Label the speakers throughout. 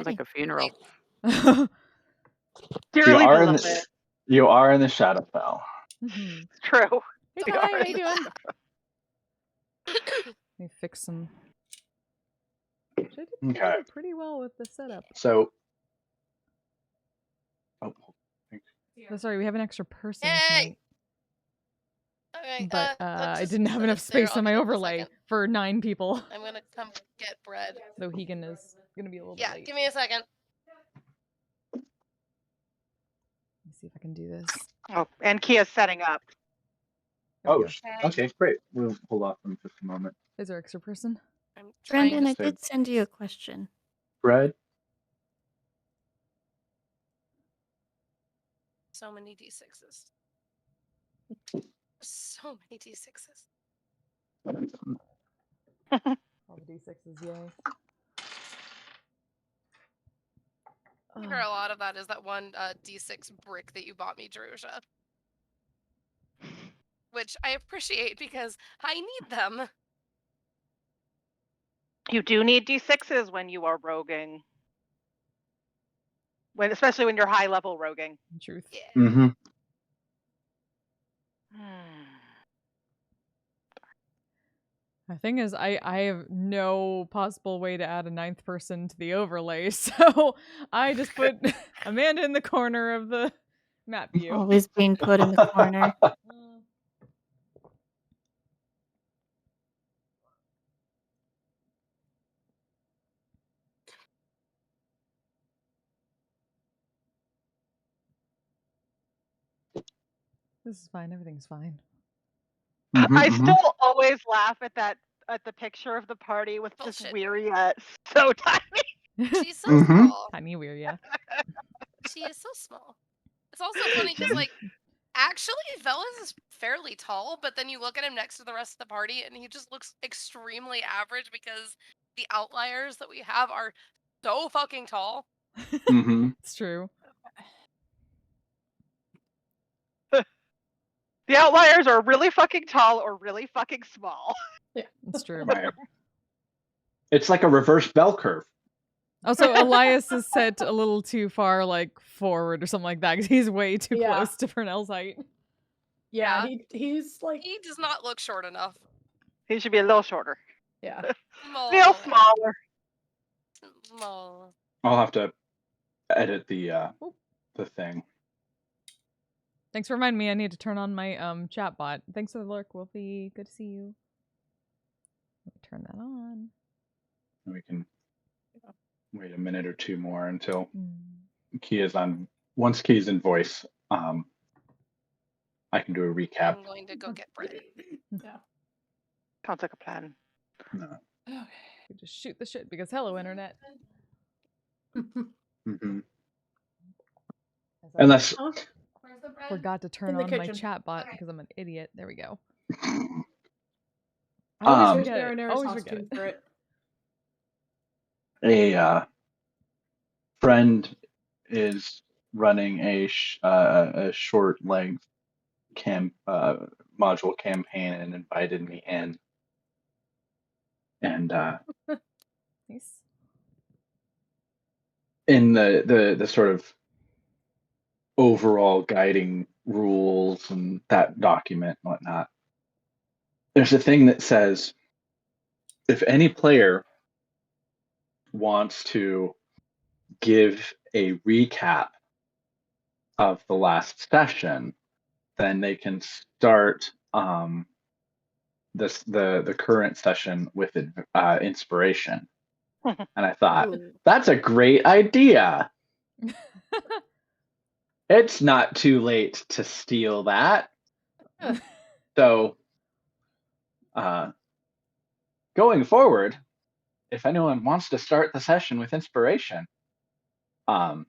Speaker 1: Sounds like a funeral.
Speaker 2: Dearly
Speaker 3: You are
Speaker 2: beloved.
Speaker 3: you are in the Shadowfell.
Speaker 4: Mhm.
Speaker 2: It's true.
Speaker 4: Hey,
Speaker 2: We
Speaker 4: Ty,
Speaker 2: are.
Speaker 4: how you doing? Let me fix some. Actually, I did
Speaker 3: Okay.
Speaker 4: pretty well with the setup.
Speaker 3: So,
Speaker 4: Oh, sorry, we have an extra person
Speaker 1: Yay!
Speaker 4: tonight.
Speaker 1: Okay,
Speaker 4: But
Speaker 1: let's
Speaker 4: I
Speaker 1: just
Speaker 4: didn't have
Speaker 1: set
Speaker 4: enough
Speaker 1: us there.
Speaker 4: space
Speaker 1: I'll
Speaker 4: on
Speaker 1: be
Speaker 4: my
Speaker 1: there for a
Speaker 4: overlay
Speaker 1: second.
Speaker 4: for 9 people.
Speaker 1: I'm gonna come get bread.
Speaker 4: So Hegan is gonna be a little bit
Speaker 1: Yeah,
Speaker 4: late.
Speaker 1: give me a second.
Speaker 4: Let me see if I can do this.
Speaker 2: Oh, and Kia's setting up.
Speaker 4: There we
Speaker 3: oh,
Speaker 4: go.
Speaker 3: okay, great. We'll hold off for just a moment.
Speaker 4: Is there extra person?
Speaker 1: I'm trying
Speaker 5: Brendan, I
Speaker 1: to...
Speaker 5: did send you a question.
Speaker 3: Bread?
Speaker 1: So many D6s. So many D6s.
Speaker 4: All the D6s, yay.
Speaker 1: I'm sure a lot of that is that one D6 brick that you bought me, Jerusha. Which I appreciate because I need them.
Speaker 2: You do need D6s when you are roguing. Especially when you're high level roguing.
Speaker 4: Truth.
Speaker 1: Yeah.
Speaker 3: Mm-hmm.
Speaker 4: The thing is, I have no possible way to add a 9th person to the overlay, so I just put Amanda in the corner of the map view.
Speaker 5: Always being put in the corner.
Speaker 4: This is fine. Everything's fine.
Speaker 2: I still always laugh at the picture of the party with just Weirya so tiny.
Speaker 1: She's so small.
Speaker 4: Tiny Weirya.
Speaker 1: She is so small. It's also funny because, like, actually, Velas is fairly tall, but then you look at him next to the rest of the party, and he just looks extremely average because the outliers that we have are so fucking tall.
Speaker 4: It's true.
Speaker 2: The outliers are really fucking tall or really fucking small.
Speaker 4: Yeah, it's true.
Speaker 3: Right. It's like a reverse bell curve.
Speaker 4: Also, Elias is set a little too far, like, forward or something like that, because he's way too close to Purnell's height.
Speaker 6: Yeah, he's like...
Speaker 1: He does not look short enough.
Speaker 2: He should be a little shorter.
Speaker 6: Yeah.
Speaker 2: A little smaller.
Speaker 1: Small.
Speaker 3: I'll have to edit the thing.
Speaker 4: Thanks for reminding me. I need to turn on my chat bot. Thanks for the lurk, Wolfie. Good to see you. Let me turn that on.
Speaker 3: We can wait a minute or two more until Kia's on. Once Kia's in voice, I can do a recap.
Speaker 1: I'm going to go get bread.
Speaker 6: Yeah.
Speaker 2: Sounds like a plan.
Speaker 3: No.
Speaker 6: Okay.
Speaker 4: Just shoot the shit because hello, internet.
Speaker 3: Unless
Speaker 4: forgot to turn on my chat bot because I'm an idiot. There we go.
Speaker 6: Always
Speaker 4: forget it.
Speaker 6: for it.
Speaker 3: A friend is running a short length module campaign and invited me in, and
Speaker 4: nice.
Speaker 3: In the sort of overall guiding rules and that document and whatnot, there's a thing that says if any player wants to give a recap of the last session, then they can start the current session with inspiration. And I thought, that's a great idea. It's not too late to steal that. So going forward, if anyone wants to start the session with inspiration, then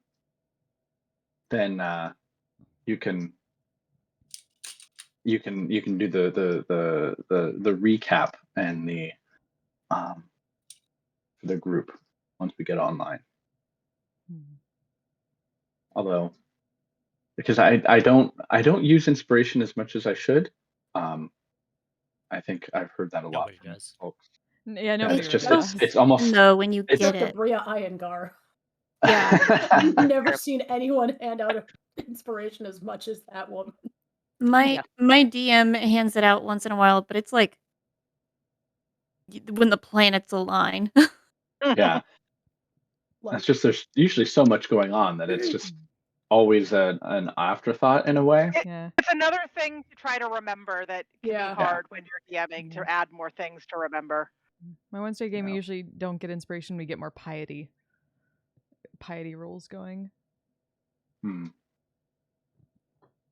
Speaker 3: you can do the recap and the group once we get online. Although, because I don't use inspiration as much as I should. I think I've heard that a lot from folks.
Speaker 4: Yeah, nobody
Speaker 3: it's just
Speaker 4: really does.
Speaker 3: it's almost
Speaker 5: no when you
Speaker 3: it's
Speaker 5: get
Speaker 6: The
Speaker 5: it.
Speaker 6: Bria Iyengar. Yeah, I've never seen anyone hand out inspiration as much as that woman.
Speaker 5: My DM hands it out once in a while, but it's like when the planets align.
Speaker 3: Yeah.
Speaker 6: Like,
Speaker 3: It's just there's usually so much going on that it's just always an afterthought in a way.
Speaker 4: Yeah.
Speaker 2: It's another thing to try to remember that can
Speaker 6: Yeah.
Speaker 2: be hard when you're DMing to add more things to remember.
Speaker 4: My Wednesday game, we
Speaker 3: Yeah.
Speaker 4: usually don't get inspiration. We get more piety rolls going.
Speaker 3: Hmm.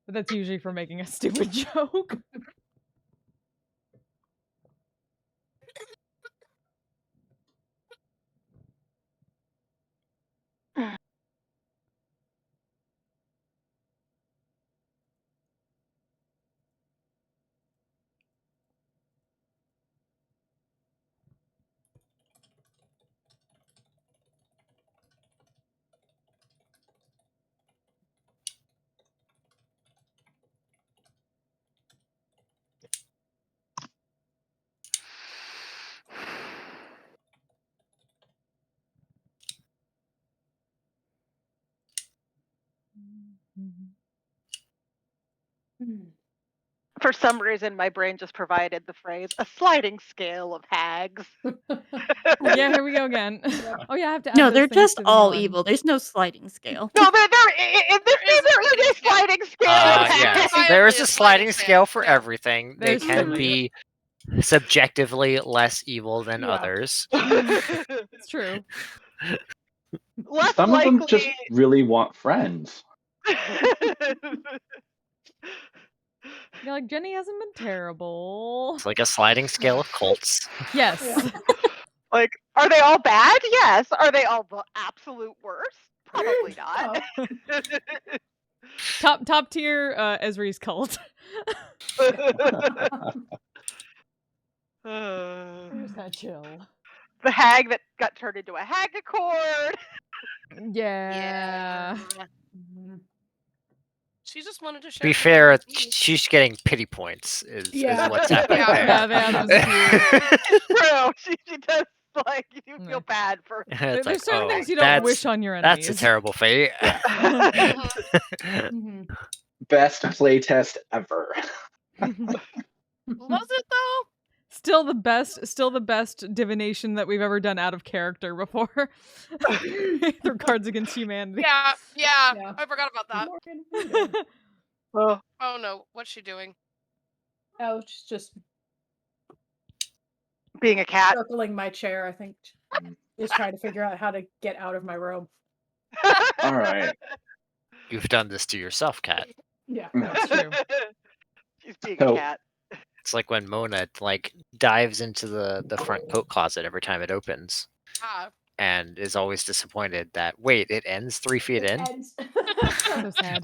Speaker 4: But that's usually for making a stupid joke.
Speaker 2: For some reason, my brain just provided the phrase "a sliding scale of hags."
Speaker 4: Yeah, here we go again. Oh yeah, I have to add
Speaker 5: No,
Speaker 4: those
Speaker 5: they're
Speaker 4: things
Speaker 5: just
Speaker 4: to the new
Speaker 5: all
Speaker 4: one.
Speaker 5: evil. There's no sliding scale.
Speaker 2: No, in this game there is a sliding scale. of
Speaker 7: Yes,
Speaker 2: hags.
Speaker 7: there is a sliding scale for
Speaker 1: yeah.
Speaker 7: everything. They
Speaker 4: There's
Speaker 7: can
Speaker 4: truly.
Speaker 7: be subjectively less evil than others.
Speaker 4: It's true.
Speaker 2: Less
Speaker 3: Some
Speaker 2: likely.
Speaker 3: of them just really want friends.
Speaker 4: You're like, Jenny hasn't been terrible.
Speaker 7: It's like a sliding scale of cults.
Speaker 4: Yes.
Speaker 2: Like, are they all bad? Yes. Are they all the absolute worst? Probably not.
Speaker 4: Top tier Esri's cult. We're just kind of chill.
Speaker 2: The hag that got turned into a hagacord.
Speaker 4: Yeah.
Speaker 1: She just wanted to share.
Speaker 7: To be fair, she's getting pity points. Is what's happening
Speaker 4: Yeah,
Speaker 7: there.
Speaker 2: It's true. She does, like, you feel bad for.
Speaker 7: It's
Speaker 4: There's
Speaker 7: like,
Speaker 4: certain
Speaker 7: oh,
Speaker 4: things you don't wish on your enemies.
Speaker 7: that's a terrible fate.
Speaker 3: Best playtest ever.
Speaker 1: Was it though?
Speaker 4: Still the best divination that we've ever done out of character before. Through Cards Against Humanity.
Speaker 1: Yeah. I forgot about that.
Speaker 2: Oh.
Speaker 1: Oh no, what's she doing?
Speaker 6: Oh, she's just
Speaker 2: being a cat.
Speaker 6: circling my chair, I think. Is trying to figure out how to get out of my robe.
Speaker 3: All right.
Speaker 7: You've done this to yourself, Kat.
Speaker 6: Yeah,
Speaker 4: that's true.
Speaker 2: She's being a cat.
Speaker 7: It's like when Mona dives into the front coat closet every time it opens. And is always disappointed that, wait, it ends 3 feet in?
Speaker 6: Ends.
Speaker 4: So sad.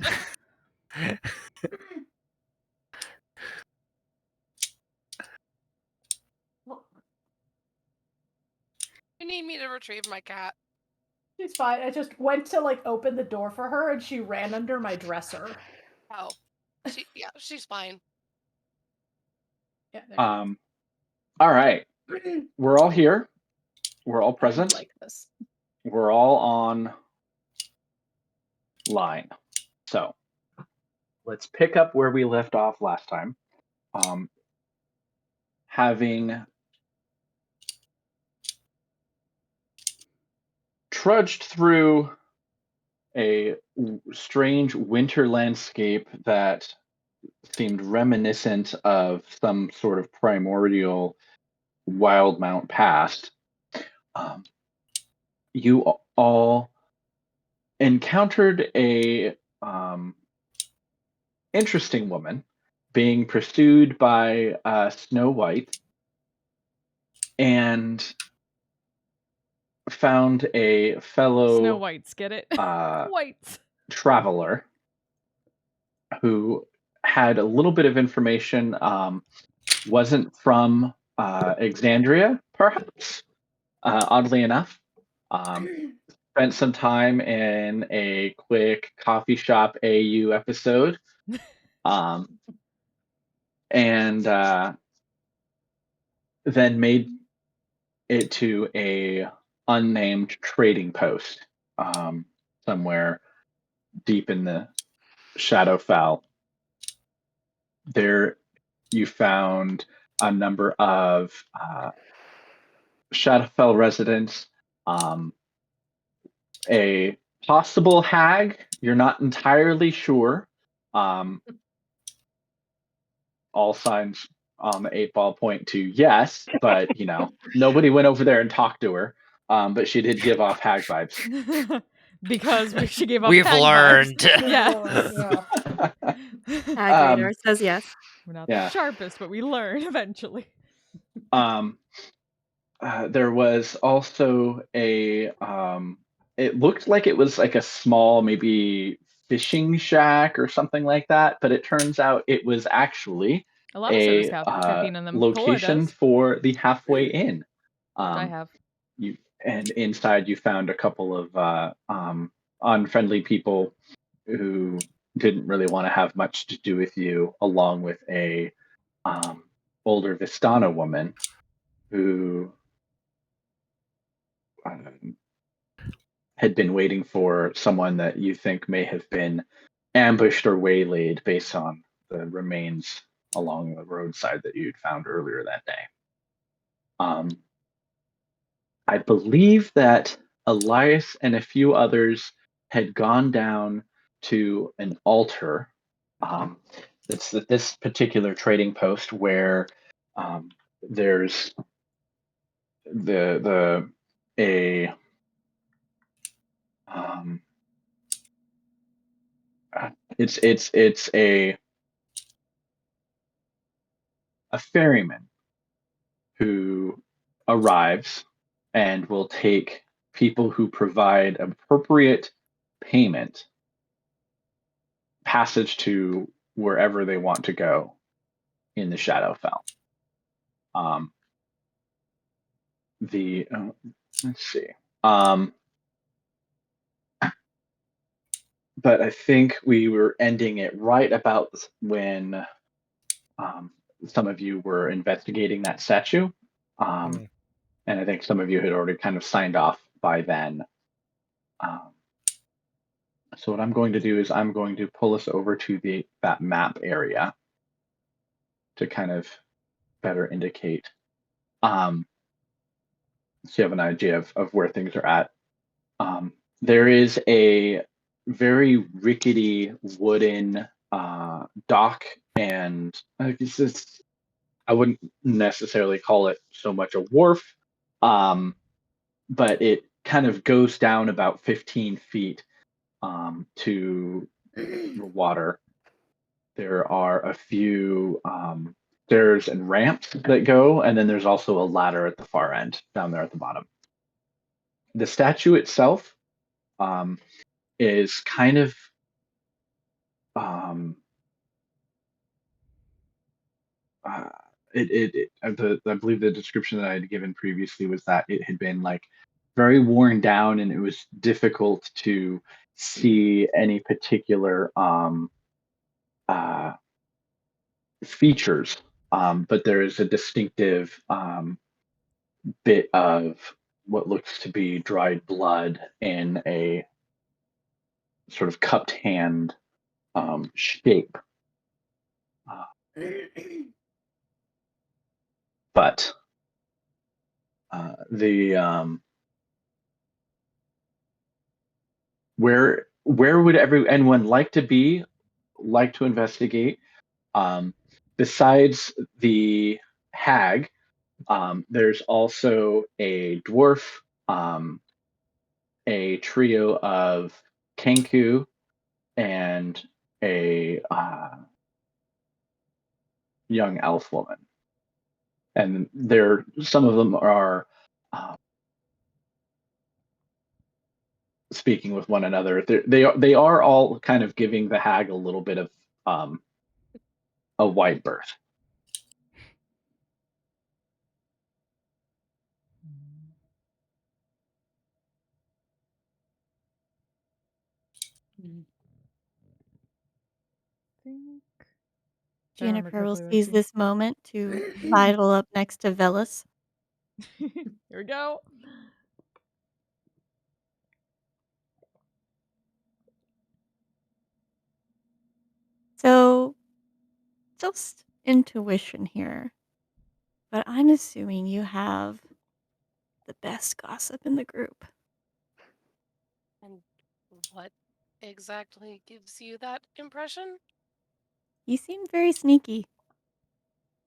Speaker 1: You need me to retrieve my cat.
Speaker 6: She's fine. I just went to open the door for her and she ran under my dresser.
Speaker 1: Oh. She's fine.
Speaker 6: Yeah,
Speaker 3: all right. We're all here. We're all present.
Speaker 6: like this.
Speaker 3: We're all on line. So let's pick up where we left off last time. Having trudged through a strange winter landscape that seemed reminiscent of some sort of primordial Wildemount past, you all encountered a interesting woman being pursued by Snow White, and found a fellow
Speaker 4: Snow Whites, get it? Whites
Speaker 3: traveler who had a little bit of information. Wasn't from Exandria, perhaps. Oddly enough, spent some time in a quick coffee shop AU episode, and then made it to a unnamed trading post somewhere deep in the Shadowfell. There you found a number of Shadowfell residents, a possible hag. You're not entirely sure. All signs on the 8-ball point to yes, but nobody went over there and talked to her. But she did give off hag vibes.
Speaker 4: Because she gave off
Speaker 7: We've
Speaker 4: hag
Speaker 7: learned.
Speaker 4: vibes. Yeah.
Speaker 5: Hag radar says yes.
Speaker 4: We're not the sharpest, but we learn eventually.
Speaker 3: There was also a it looked like it was like a small maybe fishing shack or something like that, but it turns out it was actually
Speaker 4: a lot of sodas have caffeine in them.
Speaker 3: Location for the Halfway Inn.
Speaker 4: I have.
Speaker 3: And inside you found a couple of unfriendly people who didn't really want to have much to do with you, along with a older Vistana woman who had been waiting for someone that you think may have been ambushed or waylaid based on the remains along the roadside that you'd found earlier that day. I believe that Elias and a few others had gone down to an altar. It's this particular trading post where there's it's a ferryman who arrives and will take people who provide appropriate payment passage to wherever they want to go in the Shadowfell. Let's see. But I think we were ending it right about when some of you were investigating that statue. And I think some of you had already kind of signed off by then. So what I'm going to do is I'm going to pull us over to that map area to kind of better indicate, so you have an idea of where things are at. There is a very rickety wooden dock, and I wouldn't necessarily call it so much a wharf, but it kind of goes down about 15 feet to the water. There are a few stairs and ramps that go, and then there's also a ladder at the far end down there at the bottom. The statue itself is kind of I believe the description that I had given previously was that it had been like very worn down, and it was difficult to see any particular features, but there is a distinctive bit of what looks to be dried blood in a sort of cupped hand shape. But where would anyone like to investigate? Besides the hag, there's also a dwarf, a trio of Kenku, and a young elf woman. And some of them are speaking with one another. They are all kind of giving the hag a little bit of a wide berth.
Speaker 5: Jennifer will seize this moment to sidle up next to Velis.
Speaker 4: Here we go.
Speaker 5: So, just intuition here, but I'm assuming you have the best gossip in the group.
Speaker 1: And what exactly gives you that impression?
Speaker 5: You seem very sneaky.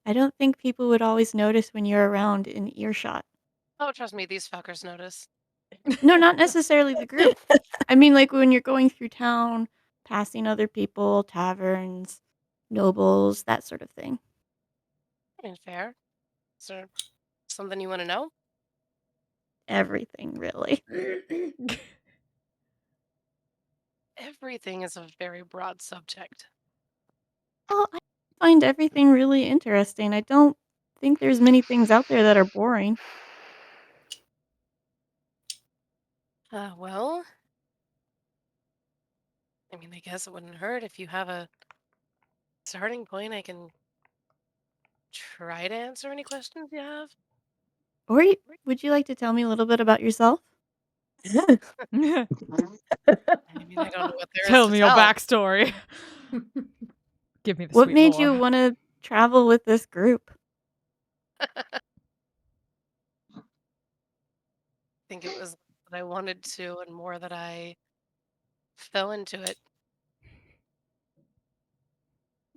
Speaker 5: I don't think people would always notice when you're around in earshot.
Speaker 1: Oh, trust me, these fuckers notice.
Speaker 5: No, not necessarily the group. I mean, like when you're going through town, passing other people, taverns, nobles, that sort of thing.
Speaker 1: I mean, fair. Is there something you want to know?
Speaker 5: Everything, really.
Speaker 1: Everything is a very broad subject.
Speaker 5: Well, I find everything really interesting. I don't think there's many things out there that are boring.
Speaker 1: Well, I mean, I guess it wouldn't hurt if you have a starting point. I can try to answer any questions you have.
Speaker 5: Or would you like to tell me a little bit about yourself?
Speaker 1: I mean, I don't know what there is
Speaker 4: Tell
Speaker 1: to
Speaker 4: me your
Speaker 1: tell.
Speaker 4: backstory. Give me the
Speaker 5: What
Speaker 4: sweet
Speaker 5: made
Speaker 4: lore.
Speaker 5: you want to travel with this group?
Speaker 1: I think it was that I wanted to, and more that I fell into it.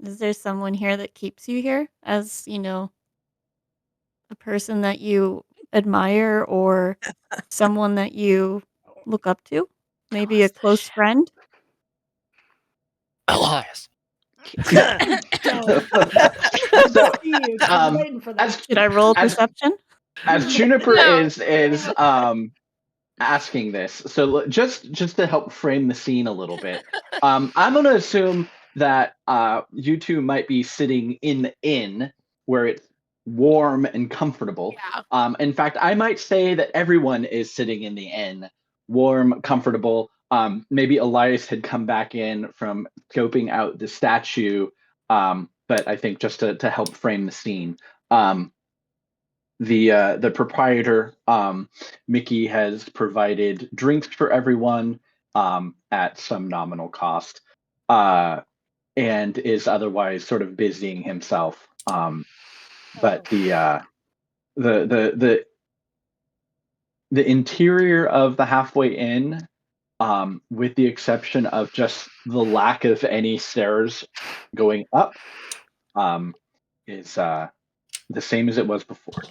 Speaker 5: Is there someone here that keeps you here as, a person that you admire or someone that you look up to? Maybe a close friend?
Speaker 7: Elias.
Speaker 6: Don't.
Speaker 3: So,
Speaker 6: Steve, I was waiting for that.
Speaker 3: as
Speaker 5: Should I roll
Speaker 3: as
Speaker 5: perception?
Speaker 3: as Juniper
Speaker 1: No.
Speaker 3: is asking this, so just to help frame the scene a little bit, I'm going to assume that you two might be sitting in the inn where it's warm and comfortable.
Speaker 1: Yeah.
Speaker 3: In fact, I might say that everyone is sitting in the inn, warm, comfortable. Maybe Elias had come back in from scoping out the statue, but I think just to help frame the scene. The proprietor, Mickey, has provided drinks for everyone at some nominal cost, and is otherwise sort of busying himself. But the interior of the Halfway Inn, with the exception of just the lack of any stairs going up, is the same as it was before.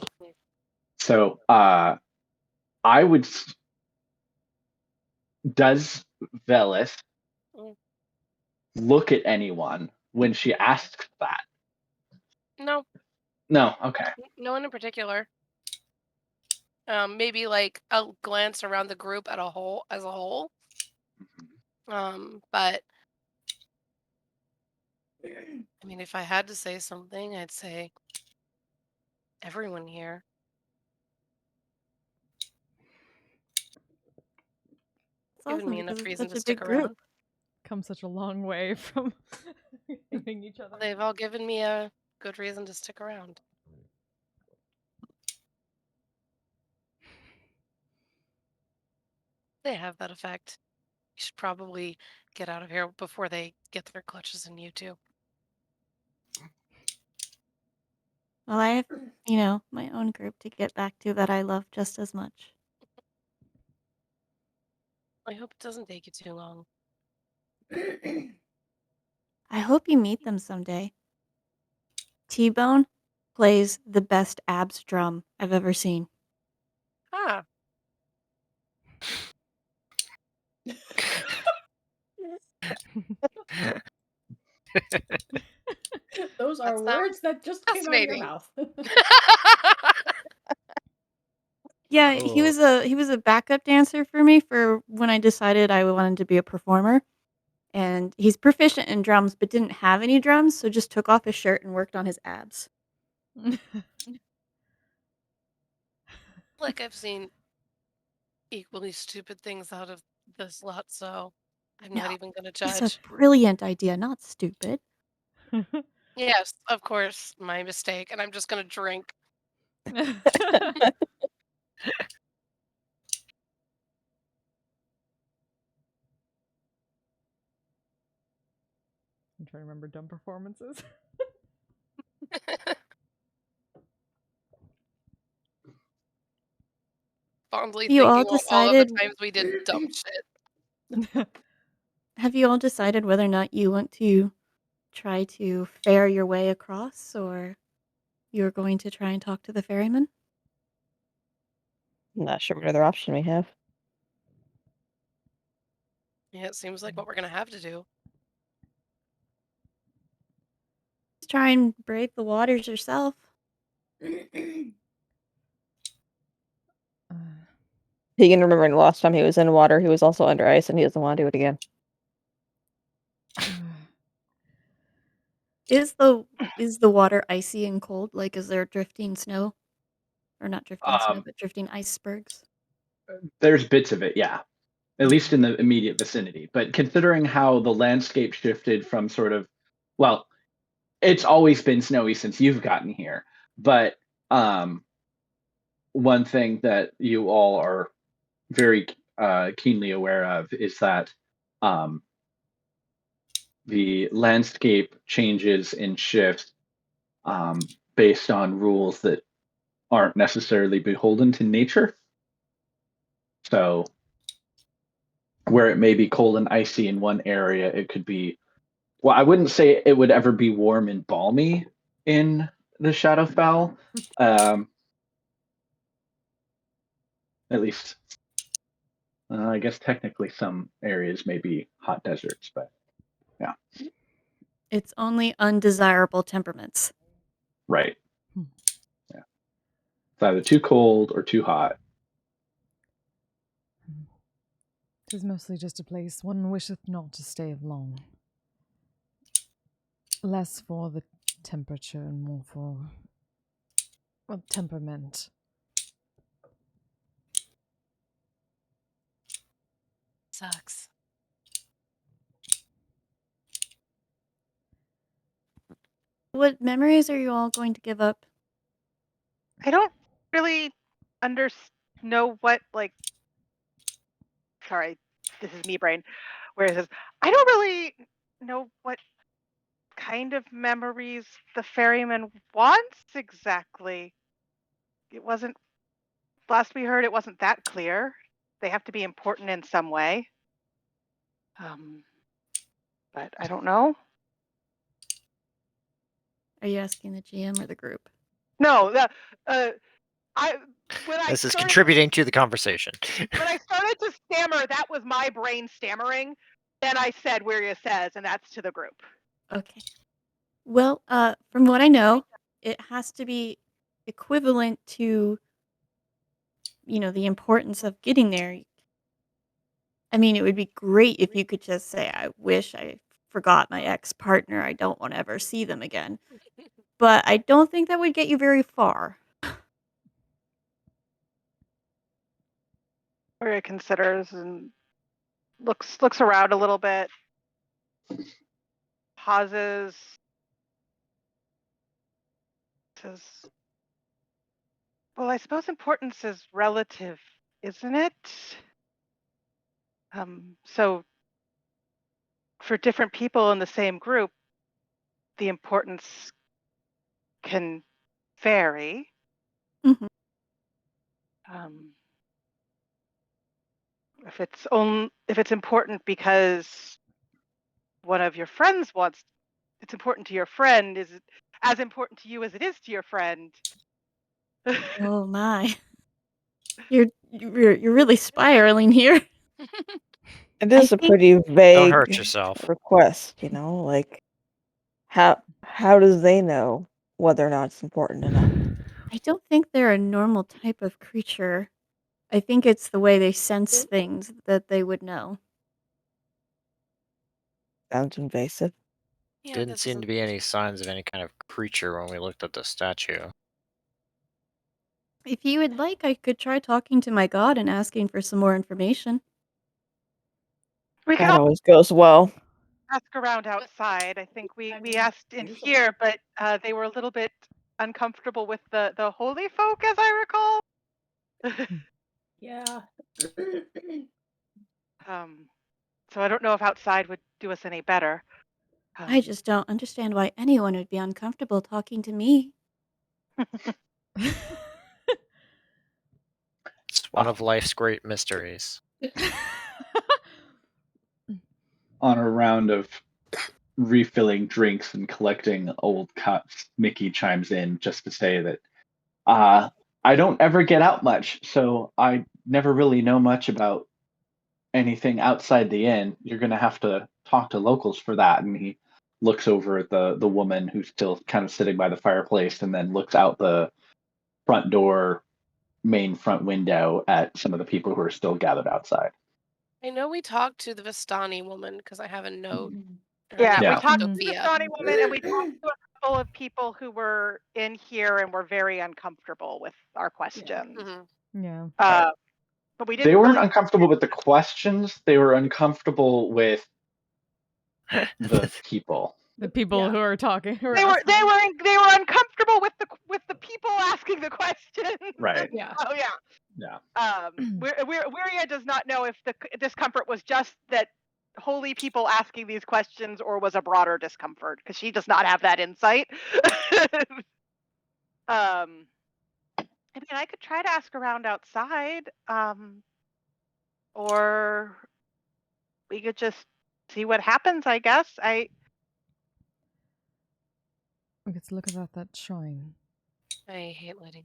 Speaker 3: So I would. Does Velis
Speaker 1: Mm.
Speaker 3: look at anyone when she asks that?
Speaker 1: No,
Speaker 3: No. Okay.
Speaker 1: no one in particular. Maybe like a glance around the group as a whole. But I mean, if I had to say something, I'd say everyone here.
Speaker 5: It's
Speaker 1: Given
Speaker 5: awesome
Speaker 1: me
Speaker 5: because
Speaker 1: enough
Speaker 5: it's
Speaker 1: reason
Speaker 5: such
Speaker 1: to
Speaker 5: a
Speaker 1: stick
Speaker 5: big group.
Speaker 1: around.
Speaker 4: Come such a long way from hating each other.
Speaker 1: They've all given me a good reason to stick around. They have that effect. You should probably get out of here before they get their clutches in you too.
Speaker 5: Well, I have, my own group to get back to that I love just as much.
Speaker 1: I hope it doesn't take you too long.
Speaker 5: I hope you meet them someday. T-Bone plays the best abs drum I've ever seen.
Speaker 1: Ah.
Speaker 6: Those are
Speaker 1: That
Speaker 6: words that just came out of your
Speaker 1: fascinating.
Speaker 6: mouth.
Speaker 5: Yeah, he was a backup dancer for me for when I decided I wanted to be a performer. And he's proficient in drums, but didn't have any drums, so just took off his shirt and worked on his abs.
Speaker 1: Like I've seen equally stupid things out of this lot, so I'm not even going to
Speaker 5: It's a
Speaker 1: judge.
Speaker 5: brilliant idea, not stupid.
Speaker 1: Yes, of course, my mistake, and I'm just going to drink.
Speaker 4: trying to remember dumb performances.
Speaker 1: Fondly
Speaker 5: You all
Speaker 1: thinking of all of the
Speaker 5: decided.
Speaker 1: times we did dumb shit.
Speaker 5: Have you all decided whether or not you want to try to fare your way across, or you're going to try and talk to the ferryman?
Speaker 8: I'm not sure what other option we have.
Speaker 1: Yeah, it seems like what we're gonna have to do.
Speaker 5: Just try and brave the waters yourself.
Speaker 8: He can remember the last time he was in water, he was also under ice, and he doesn't want to do it again.
Speaker 5: Is the water icy and cold? Like, is there drifting snow? Or not drifting snow, but drifting icebergs?
Speaker 3: There's bits of it, yeah. At least in the immediate vicinity. But considering how the landscape shifted from sort of, well, it's always been snowy since you've gotten here. But one thing that you all are very keenly aware of is that the landscape changes and shifts based on rules that aren't necessarily beholden to nature. So where it may be cold and icy in one area, it could be, well, I wouldn't say it would ever be warm and balmy in the Shadowfell. At least, I guess technically some areas may be hot deserts, but yeah.
Speaker 5: It's only undesirable temperaments.
Speaker 3: Right. Yeah. It's either too cold or too hot.
Speaker 4: It is mostly just a place one wisheth not to stay long. Less for the temperature and more for, well, temperament.
Speaker 1: Sucks.
Speaker 5: What memories are you all going to give up?
Speaker 2: I don't really know what, like, sorry, this is me brain, where it says, I don't really know what kind of memories the ferryman wants exactly. It wasn't, last we heard, it wasn't that clear. They have to be important in some way. But I don't know.
Speaker 5: Are you asking the GM or the group?
Speaker 2: No,
Speaker 7: This is contributing to the conversation.
Speaker 2: When I started to stammer, that was my brain stammering. Then I said Wiria says, and that's to the group.
Speaker 5: Okay. Well, from what I know, it has to be equivalent to, the importance of getting there. I mean, it would be great if you could just say, I wish I forgot my ex-partner. I don't want to ever see them again. But I don't think that would get you very far.
Speaker 2: Wiria considers and looks around a little bit. Pauses. Says, well, I suppose importance is relative, isn't it? So for different people in the same group, the importance can vary.
Speaker 5: Mhm.
Speaker 2: If it's important because one of your friends wants, it's important to your friend, is it as important to you as it is to your friend?
Speaker 5: Oh my. You're really spiraling here.
Speaker 8: It is a
Speaker 5: think-
Speaker 8: pretty
Speaker 7: Don't
Speaker 8: vague
Speaker 7: hurt yourself.
Speaker 8: request, like how does they know whether or not it's important enough?
Speaker 5: I don't think they're a normal type of creature. I think it's the way they sense things that they would know.
Speaker 8: Sounds invasive.
Speaker 1: Yeah,
Speaker 7: Didn't
Speaker 1: this
Speaker 7: seem
Speaker 1: isn't-
Speaker 7: to be any signs of any kind of creature when we looked at the statue.
Speaker 5: If you would like, I could try talking to my god and asking for some more information.
Speaker 2: We could
Speaker 8: That
Speaker 2: all
Speaker 8: always goes well.
Speaker 2: ask around outside. I think we asked in here, but they were a little bit uncomfortable with the holy folk, as I recall.
Speaker 6: Yeah.
Speaker 2: So I don't know if outside would do us any better.
Speaker 5: I just don't understand why anyone would be uncomfortable talking to me.
Speaker 7: It's one of life's great mysteries.
Speaker 3: On a round of refilling drinks and collecting old cups, Mickey chimes in just to say that I don't ever get out much, so I never really know much about anything outside the inn. You're going to have to talk to locals for that. And he looks over at the woman who's still kind of sitting by the fireplace and then looks out the front door, main front window at some of the people who are still gathered outside.
Speaker 1: I know we talked to the Vistani woman because I have a note. Her
Speaker 2: Yeah,
Speaker 1: name
Speaker 2: we
Speaker 1: was
Speaker 2: talked to the
Speaker 1: Sophia.
Speaker 2: Vistani woman, and we talked to a couple of people who were in here and were very uncomfortable with our questions.
Speaker 1: Mhm.
Speaker 4: Yeah.
Speaker 2: But we didn't.
Speaker 3: They weren't
Speaker 2: really...
Speaker 3: uncomfortable with the questions. They were uncomfortable with the people.
Speaker 4: The people who are talking. Who are
Speaker 2: They were
Speaker 4: asking.
Speaker 2: they were uncomfortable with the people asking the questions.
Speaker 3: Right.
Speaker 6: Yeah.
Speaker 2: Oh yeah.
Speaker 3: Yeah.
Speaker 2: Wiria does not know if the discomfort was just that holy people asking these questions or was a broader discomfort because she does not have that insight. I mean, I could try to ask around outside, or we could just see what happens. I guess
Speaker 4: We get to look about that shrine.
Speaker 1: I hate letting.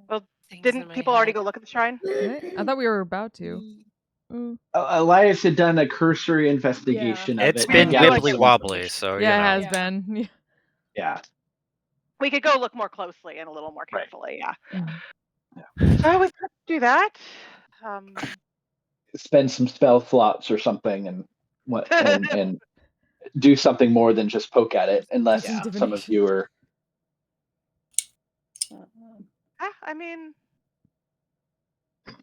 Speaker 2: Well,
Speaker 1: things in
Speaker 2: didn't
Speaker 1: my
Speaker 2: people already
Speaker 1: head.
Speaker 2: go look at the shrine?
Speaker 4: I thought we were about to.
Speaker 3: Elias had done a cursory investigation of
Speaker 7: It's
Speaker 3: it.
Speaker 7: been
Speaker 3: and gathered
Speaker 7: wibbly
Speaker 3: some
Speaker 7: wobbly,
Speaker 3: information.
Speaker 7: so
Speaker 4: Yeah,
Speaker 7: you
Speaker 4: it
Speaker 7: know.
Speaker 4: has been.
Speaker 3: Yeah.
Speaker 2: We could go look more closely and a little more
Speaker 3: Right.
Speaker 2: carefully. Yeah.
Speaker 4: Yeah.
Speaker 2: So I would do that.
Speaker 3: Spend some spell slots or something, and do something more than just poke at it, unless
Speaker 4: some
Speaker 3: some of
Speaker 4: divination.
Speaker 3: you are.
Speaker 2: I mean,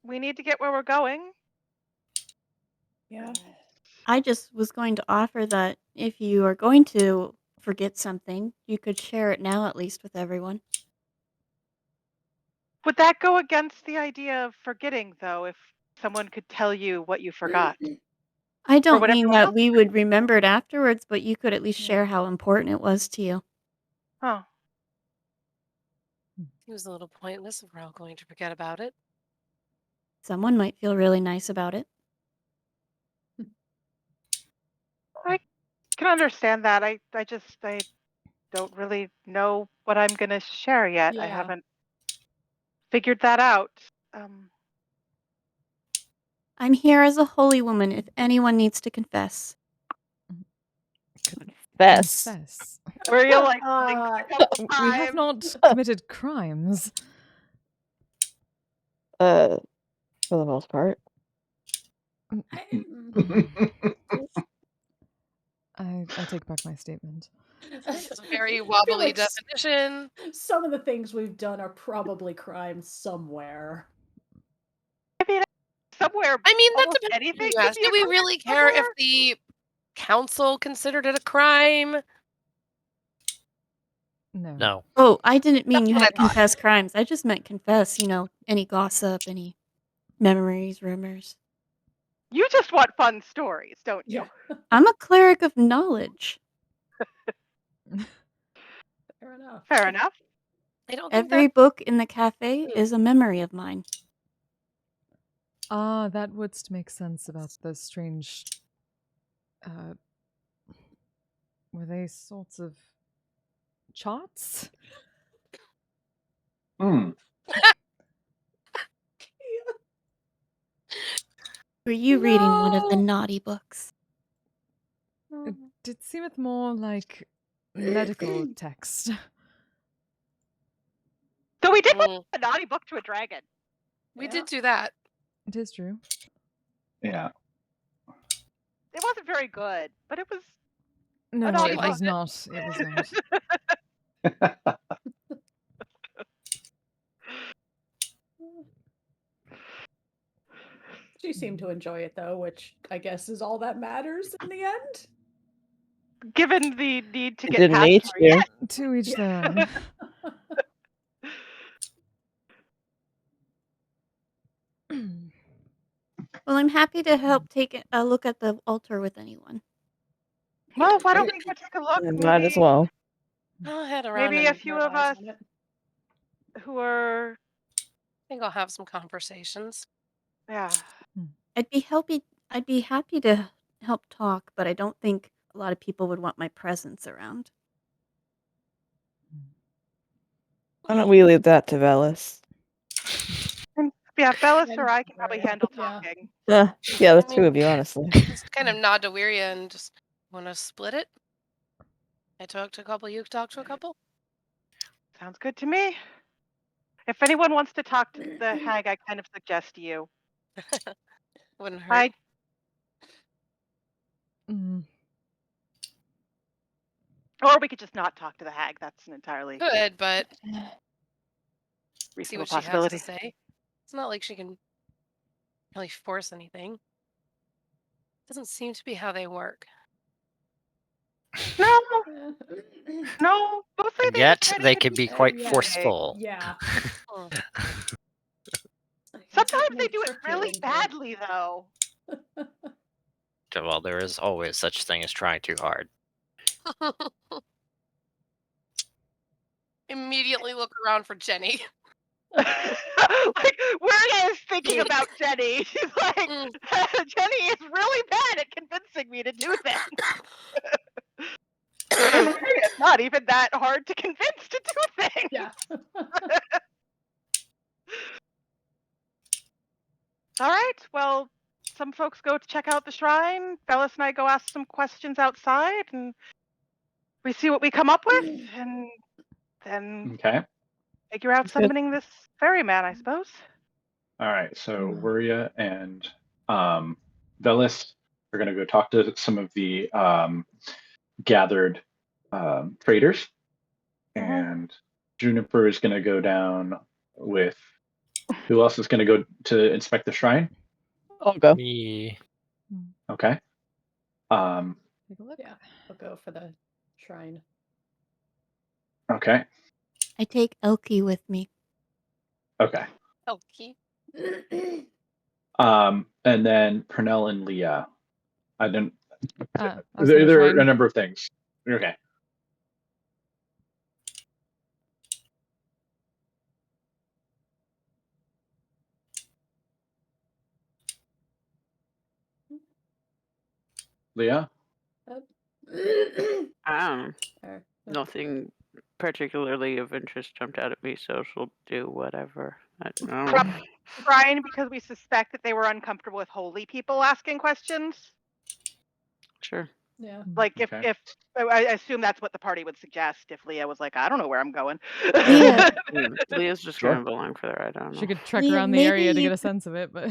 Speaker 2: we need to get where we're going.
Speaker 6: Yeah.
Speaker 5: I just was going to offer that if you are going to forget something, you could share it now at least with everyone.
Speaker 2: Would that go against the idea of forgetting, though, if someone could tell you what you forgot?
Speaker 5: I don't
Speaker 2: what
Speaker 5: mean
Speaker 2: everyone
Speaker 5: that
Speaker 2: else
Speaker 5: we would remember it afterwards, but you could at least share how important it was to you.
Speaker 2: Oh.
Speaker 1: Seems a little pointless if we're all going to forget about it.
Speaker 5: Someone might feel really nice about it.
Speaker 2: I can understand that. I don't really know what I'm going to share yet. I
Speaker 6: Yeah.
Speaker 2: haven't figured that out.
Speaker 5: I'm here as a holy woman if anyone needs to confess.
Speaker 8: Confess.
Speaker 2: Where you like
Speaker 4: We have not committed crimes.
Speaker 8: For the most part.
Speaker 4: I take back my statement.
Speaker 1: It's a very
Speaker 6: I feel
Speaker 1: wobbly
Speaker 6: like
Speaker 1: definition.
Speaker 6: Some of the things we've done are probably crimes somewhere.
Speaker 2: I mean, somewhere.
Speaker 1: I mean, that
Speaker 2: almost
Speaker 1: depends on who
Speaker 2: anything
Speaker 1: you
Speaker 2: could
Speaker 1: ask.
Speaker 2: be
Speaker 1: Do
Speaker 2: a
Speaker 1: we
Speaker 2: crime
Speaker 1: really care if
Speaker 2: somewhere.
Speaker 1: the council considered it a crime?
Speaker 7: No.
Speaker 5: Oh, I didn't mean
Speaker 1: That's
Speaker 5: you
Speaker 1: what
Speaker 5: had
Speaker 1: I
Speaker 5: to
Speaker 1: thought.
Speaker 5: confess crimes. I just meant confess, any gossip, any memories, rumors.
Speaker 2: You just want fun stories, don't you?
Speaker 5: I'm a cleric of knowledge.
Speaker 6: Fair enough.
Speaker 2: Fair enough.
Speaker 1: I don't think
Speaker 5: Every book in the cafe is a memory of mine.
Speaker 4: That would make sense about the strange. Were they sorts of charts?
Speaker 5: Were you reading one of the naughty books?
Speaker 4: It did seem more like medical text.
Speaker 2: So we did put a naughty book to a dragon.
Speaker 1: We did do that.
Speaker 4: It is true.
Speaker 3: Yeah.
Speaker 2: It wasn't very good, but it was.
Speaker 4: No,
Speaker 2: naughty
Speaker 4: it
Speaker 2: book.
Speaker 4: was not. It was not.
Speaker 6: She seemed to enjoy it though, which I guess is all that matters in the end.
Speaker 2: Given the need to get
Speaker 8: Didn't
Speaker 2: past
Speaker 8: need
Speaker 2: our
Speaker 8: to.
Speaker 2: yet.
Speaker 4: To each their own.
Speaker 5: Well, I'm happy to help take a look at the altar with anyone.
Speaker 2: Well, why don't we go take a look?
Speaker 8: Might as well.
Speaker 1: I'll head around.
Speaker 2: Maybe a
Speaker 1: and
Speaker 2: few
Speaker 6: Got
Speaker 2: of
Speaker 6: eyes
Speaker 2: us
Speaker 6: on it.
Speaker 2: who are,
Speaker 1: I think I'll have some conversations.
Speaker 2: yeah.
Speaker 5: I'd be happy to help talk, but I don't think a lot of people would want my presence around.
Speaker 8: Why don't we leave that to Velis?
Speaker 2: And yeah, Bellis
Speaker 6: And
Speaker 2: or I can probably
Speaker 6: Maria,
Speaker 2: handle
Speaker 6: yeah.
Speaker 2: talking.
Speaker 8: Yeah, the
Speaker 1: I
Speaker 8: two
Speaker 1: mean,
Speaker 8: of you, honestly.
Speaker 1: just kind of nod to Wiria and just want to split it. I talk to a couple, you talk to a couple.
Speaker 2: Sounds good to me. If anyone wants to talk to the hag, I kind of suggest you.
Speaker 1: Wouldn't hurt.
Speaker 2: Or we could just not talk to the hag. That's an entirely
Speaker 1: Good, but see
Speaker 2: reasonable
Speaker 1: what she has
Speaker 2: possibility.
Speaker 1: to say. It's not like she can really force anything. Doesn't seem to be how they work.
Speaker 2: No,
Speaker 6: Eh,
Speaker 2: no. Mostly
Speaker 7: And
Speaker 2: they
Speaker 7: yet,
Speaker 2: just try to
Speaker 7: they can be
Speaker 2: convince
Speaker 7: quite
Speaker 6: yeah.
Speaker 7: forceful.
Speaker 6: Yeah.
Speaker 1: Hmm.
Speaker 2: Sometimes they do it
Speaker 6: Trick you
Speaker 2: really
Speaker 6: into-
Speaker 2: badly, though.
Speaker 7: Well, there is always such thing as trying too hard.
Speaker 1: Immediately look around for Jenny.
Speaker 2: Like, Wiria is thinking about Jenny. She's like,
Speaker 1: Mm.
Speaker 2: Jenny is really bad at convincing me to do things. And Wiria's not even that hard to convince to do things.
Speaker 6: Yeah.
Speaker 2: All right. Well, some folks go to check out the shrine. Bellis and I go ask some questions outside, and we see what we come up with, and then
Speaker 3: Okay.
Speaker 2: figure out
Speaker 3: Okay.
Speaker 2: summoning this ferryman, I suppose.
Speaker 3: All right. So Wuria and Velis are going to go talk to some of the gathered traders, and Juniper is going to go down with. Who else is going to go to inspect the shrine?
Speaker 8: I'll go.
Speaker 7: Me.
Speaker 3: Okay.
Speaker 4: Take a look.
Speaker 6: Yeah. I'll go for the shrine.
Speaker 3: Okay.
Speaker 5: I take Elkie with me.
Speaker 3: Okay.
Speaker 1: Okay.
Speaker 3: And then Pernell and Leah. I didn't.
Speaker 4: I was gonna
Speaker 3: There
Speaker 4: try
Speaker 3: are
Speaker 4: and-
Speaker 3: a number of things. Okay. Leah.
Speaker 6: Or-
Speaker 9: Nothing particularly of interest jumped out at me, so she'll do whatever. I don't know.
Speaker 2: Prob- Brian, because we suspect that they were uncomfortable with holy people asking questions.
Speaker 9: Sure.
Speaker 6: Yeah.
Speaker 2: Like
Speaker 3: Okay.
Speaker 2: if I assume that's what the party would suggest if Leah was like, I don't know where I'm going.
Speaker 5: Leah,
Speaker 9: Leah's just
Speaker 3: Sure.
Speaker 9: going to belong for the ride. I don't know.
Speaker 4: She could trek
Speaker 5: Leah,
Speaker 4: around the area
Speaker 5: maybe
Speaker 4: to
Speaker 5: you
Speaker 4: get a
Speaker 5: could-
Speaker 4: sense of it, but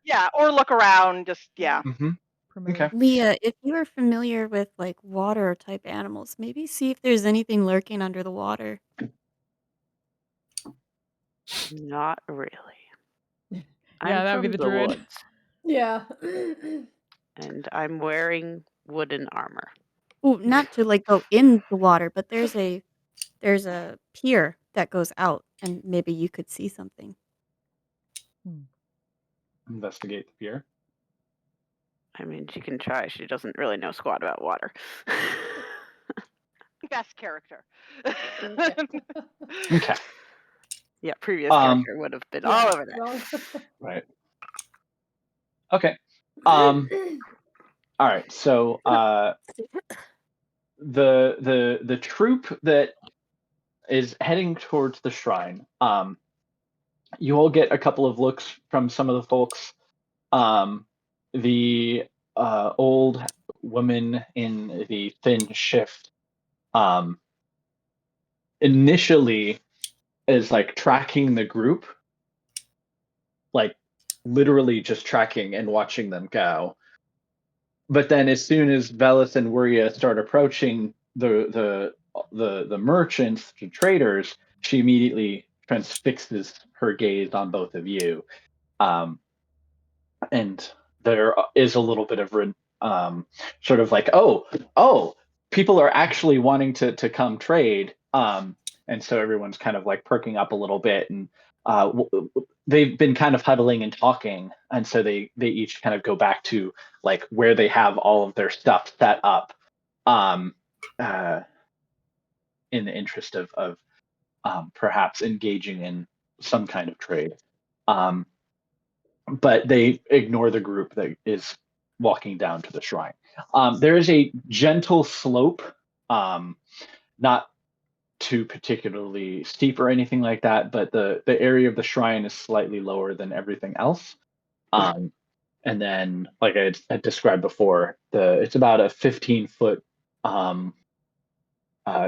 Speaker 2: Yeah, or look around. Just yeah.
Speaker 3: Mm-hmm.
Speaker 4: promote.
Speaker 3: Okay.
Speaker 5: Leah, if you are familiar with like water type animals, maybe see if there's anything lurking under the water.
Speaker 9: Not really.
Speaker 4: Yeah,
Speaker 9: I'm
Speaker 4: that would be
Speaker 9: from
Speaker 4: the druid.
Speaker 9: woods,
Speaker 6: Yeah.
Speaker 9: and I'm wearing wooden armor.
Speaker 5: Ooh, not to like go in the water, but there's a pier that goes out, and maybe you could see something.
Speaker 3: Investigate the pier.
Speaker 9: I mean, she can try. She doesn't really know squat about water.
Speaker 2: Best character.
Speaker 3: Okay.
Speaker 9: Yeah, previous
Speaker 3: Um,
Speaker 9: character would have been
Speaker 6: Yeah.
Speaker 9: all over that.
Speaker 6: Well,
Speaker 3: Right. Okay. All right. So the troop that is heading towards the shrine. You all get a couple of looks from some of the folks. The old woman in the thin shift initially is like tracking the group, like literally just tracking and watching them go. But then as soon as Velis and Wuria start approaching the merchants, the traders, she immediately transfixes her gaze on both of you. And there is a little bit of sort of like, oh, people are actually wanting to come trade. And so everyone's kind of like perking up a little bit, and they've been kind of huddling and talking, and so they each kind of go back to like where they have all of their stuff set up. in the interest of perhaps engaging in some kind of trade. But they ignore the group that is walking down to the shrine. There is a gentle slope, not too particularly steep or anything like that, but the area of the shrine is slightly lower than everything else. And then, like I had described before, it's about a 15-foot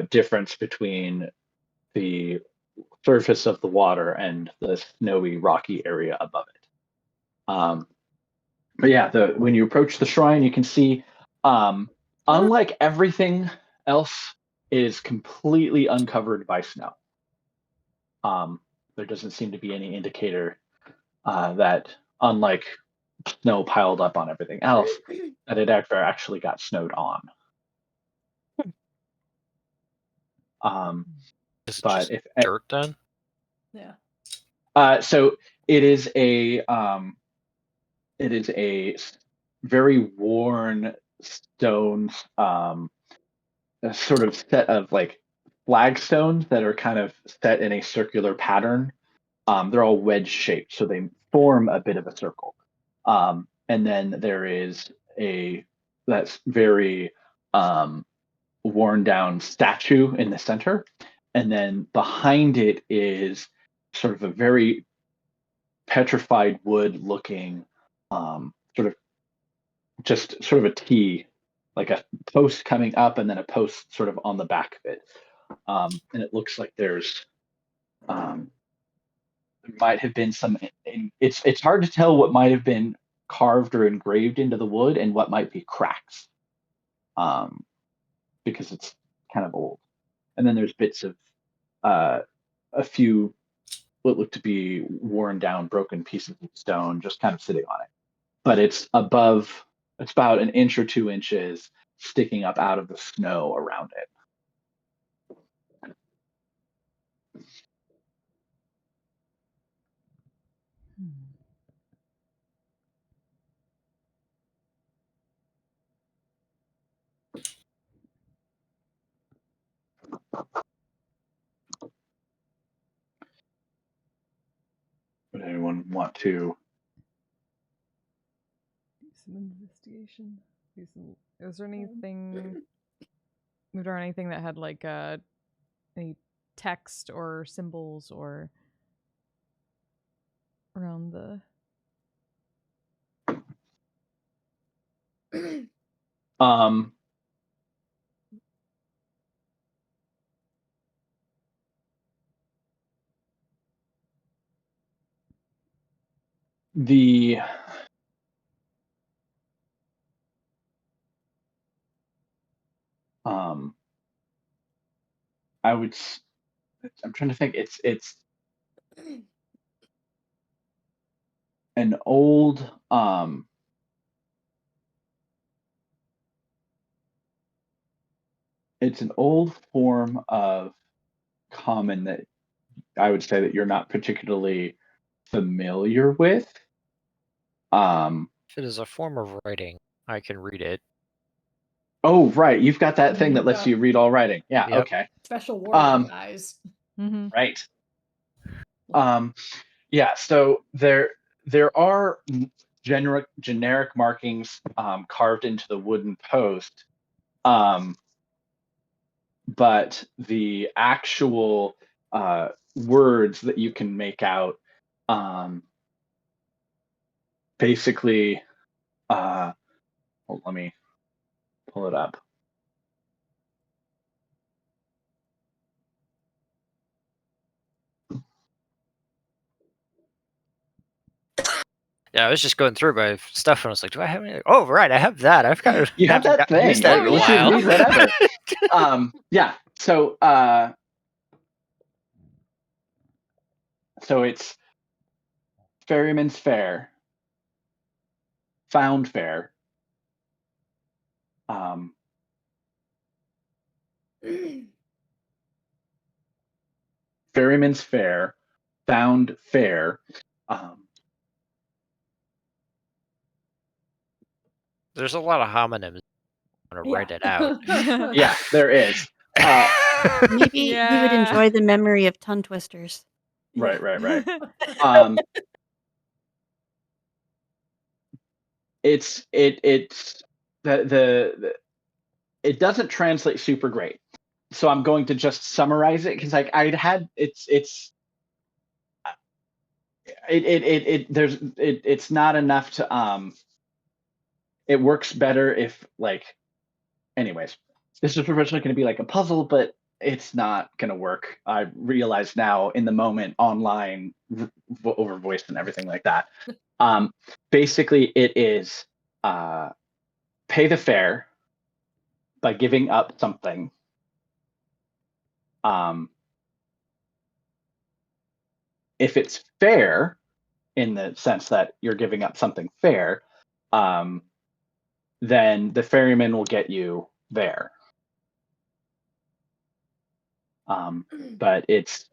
Speaker 3: difference between the surface of the water and the snowy, rocky area above it. But yeah, when you approach the shrine, you can see, unlike everything else, it is completely uncovered by snow. There doesn't seem to be any indicator that, unlike snow piled up on everything else, that it actually got snowed on.
Speaker 7: Is it
Speaker 3: But
Speaker 7: just
Speaker 3: if
Speaker 7: dirt then?
Speaker 6: Yeah.
Speaker 3: so it is a very worn stone, a sort of set of like flagstones that are kind of set in a circular pattern. They're all wedge shaped, so they form a bit of a circle. And then there is that's very worn down statue in the center. And then behind it is sort of a very petrified wood looking sort of a T, like a post coming up and then a post sort of on the back of it. And it looks like there might have been some, it's hard to tell what might have been carved or engraved into the wood and what might be cracks, because it's kind of old. And then there's bits of a few what look to be worn down, broken pieces of stone just kind of sitting on it. But it's about an inch or 2 inches sticking up out of the snow around it. Would anyone want to?
Speaker 4: Do some investigation. Is there anything moved around? Anything that had like any text or symbols or around the?
Speaker 3: I'm trying to think. It's an old it's an old form of common that I would say that you're not particularly familiar with.
Speaker 7: If it is a form of writing, I can read it.
Speaker 3: Oh, right. You've got that thing that lets you read all writing. Yeah.
Speaker 7: Yep.
Speaker 3: Okay.
Speaker 6: Special warrior guys.
Speaker 4: Mm-hmm.
Speaker 3: Right. Yeah. So there are generic markings carved into the wooden post, but the actual words that you can make out, basically, well, let me pull it up.
Speaker 7: Yeah, I was just going through my stuff and I was like, do I have any? Oh, right, I have that. I've got
Speaker 3: You have that thing.
Speaker 7: used that in a
Speaker 3: You should
Speaker 7: while.
Speaker 3: read whatever. Yeah. So it's Ferryman's Fair, Found Fair, Ferryman's Fair, Found Fair.
Speaker 7: There's a lot of homonyms. I'm gonna write it out.
Speaker 3: Yeah, there is.
Speaker 5: Maybe he would
Speaker 4: Yeah.
Speaker 5: enjoy the memory of tongue twisters.
Speaker 3: Right. It's the it doesn't translate super great, so I'm going to just summarize it because like it's not enough to it works better if like anyways, this is originally going to be like a puzzle, but it's not going to work. I realize now in the moment online over voice and everything like that. Basically it is pay the fare by giving up something. If it's fair, in the sense that you're giving up something fair, then the ferryman will get you there. But it's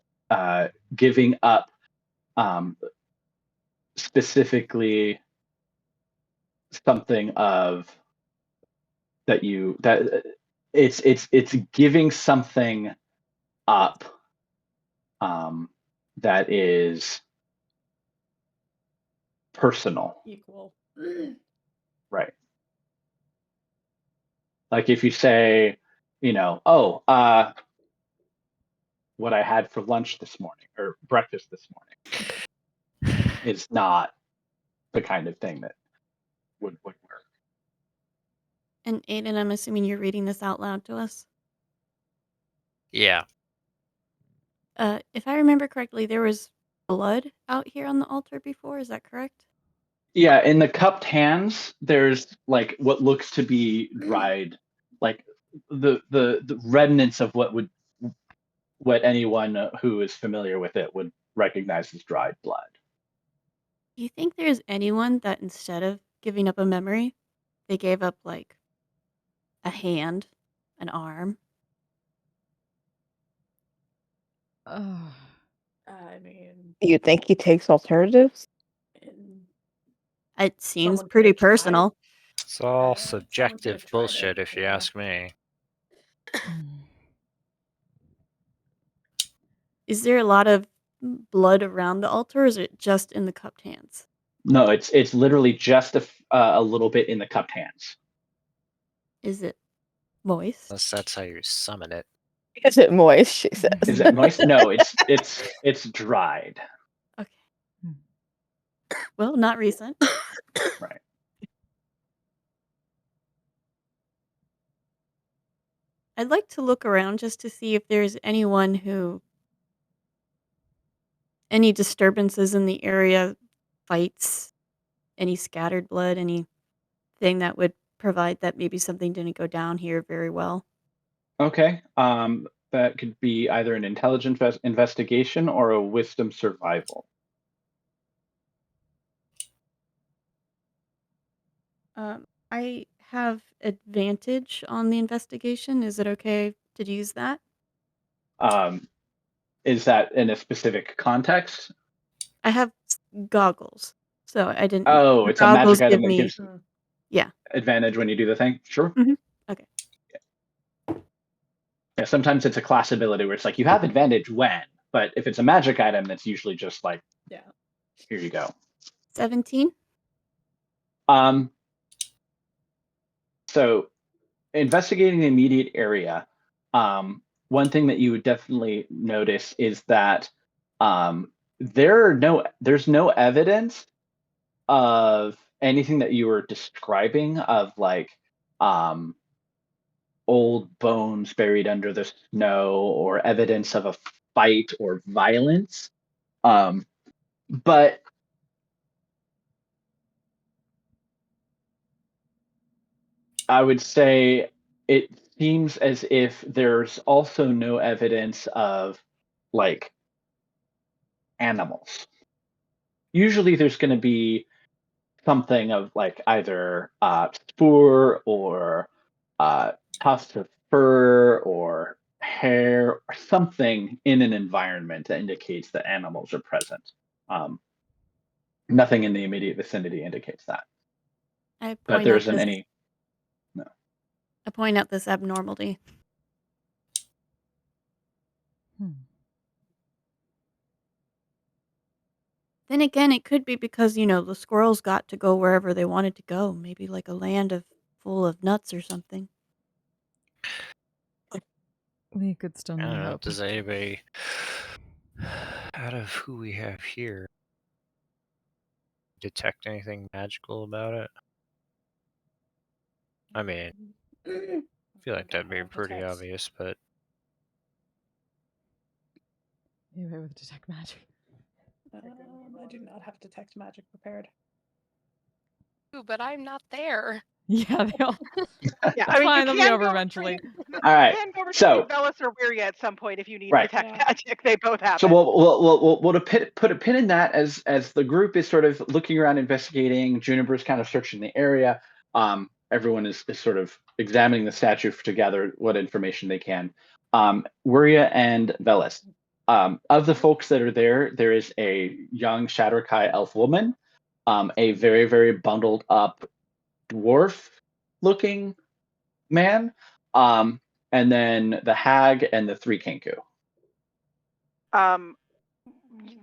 Speaker 3: giving up specifically something of that it's giving something up that is personal.
Speaker 6: Equal.
Speaker 3: Right. Like if you say, what I had for lunch this morning or breakfast this morning is not the kind of thing that would work.
Speaker 5: And Aiden, I'm assuming you're reading this out loud to us?
Speaker 7: Yeah.
Speaker 5: If I remember correctly, there was blood out here on the altar before, is that correct?
Speaker 3: Yeah, in the cupped hands, there's like what looks to be dried, like the remnants of what anyone who is familiar with it would recognize as dried blood.
Speaker 5: Do you think there's anyone that instead of giving up a memory, they gave up like a hand, an arm?
Speaker 6: I mean,
Speaker 8: You think he takes alternatives?
Speaker 5: It seems
Speaker 6: Someone
Speaker 5: pretty
Speaker 6: could've tried.
Speaker 5: personal.
Speaker 7: It's all
Speaker 6: Someone could've
Speaker 7: subjective
Speaker 6: tried
Speaker 7: bullshit,
Speaker 6: it,
Speaker 7: if you
Speaker 6: yeah.
Speaker 7: ask me.
Speaker 5: Is there a lot of blood around the altar, or is it just in the cupped hands?
Speaker 3: No, it's literally just a little bit in the cupped hands.
Speaker 5: Is it moist?
Speaker 7: Unless that's how you summon it.
Speaker 8: Is it moist? She says.
Speaker 3: Is it moist? No, it's dried.
Speaker 5: Okay. Well, not recent.
Speaker 3: Right.
Speaker 5: I'd like to look around just to see if there's anyone any disturbances in the area, fights, any scattered blood, anything that would provide that maybe something didn't go down here very well.
Speaker 3: Okay. That could be either an intelligence investigation or a wisdom survival.
Speaker 5: I have advantage on the investigation. Is it okay to use that?
Speaker 3: Is that in a specific context?
Speaker 5: I have goggles, so I didn't.
Speaker 3: Oh,
Speaker 5: The
Speaker 3: it's a magic
Speaker 5: goggles
Speaker 3: item
Speaker 5: give
Speaker 3: that
Speaker 5: me.
Speaker 3: gives
Speaker 5: Yeah.
Speaker 3: advantage when you do the thing. Sure.
Speaker 5: Okay.
Speaker 3: Yeah, sometimes it's a class ability where it's like you have advantage when, but if it's a magic item, that's usually just like,
Speaker 6: Yeah.
Speaker 3: Here you go.
Speaker 5: 17.
Speaker 3: So investigating the immediate area, one thing that you would definitely notice is that there's no evidence of anything that you were describing of like old bones buried under the snow or evidence of a fight or violence. But I would say it seems as if there's also no evidence of like animals. Usually there's going to be something of like either spoor or tufts of fur or hair or something in an environment that indicates that animals are present. Nothing in the immediate vicinity indicates that.
Speaker 5: I
Speaker 3: But
Speaker 5: point
Speaker 3: there
Speaker 5: out
Speaker 3: isn't
Speaker 5: this.
Speaker 3: any. No.
Speaker 5: I point out this abnormality. Then again, it could be because, the squirrels got to go wherever they wanted to go. Maybe like a land full of nuts or something.
Speaker 4: We could still
Speaker 7: I don't
Speaker 4: need
Speaker 7: know.
Speaker 4: help.
Speaker 7: Does anybody, out of who we have here, detect anything magical about it? I mean, I feel like that'd be pretty obvious, but
Speaker 4: Anybody with detect magic?
Speaker 6: I do not have detect magic prepared.
Speaker 1: Ooh, but I'm not there.
Speaker 4: Yeah, they all.
Speaker 2: Yeah,
Speaker 4: It's fine. They'll be over
Speaker 2: go
Speaker 4: eventually.
Speaker 3: All right.
Speaker 2: You can go
Speaker 3: So-
Speaker 2: retrieve Velis or Weary at some point if you need
Speaker 3: Right.
Speaker 2: detect magic. They both have
Speaker 3: So
Speaker 2: it.
Speaker 3: we'll put a pin in that as the group is sort of looking around, investigating. Juniper's kind of searching the area. Everyone is sort of examining the statue to gather what information they can. Wuria and Velis. Of the folks that are there, there is a young Shatterkai elf woman, a very, very bundled up dwarf-looking man, and then the hag and the 3 Kenku.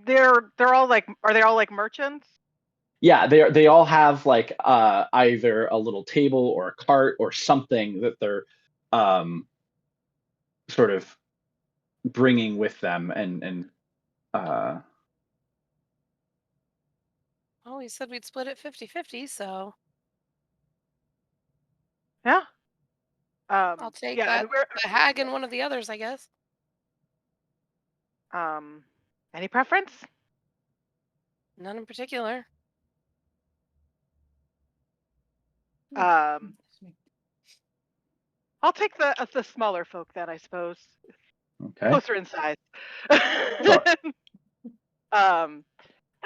Speaker 2: They're all like, are they all like merchants?
Speaker 3: Yeah, they all have like either a little table or a cart or something that they're sort of bringing with them, and
Speaker 1: Oh, we said we'd split it 50-50, so
Speaker 2: Yeah.
Speaker 1: I'll take that. The hag and one of the others, I guess.
Speaker 2: Any preference?
Speaker 1: None in particular.
Speaker 2: I'll take the smaller folk then, I suppose.
Speaker 3: okay.
Speaker 2: Closer in size.
Speaker 3: Sure.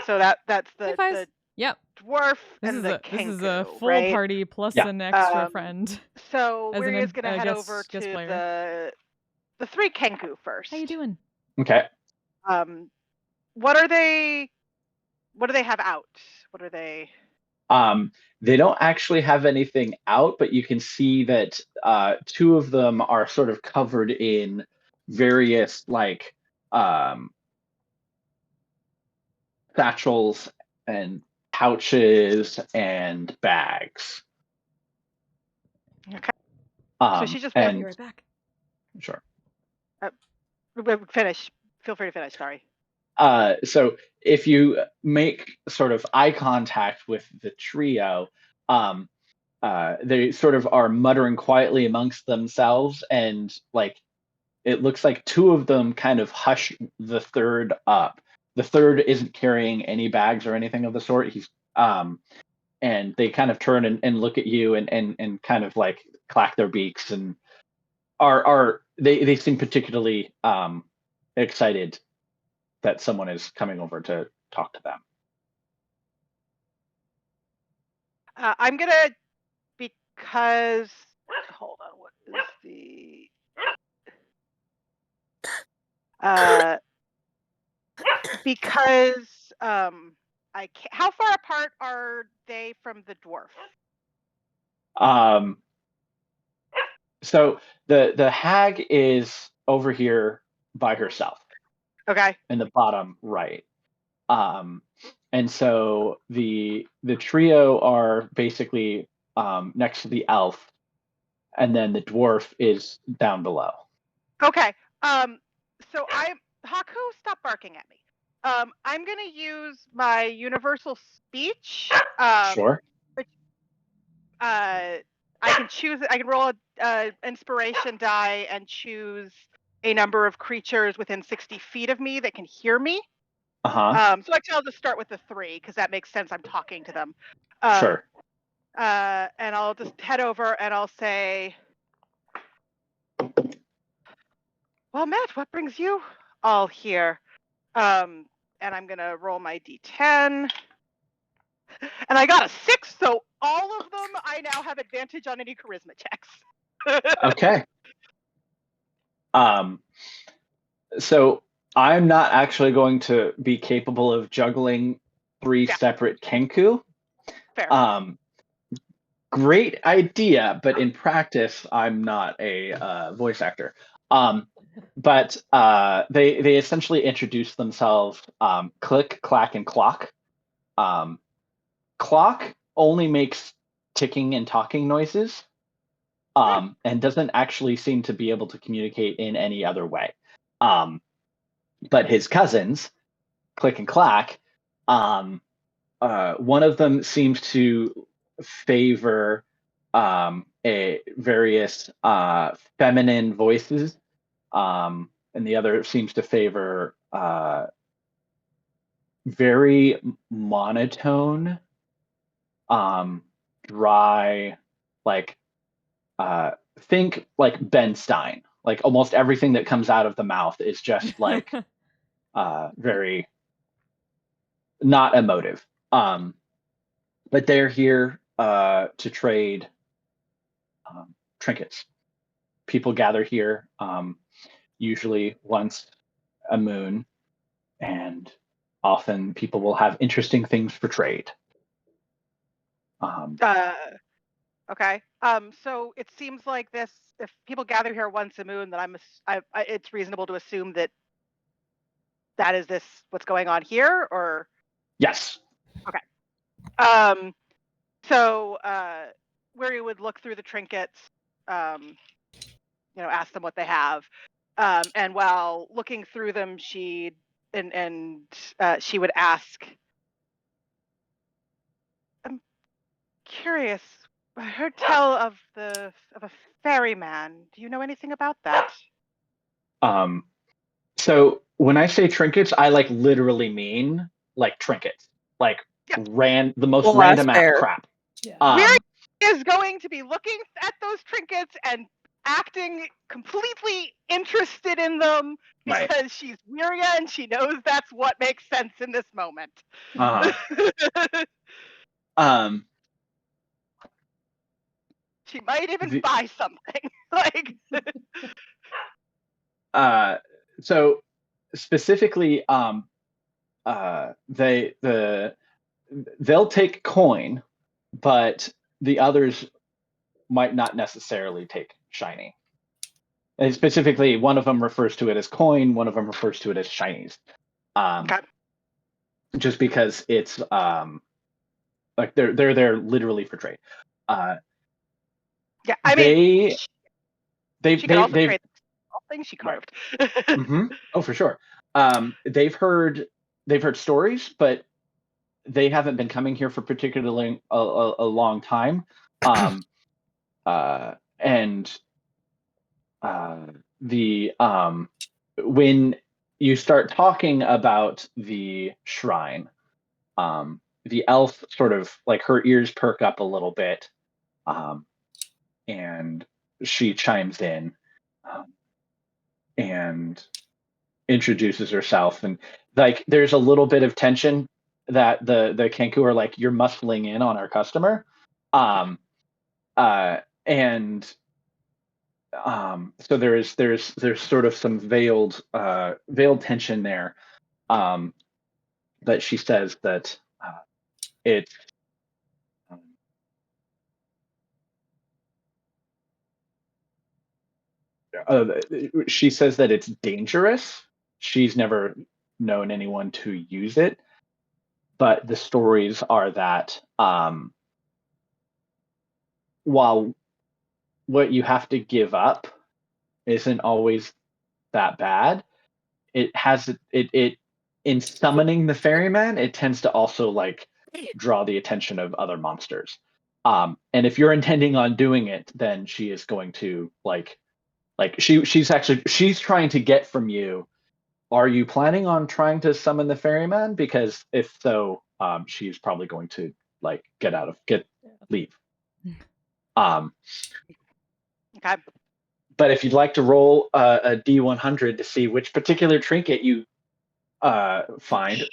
Speaker 2: So that's the
Speaker 4: Yep.
Speaker 2: dwarf
Speaker 4: This
Speaker 2: and
Speaker 4: is
Speaker 2: the
Speaker 4: this is a
Speaker 2: Kenku,
Speaker 4: full
Speaker 2: right?
Speaker 4: party plus
Speaker 3: Yeah.
Speaker 4: an extra friend.
Speaker 2: So
Speaker 4: As an
Speaker 2: Wiria's gonna head
Speaker 4: guest-
Speaker 2: over
Speaker 4: guest
Speaker 2: to
Speaker 4: player.
Speaker 2: the 3 Kenku first.
Speaker 4: How you doing?
Speaker 3: Okay.
Speaker 2: What do they have out? What are they?
Speaker 3: They don't actually have anything out, but you can see that 2 of them are sort of covered in various like satchels and pouches and bags.
Speaker 2: Okay. So she just
Speaker 4: I'll be right back.
Speaker 3: Sure.
Speaker 2: Finish. Feel free to finish. Sorry.
Speaker 3: So if you make sort of eye contact with the trio, they sort of are muttering quietly amongst themselves, and like it looks like 2 of them kind of hush the third up. The third isn't carrying any bags or anything of the sort. He's and they kind of turn and look at you and kind of like clack their beaks and they seem particularly excited that someone is coming over to talk to them.
Speaker 2: I'm gonna, because hold on, what is the because I can't, how far apart are they from the dwarf?
Speaker 3: So the hag is over here by herself.
Speaker 2: Okay.
Speaker 3: In the bottom right. And so the trio are basically next to the elf, and then the dwarf is down below.
Speaker 2: Okay. So Haku, stop barking at me. I'm gonna use my universal speech.
Speaker 3: Sure.
Speaker 2: Which, I can choose. I can roll a inspiration die and choose a number of creatures within 60 feet of me that can hear me. So actually, I'll just start with the 3 because that makes sense. I'm talking to them.
Speaker 3: Sure.
Speaker 2: And I'll just head over and I'll say, "Well, Matt, what brings you all here?" And I'm gonna roll my d10, and I got a 6. So all of them, I now have advantage on any charisma checks.
Speaker 3: Okay. So I'm not actually going to be capable of juggling 3 separate Kenku.
Speaker 2: Fair.
Speaker 3: great idea, but in practice, I'm not a voice actor. But they essentially introduce themselves click, clack, and clock. Clock only makes ticking and talking noises, and doesn't actually seem to be able to communicate in any other way. But his cousins, click and clack, one of them seems to favor a various feminine voices, and the other seems to favor very monotone, dry, like think like Ben Stein. Like almost everything that comes out of the mouth is just like very not emotive. But they're here to trade trinkets. People gather here usually once a moon, and often people will have interesting things for trade.
Speaker 2: Okay. So it seems like this. If people gather here once a moon, then it's reasonable to assume that is this what's going on here, or
Speaker 3: Yes.
Speaker 2: okay. So where you would look through the trinkets, ask them what they have, and while looking through them, she would ask, "I'm curious. I heard tell of a ferryman. Do you know anything about that?"
Speaker 3: So when I say trinkets, I like literally mean like trinkets, like the most
Speaker 8: Well,
Speaker 3: random
Speaker 8: that's
Speaker 3: ass
Speaker 8: fair.
Speaker 3: crap.
Speaker 6: Yeah.
Speaker 2: Weary is going to be looking at those trinkets and acting completely interested in them
Speaker 3: Right.
Speaker 2: because she's Miria and she knows that's what makes sense in this moment. She might even buy something. Like
Speaker 3: so specifically they'll take coin, but the others might not necessarily take shiny. And specifically, one of them refers to it as coin, one of them refers to it as shinies.
Speaker 2: okay.
Speaker 3: Just because it's like they're there literally for trade.
Speaker 2: Yeah, I mean,
Speaker 3: she
Speaker 2: could also trade all things she carved.
Speaker 3: Mm-hmm. Oh, for sure. They've heard stories, but they haven't been coming here for particularly a long time. And the when you start talking about the shrine, the elf sort of like her ears perk up a little bit, and she chimes in and introduces herself, and like there's a little bit of tension that the Kenku are like, you're muscling in on our customer, and so there's sort of some veiled tension there, but she says that it's she says that it's dangerous. She's never known anyone to use it, but the stories are that while what you have to give up isn't always that bad, it has it in summoning the ferryman, it tends to also like draw the attention of other monsters. And if you're intending on doing it, then she is going to like she's trying to get from you, are you planning on trying to summon the ferryman? Because if so, she's probably going to like leave.
Speaker 2: Okay.
Speaker 3: But if you'd like to roll a D100 to see which particular trinket you find.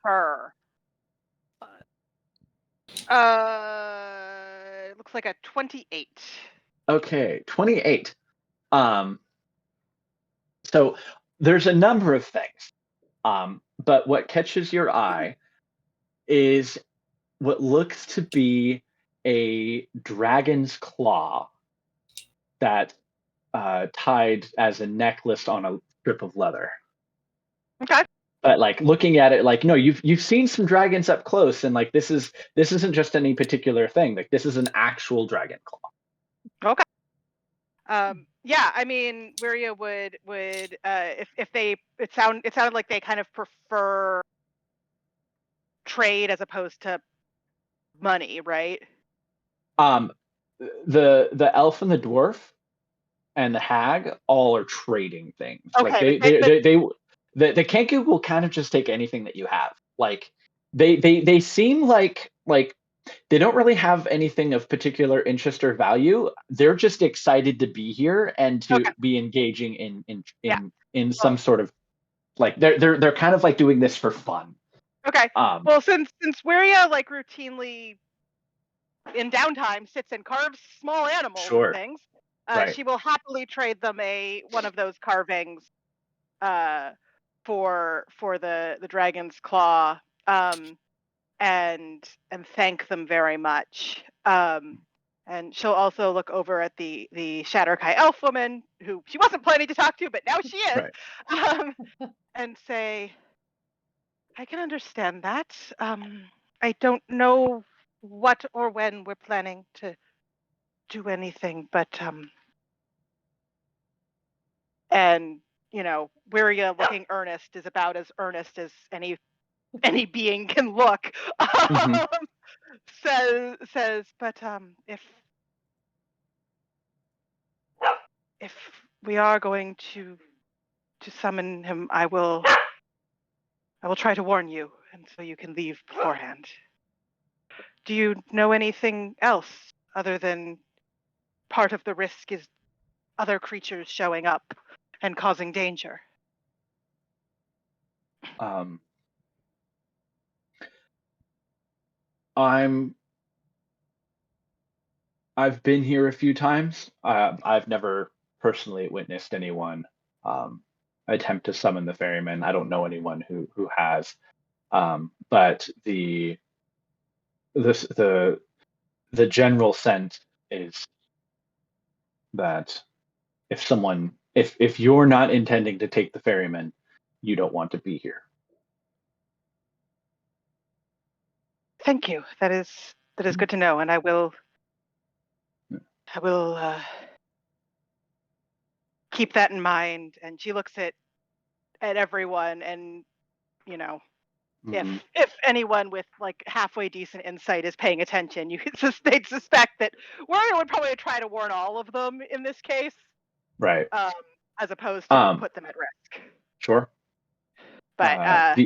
Speaker 2: Her. It looks like a 28.
Speaker 3: Okay, 28. So there's a number of things, but what catches your eye is what looks to be a dragon's claw that tied as a necklace on a strip of leather.
Speaker 2: Okay.
Speaker 3: But like looking at it, like no, you've seen some dragons up close, and like this isn't just any particular thing. Like this is an actual dragon claw.
Speaker 2: Okay. Yeah, I mean, Wiria would if they it sounded like they kind of prefer trade as opposed to money, right?
Speaker 3: The elf and the dwarf and the hag all are trading things.
Speaker 2: Okay,
Speaker 3: Like the Kenku will kind of just take anything that you have. Like they seem like they don't really have anything of particular interest or value. They're just excited to be here and to be engaging in some sort of like they're kind of like doing this for fun.
Speaker 2: Okay. Well, since Wiria like routinely in downtime sits and carves small animals and things, she will happily trade them one of those carvings for the dragon's claw, and thank them very much. And she'll also look over at the Shatterkai elf woman, who she wasn't planning to talk to, but now she is, and say, I can understand that. I don't know what or when we're planning to do anything, but and Wiria looking earnest is about as earnest as any being can look. Says, but if we are going to summon him, I will try to warn you, and so you can leave beforehand. Do you know anything else other than part of the risk is other creatures showing up and causing danger?
Speaker 3: I've been here a few times. I've never personally witnessed anyone attempt to summon the ferryman. I don't know anyone who has. But the general sense is that if you're not intending to take the ferryman, you don't want to be here.
Speaker 2: Thank you. That is good to know, and I will keep that in mind. And she looks at everyone, and if anyone with like halfway decent insight is paying attention, they'd suspect that Warrior would probably try to warn all of them in this case,
Speaker 3: right?
Speaker 2: As opposed to put them at risk.
Speaker 3: Sure.
Speaker 2: But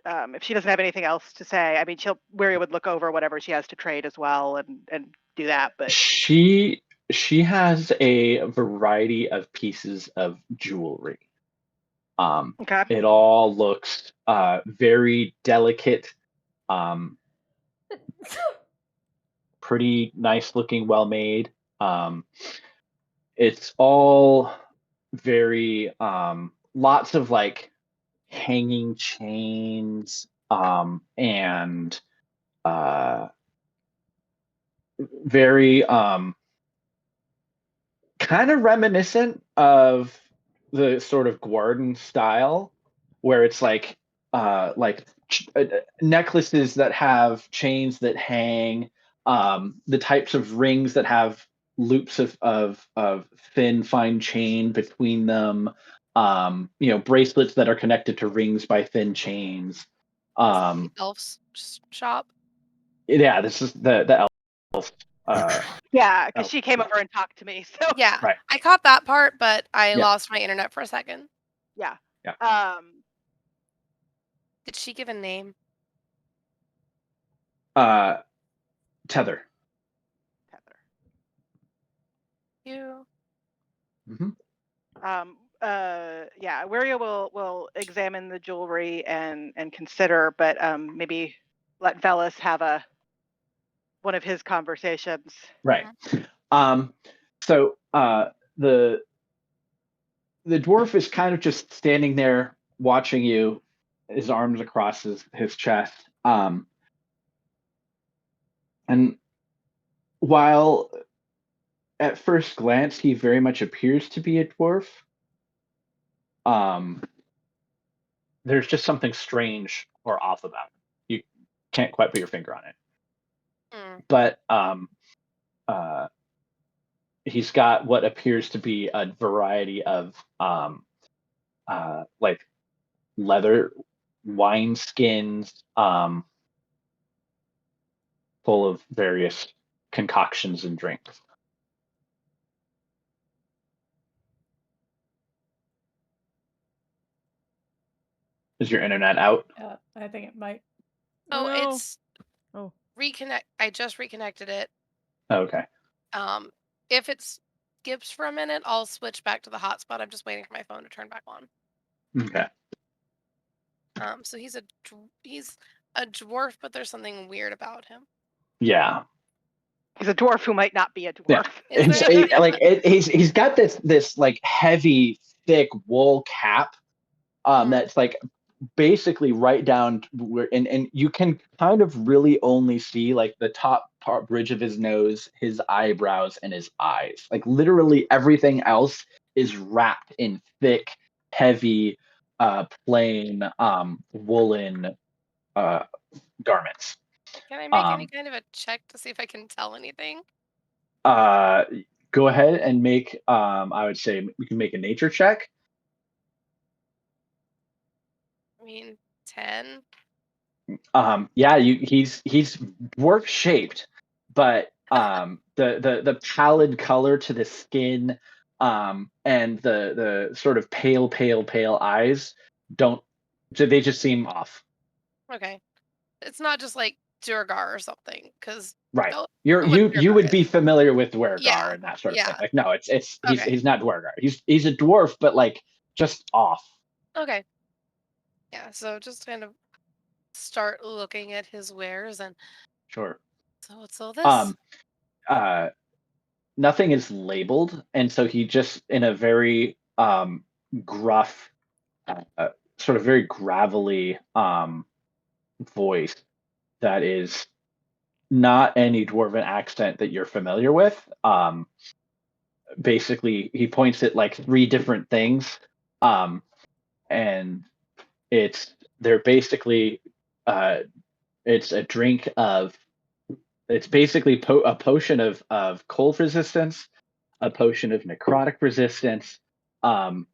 Speaker 2: if she doesn't have anything else to say, I mean, Wiria would look over whatever she has to trade as well and do that. But
Speaker 3: she has a variety of pieces of jewelry. It all looks very delicate, pretty nice looking, well made. It's all very lots of like hanging chains and very kind of reminiscent of the sort of Guardian style, where it's like necklaces that have chains that hang, the types of rings that have loops of thin fine chain between them, bracelets that are connected to rings by thin chains.
Speaker 1: Elf's shop.
Speaker 3: Yeah, this is the elf.
Speaker 2: Yeah, because she came over and talked to me. So
Speaker 1: yeah,
Speaker 3: right.
Speaker 1: I caught that part, but I lost my internet for a second.
Speaker 2: Yeah.
Speaker 1: Did she give a name?
Speaker 3: Tether.
Speaker 1: You.
Speaker 2: Yeah, Wiria will examine the jewelry and consider, but maybe let Velas have one of his conversations.
Speaker 3: Right. So the dwarf is kind of just standing there watching you, his arms across his chest. And while at first glance he very much appears to be a dwarf, there's just something strange or off about him. You can't quite put your finger on it. But he's got what appears to be a variety of like leather wine skins, full of various concoctions and drinks. Is your internet out?
Speaker 6: I think it might.
Speaker 1: Oh,
Speaker 4: no.
Speaker 1: it's
Speaker 4: Oh.
Speaker 1: reconnect. I just reconnected it.
Speaker 3: Okay.
Speaker 1: If it skips for a minute, I'll switch back to the hotspot. I'm just waiting for my phone to turn back on.
Speaker 3: Okay.
Speaker 1: So he's a dwarf, but there's something weird about him.
Speaker 3: Yeah.
Speaker 2: He's a dwarf who might not be a dwarf.
Speaker 3: Yeah.
Speaker 1: Is there anything
Speaker 3: He's got this like heavy, thick wool cap that's like basically right down where, and you can kind of really only see like the top part bridge of his nose, his eyebrows, and his eyes. Like literally everything else is wrapped in thick, heavy, plain woolen garments.
Speaker 1: Can I make any kind of a check to see if I can tell anything?
Speaker 3: Go ahead and make I would say we can make a nature check.
Speaker 1: I mean, 10.
Speaker 3: Yeah, he's dwarf shaped, but the pallid color to the skin and the sort of pale eyes they just seem off.
Speaker 1: Okay, it's not just like Durgar or something, because
Speaker 3: Right. You would be familiar with Dwergar
Speaker 1: Yeah,
Speaker 3: and that sort of thing.
Speaker 1: yeah.
Speaker 3: Like no, it's
Speaker 1: Okay.
Speaker 3: he's not Dwergar. He's a dwarf, but like just off.
Speaker 1: Okay. Yeah, so just kind of start looking at his wares and
Speaker 3: Sure.
Speaker 1: so this.
Speaker 3: Nothing is labeled, and so he just in a very gruff, sort of very gravelly voice that is not any dwarven accent that you're familiar with. Basically, he points at like 3 different things, and they're basically it's a drink of. It's basically a potion of cold resistance, a potion of necrotic resistance, and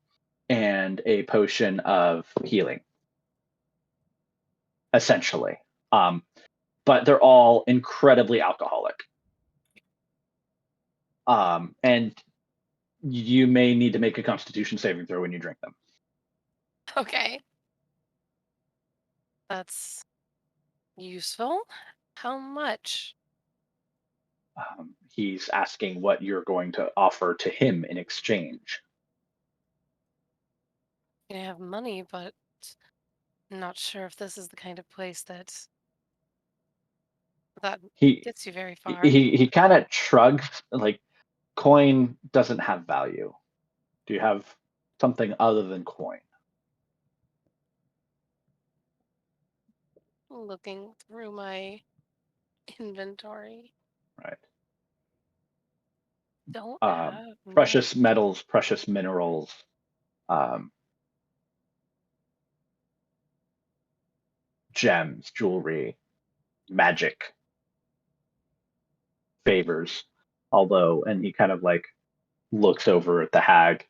Speaker 3: a potion of healing, essentially. But they're all incredibly alcoholic. And you may need to make a Constitution saving throw when you drink them.
Speaker 1: Okay. That's useful. How much?
Speaker 3: He's asking what you're going to offer to him in exchange.
Speaker 1: I have money, but I'm not sure if this is the kind of place that gets you very far.
Speaker 3: He kind of shrugs, like coin doesn't have value. Do you have something other than coin?
Speaker 1: Looking through my inventory.
Speaker 3: Right.
Speaker 1: Don't have
Speaker 3: precious
Speaker 1: much.
Speaker 3: metals, precious minerals, gems, jewelry, magic, favors. Although, and he kind of like looks over at the hag.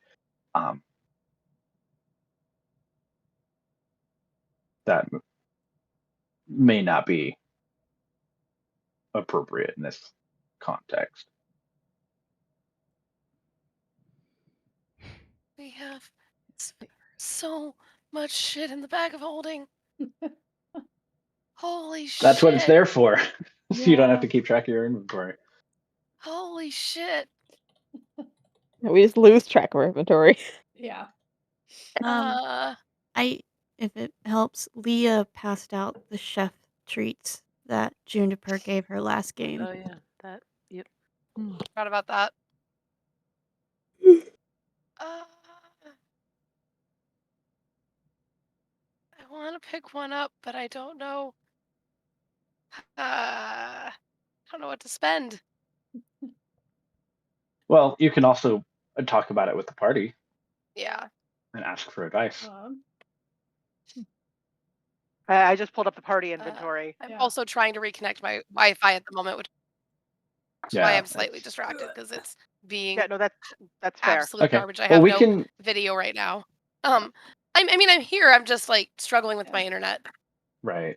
Speaker 3: That may not be appropriate in this context.
Speaker 1: We have so much shit in the bag of holding. Holy shit.
Speaker 3: That's what it's there for. So you don't have
Speaker 6: Yeah.
Speaker 3: to keep track of your inventory.
Speaker 1: Holy shit.
Speaker 8: We just lose track of our inventory.
Speaker 6: Yeah.
Speaker 5: If it helps, Leah passed out the chef treats that Juniper gave her last game.
Speaker 9: Oh yeah, that. Yep.
Speaker 1: Forgot about that. I want to pick one up, but I don't know. I don't know what to spend.
Speaker 3: Well, you can also talk about it with the party
Speaker 1: Yeah.
Speaker 3: and ask for advice.
Speaker 2: I just pulled up the party inventory.
Speaker 1: I'm also trying to reconnect my Wi-Fi at the moment, which is why I'm slightly distracted because it's being
Speaker 2: Yeah, no, that's fair.
Speaker 1: absolute garbage. I
Speaker 3: Well,
Speaker 1: have
Speaker 3: we
Speaker 1: no
Speaker 3: can.
Speaker 1: video right now. I mean, I'm here. I'm just like struggling with my internet.
Speaker 3: Right.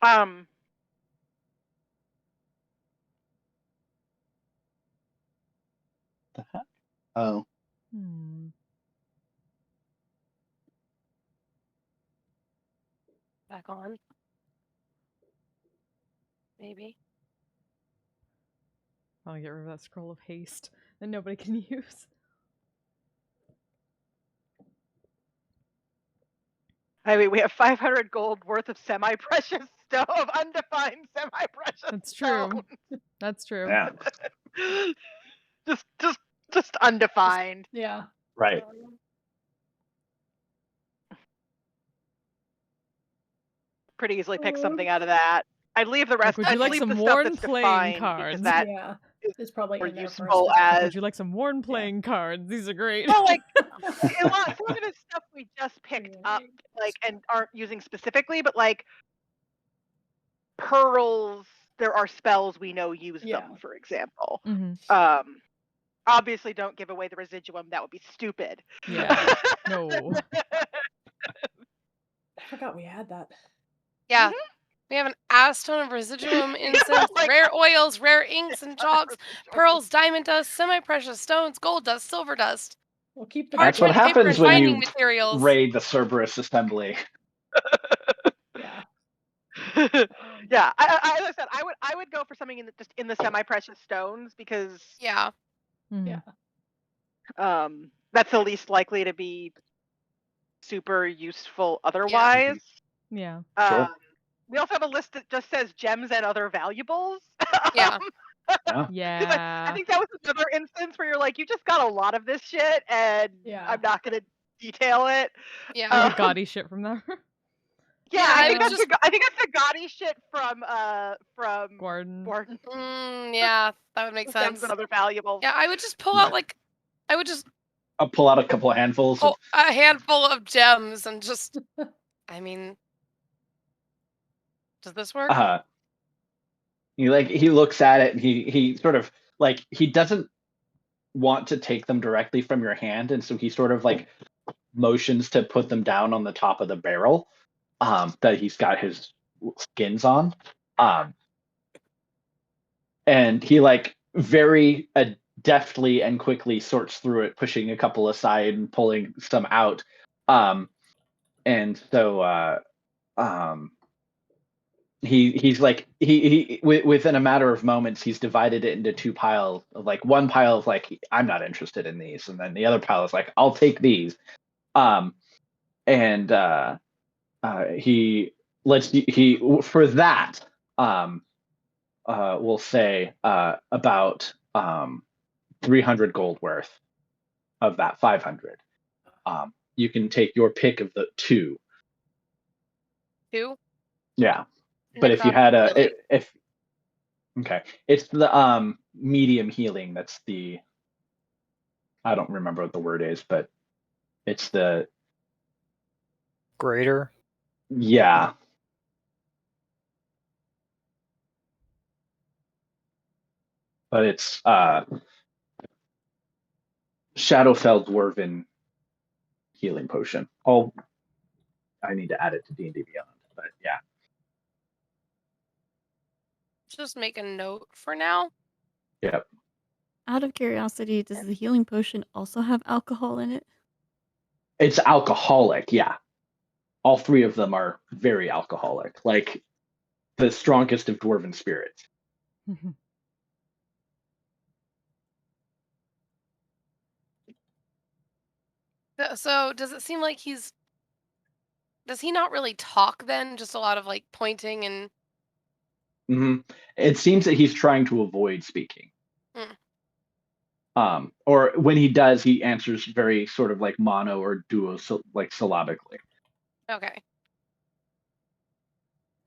Speaker 3: The heck? Oh.
Speaker 1: Back on. Maybe.
Speaker 4: I'll get rid of that scroll of haste that nobody can use.
Speaker 2: I mean, we have 500 gold worth of semi-precious stone, of undefined semi-precious.
Speaker 4: That's true. That's true.
Speaker 3: Yeah.
Speaker 2: just undefined.
Speaker 6: Yeah.
Speaker 3: Right.
Speaker 2: Pretty easily pick something out of that. I'd leave the rest.
Speaker 4: Would you
Speaker 2: I'd
Speaker 4: like
Speaker 2: leave
Speaker 4: some
Speaker 2: the stuff
Speaker 4: worn
Speaker 2: that's
Speaker 4: playing
Speaker 2: defined
Speaker 4: cards?
Speaker 2: because that
Speaker 6: Yeah, it's probably
Speaker 2: more
Speaker 6: in there
Speaker 2: useful
Speaker 6: first.
Speaker 2: as.
Speaker 4: Would you like some worn playing cards? These are great.
Speaker 2: Well, like some of it is stuff we just picked up, like, and aren't using specifically, but like pearls. There are spells we know use them, for example. Obviously, don't give away the residuum. That would be stupid.
Speaker 4: Yeah. No.
Speaker 6: I forgot we had that.
Speaker 1: Yeah. We have an ass ton of residuum, incense, rare oils, rare inks and chalks, pearls, diamond dust, semi-precious stones, gold dust, silver dust.
Speaker 6: We'll keep the
Speaker 3: That's what
Speaker 1: parchment, paper,
Speaker 3: happens
Speaker 1: and
Speaker 3: when
Speaker 1: binding
Speaker 3: you
Speaker 1: materials.
Speaker 3: raid the Cerberus assembly.
Speaker 6: Yeah.
Speaker 2: Yeah. As I said, I would go for something just in the semi-precious stones because
Speaker 1: yeah,
Speaker 2: that's the least likely to be super useful otherwise.
Speaker 4: Yeah.
Speaker 3: Sure.
Speaker 2: We also have a list that just says gems and other valuables.
Speaker 1: Yeah.
Speaker 4: Yeah.
Speaker 2: I think that was another instance where you're like, you just got a lot of this shit, and I'm not going to detail it.
Speaker 1: Yeah.
Speaker 4: The gaudy shit from there.
Speaker 2: Yeah, I think that's the gaudy shit from
Speaker 4: Gordon.
Speaker 1: Yeah, that would make sense.
Speaker 2: Gems and other valuables.
Speaker 1: Yeah, I would just pull out
Speaker 3: I'll pull out a couple of handfuls.
Speaker 1: A handful of gems and just. I mean, does this work?
Speaker 3: He looks at it and he sort of like he doesn't want to take them directly from your hand, and so he sort of like motions to put them down on the top of the barrel that he's got his skins on. And he like very deftly and quickly sorts through it, pushing a couple aside and pulling some out. And so he's like he within a matter of moments he's divided it into two piles of like one pile of like I'm not interested in these, and then the other pile is like I'll take these. And he for that we'll say about 300 gold worth of that 500. You can take your pick of the two.
Speaker 1: Two?
Speaker 3: Yeah. But if you had okay, it's the medium healing. That's the I don't remember what the word is, but it's the
Speaker 7: greater.
Speaker 3: Yeah. But it's Shadowfell Dwarven healing potion. I need to add it to D&D Beyond, but yeah.
Speaker 1: Just make a note for now.
Speaker 3: Yep.
Speaker 5: Out of curiosity, does the healing potion also have alcohol in it?
Speaker 3: It's alcoholic, yeah. All three of them are very alcoholic, like the strongest of dwarven spirits.
Speaker 1: So does it seem like does he not really talk then? Just a lot of like pointing and.
Speaker 3: It seems that he's trying to avoid speaking. Or when he does, he answers very sort of like mono or duo, like syllabically.
Speaker 1: Okay.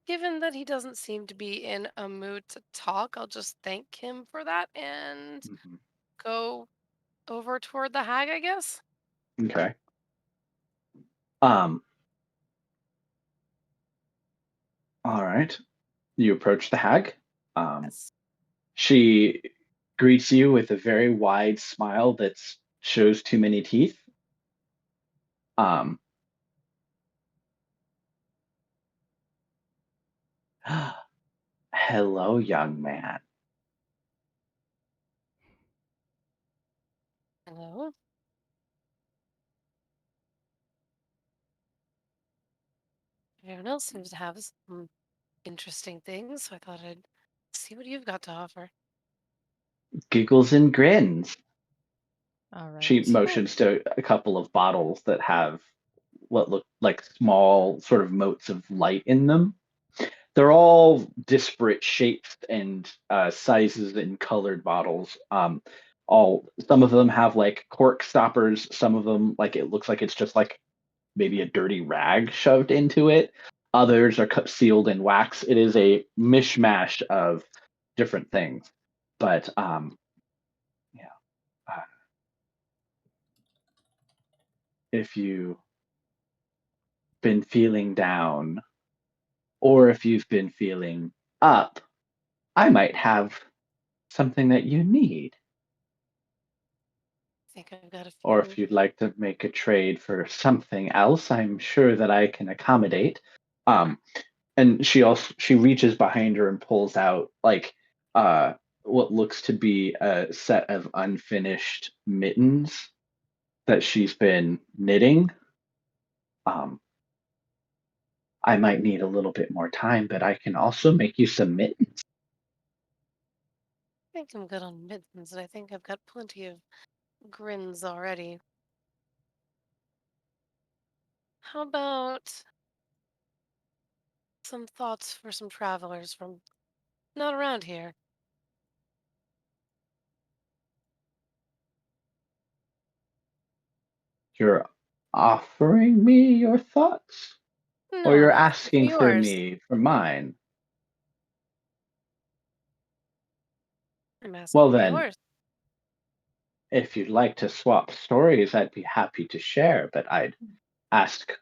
Speaker 1: Given that he doesn't seem to be in a mood to talk, I'll just thank him for that and
Speaker 3: Mhm.
Speaker 1: go over toward the hag, I guess.
Speaker 3: Okay. Um. All right. You approach the hag.
Speaker 1: Yes.
Speaker 3: She greets you with a very wide smile that shows too many teeth. Um. Hello, young man.
Speaker 1: Hello. Everyone else seems to have some interesting things, so I thought I'd see what you've got to offer.
Speaker 3: Giggles and grins.
Speaker 4: All
Speaker 3: She
Speaker 4: right.
Speaker 3: motions to a couple of bottles that have what look like small sort of motes of light in them. They're all disparate shapes and sizes and colored bottles. All some of them have like cork stoppers. Some of them like it looks like it's just like maybe a dirty rag shoved into it. Others are sealed in wax. It is a mishmash of different things. But yeah, uh, if you've been feeling down or if you've been feeling up, I might have something that you need.
Speaker 1: I think I've got a
Speaker 3: Or if
Speaker 1: few.
Speaker 3: you'd like to make a trade for something else, I'm sure that I can accommodate. Um, and she reaches behind her and pulls out like what looks to be a set of unfinished mittens that she's been knitting. Um, I might need a little bit more time, but I can also make you some mittens.
Speaker 1: I think I'm good on mittens, and I think I've got plenty of grins already. How about some thoughts for some travelers from not around here?
Speaker 3: You're offering me your thoughts, or
Speaker 1: No,
Speaker 3: you're
Speaker 1: I'm asking for
Speaker 3: asking for
Speaker 1: yours.
Speaker 3: me for mine.
Speaker 1: I'm asking
Speaker 3: Well,
Speaker 1: for
Speaker 3: then,
Speaker 1: yours.
Speaker 3: if you'd like to swap stories, I'd be happy to share, but I'd ask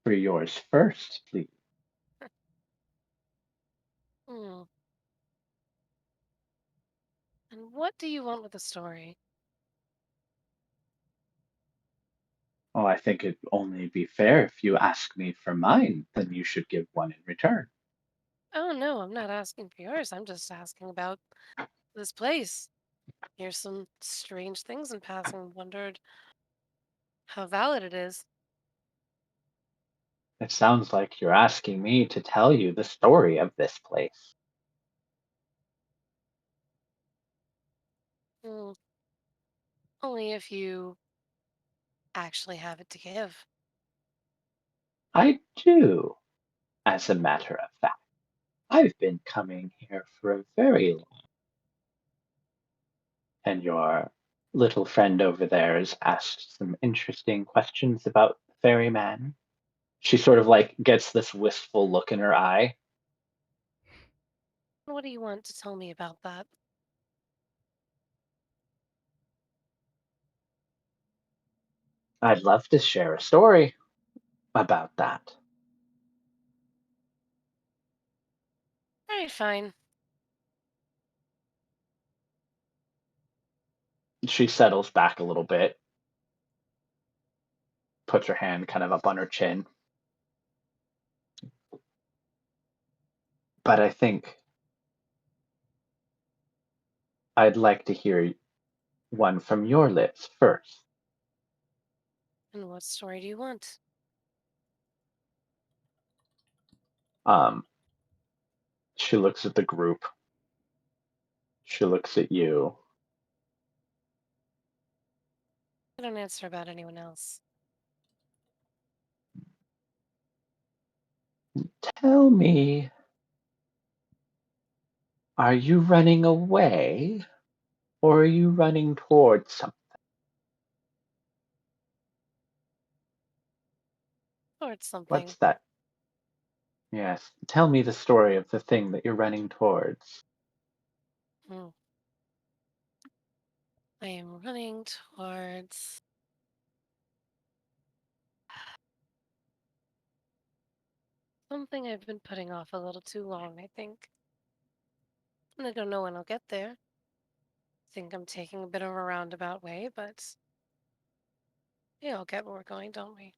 Speaker 3: for yours first, please.
Speaker 1: Hmm. And what do you want with the story?
Speaker 3: Oh, I think it'd only be fair if you ask me for mine, then you should give one in return.
Speaker 1: Oh no, I'm not asking for yours. I'm just asking about this place. Here's some strange things in passing. Wondered how valid it is.
Speaker 3: It sounds like you're asking me to tell you the story of this place.
Speaker 1: Hmm. Only if you actually have it to give.
Speaker 3: I do, as a matter of fact. I've been coming here for a very long, and your little friend over there has asked some interesting questions about the ferryman. She sort of like gets this wistful look in her eye.
Speaker 1: What do you want to tell me about that?
Speaker 3: I'd love to share a story about that.
Speaker 1: Alright, fine.
Speaker 3: She settles back a little bit, puts her hand kind of up on her chin. But I think I'd like to hear one from your lips first.
Speaker 1: And what story do you want?
Speaker 3: Um, she looks at the group. She looks at you.
Speaker 1: I don't answer about anyone else.
Speaker 3: Tell me, are you running away or are you running towards something?
Speaker 1: Towards something.
Speaker 3: What's that? Yes. Tell me the story of the thing that you're running towards.
Speaker 1: Hmm. I am running towards something I've been putting off a little too long, I think. And I don't know when I'll get there. I think I'm taking a bit of a roundabout way, but yeah, I'll get where we're going, don't we?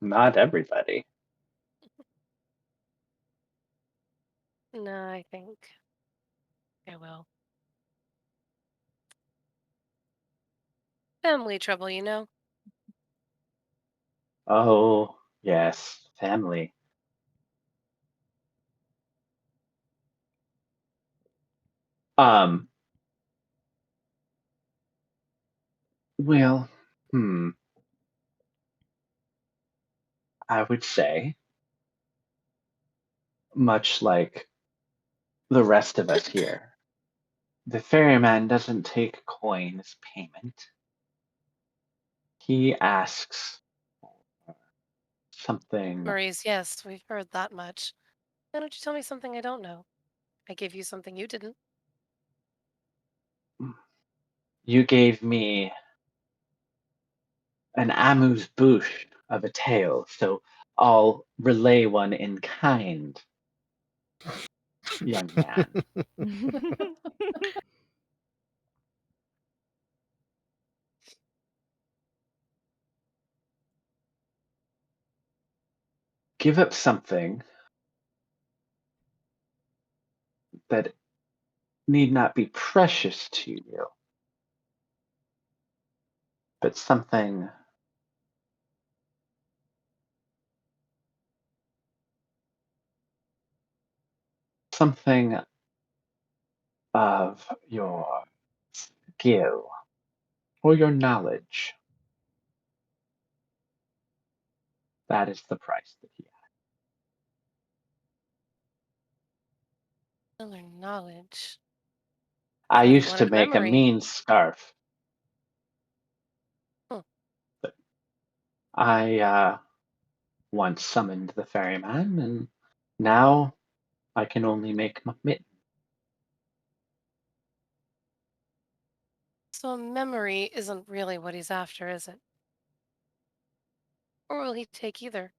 Speaker 3: Not everybody.
Speaker 1: No, I think I will. Family trouble, you know?
Speaker 3: Oh, yes. Family. Um, well, I would say, much like the rest of us here, the ferryman doesn't take coin as payment. He asks something.
Speaker 1: Maurice, yes, we've heard that much. Why don't you tell me something I don't know? I gave you something you didn't.
Speaker 3: You gave me an amuse bouche of a tale, so I'll relay one in kind, young man. Give up something that need not be precious to you, but something of your skill or your knowledge. That is the price that he asks.
Speaker 1: Another knowledge.
Speaker 3: I
Speaker 1: Thought he
Speaker 3: used to
Speaker 1: wanted
Speaker 3: make a
Speaker 1: memory.
Speaker 3: mean scarf,
Speaker 1: Huh.
Speaker 3: but I once summoned the ferryman, and now I can only make mitten.
Speaker 1: So memory isn't really what he's after, is it? Or will he take either?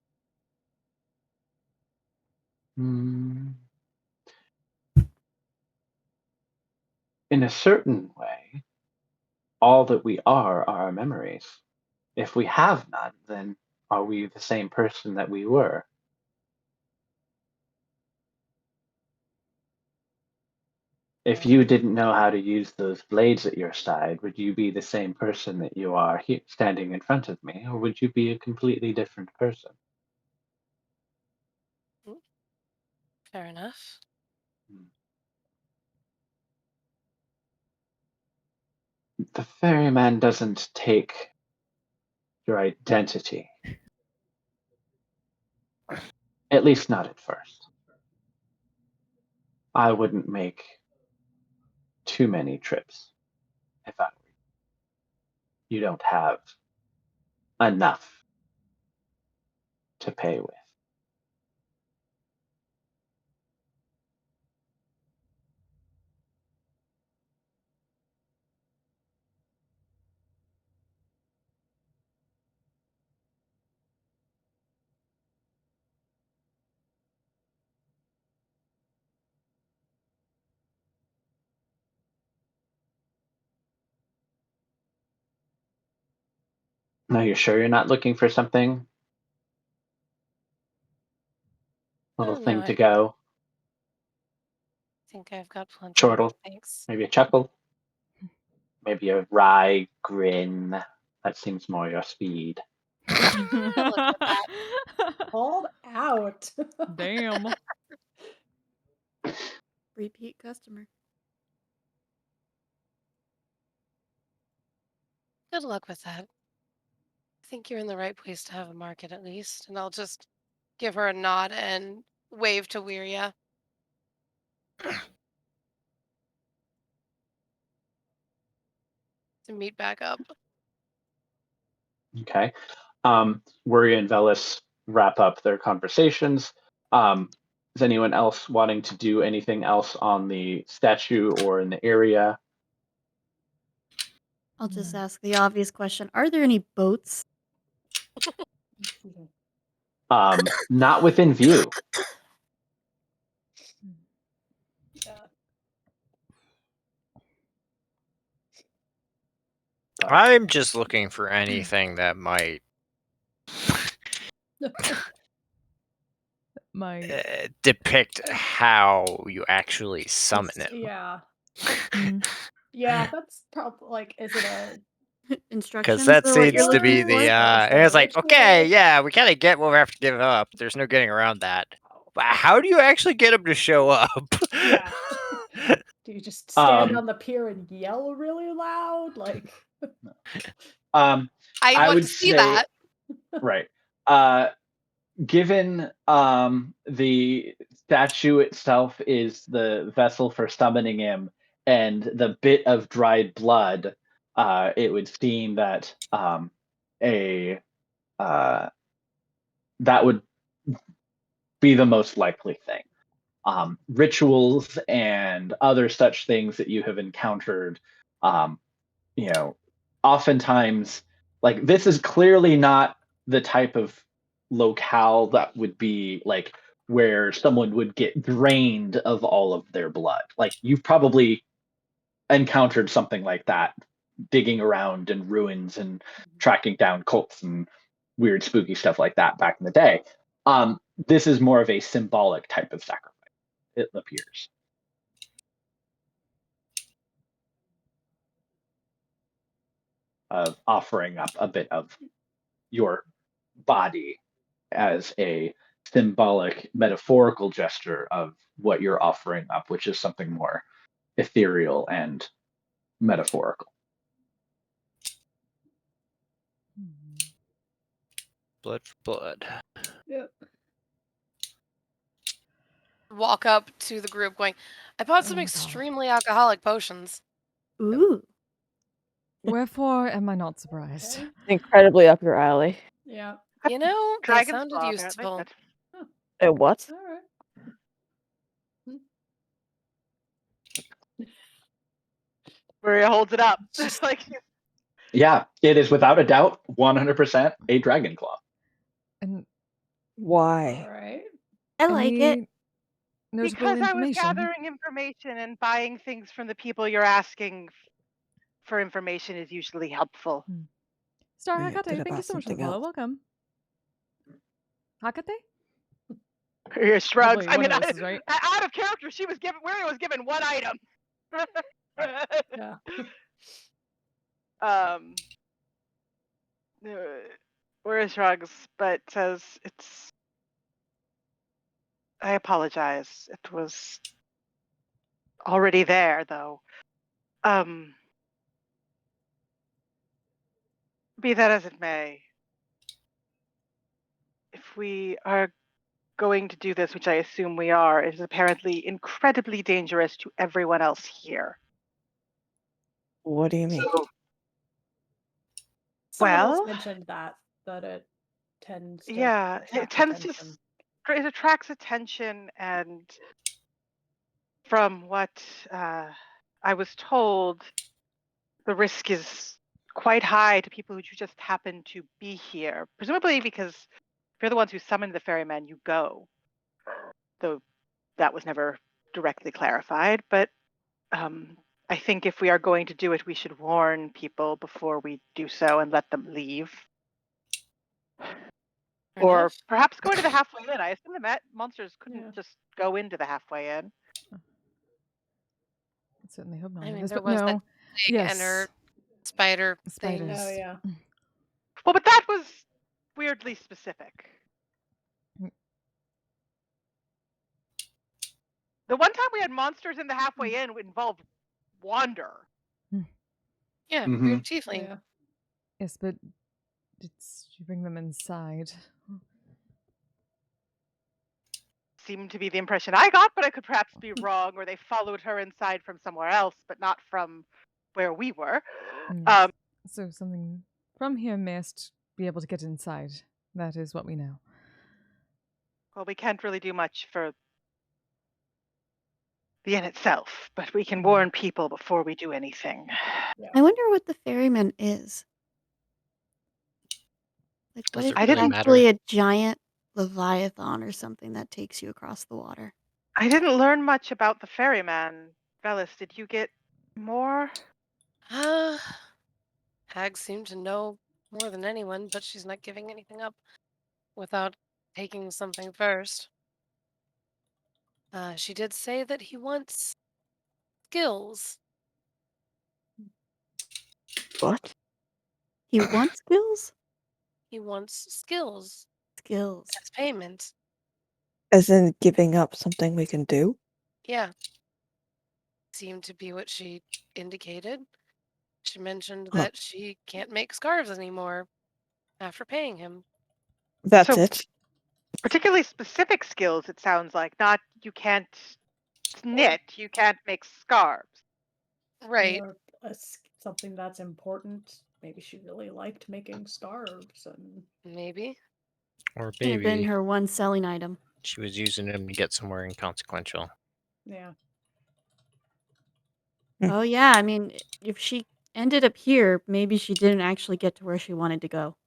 Speaker 3: Hmm. In a certain way, all that we are our memories. If we have none, then are we the same person that we were? If you didn't know how to use those blades at your side, would you be the same person that you are here, standing in front of me, or would you be a completely different person?
Speaker 1: Hmm, fair enough.
Speaker 3: The ferryman doesn't take your identity, at least not at first. I wouldn't make too many trips if I were you. You don't have enough to pay with. Now, you're sure you're not looking for something? Little
Speaker 1: Oh no,
Speaker 3: thing to
Speaker 1: I
Speaker 3: go?
Speaker 1: think I've got plenty.
Speaker 3: Chortle?
Speaker 1: Thanks.
Speaker 3: Maybe a chuckle? Maybe a wry grin? That seems more your speed.
Speaker 1: Look at that.
Speaker 6: Called out.
Speaker 4: Damn.
Speaker 5: Repeat customer.
Speaker 1: Good luck with that. I think you're in the right place to have a market at least, and I'll just give her a nod and wave to Wiria to meet back up.
Speaker 3: Okay. Worry and Velis wrap up their conversations. Is anyone else wanting to do anything else on the statue or in the area?
Speaker 5: I'll just ask the obvious question. Are there any boats?
Speaker 3: Not within view.
Speaker 7: I'm just looking for anything that might depict how you actually summon it.
Speaker 6: Yeah.
Speaker 4: Mm.
Speaker 6: Yeah, that's probably like, is it a
Speaker 5: Instructions
Speaker 7: Because that
Speaker 5: for what you're
Speaker 7: seems to be
Speaker 5: looking
Speaker 7: the.
Speaker 5: for?
Speaker 7: And it's like, okay, yeah, we kind of get what we have to give up. There's no getting around that. But how do you actually get them to show up?
Speaker 6: Yeah. Do you just stand on the pier and yell really loud? Like,
Speaker 3: I
Speaker 1: I want
Speaker 3: would
Speaker 1: to see
Speaker 3: say-
Speaker 1: that.
Speaker 3: Right. Given the statue itself is the vessel for summoning him, and the bit of dried blood, it would seem that that would be the most likely thing. Rituals and other such things that you have encountered, oftentimes, like, this is clearly not the type of locale that would be like where someone would get drained of all of their blood. Like, you've probably encountered something like that, digging around in ruins and tracking down cults and weird spooky stuff like that back in the day. This is more of a symbolic type of sacrifice, it appears. Of offering up a bit of your body as a symbolic, metaphorical gesture of what you're offering up, which is something more ethereal and metaphorical.
Speaker 7: Blood for blood.
Speaker 6: Yep.
Speaker 1: Walk up to the group going, I bought some
Speaker 4: Oh my God.
Speaker 1: extremely alcoholic potions.
Speaker 5: Ooh.
Speaker 4: Wherefore am I not surprised?
Speaker 6: Okay.
Speaker 8: Incredibly up your alley.
Speaker 6: Yeah.
Speaker 1: You know, they
Speaker 2: Dragon's
Speaker 1: sounded
Speaker 2: Claw, apparently,
Speaker 1: useful.
Speaker 2: but-
Speaker 8: What?
Speaker 6: All right.
Speaker 2: Maria holds it up. Just like,
Speaker 3: Yeah, it is without a doubt 100% a dragon claw.
Speaker 4: And
Speaker 6: All
Speaker 8: Why?
Speaker 6: right.
Speaker 5: I like it.
Speaker 4: any notable
Speaker 2: because I was
Speaker 4: information?
Speaker 2: gathering information and buying things from the people you're asking for information is usually helpful.
Speaker 4: Star
Speaker 8: Right,
Speaker 4: Hakate,
Speaker 8: did
Speaker 4: thank you
Speaker 8: about
Speaker 4: so much for the
Speaker 8: something
Speaker 4: follow.
Speaker 8: else.
Speaker 4: Welcome. Hakate?
Speaker 2: Your shrugs.
Speaker 4: Probably
Speaker 2: I
Speaker 4: one
Speaker 2: mean,
Speaker 4: of us is right.
Speaker 2: out of character, Maria was given one item.
Speaker 6: Yeah.
Speaker 2: Maria shrugs, but says it's. I apologize. It was already there, though. Be that as it may, if we are going to do this, which I assume we are, it is apparently incredibly dangerous to everyone else here.
Speaker 8: What do you mean?
Speaker 2: So,
Speaker 6: Someone else
Speaker 2: well,
Speaker 6: mentioned that it tends to
Speaker 2: yeah, it
Speaker 6: attract
Speaker 2: tends
Speaker 6: attention.
Speaker 2: it attracts attention, and from what I was told, the risk is quite high to people who just happen to be here. Presumably because if you're the ones who summoned the ferryman, you go. Though that was never directly clarified. But I think if we are going to do it, we should warn people before we do so and let them leave. Or perhaps go into the halfway inn. I assume the monsters couldn't just go into the halfway inn.
Speaker 4: I certainly hope not.
Speaker 1: I mean,
Speaker 4: Yes,
Speaker 1: there
Speaker 4: but
Speaker 1: was
Speaker 4: no.
Speaker 1: that big ender spider thing.
Speaker 4: Spiders.
Speaker 6: Oh yeah.
Speaker 2: Well, but that was weirdly specific. The one time we had monsters in the halfway inn involved Wander.
Speaker 1: Yeah,
Speaker 3: Mhm.
Speaker 1: weird tiefling.
Speaker 6: Yeah.
Speaker 4: Yes, but did you bring them inside?
Speaker 2: Seemed to be the impression I got, but I could perhaps be wrong, or they followed her inside from somewhere else, but not from where we were.
Speaker 4: Yes. So something from here missed be able to get inside. That is what we know.
Speaker 2: Well, we can't really do much for the inn itself, but we can warn people before we do anything.
Speaker 5: I wonder what the ferryman is. Like, what
Speaker 7: Does
Speaker 5: if
Speaker 7: it
Speaker 2: I
Speaker 5: it's
Speaker 7: really
Speaker 2: didn't.
Speaker 7: matter?
Speaker 5: actually a giant leviathan or something that takes you across the water?
Speaker 2: I didn't learn much about the ferryman. Velis, did you get more?
Speaker 1: Hag seemed to know more than anyone, but she's not giving anything up without taking something first. She did say that he wants skills.
Speaker 8: What?
Speaker 5: He wants skills?
Speaker 1: He wants skills
Speaker 5: Skills.
Speaker 1: as payment.
Speaker 8: As in giving up something we can do?
Speaker 1: Yeah. Seemed to be what she indicated. She mentioned
Speaker 8: Huh.
Speaker 1: that she can't make scarves anymore after paying him.
Speaker 8: That's
Speaker 2: So-
Speaker 8: it.
Speaker 2: Particularly specific skills, it sounds like. Not you can't knit, you can't make scarves.
Speaker 1: Right.
Speaker 6: Or something that's important. Maybe she really liked making scarves and
Speaker 1: Maybe.
Speaker 7: Or
Speaker 5: Could have been
Speaker 7: maybe
Speaker 5: her one selling item.
Speaker 7: she was using him to get somewhere inconsequential.
Speaker 6: yeah.
Speaker 5: Oh, yeah. I mean, if she ended up here, maybe she didn't actually get to where she wanted to go.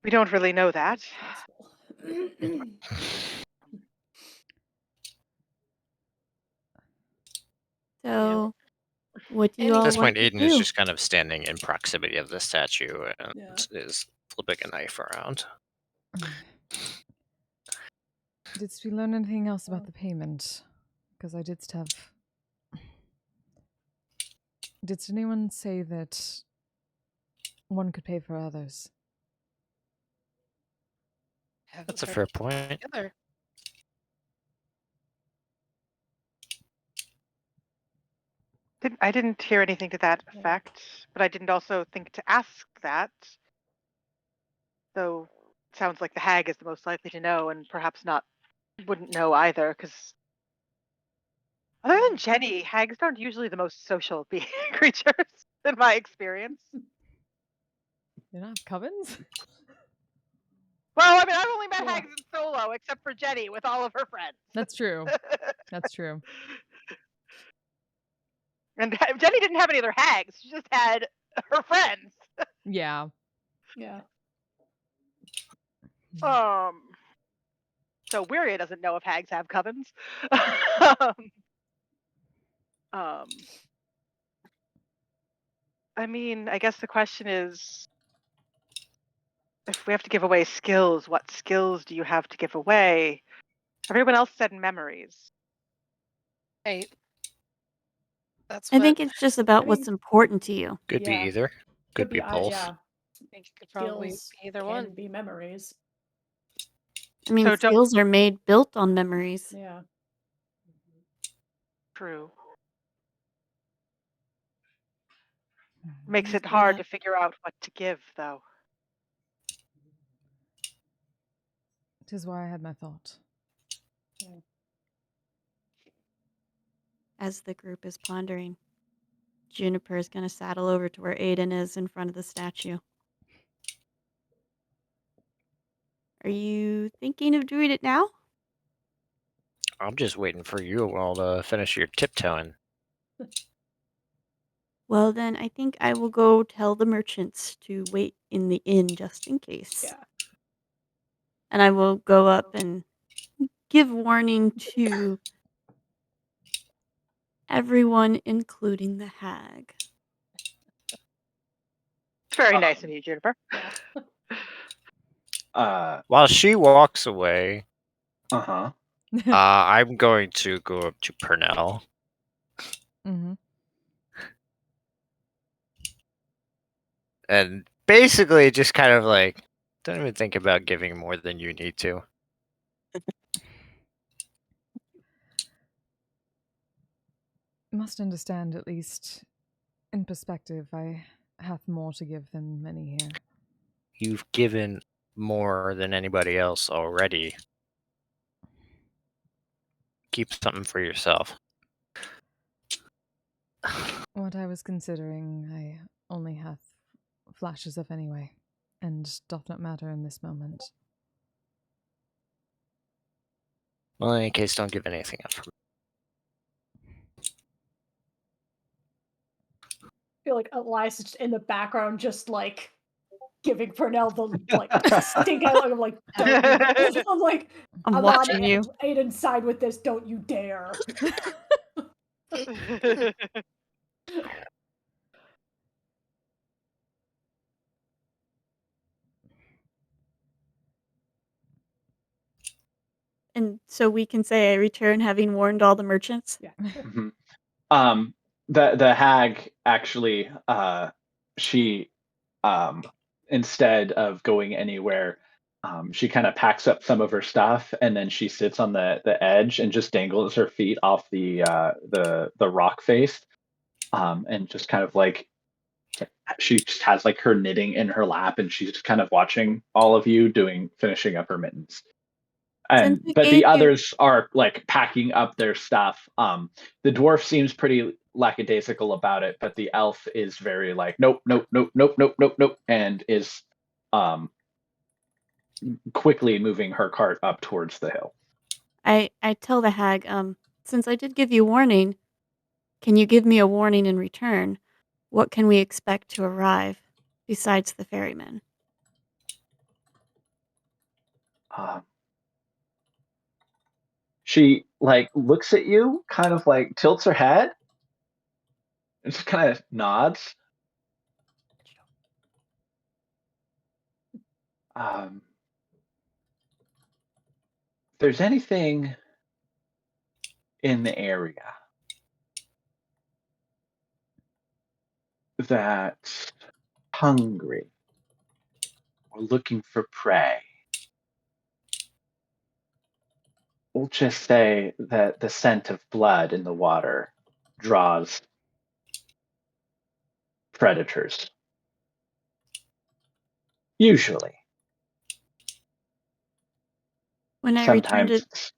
Speaker 2: We don't really know that.
Speaker 6: Possible.
Speaker 5: So, what do you
Speaker 1: Any-
Speaker 5: all
Speaker 7: At this
Speaker 5: want
Speaker 7: point,
Speaker 5: to
Speaker 7: Aiden is
Speaker 5: do?
Speaker 7: just kind of standing in proximity of the statue and
Speaker 6: Yeah.
Speaker 7: is flipping a knife around.
Speaker 4: Did we learn anything else about the payment? Because I did have. Did anyone say that one could pay for others?
Speaker 7: That's a fair point.
Speaker 1: Together.
Speaker 2: I didn't hear anything to that
Speaker 6: Yeah.
Speaker 2: effect, but I didn't also think to ask that. Though it sounds like the hag is the most likely to know, and perhaps not wouldn't know either, because other than Jenny, hags aren't usually the most social creatures in my experience.
Speaker 4: You don't have covens?
Speaker 2: Well, I mean, I've only met
Speaker 6: Yeah.
Speaker 2: hags in solo, except for Jenny with all of her friends.
Speaker 4: That's true. That's true.
Speaker 2: And Jenny didn't have any other hags; she just had her friends.
Speaker 4: Yeah.
Speaker 6: Yeah.
Speaker 2: So Wiria doesn't know if hags have covens. I mean, I guess the question is, if we have to give away skills, what skills do you have to give away? Everyone else said memories.
Speaker 1: Right. That's
Speaker 5: I
Speaker 1: what
Speaker 5: think it's just about
Speaker 6: I
Speaker 5: what's
Speaker 6: mean-
Speaker 5: important to you.
Speaker 7: Could be
Speaker 6: Yeah.
Speaker 7: either. Could be both.
Speaker 6: Yeah.
Speaker 1: I think it could probably
Speaker 6: Skills
Speaker 1: be either
Speaker 6: can
Speaker 1: one.
Speaker 6: be memories.
Speaker 5: I mean,
Speaker 2: So don't-
Speaker 5: skills are made built on memories.
Speaker 6: Yeah.
Speaker 2: True. Makes
Speaker 5: Just
Speaker 2: it hard
Speaker 5: gotta-
Speaker 2: to figure out what to give, though.
Speaker 4: Tis why I had my thought.
Speaker 5: As the group is pondering, Juniper is going to saddle over to where Aiden is in front of the statue. Are you thinking of doing it now?
Speaker 7: I'm just waiting for you all to finish your tiptoeing.
Speaker 5: Well, then I think I will go tell the merchants to wait in the inn just in case.
Speaker 6: Yeah.
Speaker 5: And I will go up and give warning to everyone, including the hag.
Speaker 2: It's very nice of you, Juniper.
Speaker 6: Yeah.
Speaker 7: While she walks away,
Speaker 3: Uh-huh.
Speaker 7: I'm going to go up to Purnell.
Speaker 4: Mm-hmm.
Speaker 7: And basically just kind of like, don't even think about giving more than you need to.
Speaker 4: Must understand, at least in perspective, I have more to give than many here.
Speaker 7: You've given more than anybody else already. Keep something for yourself.
Speaker 4: What I was considering, I only have flashes of anyway, and doth not matter in this moment.
Speaker 7: Well, in any case, don't give anything up.
Speaker 6: I feel like Elias is in the background, just like giving Purnell the like stink eye. I'm like, don't you? I'm like,
Speaker 5: I'm
Speaker 6: not
Speaker 5: watching you.
Speaker 6: Aiden's side with this. Don't you dare.
Speaker 5: And so we can say I return having warned all the merchants.
Speaker 6: Yeah.
Speaker 3: Mhm. The hag actually, she, instead of going anywhere, she kind of packs up some of her stuff and then she sits on the edge and just dangles her feet off the rock face, and just kind of like she just has like her knitting in her lap and she's just kind of watching all of you finishing up her mittens.
Speaker 5: Since we
Speaker 3: But
Speaker 5: gave
Speaker 3: the
Speaker 5: you
Speaker 3: others are like packing up their stuff. The dwarf seems pretty lackadaisical about it, but the elf is very like, nope, nope, nope, nope, nope, nope, nope, and is quickly moving her cart up towards the hill.
Speaker 5: I tell the hag, since I did give you warning, can you give me a warning in return? What can we expect to arrive besides the ferryman?
Speaker 3: She like looks at you, kind of like tilts her head, and just kind of nods. If there's anything in the area that's hungry or looking for prey, we'll just say that the scent of blood in the water draws predators. Usually.
Speaker 5: When I return
Speaker 3: Sometimes.
Speaker 5: to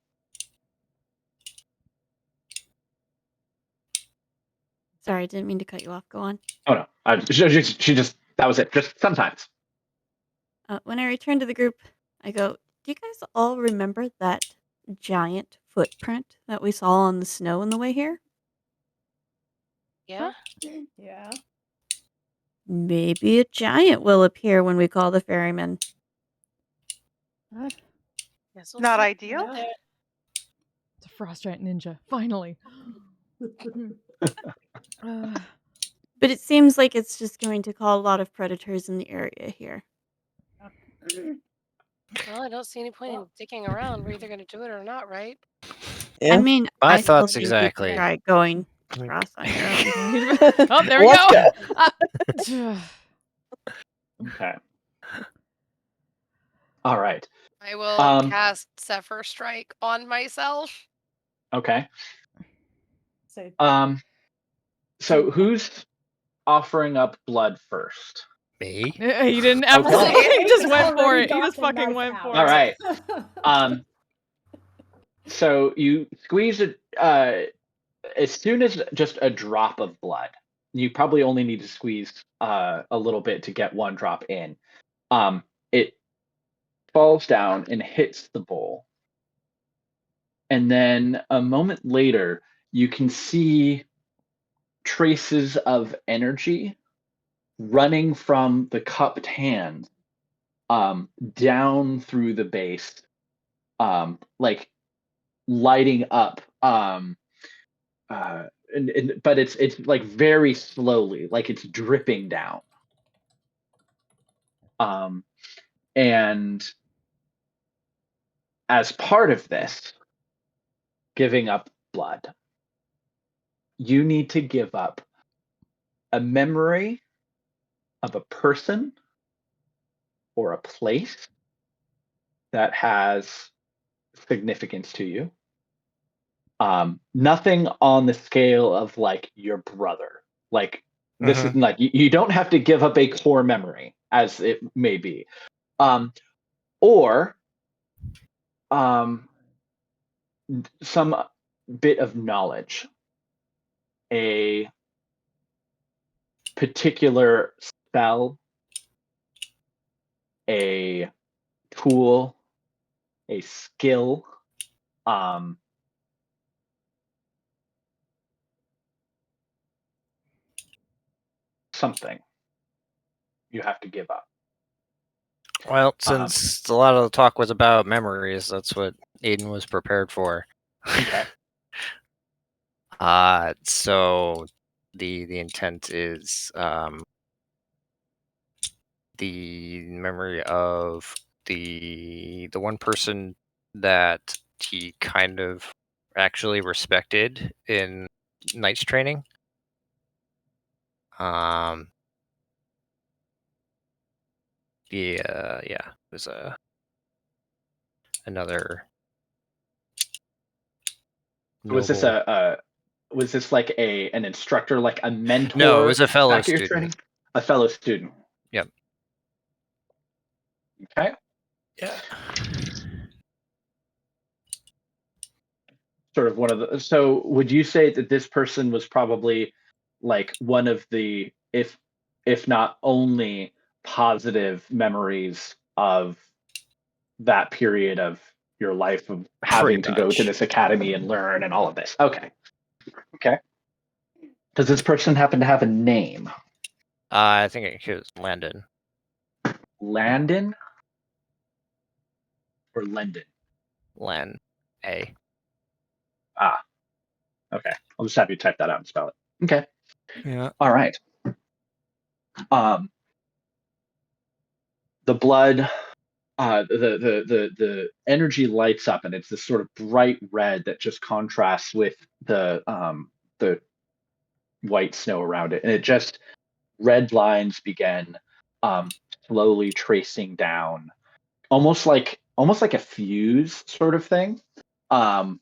Speaker 5: Sorry, I didn't mean to cut you off. Go on.
Speaker 3: Oh no. She just, that was it. Just sometimes.
Speaker 5: When I return to the group, I go, do you guys all remember that giant footprint that we saw on the snow on the way here?
Speaker 1: Yeah.
Speaker 6: Yeah.
Speaker 5: Maybe a giant will appear when we call the ferryman.
Speaker 1: Guess we'll
Speaker 2: Not
Speaker 1: see.
Speaker 2: ideal.
Speaker 1: Yeah.
Speaker 4: It's a frost giant ninja, finally.
Speaker 5: But it seems like it's just going to call a lot of predators in the area here.
Speaker 1: Well, I don't see any point in sticking around. We're either going to do it or not, right?
Speaker 8: Yeah.
Speaker 5: I mean,
Speaker 7: My
Speaker 5: I still
Speaker 7: thoughts
Speaker 5: think
Speaker 7: exactly.
Speaker 5: you should try going across on your own.
Speaker 4: Oh, there we
Speaker 8: Let's
Speaker 4: go.
Speaker 3: Okay. All right.
Speaker 1: I will cast Zephyr Strike on myself.
Speaker 3: Okay.
Speaker 6: Say,
Speaker 3: So who's offering up blood first?
Speaker 7: Me?
Speaker 4: He didn't have to.
Speaker 3: Okay.
Speaker 4: He just went for
Speaker 6: already
Speaker 4: it. He
Speaker 6: got
Speaker 4: just
Speaker 6: the
Speaker 4: fucking
Speaker 6: knife
Speaker 4: went
Speaker 6: out.
Speaker 4: for
Speaker 3: All
Speaker 4: it.
Speaker 3: right. So you squeeze it as soon as just a drop of blood. You probably only need to squeeze a little bit to get one drop in. It falls down and hits the bowl. And then a moment later, you can see traces of energy running from the cupped hand down through the base, like lighting up. But it's like very slowly, like it's dripping down. And as part of this, giving up blood, you need to give up a memory of a person or a place that has significance to you. Nothing on the scale of like your brother. Like this is like you don't have to give up a core memory, as it may be. Or some bit of knowledge, a particular spell, a tool, a skill, something you have to give up.
Speaker 7: Well, since a lot of the talk was about memories, that's what Aiden was prepared for.
Speaker 3: Okay.
Speaker 7: So the intent is the memory of the one person that he kind of actually respected in Knight's training. It was another.
Speaker 3: Was this was this like an instructor, like a mentor?
Speaker 7: No, it was a fellow
Speaker 3: back at your
Speaker 7: student.
Speaker 3: training? A fellow student.
Speaker 7: Yep.
Speaker 3: Okay.
Speaker 7: Yeah.
Speaker 3: Sort of one of the. So, would you say that this person was probably like one of the, if not only, positive memories of that period of your life of having
Speaker 7: Pretty
Speaker 3: to go to
Speaker 7: much.
Speaker 3: this academy and learn and all of this? Okay. Okay. Does this person happen to have a name?
Speaker 7: I think it was Landon.
Speaker 3: Landon or Lendon?
Speaker 7: Len A.
Speaker 3: Ah, okay. I'll just have you type that out and spell it. Okay.
Speaker 7: Yeah.
Speaker 3: All right. The blood, the energy lights up, and it's this sort of bright red that just contrasts with the white snow around it, and it just red lines begin slowly tracing down, almost like a fuse sort of thing. But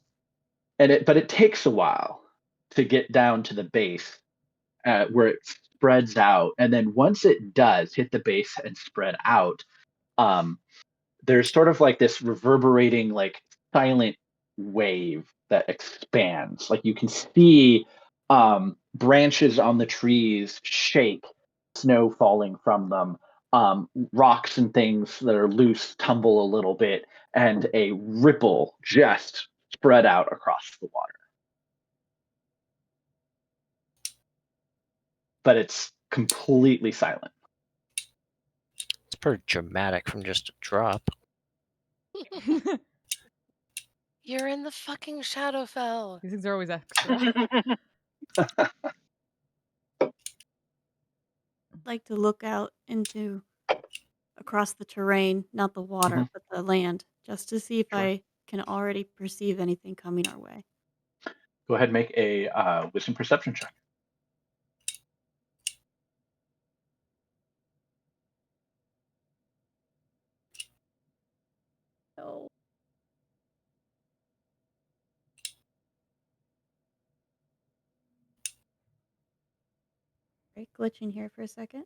Speaker 3: it takes a while to get down to the base, where it spreads out, and then once it does hit the base and spread out, there's sort of like this reverberating, like silent wave that expands. Like you can see branches on the trees shake, snow falling from them, rocks and things that are loose tumble a little bit, and a ripple just spread out across the water. But it's completely silent.
Speaker 7: It's pretty dramatic from just a drop.
Speaker 1: You're in the fucking Shadowfell.
Speaker 4: These things are always extra.
Speaker 5: Like to look out into across the terrain, not the water, but the land, just to see if I can already perceive anything coming our way.
Speaker 3: Go ahead and make a wisdom perception check.
Speaker 5: So. Right, glitching here for a second.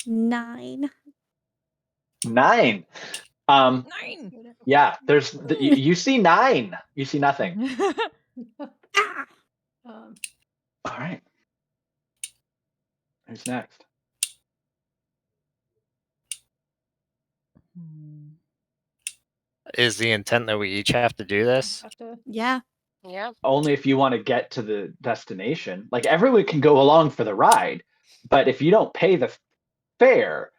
Speaker 5: 9.
Speaker 3: 9.
Speaker 4: 9.
Speaker 3: Yeah, there's you see 9. You see nothing.
Speaker 6: Um,
Speaker 3: All right. Who's next?
Speaker 7: Is the intent that we each have to do this?
Speaker 5: Yeah.
Speaker 1: Yeah.
Speaker 3: Only if you want to get to the destination. Like everyone can go along for the ride, but if you don't pay the fare,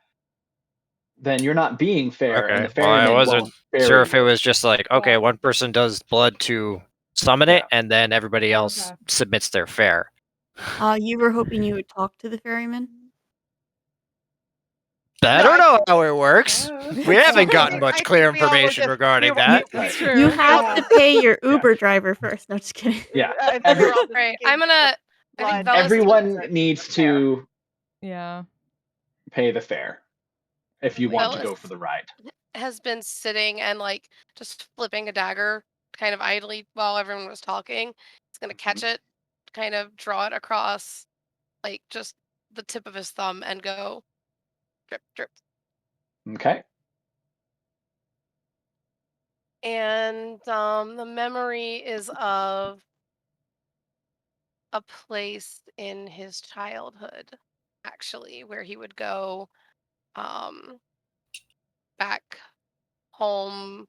Speaker 3: then you're not being fair, and the
Speaker 7: Okay. Well, I
Speaker 3: ferryman
Speaker 7: wasn't
Speaker 3: won't ferry
Speaker 7: sure if it
Speaker 3: you.
Speaker 7: was just like, okay, one person does blood to summon it, and then everybody else
Speaker 6: Okay.
Speaker 7: submits their fare.
Speaker 5: You were hoping you would talk to the ferryman?
Speaker 7: I don't know how it works. We haven't gotten much clear information regarding that.
Speaker 4: That's true.
Speaker 5: You have to pay your Uber driver first. No, just kidding.
Speaker 3: Yeah.
Speaker 1: Right. I'm gonna. I think Velas
Speaker 3: Everyone needs to
Speaker 4: Yeah.
Speaker 3: pay the fare if you want to go
Speaker 1: Velas
Speaker 3: for the ride.
Speaker 1: has been sitting and like just flipping a dagger kind of idly while everyone was talking. He's gonna catch it, kind of draw it across like just the tip of his thumb and go drip drip.
Speaker 3: Okay.
Speaker 1: And the memory is of a place in his childhood, actually, where he would go back home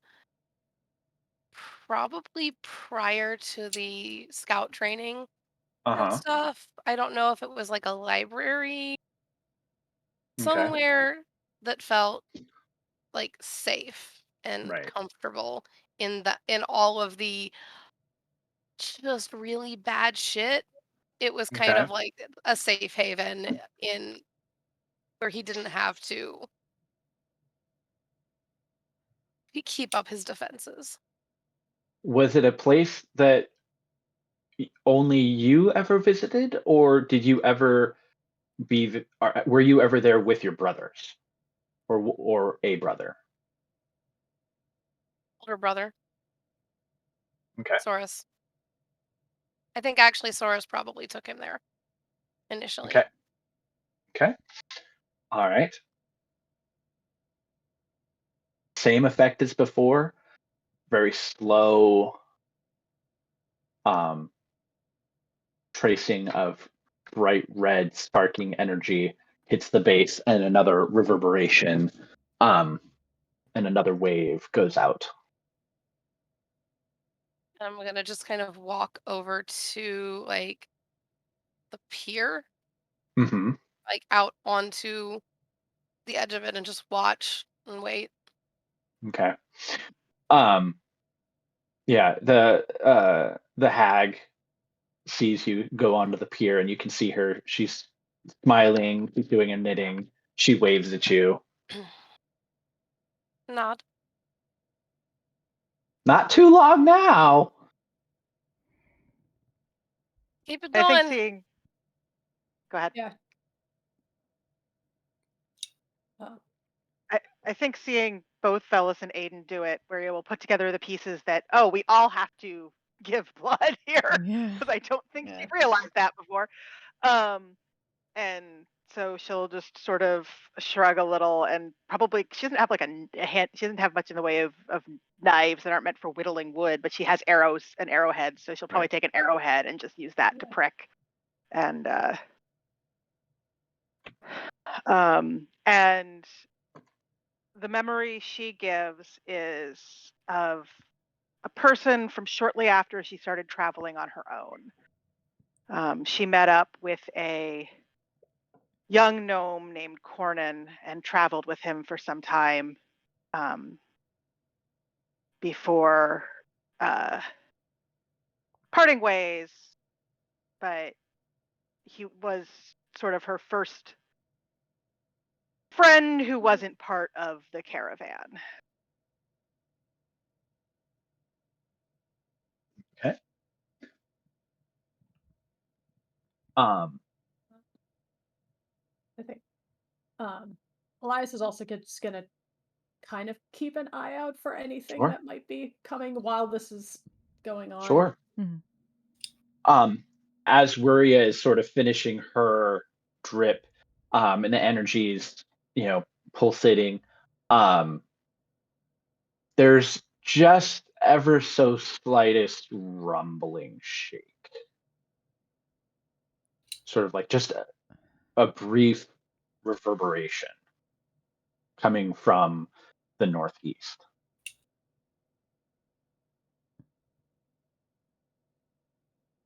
Speaker 1: probably prior to the scout training and
Speaker 3: Uh-huh.
Speaker 1: stuff. I don't know if it was like a library
Speaker 3: Okay.
Speaker 1: somewhere that felt like safe and
Speaker 3: Right.
Speaker 1: comfortable in all of the just really bad shit. It was kind
Speaker 3: Okay.
Speaker 1: of like a safe haven in where he didn't have to keep up his defenses.
Speaker 3: Was it a place that only you ever visited, or did you ever were you ever there with your brothers, or a brother?
Speaker 1: Older brother,
Speaker 3: Okay.
Speaker 1: Soros. I think actually Soros probably took him there initially.
Speaker 3: Okay. Okay. All right. Same effect as before. Very slow tracing of bright red sparking energy hits the base, and another reverberation and another wave goes out.
Speaker 1: I'm gonna just kind of walk over to like the pier,
Speaker 3: Mm-hmm.
Speaker 1: like out onto the edge of it and just watch and wait.
Speaker 3: Okay. Um, yeah, the hag sees you go onto the pier, and you can see her. She's smiling, she's doing a knitting. She waves at you.
Speaker 1: Nod.
Speaker 3: Not too long now.
Speaker 1: Keep it
Speaker 2: I think
Speaker 1: going.
Speaker 2: seeing. Go ahead.
Speaker 6: Yeah.
Speaker 2: I think seeing both Fellis and Aiden do it, where you will put together the pieces that, oh, we all have to give blood here,
Speaker 4: Yeah.
Speaker 2: because I don't think
Speaker 8: Yeah.
Speaker 2: she realized that before. And so she'll just sort of shrug a little, and probably she doesn't have like a hand. She doesn't have much in the way of knives that aren't meant for whittling wood, but she has arrows and arrowheads, so she'll probably take an arrowhead and just use that to prick. And the memory she gives is of a person from shortly after she started traveling on her own. She met up with a young gnome named Cornan and traveled with him for some time before parting ways, but he was sort of her first friend who wasn't part of the caravan.
Speaker 3: Okay.
Speaker 6: I think Elias is also just gonna kind of keep an eye out for anything
Speaker 3: Sure.
Speaker 6: that might be coming while this is going on.
Speaker 3: Sure.
Speaker 4: Mhm.
Speaker 3: As Wuria is sort of finishing her drip, and the energy's, pulsating, there's just ever so slightest rumbling shake. Sort of like just a brief reverberation coming from the northeast.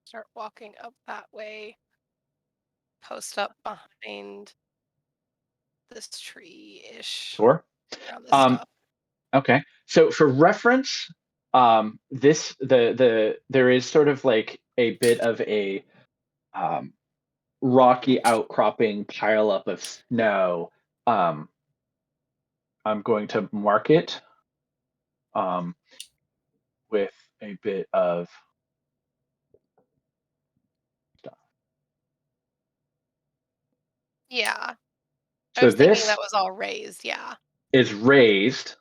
Speaker 1: Start walking up that way. Post up behind this tree-ish.
Speaker 3: Sure.
Speaker 1: Around this stuff.
Speaker 3: Okay. So for reference, there is sort of like a bit of a rocky outcropping pile up of snow. I'm going to mark it with a bit of stuff.
Speaker 1: Yeah. I
Speaker 3: So
Speaker 1: was thinking
Speaker 3: this
Speaker 1: that was all raised, yeah.
Speaker 3: is raised,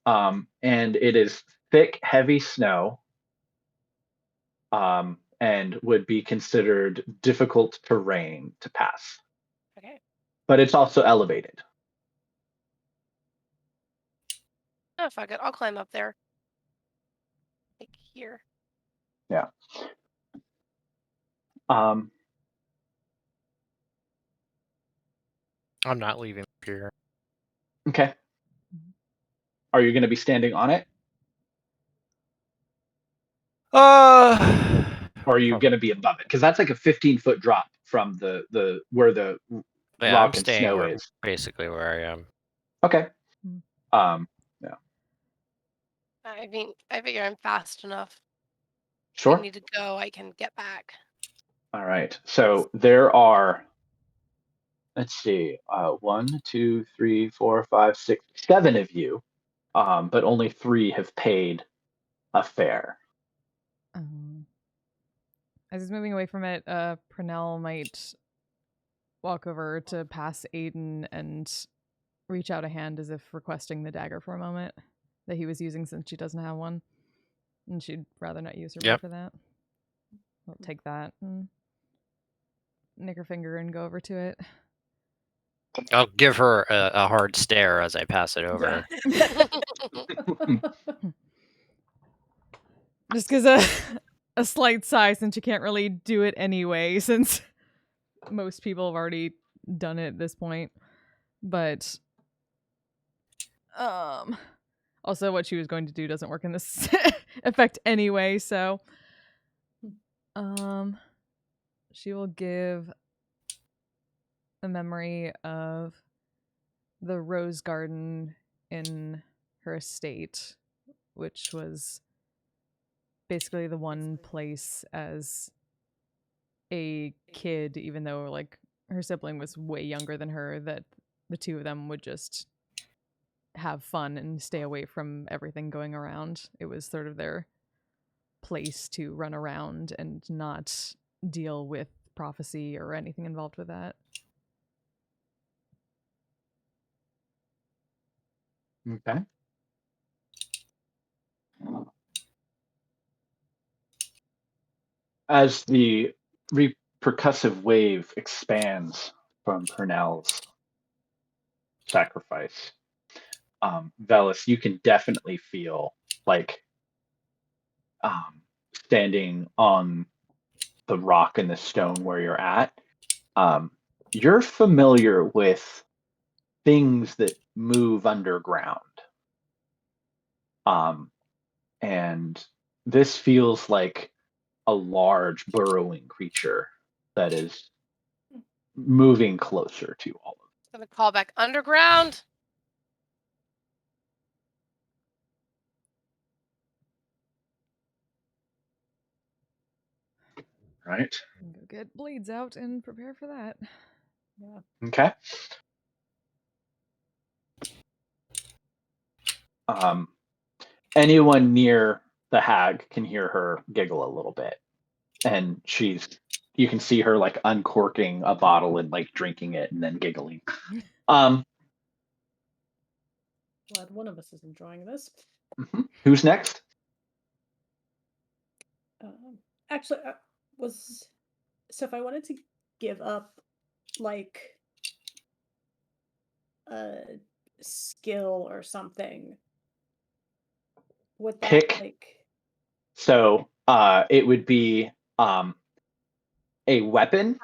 Speaker 3: and it is thick, heavy snow, and would be considered difficult terrain to pass.
Speaker 1: Okay.
Speaker 3: But it's also elevated.
Speaker 1: Oh, fuck it. I'll climb up there. Like here.
Speaker 3: Yeah. Um,
Speaker 7: I'm not leaving here.
Speaker 3: okay. Are you going to be standing on it? Or are you going to be above it? Because that's like a 15-foot drop from the where the
Speaker 7: Yeah,
Speaker 3: rock
Speaker 7: I'm
Speaker 3: and
Speaker 7: staying
Speaker 3: snow
Speaker 7: where,
Speaker 3: is.
Speaker 7: basically where I am.
Speaker 3: Okay.
Speaker 4: Mm.
Speaker 3: Yeah.
Speaker 1: I figure I'm fast enough. If
Speaker 3: Sure.
Speaker 1: I need to go, I can get back.
Speaker 3: All right. So there are, let's see, 1, 2, 3, 4, 5, 6, 7 of you, but only 3 have paid a fare.
Speaker 4: As he's moving away from it, Purnell might walk over to pass Aiden and reach out a hand as if requesting the dagger for a moment that he was using since she doesn't have one. And she'd rather not use her
Speaker 7: Yep.
Speaker 4: for that. I'll take that and nick her finger and go over to it.
Speaker 7: I'll give her a hard stare as I pass it over.
Speaker 4: Just because a slight sigh, since you can't really do it anyway, since most people have already done it at this point. But also what she was going to do doesn't work in this effect anyway, so she will give a memory of the rose garden in her estate, which was basically the one place as a kid, even though like her sibling was way younger than her, that the two of them would just have fun and stay away from everything going around. It was sort of their place to run around and not deal with prophecy or anything involved with that.
Speaker 3: Okay. As the repercussive wave expands from Purnell's sacrifice, Velis, you can definitely feel like standing on the rock and the stone where you're at. You're familiar with things that move underground. And this feels like a large burrowing creature that is moving closer to all of them.
Speaker 1: Gonna call back underground.
Speaker 3: Right?
Speaker 4: Go get blades out and prepare for that.
Speaker 6: Yeah.
Speaker 3: Okay. Anyone near the hag can hear her giggle a little bit, and you can see her like uncorking a bottle and like drinking it and then giggling.
Speaker 6: Glad one of us is enjoying this.
Speaker 3: Who's next?
Speaker 6: Actually, so if I wanted to give up like a skill or something, would that
Speaker 3: Pick.
Speaker 6: like?
Speaker 3: So it would be a weapon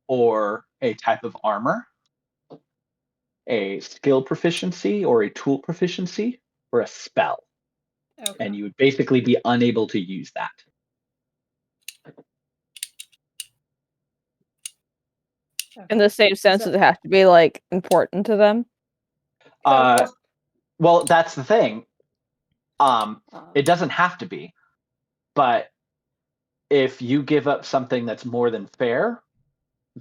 Speaker 3: or a type of armor, a skill proficiency or a tool proficiency, or a spell.
Speaker 6: Okay.
Speaker 3: And you would basically be unable to use that.
Speaker 8: In the same sense, does it have to be like important to them?
Speaker 3: Well, that's the thing. It doesn't have to be, but if you give up something that's more than fair,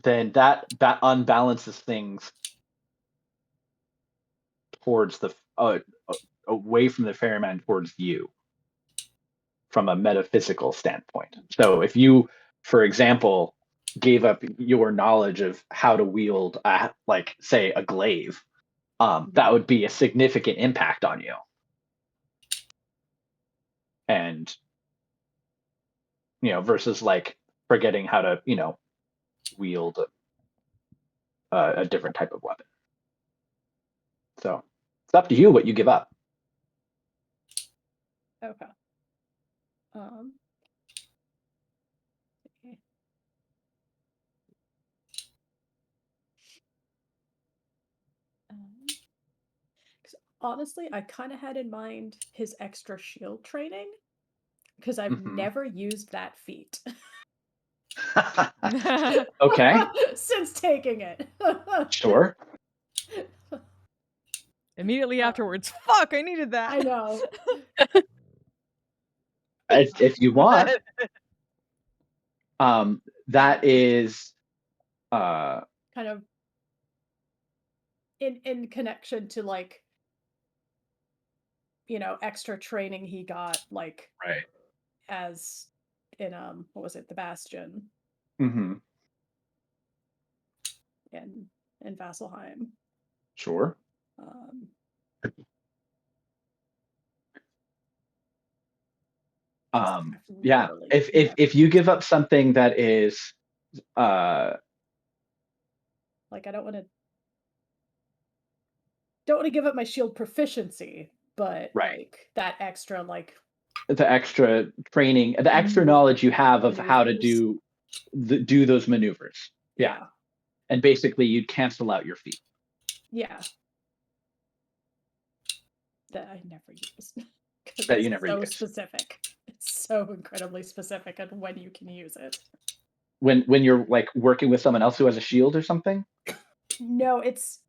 Speaker 3: then that unbalances things towards the away from the ferryman towards you from a metaphysical standpoint. So if you, for example, gave up your knowledge of how to wield like say a glaive, that would be a significant impact on you. And versus like forgetting how to wield a different type of weapon. So it's up to you what you give up.
Speaker 6: Okay. honestly, I kind of had in mind his extra shield training because I've
Speaker 3: Mhm.
Speaker 6: never used that feat
Speaker 3: Okay,
Speaker 6: since taking it.
Speaker 3: sure.
Speaker 4: Immediately afterwards, fuck, I needed that.
Speaker 6: I know.
Speaker 3: If you want, that is
Speaker 6: Kind of in connection to like, extra training he got like
Speaker 3: right.
Speaker 6: as in what was it, the Bastion
Speaker 3: Mm-hmm.
Speaker 6: in Vasselheim.
Speaker 3: Sure. Yeah. If you give up something that is
Speaker 6: like I don't want to give up my shield proficiency, but
Speaker 3: right,
Speaker 6: like that extra like
Speaker 3: the extra training, the extra knowledge you have of how to
Speaker 6: maneuvers.
Speaker 3: do those maneuvers. Yeah.
Speaker 6: Yeah.
Speaker 3: And basically you'd cancel out your feet.
Speaker 6: Yeah. That I never use. Because
Speaker 3: That
Speaker 6: it's
Speaker 3: you never
Speaker 6: so
Speaker 3: use.
Speaker 6: specific. It's so incredibly specific on when you can use it.
Speaker 3: When you're like working with someone else who has a shield or something?
Speaker 6: No, it's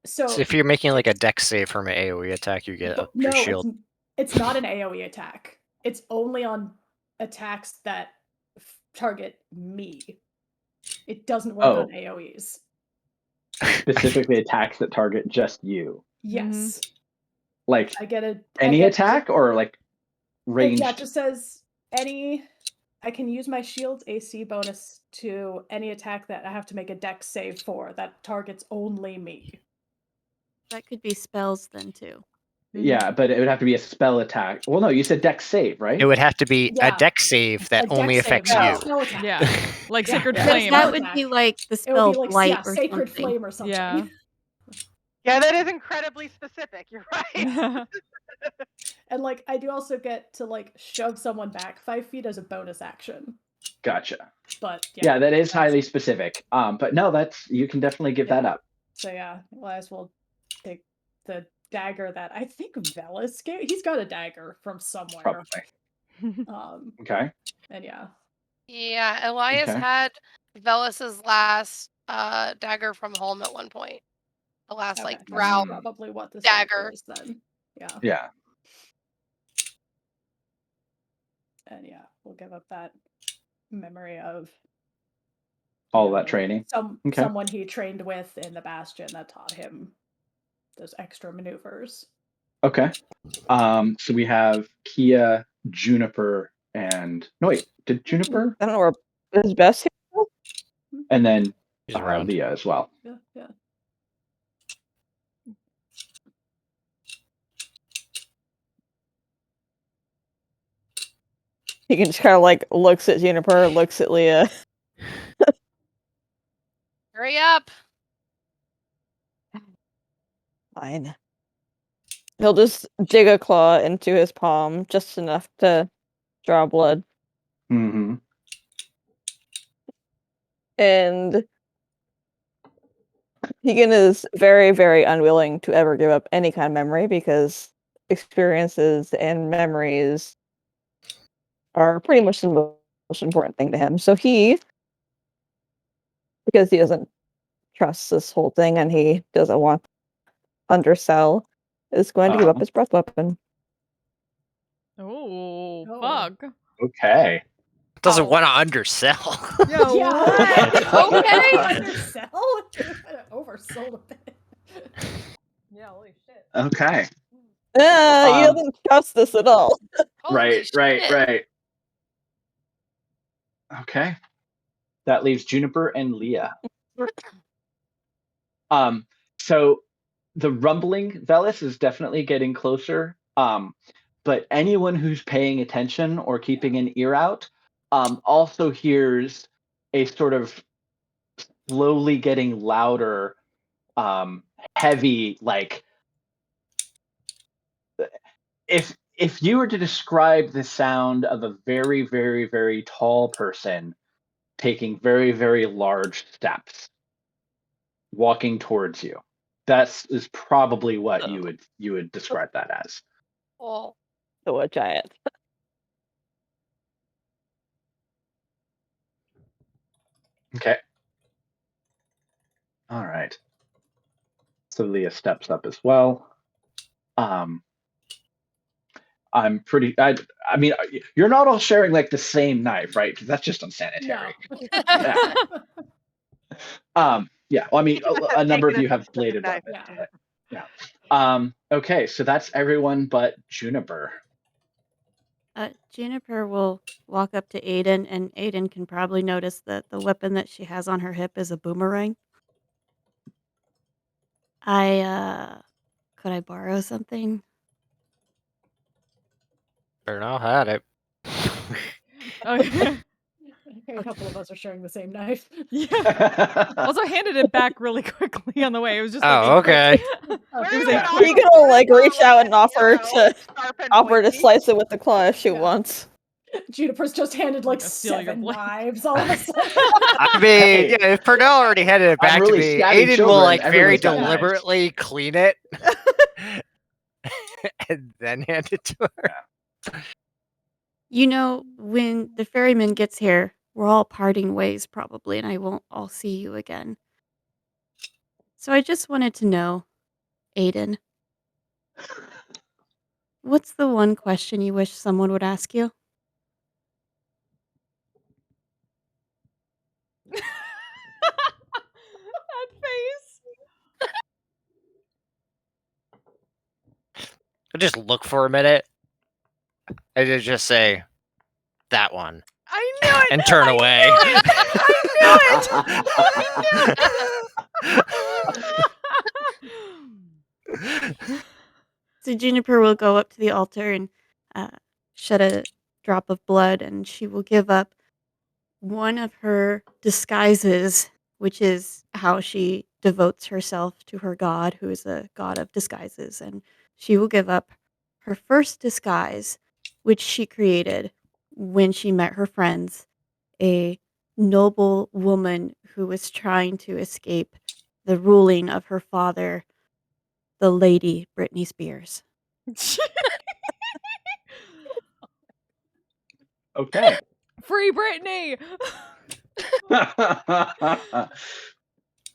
Speaker 7: So if you're making like a dex save from an AoE attack, you get up your
Speaker 6: no,
Speaker 7: shield.
Speaker 6: it's not an AoE attack. It's only on attacks that target me. It doesn't work on AoEs.
Speaker 3: Specifically attacks that target just you.
Speaker 6: Yes.
Speaker 3: Like
Speaker 6: I get
Speaker 3: any attack or like ranged?
Speaker 6: Yeah, it just says any. I can use my shield's AC bonus to any attack that I have to make a dex save for that targets only me.
Speaker 5: That could be spells then too.
Speaker 3: Yeah, but it would have to be a spell attack. Well, no, you said dex save, right?
Speaker 7: It would have to be a dex save that only affects you.
Speaker 6: Spell attack.
Speaker 4: Yeah, like Sacred
Speaker 5: Because
Speaker 4: Flame.
Speaker 5: that would be like the
Speaker 6: It would
Speaker 5: spell
Speaker 6: be like
Speaker 5: blight or
Speaker 6: Sacred
Speaker 5: something.
Speaker 6: Flame or something.
Speaker 4: Yeah.
Speaker 2: Yeah, that is incredibly specific. You're right.
Speaker 6: And like I do also get to like shove someone back 5 feet as a bonus action.
Speaker 3: Gotcha.
Speaker 6: But
Speaker 3: yeah, that is highly specific. But no, you can definitely give that up.
Speaker 6: So yeah, well, as well take the dagger that I think Velas gave. He's got a dagger from somewhere.
Speaker 3: Probably. Okay.
Speaker 6: And yeah.
Speaker 1: Yeah, Elias had Velas's last dagger from home at one point. The last like drow
Speaker 6: probably what this
Speaker 1: dagger
Speaker 6: is then. Yeah.
Speaker 3: Yeah.
Speaker 6: And yeah, we'll give up that memory of
Speaker 3: all that training.
Speaker 6: Someone he trained with in the Bastion that taught him those extra maneuvers.
Speaker 3: Okay. So we have Kia, Juniper, and no wait, did Juniper?
Speaker 8: I don't know where his best.
Speaker 3: And then
Speaker 7: around.
Speaker 3: Leah as well.
Speaker 6: Yeah.
Speaker 8: He can just kind of like looks at Juniper, looks at Leah.
Speaker 1: Hurry up!
Speaker 8: Fine. He'll just dig a claw into his palm, just enough to draw blood.
Speaker 3: Mm-hmm.
Speaker 8: And Tegan is very, very unwilling to ever give up any kind of memory because experiences and memories are pretty much the most important thing to him. So because he doesn't trust this whole thing and he doesn't want to undersell, is going to give up his breath weapon.
Speaker 4: Oh, fuck.
Speaker 3: Okay.
Speaker 7: Doesn't want to undersell.
Speaker 4: Yo,
Speaker 1: what? Okay.
Speaker 6: Undersell? Oversold a bit.
Speaker 4: Yeah, holy shit.
Speaker 3: Okay.
Speaker 8: He doesn't trust this at all.
Speaker 3: Right. Okay. That leaves Juniper and Leah. So the rumbling, Velas, is definitely getting closer. But anyone who's paying attention or keeping an ear out also hears a sort of slowly getting louder, heavy, like if you were to describe the sound of a very, very, very tall person taking very, very large steps, walking towards you, That is probably what you would describe that as.
Speaker 1: Oh.
Speaker 8: So a giant.
Speaker 3: Okay. All right. So Leah steps up as well. I'm pretty. I mean, you're not all sharing like the same knife, right? Because that's just unsanitary.
Speaker 6: No.
Speaker 3: Yeah. Well, I mean, a number of you have bladed
Speaker 2: knife.
Speaker 3: weapons. Yeah. Okay, so that's everyone but Juniper.
Speaker 5: Juniper will walk up to Aiden, and Aiden can probably notice that the weapon that she has on her hip is a boomerang. Could I borrow something?
Speaker 7: Better not had it.
Speaker 4: Okay.
Speaker 6: A couple of us are sharing the same knife.
Speaker 4: Yeah. Also handed it back really quickly on the way. It was just like
Speaker 7: Oh,
Speaker 4: a quick-
Speaker 7: okay.
Speaker 4: it was a
Speaker 2: We're
Speaker 4: quick-
Speaker 8: You can like reach out and offer to
Speaker 2: pointy.
Speaker 8: slice it with the claw if she
Speaker 6: Yeah.
Speaker 8: wants.
Speaker 6: Juniper's just handed like
Speaker 4: Gonna steal your
Speaker 6: 7
Speaker 4: blade.
Speaker 6: knives all of a sudden.
Speaker 7: I mean,
Speaker 3: Hey,
Speaker 7: yeah, if Purnell already handed it
Speaker 3: I'm
Speaker 7: back
Speaker 3: really
Speaker 7: to me,
Speaker 3: stabbing
Speaker 7: Aiden will
Speaker 3: children,
Speaker 7: like very
Speaker 3: everyone's got knives.
Speaker 7: deliberately clean it and then hand it to her.
Speaker 5: You know, when the ferryman gets here, we're all parting ways probably, and I won't all see you again. So I just wanted to know, Aiden, what's the one question you wish someone would ask you?
Speaker 4: That face.
Speaker 7: I just look for a minute and then just say, that one,
Speaker 4: I knew it.
Speaker 7: and turn away.
Speaker 5: So Juniper will go up to the altar and shed a drop of blood, and she will give up one of her disguises, which is how she devotes herself to her god, who is a god of disguises. And she will give up her first disguise, which she created when she met her friends, a noble woman who was trying to escape the ruling of her father, the Lady Britney Spears.
Speaker 3: Okay.
Speaker 4: Free Britney.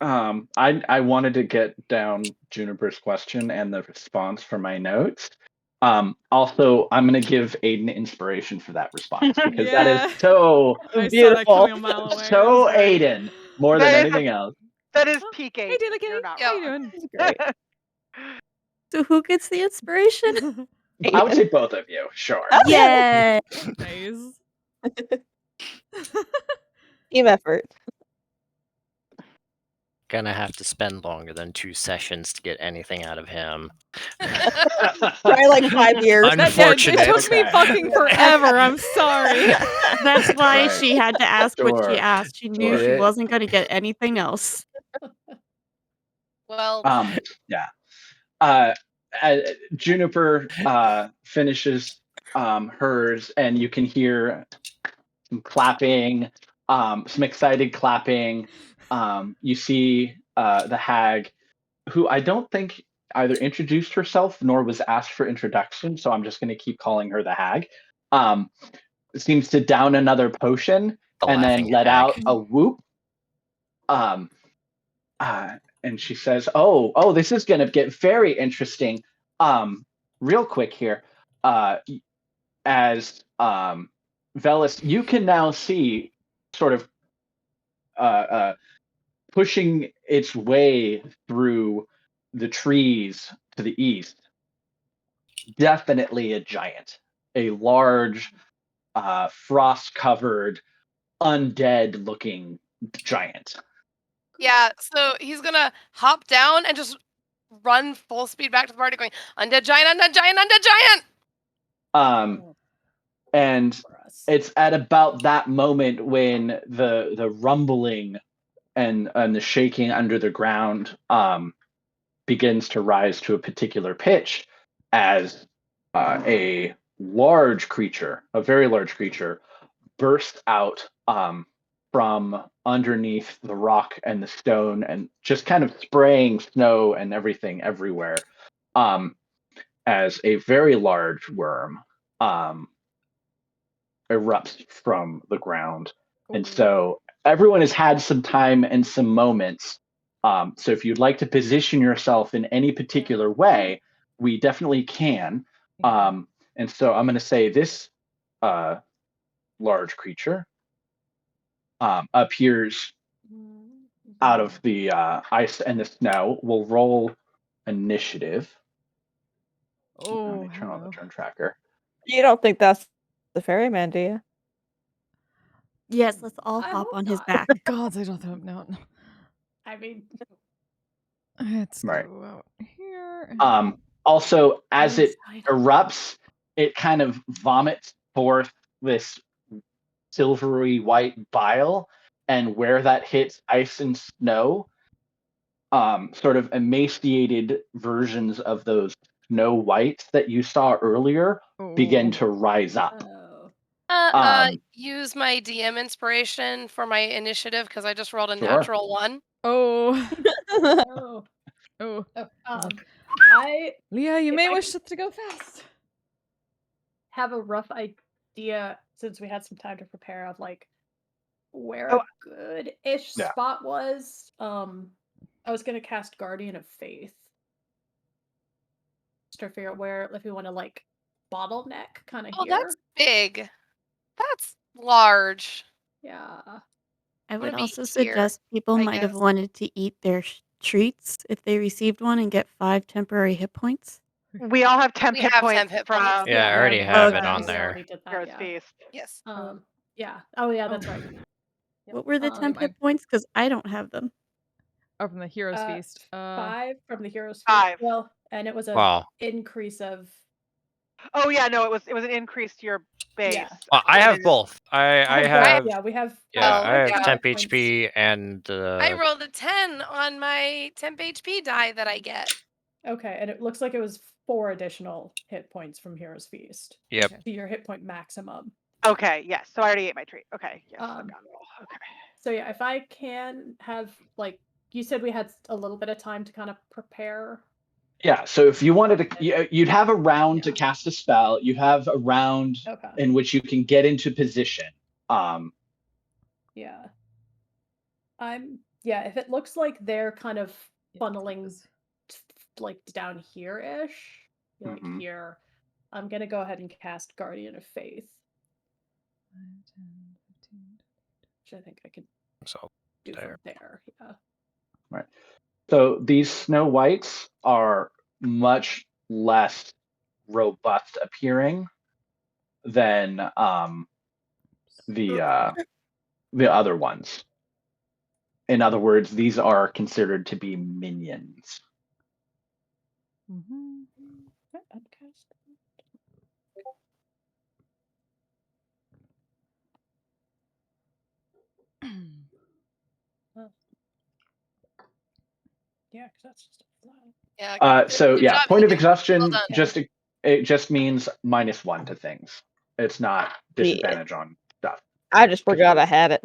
Speaker 3: I wanted to get down Juniper's question and the response for my notes. Also, I'm going to give Aiden inspiration for that response because that
Speaker 4: Yeah.
Speaker 3: is so
Speaker 4: I saw that
Speaker 8: Beautiful.
Speaker 4: coming a mile away. That
Speaker 3: so
Speaker 4: was great.
Speaker 3: Aiden more than
Speaker 2: That is-
Speaker 3: anything else.
Speaker 2: That is peak
Speaker 4: Hey,
Speaker 2: 8.
Speaker 4: Daily Kitty.
Speaker 2: You're not
Speaker 4: How you
Speaker 2: wrong.
Speaker 4: doing?
Speaker 8: Great.
Speaker 5: So who gets the inspiration?
Speaker 3: I would say both of you, sure.
Speaker 5: Yeah.
Speaker 4: Nice.
Speaker 8: Team effort.
Speaker 7: Gonna have to spend longer than 2 sessions to get anything out of him.
Speaker 8: Try like 5 years.
Speaker 7: Unfortunate.
Speaker 4: It took me
Speaker 3: Okay.
Speaker 4: fucking forever. I'm sorry.
Speaker 5: That's why
Speaker 3: Right.
Speaker 5: she had to ask what she
Speaker 3: Sure.
Speaker 5: asked. She knew she
Speaker 7: Sure.
Speaker 5: wasn't going to get anything else.
Speaker 1: Well,
Speaker 3: Yeah. Juniper finishes hers, and you can hear some clapping, some excited clapping. You see the hag, who I don't think either introduced herself nor was asked for introduction, so I'm just going to keep calling her the hag. Seems to down another potion
Speaker 7: The
Speaker 3: and then
Speaker 7: laughing
Speaker 3: let
Speaker 7: hag.
Speaker 3: out a whoop. And she says, "Oh, this is going to get very interesting. Real quick here, as Velis, you can now see sort of pushing its way through the trees to the east. Definitely a giant, a large, frost-covered, undead-looking giant."
Speaker 1: yeah, so he's gonna hop down and just run full speed back to the party going, undead giant, undead giant, undead giant!
Speaker 3: And
Speaker 6: For us.
Speaker 3: it's at about that moment when the rumbling and the shaking under the ground begins to rise to a particular pitch as a large creature, a very large creature, bursts out from underneath the rock and the stone and just kind of spraying snow and everything everywhere, as a very large worm erupts from the ground. And so everyone has had some time and some moments. So if you'd like to position yourself in any particular way, we definitely can. And so I'm going to say this large creature appears out of the ice and the snow. We'll roll initiative. Let me turn on the turn tracker.
Speaker 8: You don't think that's the ferryman, do you?
Speaker 5: Yes, let's all
Speaker 6: I
Speaker 5: hop
Speaker 6: hope
Speaker 5: on his
Speaker 6: not.
Speaker 5: back.
Speaker 4: God, I don't think no.
Speaker 6: I mean,
Speaker 4: Let's
Speaker 3: Right.
Speaker 4: go out here.
Speaker 3: Also, as it
Speaker 5: Inside.
Speaker 3: erupts, it kind of vomits forth this silvery white bile, and where that hits ice and snow, sort of emaciated versions of those snow whites that you saw earlier begin to rise up.
Speaker 1: Use my DM inspiration for my initiative because I just rolled a
Speaker 3: Sure.
Speaker 1: natural 1.
Speaker 4: Oh.
Speaker 6: oh,
Speaker 4: Oh.
Speaker 6: Leah,
Speaker 4: you
Speaker 6: if
Speaker 4: may
Speaker 6: I
Speaker 4: wish
Speaker 6: could-
Speaker 4: to go fast.
Speaker 6: have a rough idea since we had some time to prepare of like where
Speaker 2: Oh,
Speaker 6: a good-ish
Speaker 3: yeah.
Speaker 6: spot was. I was gonna cast Guardian of Faith. Just to figure out where if we want to like bottleneck kind of
Speaker 1: Oh,
Speaker 6: here.
Speaker 1: that's big. That's large.
Speaker 6: Yeah.
Speaker 5: I would
Speaker 1: be
Speaker 5: also
Speaker 1: here,
Speaker 5: suggest people
Speaker 1: I
Speaker 5: might have
Speaker 1: guess.
Speaker 5: wanted to eat their treats if they received one and get 5 temporary hit points.
Speaker 2: We all have temp
Speaker 1: We
Speaker 2: hit
Speaker 1: have
Speaker 2: points
Speaker 1: temp hit
Speaker 2: from
Speaker 1: points.
Speaker 7: Yeah, I already
Speaker 6: we
Speaker 7: have
Speaker 5: Okay.
Speaker 7: it on
Speaker 6: we
Speaker 7: there.
Speaker 6: already did that,
Speaker 2: Heroes
Speaker 6: yeah.
Speaker 2: Feast.
Speaker 1: Yes.
Speaker 6: Yeah. Oh yeah, that's right.
Speaker 5: What were the
Speaker 6: Um,
Speaker 5: temp hit points? Because I don't have them.
Speaker 4: Oh, from the Heroes Feast.
Speaker 6: 5 from the Heroes Feast.
Speaker 2: 5.
Speaker 6: Well, and it was a
Speaker 7: Wow.
Speaker 6: increase of
Speaker 2: Oh yeah, no, it was an increase to your base.
Speaker 6: Yeah.
Speaker 7: Well, I
Speaker 2: It
Speaker 7: have
Speaker 2: is-
Speaker 7: both. I have
Speaker 6: yeah, we have
Speaker 7: I have
Speaker 1: yeah.
Speaker 7: temp
Speaker 6: points.
Speaker 7: HP and
Speaker 1: I rolled a 10 on my temp HP die that I get.
Speaker 6: Okay, and it looks like it was 4 additional hit points from Heroes Feast.
Speaker 7: Yep.
Speaker 6: To your hit point maximum.
Speaker 2: Okay, yes. So I already ate my treat. Okay, yes, I've got it all. Okay.
Speaker 6: So yeah, if I can have like you said, we had a little bit of time to kind of prepare.
Speaker 3: Yeah, so if you wanted to, you'd have a round to cast a spell. You have a round in which you can get into position.
Speaker 6: Yeah. If it looks like they're kind of funneling like down here-ish, like here, I'm gonna go ahead and cast Guardian of Faith.
Speaker 4: 5, 10, 15.
Speaker 6: Which I think I could do
Speaker 7: there.
Speaker 6: from there, yeah.
Speaker 3: Right. So these snow whites are much less robust appearing than the other ones. In other words, these are considered to be minions.
Speaker 6: Yeah, because that's just a flat.
Speaker 3: So
Speaker 1: Good
Speaker 3: yeah,
Speaker 1: job,
Speaker 3: point of
Speaker 1: Ethan.
Speaker 3: exhaustion
Speaker 1: Well done.
Speaker 3: it just means -1 to things. It's not disadvantage on stuff.
Speaker 8: I just forgot I had it.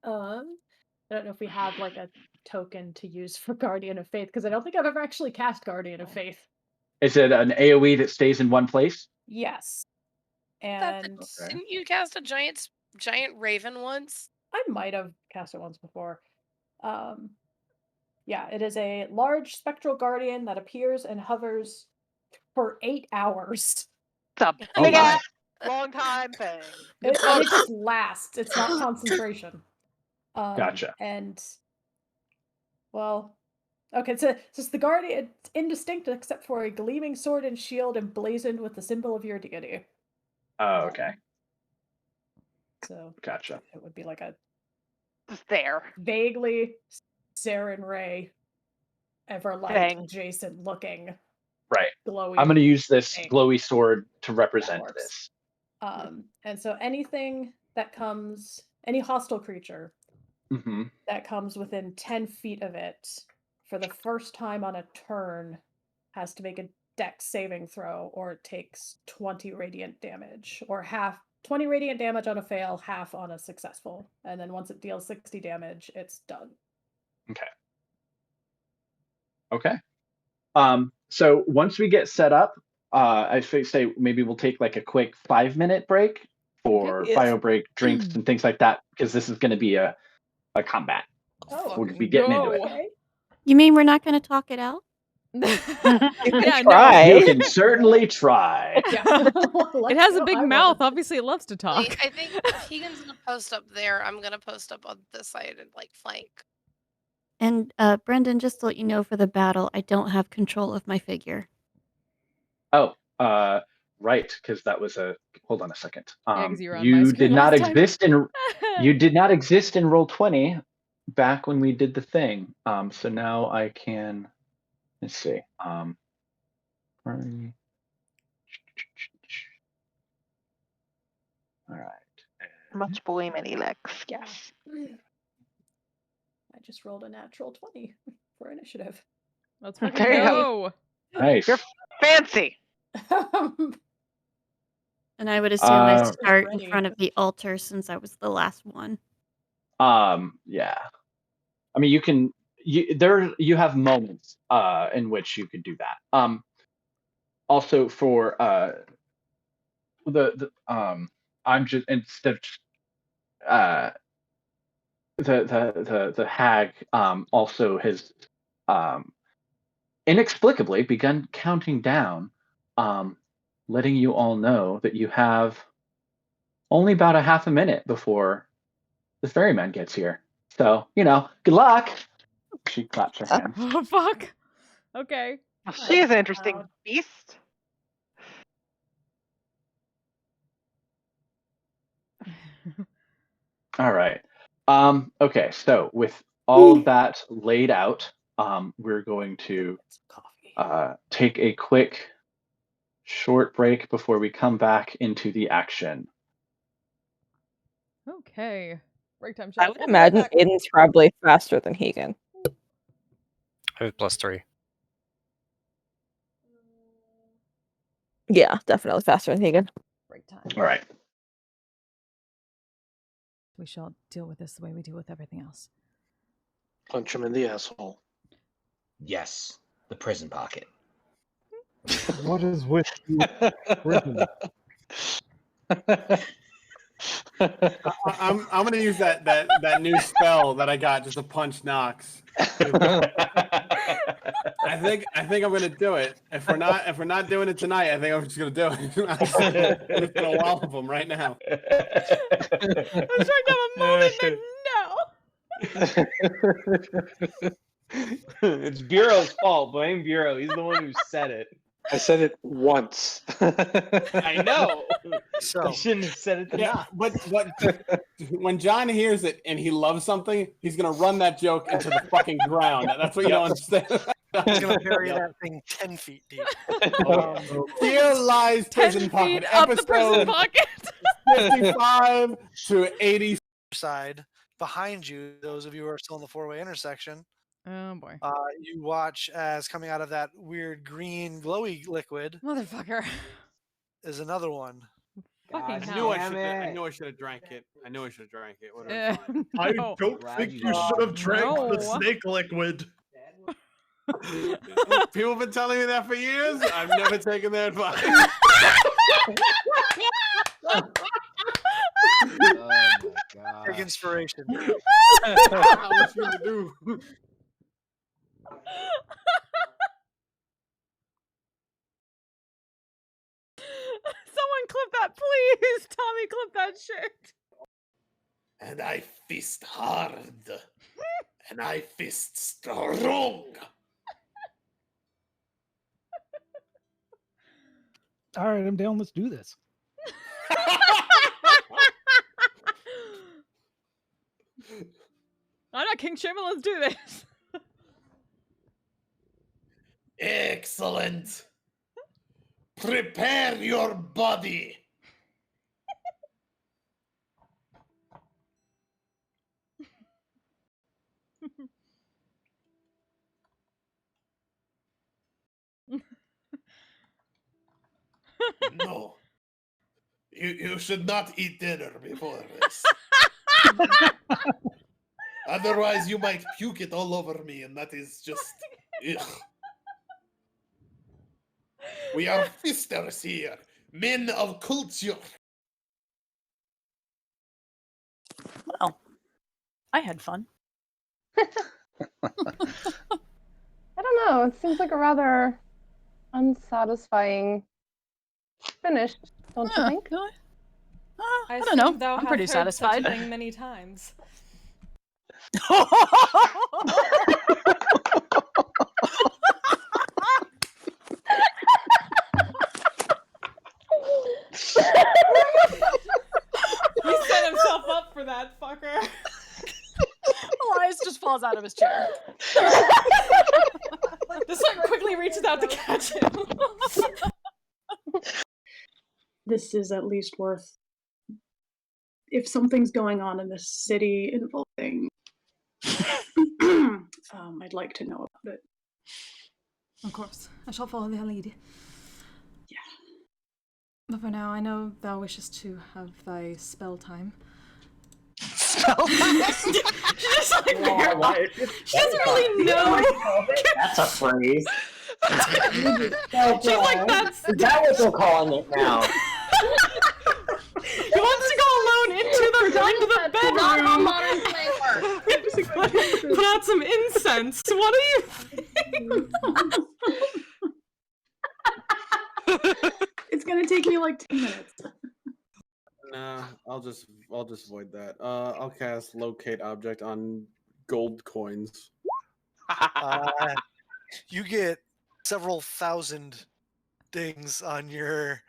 Speaker 6: I don't know if we have like a token to use for Guardian of Faith because I don't think I've ever actually cast Guardian of Faith.
Speaker 3: Is it an AoE that stays in one place?
Speaker 6: Yes.
Speaker 1: And didn't you cast a giant raven once?
Speaker 6: I might have cast it once before. Yeah, it is a large spectral guardian that appears and hovers for 8 hours.
Speaker 2: It's a big ass, long time thing.
Speaker 6: And it just lasts. It's not concentration.
Speaker 3: Gotcha.
Speaker 6: And well, okay, so it's the guardian. It's indistinct except for a gleaming sword and shield emblazoned with the symbol of your deity.
Speaker 3: Oh, okay.
Speaker 6: So
Speaker 3: gotcha.
Speaker 6: It would be like a
Speaker 2: just there.
Speaker 6: Vaguely Saren Ray, Everlight, Jason looking.
Speaker 3: Right.
Speaker 6: Glowy.
Speaker 3: I'm going to use this glowy sword to represent this.
Speaker 6: And so anything that comes, any hostile creature that comes within 10 feet of it for the first time on a turn has to make a dex saving throw or it takes 20 radiant damage or half 20 radiant damage on a fail, half on a successful. And then once it deals 60 damage, it's done.
Speaker 3: Okay. So once we get set up, I say maybe we'll take like a quick 5-minute break for
Speaker 8: Yes.
Speaker 3: bio break, drinks, and things like that, because this is going to be a combat.
Speaker 6: Oh,
Speaker 3: We'll be getting into it.
Speaker 6: okay.
Speaker 5: You mean we're not going to talk it out?
Speaker 4: Yeah,
Speaker 8: try.
Speaker 3: You can certainly try.
Speaker 6: Yeah.
Speaker 4: It has a big mouth. Obviously, it loves to talk.
Speaker 1: I think Keegan's gonna post up there. I'm gonna post up on this side and like flank.
Speaker 5: And Brendan, just to let you know, for the battle, I don't have control of my figure.
Speaker 3: Oh, right, because that was a. Hold on a second.
Speaker 4: Yeah, 'cause you were on my
Speaker 3: You
Speaker 4: screen
Speaker 3: did not
Speaker 4: last time.
Speaker 3: exist in. You did not exist in Roll20 back when we did the thing. So now I can. Let's see. All right.
Speaker 2: Much boy, many legs. Yes.
Speaker 6: I just rolled a natural 20 for initiative.
Speaker 4: Let's fucking
Speaker 2: There you go.
Speaker 4: go.
Speaker 3: Nice.
Speaker 2: You're fancy.
Speaker 5: And I would assume I
Speaker 3: Uh,
Speaker 5: start in
Speaker 6: Ready.
Speaker 5: front of the altar since I was the last one.
Speaker 3: Yeah. I mean, you have moments in which you could do that. Also for I'm just instead of the hag also has inexplicably begun counting down, letting you all know that you have only about a half a minute before the ferryman gets here. So, good luck. She claps her hands.
Speaker 4: Oh, fuck. Okay.
Speaker 2: She is an interesting beast.
Speaker 3: All right. Okay, so with all of that laid out, we're going to take a quick short break before we come back into the action.
Speaker 4: Okay. Break time.
Speaker 8: I
Speaker 4: Chat.
Speaker 8: would
Speaker 4: We'll be right
Speaker 8: imagine
Speaker 4: back.
Speaker 8: Aiden's probably faster than Hegan.
Speaker 7: I have +3.
Speaker 8: Yeah, definitely faster than Hegan.
Speaker 4: Break time.
Speaker 3: All right.
Speaker 4: We shall deal with this the way we deal with everything else.
Speaker 10: Punch him in the asshole.
Speaker 11: Yes, the prison pocket.
Speaker 12: What is with you? Prison?
Speaker 13: I'm gonna use that new spell that I got just to punch Nox. I think I'm gonna do it. If we're not doing it tonight, I think I'm just gonna do it. I'm just gonna wallop him right now.
Speaker 4: I was trying to have a moment, but no.
Speaker 14: It's Bureau's fault. Blame Bureau. He's the one who said it.
Speaker 10: I said it once.
Speaker 14: I know.
Speaker 10: So
Speaker 14: You shouldn't have said it.
Speaker 13: Yeah, but when John hears it and he loves something, he's gonna run that joke into the fucking ground. That's what you don't understand.
Speaker 10: He's gonna bury that thing 10 feet deep.
Speaker 13: Here lies
Speaker 4: 10
Speaker 13: prison
Speaker 4: feet
Speaker 13: pocket.
Speaker 4: up the prison
Speaker 13: Episode
Speaker 4: pocket.
Speaker 13: 55 to 80.
Speaker 10: Side behind you, those of you who are still in the four-way intersection,
Speaker 4: Oh boy.
Speaker 10: you watch as coming out of that weird green glowy liquid
Speaker 4: Motherfucker.
Speaker 10: is another one.
Speaker 4: Fucking
Speaker 14: God
Speaker 13: I knew
Speaker 4: hell.
Speaker 13: I
Speaker 14: damn it.
Speaker 13: should have drank it. I knew I should have drank it. Would've been fine.
Speaker 4: I no.
Speaker 12: don't
Speaker 14: Glad
Speaker 12: think
Speaker 14: you
Speaker 12: you should have drank
Speaker 4: No.
Speaker 12: the snake liquid.
Speaker 13: People have been telling me that for years. I've never taken their advice.
Speaker 14: Oh my god.
Speaker 10: Big inspiration.
Speaker 13: What you gonna do?
Speaker 4: Someone clip that, please. Tommy, clip that shit.
Speaker 12: And I fist hard. And I fist strong. All right, I'm down. Let's do this.
Speaker 4: I'm not King Shaman. Let's do this.
Speaker 12: Excellent. Prepare your body. No. You should not eat dinner before this. Otherwise, you might puke it all over me, and that is just... Ugh. We are fisters here, men of culture.
Speaker 15: Well, I had fun.
Speaker 16: I don't know. It seems like a rather unsatisfying finish, don't you think?
Speaker 15: Really?
Speaker 4: I
Speaker 15: don't know.
Speaker 4: assume thou
Speaker 15: I'm
Speaker 4: hast
Speaker 15: pretty
Speaker 4: heard
Speaker 15: satisfied.
Speaker 4: such a thing many times. He set himself up for that fucker.
Speaker 15: Elias just falls out of his chair.
Speaker 4: This one quickly reaches out to catch him.
Speaker 6: This is at least worth. If something's going on in this city involving, I'd like to know about it.
Speaker 4: Of course, I shall follow their lead. Yeah. But for now, I know thou wishest to have thy spell time.
Speaker 11: Spell time?
Speaker 4: She just like she doesn't really know.
Speaker 11: That's a phrase.
Speaker 4: She's like, that's...
Speaker 11: Is that what they're calling it now?
Speaker 4: He wants to go alone into the bedroom.
Speaker 16: Modern slang
Speaker 4: Put out some incense. What do you think?
Speaker 6: It's gonna take me like 10 minutes.
Speaker 13: Nah, I'll just void that. I'll cast locate object on gold coins.
Speaker 10: You get several thousand things on your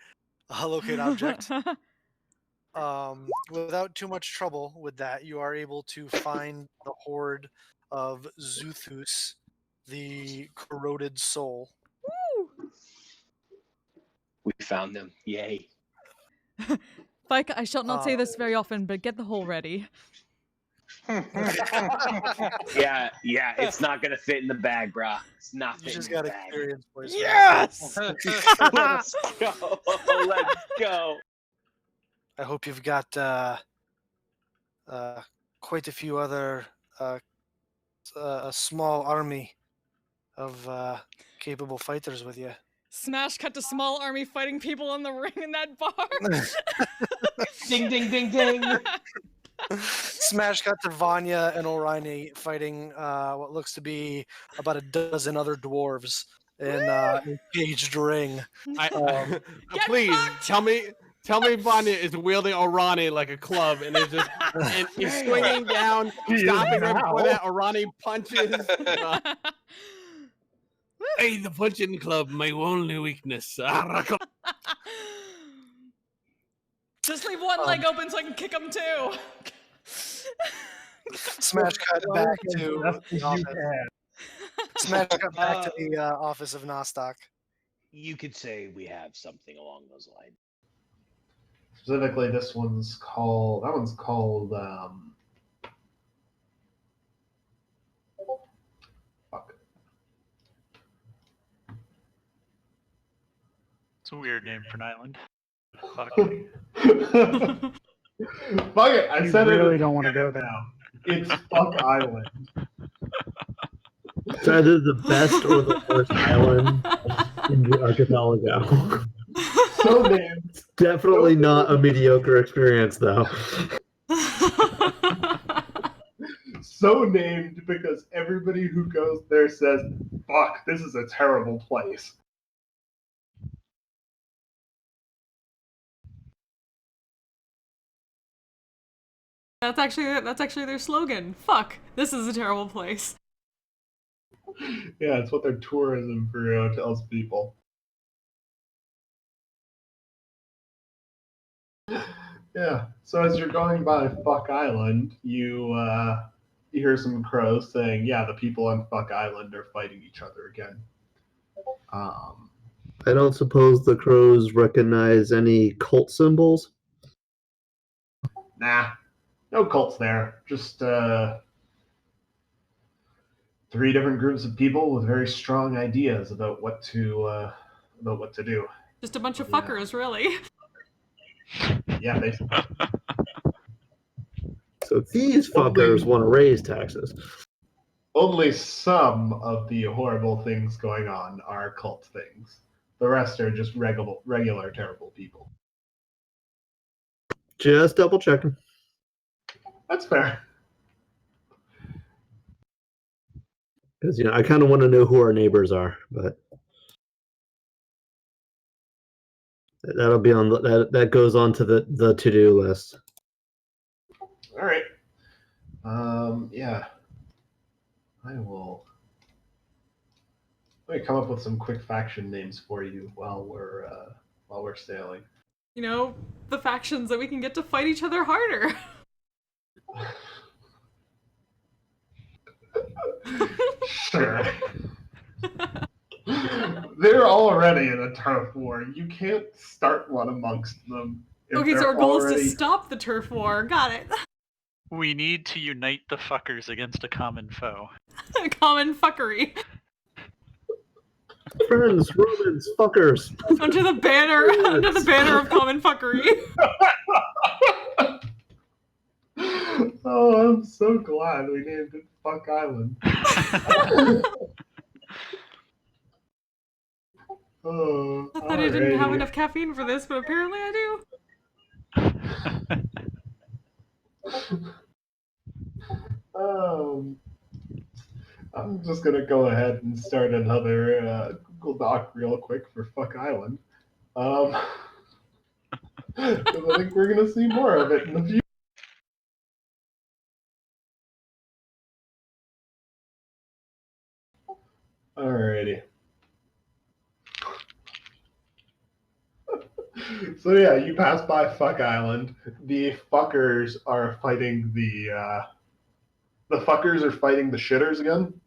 Speaker 10: locate object. Without too much trouble with that, you are able to find the horde of Zuthus, the corroded soul.
Speaker 11: We found them. Yay.
Speaker 4: Like, I shall not say this very often, but get the hole ready.
Speaker 11: Yeah, it's not gonna fit in the bag, brah. It's not
Speaker 10: You
Speaker 11: fitting
Speaker 10: just
Speaker 11: in the
Speaker 10: got
Speaker 11: bag.
Speaker 10: experience points.
Speaker 11: Yes! Let's go. Let's go.
Speaker 10: I hope you've got quite a few other a small army of capable fighters with you.
Speaker 4: Smash cut to small army fighting people on the ring in that bar.
Speaker 14: Ding, ding, ding, ding.
Speaker 10: Smash cut to Vanya and Orion fighting what looks to be about a dozen other dwarves in a caged ring.
Speaker 13: Please tell me Vanya is wielding Orani like a club and is just and he's swinging down, stopping right before that Orani punches. Hey, the punching club, my only weakness.
Speaker 4: Just leave one leg open so I can kick him too.
Speaker 10: Smash cut back to the office. Smash cut back to the office of Nostock.
Speaker 11: You could say we have something along those lines.
Speaker 17: Specifically, this one's called. That one's called. Fuck.
Speaker 18: It's a weird name for an island. Fuck.
Speaker 17: Fuck it! I said
Speaker 12: really
Speaker 17: it.
Speaker 12: don't want to go there.
Speaker 17: Now. It's Fuck Island.
Speaker 19: It's either the best or the worst island in the archipelago.
Speaker 17: So named.
Speaker 19: Definitely not a mediocre experience, though.
Speaker 17: So named because everybody who goes there says, "Fuck, this is a terrible place."
Speaker 4: That's actually their slogan. Fuck, this is a terrible place.
Speaker 17: Yeah, it's what their tourism bureau tells people. Yeah, so as you're going by Fuck Island, you hear some crows saying, "Yeah, the people on Fuck Island are fighting each other again."
Speaker 19: I don't suppose the crows recognize any cult symbols?
Speaker 17: Nah, no cults there. Just 3 different groups of people with very strong ideas about what to do.
Speaker 4: Just a bunch of fuckers, really.
Speaker 17: Yeah, basically.
Speaker 19: So these fuckers want to raise taxes.
Speaker 17: Only some of the horrible things going on are cult things. The rest are just regular terrible people.
Speaker 19: Just double checking.
Speaker 17: That's fair.
Speaker 19: Because I kind of want to know who our neighbors are, but that'll be on that goes on to the to-do list.
Speaker 17: All right. Yeah. I will. Let me come up with some quick faction names for you while we're sailing.
Speaker 4: The factions that we can get to fight each other harder.
Speaker 17: Sure. They're already in a turf war. You can't start one amongst them.
Speaker 4: Okay, so our goal is to stop the turf war. Got it.
Speaker 18: We need to unite the fuckers against a common foe.
Speaker 4: Common fuckery.
Speaker 19: Friends, Romans, fuckers.
Speaker 4: Under the banner of common fuckery.
Speaker 17: Oh, I'm so glad we named it Fuck Island. Oh,
Speaker 4: I thought I didn't have enough caffeine for this, but apparently I do.
Speaker 17: I'm just gonna go ahead and start another Google Doc real quick for Fuck Island. 'Cause I think we're gonna see more of it in the future. Alrighty. So yeah, you pass by Fuck Island. The fuckers are fighting the fuckers are fighting the shitters again.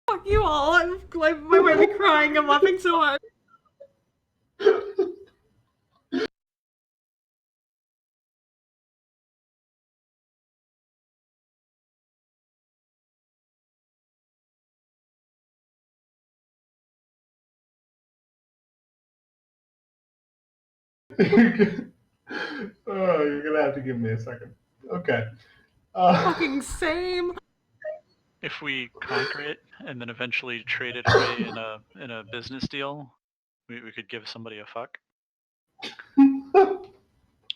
Speaker 4: Fuck you all. I might be crying. I'm laughing so hard.
Speaker 17: Oh, you're gonna have to give me a second. Okay.
Speaker 4: Fucking same.
Speaker 18: If we conquer it and then eventually trade it away in a business deal, we could give somebody a fuck.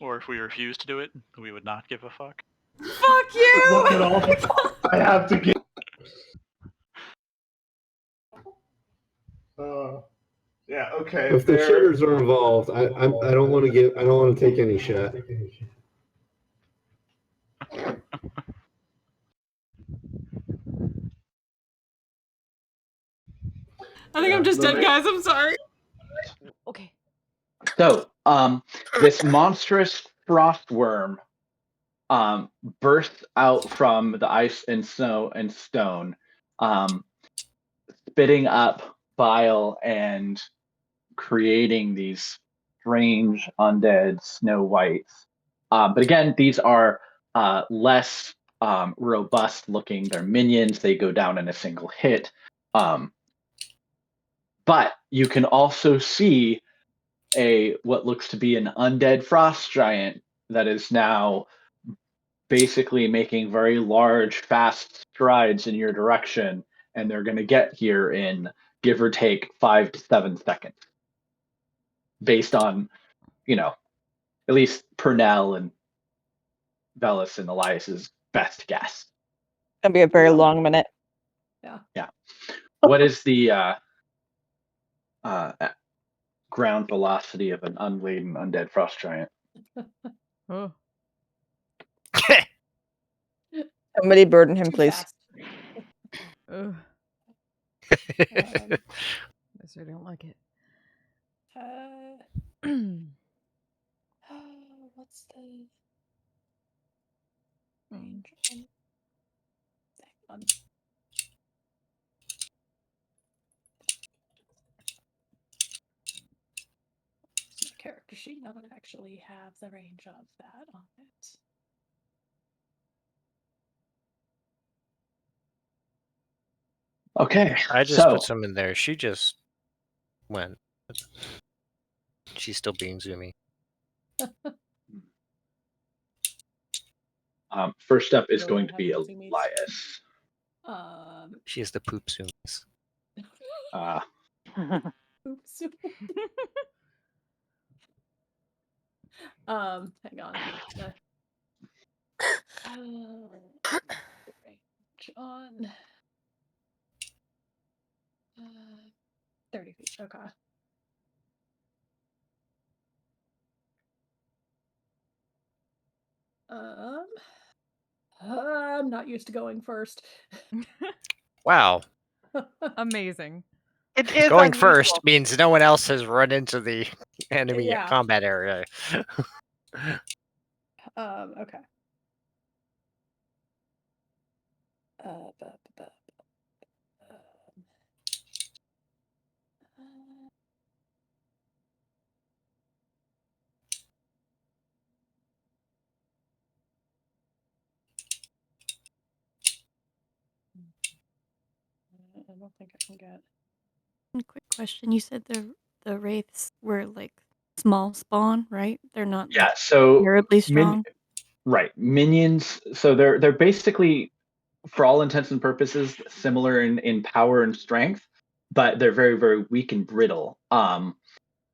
Speaker 18: Or if we refuse to do it, we would not give a fuck.
Speaker 4: Fuck you!
Speaker 17: Look at all the I have to give. Yeah. Okay.
Speaker 19: If the shitters are involved, I don't want to take any shit.
Speaker 4: I think I'm just dead, guys. I'm sorry.
Speaker 3: Okay. So, this monstrous frostworm bursts out from the ice and snow and stone, spitting up bile and creating these strange undead snow whites. But again, these are less robust looking. They're minions. They go down in a single hit. But you can also see what looks to be an undead frost giant that is now basically making very large, fast strides in your direction, and they're going to get here in give or take 5 to 7 seconds, based on, at least Purnell and Velis and Elias's best guess.
Speaker 8: Gonna be a very long minute.
Speaker 3: Yeah. What is the ground velocity of an unladen undead frost giant?
Speaker 4: Oh.
Speaker 8: Somebody burden him, please.
Speaker 4: Ugh. Yes, I don't like it.
Speaker 6: What's the range? Hang on. My character sheet not actually have the range of that on it?
Speaker 3: Okay.
Speaker 7: I just
Speaker 3: so
Speaker 7: put some in there. She just went. She's still being zoomy.
Speaker 3: First up is
Speaker 6: Still
Speaker 3: going
Speaker 6: don't
Speaker 3: to
Speaker 6: have
Speaker 3: be
Speaker 6: any zoomies.
Speaker 3: Elias.
Speaker 7: She has the poop zoomies.
Speaker 6: Oops. Hang on. Range on 30 feet. Okay. I'm not used to going first.
Speaker 7: Wow.
Speaker 4: Amazing.
Speaker 2: It is
Speaker 7: Going
Speaker 2: unusual.
Speaker 7: first means no one else has run into the enemy
Speaker 6: Yeah.
Speaker 7: combat area.
Speaker 6: Okay. I don't think I can get.
Speaker 5: Quick question: you said the wraiths were like small spawn, right? They're not
Speaker 3: Yeah.
Speaker 5: like
Speaker 3: So
Speaker 5: terribly strong.
Speaker 3: right, minions. So they're basically, for all intents and purposes, similar in power and strength, but they're very, very weak and brittle.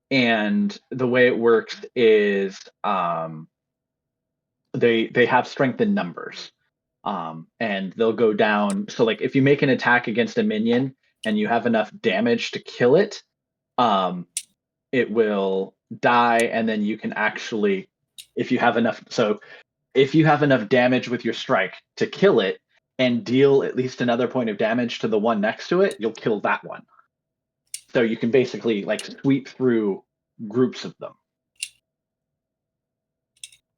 Speaker 3: And the way it works is they have strength in numbers. And they'll go down. So like if you make an attack against a minion and you have enough damage to kill it, it will die, and then you can actually, if you have enough damage with your strike to kill it and deal at least another point of damage to the one next to it, you'll kill that one. So you can basically like sweep through groups of them.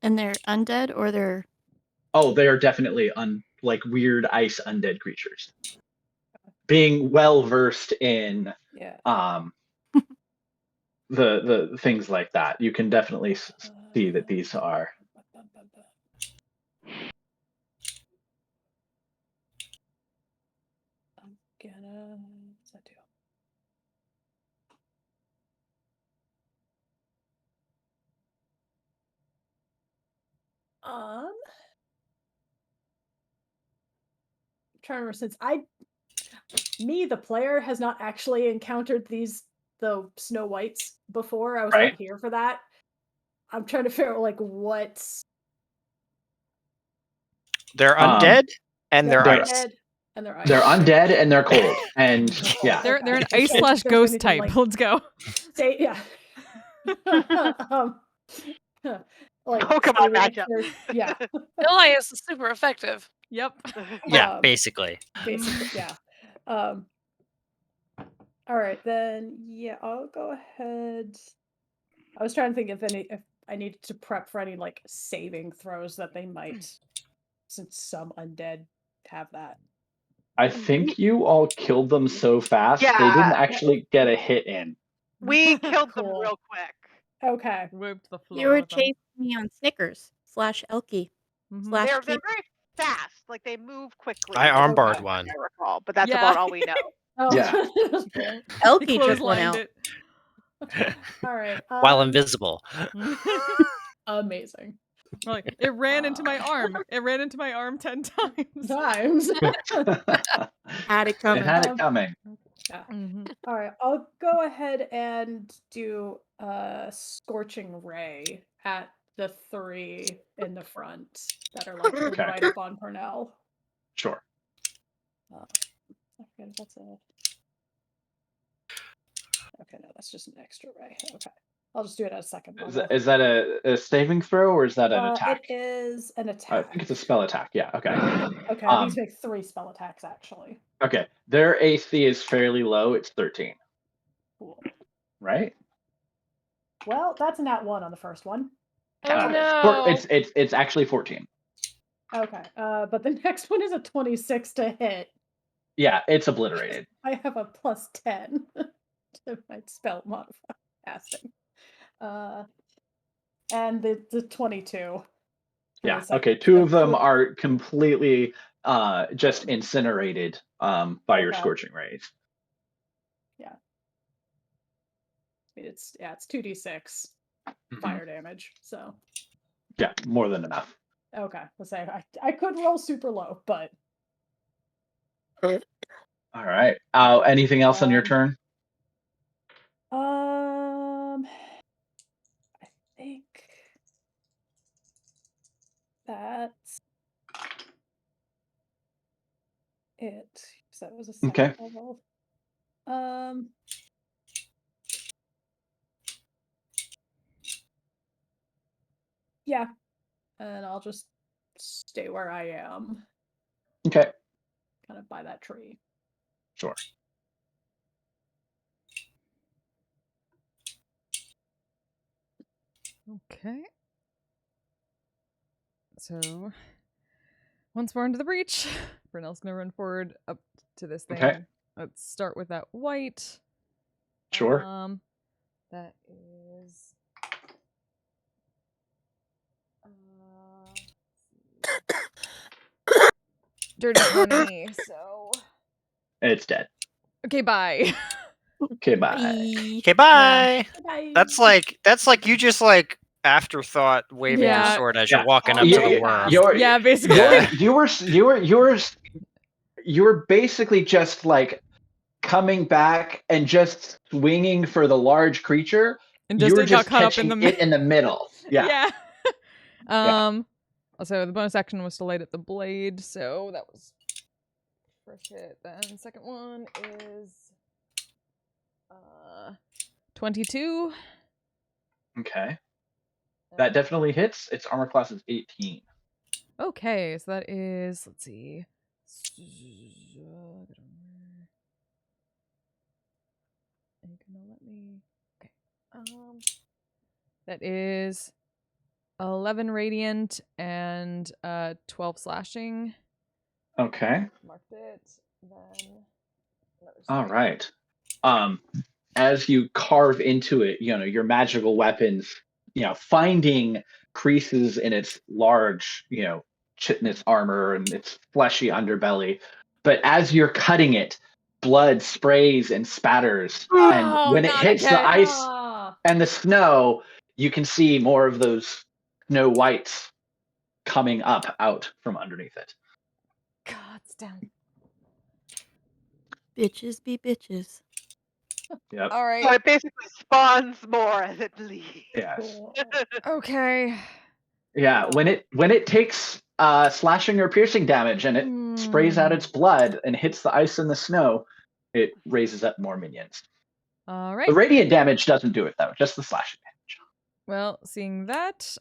Speaker 5: And they're undead, or they're
Speaker 3: Oh, they are definitely like weird ice undead creatures. Being well versed in the things like that, you can definitely see that these are.
Speaker 6: I'm gonna. What's that do? I'm trying to remember, since the player, has not actually encountered the Snow Whites before. I was not here for that. I'm trying to figure out like what's.
Speaker 7: They're undead and they're ice.
Speaker 6: Undead and they're ice.
Speaker 3: They're undead and they're cold. And yeah.
Speaker 4: They're an ice / ghost type.
Speaker 6: Like,
Speaker 4: Let's go.
Speaker 6: Say yeah. Like
Speaker 2: Pokemon matchup.
Speaker 6: Yeah.
Speaker 1: Elias is super effective.
Speaker 4: Yep.
Speaker 7: Yeah, basically.
Speaker 6: Basically, yeah. All right, then. Yeah, I'll go ahead. I was trying to think if I needed to prep for any like saving throws that they might, since some undead have that.
Speaker 3: I think you all killed them so fast they didn't actually get a hit in.
Speaker 2: We killed them real quick.
Speaker 6: Okay.
Speaker 4: Whipped the floor
Speaker 5: you were
Speaker 4: with them.
Speaker 5: chasing me on Snickers / Elky /
Speaker 2: They're
Speaker 5: Keep.
Speaker 2: very fast. Like they move quickly.
Speaker 7: I armbarred
Speaker 2: I
Speaker 7: one.
Speaker 2: recall, but that's about all we know.
Speaker 6: Oh.
Speaker 3: Yeah.
Speaker 5: Elky took one out.
Speaker 6: All right.
Speaker 7: While invisible.
Speaker 6: Amazing.
Speaker 4: Like, it ran into my arm. It ran into my arm 10 times.
Speaker 5: Had it coming.
Speaker 3: It had it coming.
Speaker 6: Yeah. All right. I'll go ahead and do a Scorching Ray at the 3 in the front that are like
Speaker 3: Okay.
Speaker 6: right up on Purnell.
Speaker 3: Sure.
Speaker 6: I forget if that's a. Okay, no, that's just an extra ray. Okay. I'll just do it as a second level.
Speaker 3: Is that a saving throw or is that an attack?
Speaker 6: It is an
Speaker 3: I
Speaker 6: attack.
Speaker 3: think it's a spell attack. Yeah. Okay.
Speaker 6: Okay, I need to make 3 spell attacks actually.
Speaker 3: Okay. Their AC is fairly low. It's 13.
Speaker 6: Cool.
Speaker 3: Right?
Speaker 6: Well, that's a nat 1 on the first one.
Speaker 3: It's actually 14.
Speaker 6: Okay. But the next one is a 26 to hit.
Speaker 3: Yeah, it's obliterated.
Speaker 6: I have a +10 to my spell modifier casting. And the 22.
Speaker 3: Yeah.
Speaker 6: second-
Speaker 3: Okay. Two of them
Speaker 6: cool.
Speaker 3: are completely just incinerated by your
Speaker 6: Okay.
Speaker 3: scorching rays.
Speaker 6: Yeah. It's 2d6 fire damage. So
Speaker 3: Yeah, more than enough.
Speaker 6: okay, let's say I could roll super low, but
Speaker 3: All right. Anything else on your turn?
Speaker 6: I think that's it. So that was a second
Speaker 3: Okay.
Speaker 6: level. Yeah, and I'll just stay where I am.
Speaker 3: Okay.
Speaker 6: Kind of by that tree.
Speaker 3: Sure.
Speaker 4: Okay. So, once more into the breach, Brunel's gonna run forward up to this thing.
Speaker 3: Okay.
Speaker 4: Let's start with that white.
Speaker 3: Sure.
Speaker 4: That is. Dirty 20, so.
Speaker 3: It's dead.
Speaker 4: Okay, bye.
Speaker 3: Okay, bye.
Speaker 7: Okay, bye.
Speaker 6: Bye.
Speaker 7: That's like you just like afterthought waving your
Speaker 4: Yeah.
Speaker 7: sword as
Speaker 3: Yeah.
Speaker 7: you're walking up to the worm.
Speaker 4: Yeah, basically.
Speaker 3: You were basically just like coming back and just swinging for the large creature.
Speaker 4: And just
Speaker 3: you were
Speaker 4: it got
Speaker 3: just
Speaker 4: caught up in
Speaker 3: catching
Speaker 4: the
Speaker 3: it in the middle. Yeah.
Speaker 4: Yeah. So the bonus action was to light up the blade, so that was first hit. Then second one is 22.
Speaker 3: Okay. That definitely hits. Its armor class is 18.
Speaker 4: Okay, so that is, let's see. Are you gonna let me? Okay. That is 11 radiant and 12 slashing.
Speaker 3: Okay.
Speaker 4: Marked it. Then
Speaker 3: All right. As you carve into it, your magical weapons, finding creases in its large, chitinous armor and its fleshy underbelly. But as you're cutting it, blood sprays and spatters. And when it hits the ice and the snow, you can see more of those snow whites coming up out from underneath it.
Speaker 4: God, it's down.
Speaker 5: Bitches be bitches.
Speaker 3: Yep.
Speaker 4: All right.
Speaker 2: So it basically spawns more as it bleeds.
Speaker 3: Yes.
Speaker 4: Okay.
Speaker 3: Yeah, when it takes slashing or piercing damage and it sprays out its blood and hits the ice and the snow, it raises up more minions.
Speaker 4: All right.
Speaker 3: The radiant damage doesn't do it though, just the slashing damage.
Speaker 4: Well, seeing that,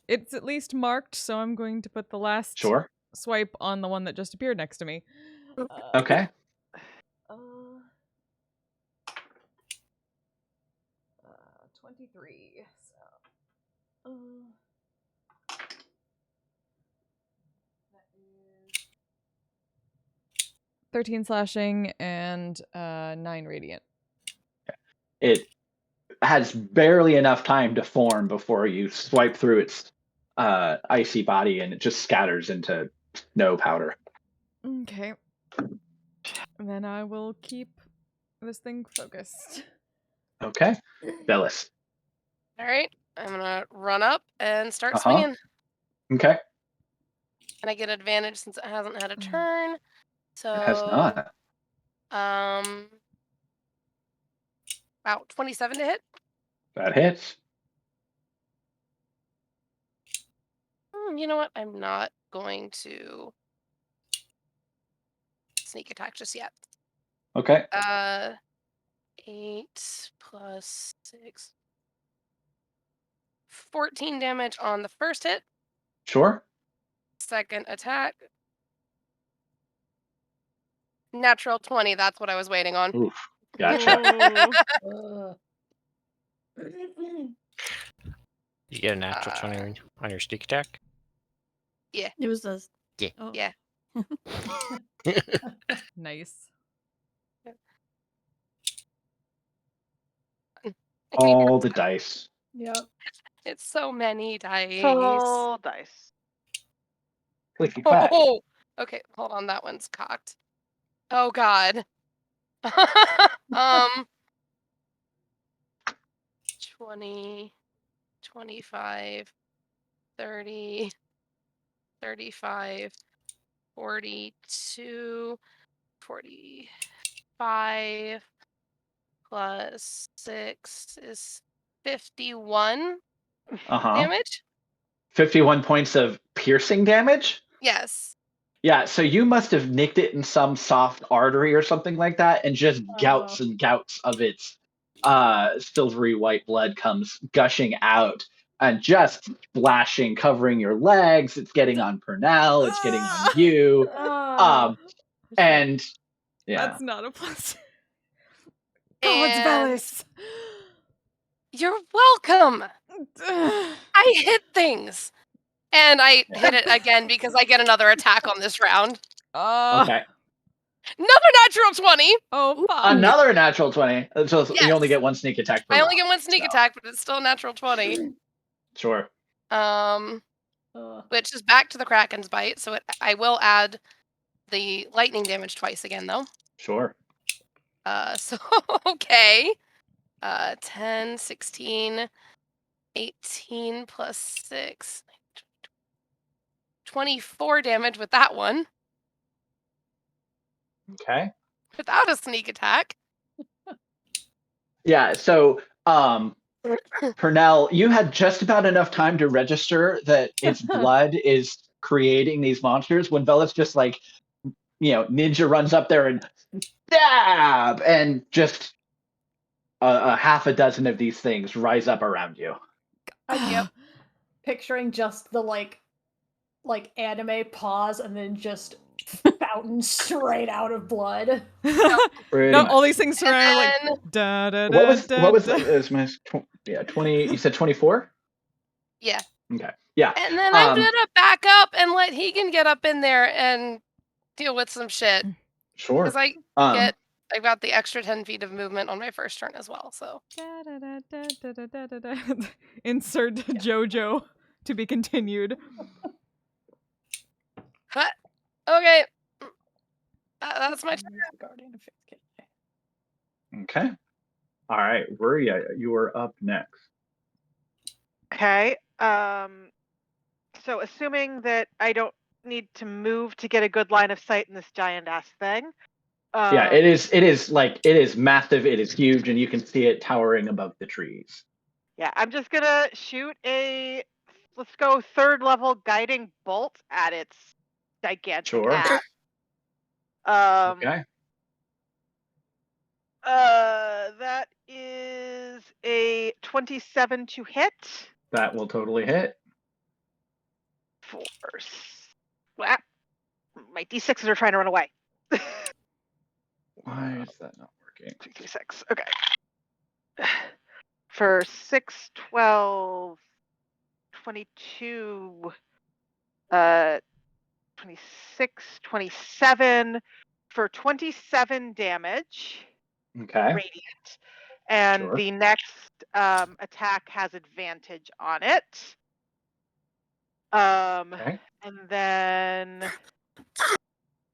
Speaker 4: it's at least marked, so I'm going to put the last
Speaker 3: Sure.
Speaker 4: swipe on the one that just appeared next to me.
Speaker 3: Okay.
Speaker 4: 23. So, that is 13 slashing and 9 radiant.
Speaker 3: It has barely enough time to form before you swipe through its icy body and it just scatters into snow powder.
Speaker 4: Okay. And then I will keep this thing focused.
Speaker 3: Okay. Bellis.
Speaker 1: All right, I'm gonna run up and start
Speaker 3: Uh-huh.
Speaker 1: swinging.
Speaker 3: Okay.
Speaker 1: And I get advantage since it hasn't had a turn. So
Speaker 3: It has not.
Speaker 1: About 27 to hit.
Speaker 3: That hits.
Speaker 1: You know what? I'm not going to sneak attack just yet.
Speaker 3: Okay.
Speaker 1: 8 plus 6. 14 damage on the first hit.
Speaker 3: Sure.
Speaker 1: Second attack. Natural 20. That's what I was waiting on.
Speaker 3: Oof. Gotcha.
Speaker 7: You get a natural 20 on your sneak attack?
Speaker 1: Yeah.
Speaker 5: It was a.
Speaker 7: Yeah.
Speaker 5: Oh.
Speaker 1: Yeah.
Speaker 4: Nice.
Speaker 3: All the dice.
Speaker 6: Yep.
Speaker 1: It's so many dice.
Speaker 2: Full dice.
Speaker 3: Clicky clack.
Speaker 1: Oh, okay. Hold on. That one's cocked. Oh God. 20, 25, 30, 35, 42, 45 plus 6 is 51 damage.
Speaker 3: 51 points of piercing damage?
Speaker 1: Yes.
Speaker 3: Yeah, so you must have nicked it in some soft artery or something like that, and just gouts and gouts of its silvery white blood comes gushing out and just splashing, covering your legs. It's getting on Pernell, it's getting on you. And yeah.
Speaker 4: That's not a plus.
Speaker 1: God's
Speaker 4: bellies.
Speaker 1: You're welcome. I hit things. And I hit it again because I get another attack on this round.
Speaker 3: Okay.
Speaker 1: Another natural 20.
Speaker 4: Oh, fuck.
Speaker 3: Another natural 20. So
Speaker 1: Yes.
Speaker 3: you only get one sneak attack per
Speaker 1: I only
Speaker 3: round.
Speaker 1: get one sneak attack, but it's still a natural 20.
Speaker 3: Sure.
Speaker 1: Which is back to the Kraken's bite, so I will add the lightning damage twice again, though.
Speaker 3: Sure.
Speaker 1: So, okay. 10, 16, 18 plus 6. 24 damage with that one.
Speaker 3: Okay.
Speaker 1: Without a sneak attack.
Speaker 3: Yeah, so Pernell, you had just about enough time to register that its blood is creating these monsters when Bella's just like, ninja runs up there and stab, and just a half a dozen of these things rise up around you.
Speaker 6: Yep. Picturing just the like anime pause and then just fountain straight out of blood.
Speaker 4: No, all these things surrounded like da da da.
Speaker 3: What was it was my 20? You said 24?
Speaker 1: Yeah.
Speaker 3: Okay. Yeah.
Speaker 1: And then I'm gonna back up and let Hegan get up in there and deal with some shit.
Speaker 3: Sure.
Speaker 1: Because I got the extra 10 feet of movement on my first turn as well. So
Speaker 4: insert JoJo to be continued.
Speaker 1: But, okay. That's my turn.
Speaker 3: Okay. All right, Ruria, you are up next.
Speaker 2: Okay. So assuming that I don't need to move to get a good line of sight in this giant ass thing.
Speaker 3: Yeah, it is massive, it is huge, and you can see it towering above the trees.
Speaker 2: Yeah, I'm just gonna shoot let's go 3rd level guiding bolt at its gigantic ass.
Speaker 3: Okay.
Speaker 2: That is a 27 to hit.
Speaker 3: That will totally hit.
Speaker 2: Well, my D6s are trying to run away.
Speaker 3: Why is that not working?
Speaker 2: 2, 3, 6. Okay. For 6, 12, 22, 26, 27 for 27 damage.
Speaker 3: Okay.
Speaker 2: Radiant. And
Speaker 3: Sure.
Speaker 2: the next attack has advantage on it.
Speaker 3: Okay.
Speaker 2: And then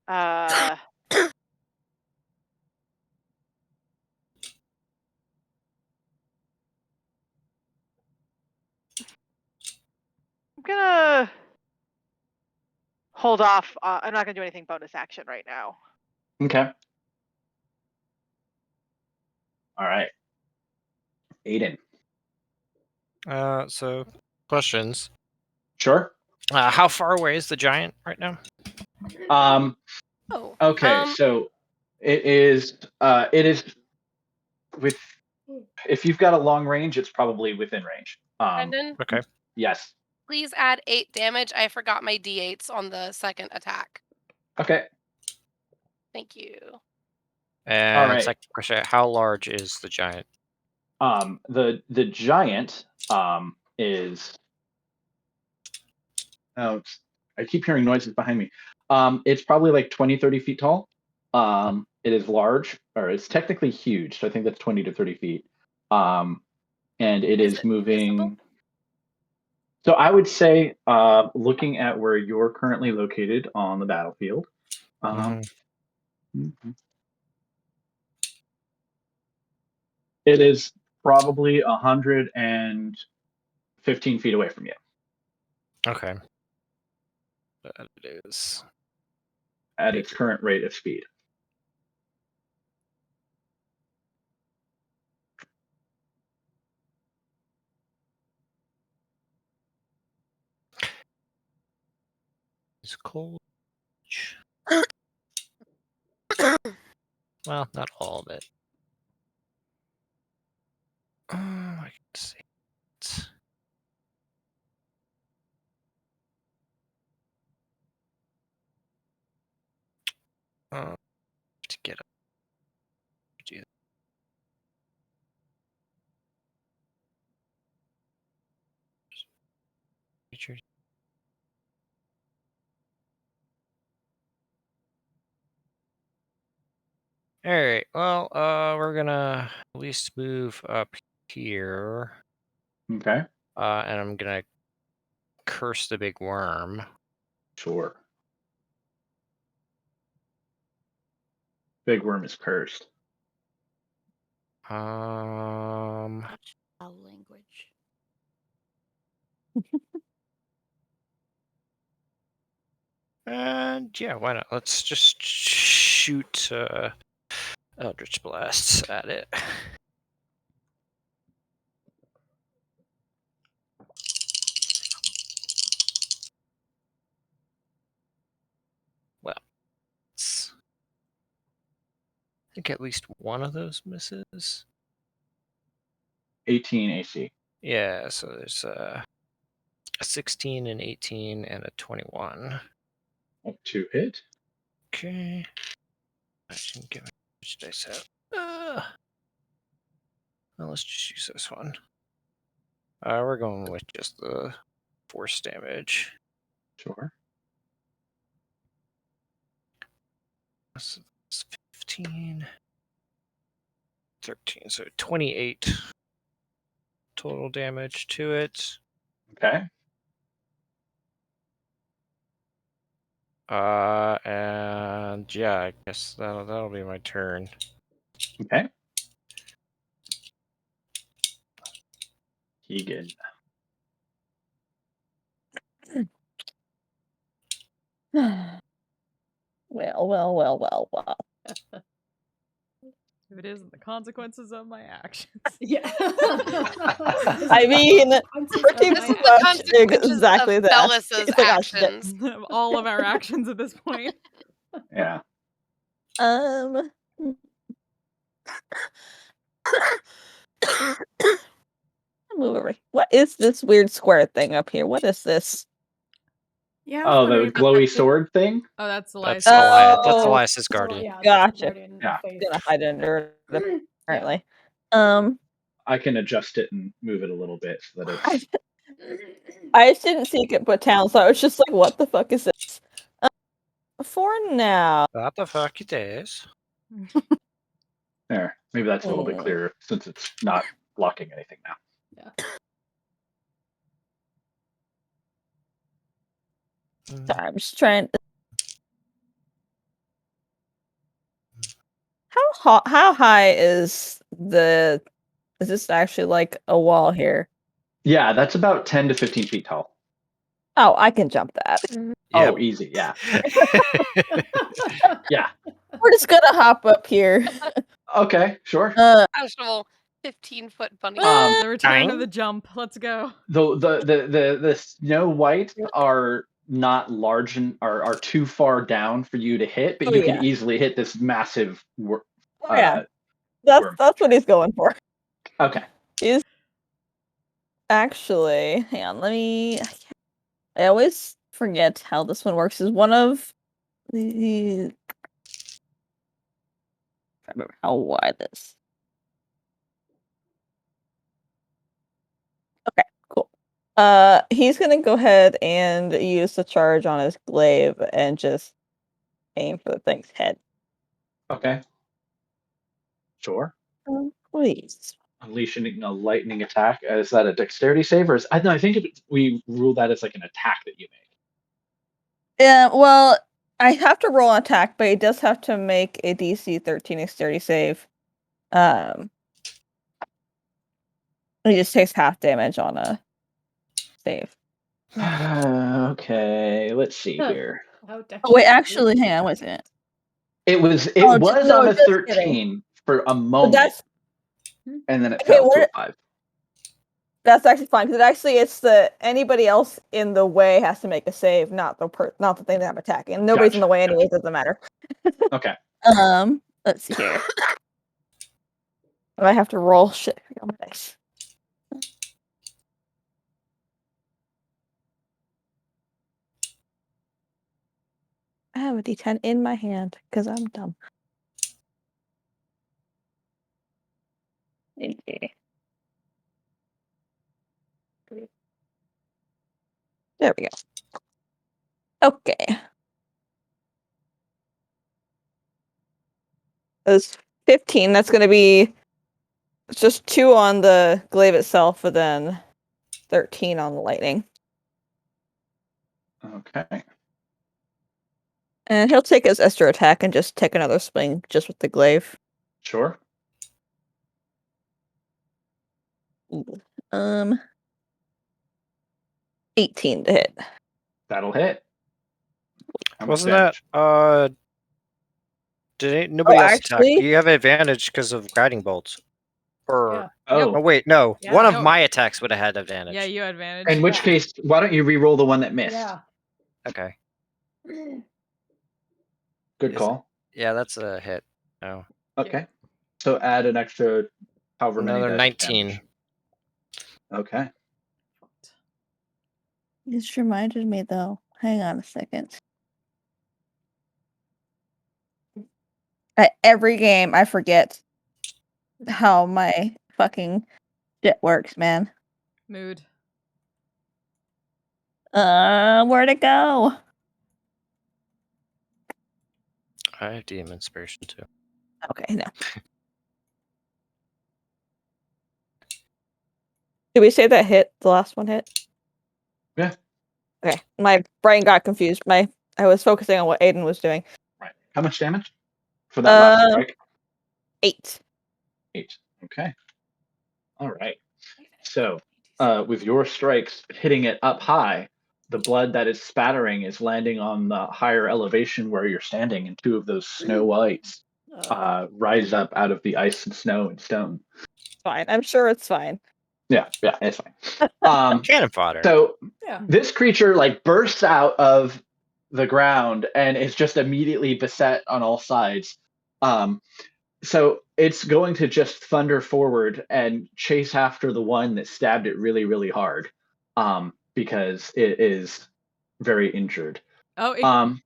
Speaker 2: I'm gonna hold off. I'm not gonna do anything bonus action right now.
Speaker 3: Okay. All right. Aiden.
Speaker 7: So questions.
Speaker 3: Sure.
Speaker 7: How far away is the giant right now?
Speaker 3: Okay, so it is with, if you've got a long range, it's probably within range.
Speaker 1: Brendan?
Speaker 7: Okay.
Speaker 3: Yes.
Speaker 1: Please add 8 damage. I forgot my D8s on the second attack.
Speaker 3: Okay.
Speaker 1: Thank you.
Speaker 7: And
Speaker 3: All right.
Speaker 7: second question: how large is the giant?
Speaker 3: The giant is. Oh, I keep hearing noises behind me. It's probably like 20, 30 feet tall. It is large, or it's technically huge. So I think that's 20 to 30 feet. And it is moving. So I would say, looking at where you're currently located on the battlefield, it is probably 115 feet away from you.
Speaker 7: Okay. That it is.
Speaker 3: At its current rate of speed.
Speaker 7: It's cold. Well, not all of it. I can see it. To get up. Richard. All right. Well, we're gonna at least move up here.
Speaker 3: Okay.
Speaker 7: And I'm gonna curse the big worm.
Speaker 3: Sure. Big worm is cursed.
Speaker 5: Foul language.
Speaker 7: And yeah, why not? Let's just shoot Eldritch Blasts at it. Well, I think at least one of those misses.
Speaker 3: 18 AC.
Speaker 7: Yeah, so there's a 16, an 18, and a 21.
Speaker 3: To hit.
Speaker 7: Okay. I can get my dice out. Well, let's just use this one. We're going with just the force damage.
Speaker 3: Sure.
Speaker 7: So that's 15, 13, so 28 total damage to it.
Speaker 3: Okay.
Speaker 7: And yeah, I guess that'll be my turn.
Speaker 3: Okay. Keegan.
Speaker 8: Well.
Speaker 4: If it isn't the consequences of my actions.
Speaker 6: Yeah.
Speaker 8: I mean, pretty
Speaker 1: This is
Speaker 8: much
Speaker 1: the consequences
Speaker 8: exactly
Speaker 1: of
Speaker 8: that.
Speaker 1: Bellis's
Speaker 8: It's like, oh, shit.
Speaker 1: actions.
Speaker 4: Of all of our actions at this point.
Speaker 3: Yeah.
Speaker 8: Move over. What is this weird square thing up here? What is this?
Speaker 6: Yeah.
Speaker 3: Oh, the glowy sword thing?
Speaker 4: Oh, that's
Speaker 7: That's
Speaker 4: Elias.
Speaker 7: That's Elias's guardian.
Speaker 6: Yeah,
Speaker 8: Gotcha.
Speaker 6: guardian
Speaker 3: Yeah.
Speaker 6: faith.
Speaker 8: Gonna hide under it, apparently.
Speaker 3: I can adjust it and move it a little bit so that it's.
Speaker 8: I just didn't see it put down, so I was just like, what the fuck is this? For now.
Speaker 7: What the fuck it is?
Speaker 3: There. Maybe that's a little bit clearer since it's not blocking anything now.
Speaker 6: Yeah.
Speaker 8: Sorry, I'm just trying to... How high is the... Is this actually like a wall here?
Speaker 3: Yeah, that's about 10 to 15 feet tall.
Speaker 8: Oh, I can jump that.
Speaker 3: Oh, easy. Yeah. Yeah.
Speaker 8: We're just gonna hop up here.
Speaker 3: Okay, sure.
Speaker 1: Casual 15-foot bunny.
Speaker 4: The return of the jump. Let's go.
Speaker 3: The Snow White are not large and are too far down for you to hit, but you can easily hit this massive
Speaker 8: Yeah. That's what he's going for.
Speaker 3: Okay.
Speaker 8: Is actually, hang on, I always forget how this one works. Is one of the I remember how wide this. Okay, cool. He's gonna go ahead and use the charge on his glaive and just aim for the thing's head.
Speaker 3: Okay. Sure.
Speaker 8: Please.
Speaker 3: unleashing a lightning attack. Is that a dexterity save, or I think we rule that as like an attack that you make.
Speaker 8: Yeah, well, I have to roll an attack, but he does have to make a DC 13 dexterity save. He just takes half damage on a save.
Speaker 3: Okay, let's see here.
Speaker 8: Oh, wait, actually, hang on, wait a minute.
Speaker 3: It was
Speaker 8: no,
Speaker 3: on a
Speaker 8: just
Speaker 3: 13
Speaker 8: kidding.
Speaker 3: for a moment, and then it
Speaker 8: Okay,
Speaker 3: fell to a 5.
Speaker 8: That's actually fine because it's anybody else in the way has to make a save, not the thing that I'm attacking. And nobody's in the way anyway, it doesn't matter.
Speaker 3: Okay.
Speaker 8: Let's see here. I have to roll shit on my dice. I have a D10 in my hand because I'm dumb. Okay. There we go. Okay. That's 15. That's going to be just 2 on the glaive itself, but then 13 on the lightning.
Speaker 3: Okay.
Speaker 8: And he'll take his extra attack and just take another swing just with the glaive.
Speaker 3: Sure.
Speaker 8: 18 to hit.
Speaker 3: That'll hit.
Speaker 7: Wasn't that nobody else attack?
Speaker 8: actually?
Speaker 7: You have advantage because of guiding bolts. Or
Speaker 4: Yeah.
Speaker 7: oh wait, no.
Speaker 4: Yeah.
Speaker 7: One of
Speaker 4: No.
Speaker 7: my attacks would have had advantage.
Speaker 4: Yeah, you had advantage.
Speaker 3: In which case, why don't you re-roll the one that missed?
Speaker 6: Yeah.
Speaker 7: Okay.
Speaker 3: Good call.
Speaker 7: Yeah, that's a hit. Oh.
Speaker 3: Okay. So add an extra however many.
Speaker 7: Another
Speaker 3: dice
Speaker 7: 19.
Speaker 3: damage. Okay.
Speaker 8: This reminded me though. Hang on a second. At every game, I forget how my fucking shit works, man.
Speaker 4: Mood.
Speaker 8: Where'd it go?
Speaker 7: I have DM inspiration too.
Speaker 8: Okay, no. Did we say that hit? The last one hit?
Speaker 3: Yeah.
Speaker 8: Okay, my brain got confused. I was focusing on what Aiden was doing.
Speaker 3: Right. How much damage for that last strike?
Speaker 8: 8.
Speaker 3: 8. Okay. All right. So, with your strikes hitting it up high, the blood that is spattering is landing on the higher elevation where you're standing, and 2 of those snow whites rise up out of the ice and snow and stone.
Speaker 8: Fine. I'm sure it's fine.
Speaker 3: Yeah, it's fine.
Speaker 7: Cannon fodder.
Speaker 3: So
Speaker 6: Yeah.
Speaker 3: this creature bursts out of the ground and is just immediately beset on all sides. So it's going to just thunder forward and chase after the one that stabbed it really, really hard, because it is very injured.
Speaker 4: Oh.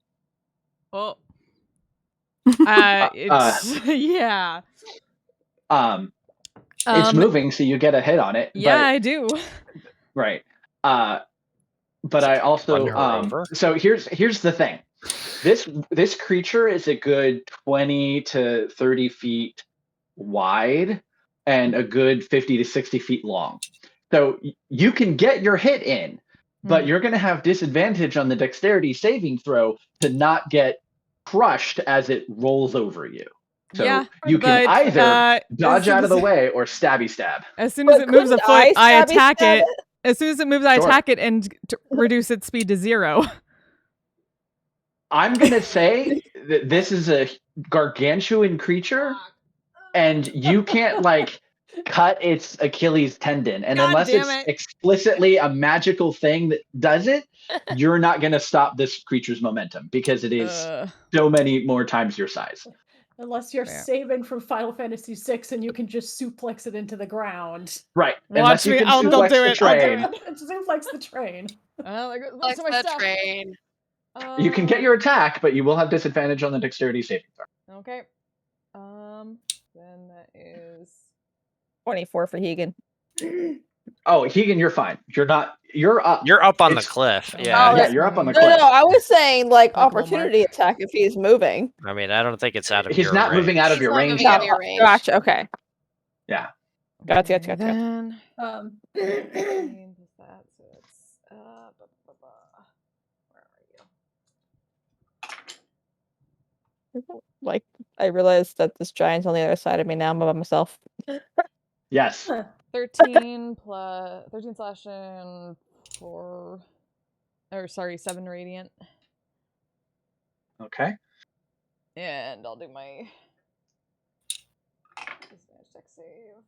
Speaker 3: Oh.
Speaker 4: It's yeah.
Speaker 3: It's moving, so you get a hit on it.
Speaker 4: Yeah,
Speaker 3: but,
Speaker 4: I do.
Speaker 3: Right. But I also so here's the thing. This creature is a good 20 to 30 feet wide and a good 50 to 60 feet long. So you can get your hit in, but you're going to have disadvantage on the dexterity saving throw to not get crushed as it rolls over you. So you can either dodge out of the way or stabby stab.
Speaker 4: As soon as it moves a foot, I attack it. As soon as it moves, I attack it and reduce its speed to 0.
Speaker 3: I'm going to say that this is a gargantuan creature, and you can't cut its Achilles tendon. And unless it's explicitly a magical thing that does it, you're not going to stop this creature's momentum because it is so many more times your size.
Speaker 6: Unless you're saving from Final Fantasy VI and you can just suplex it into the ground.
Speaker 3: Right. Unless you can suplex the train.
Speaker 6: Suplex the train.
Speaker 1: Suplex the train.
Speaker 3: You can get your attack, but you will have disadvantage on the dexterity saving throw.
Speaker 4: Okay. Then that is
Speaker 8: 24 for Hegan.
Speaker 3: Oh, Hegan, you're fine. You're not. You're up.
Speaker 7: You're up on the cliff. Yeah.
Speaker 3: Yeah, you're up on the cliff.
Speaker 8: No, I was saying opportunity attack if he's moving.
Speaker 7: I mean, I don't think it's out of
Speaker 3: He's
Speaker 7: your
Speaker 3: not
Speaker 7: range.
Speaker 3: moving out of your range.
Speaker 8: Gotcha. Okay.
Speaker 3: Yeah.
Speaker 8: Gotcha.
Speaker 4: Then 15 plus that, so it's where are you?
Speaker 8: Like, I realized that this giant's on the other side of me now. I'm by myself.
Speaker 3: Yes.
Speaker 4: 13 plus 13 slashing 7 radiant.
Speaker 3: Okay.
Speaker 4: And I'll do my disadvantage dex save.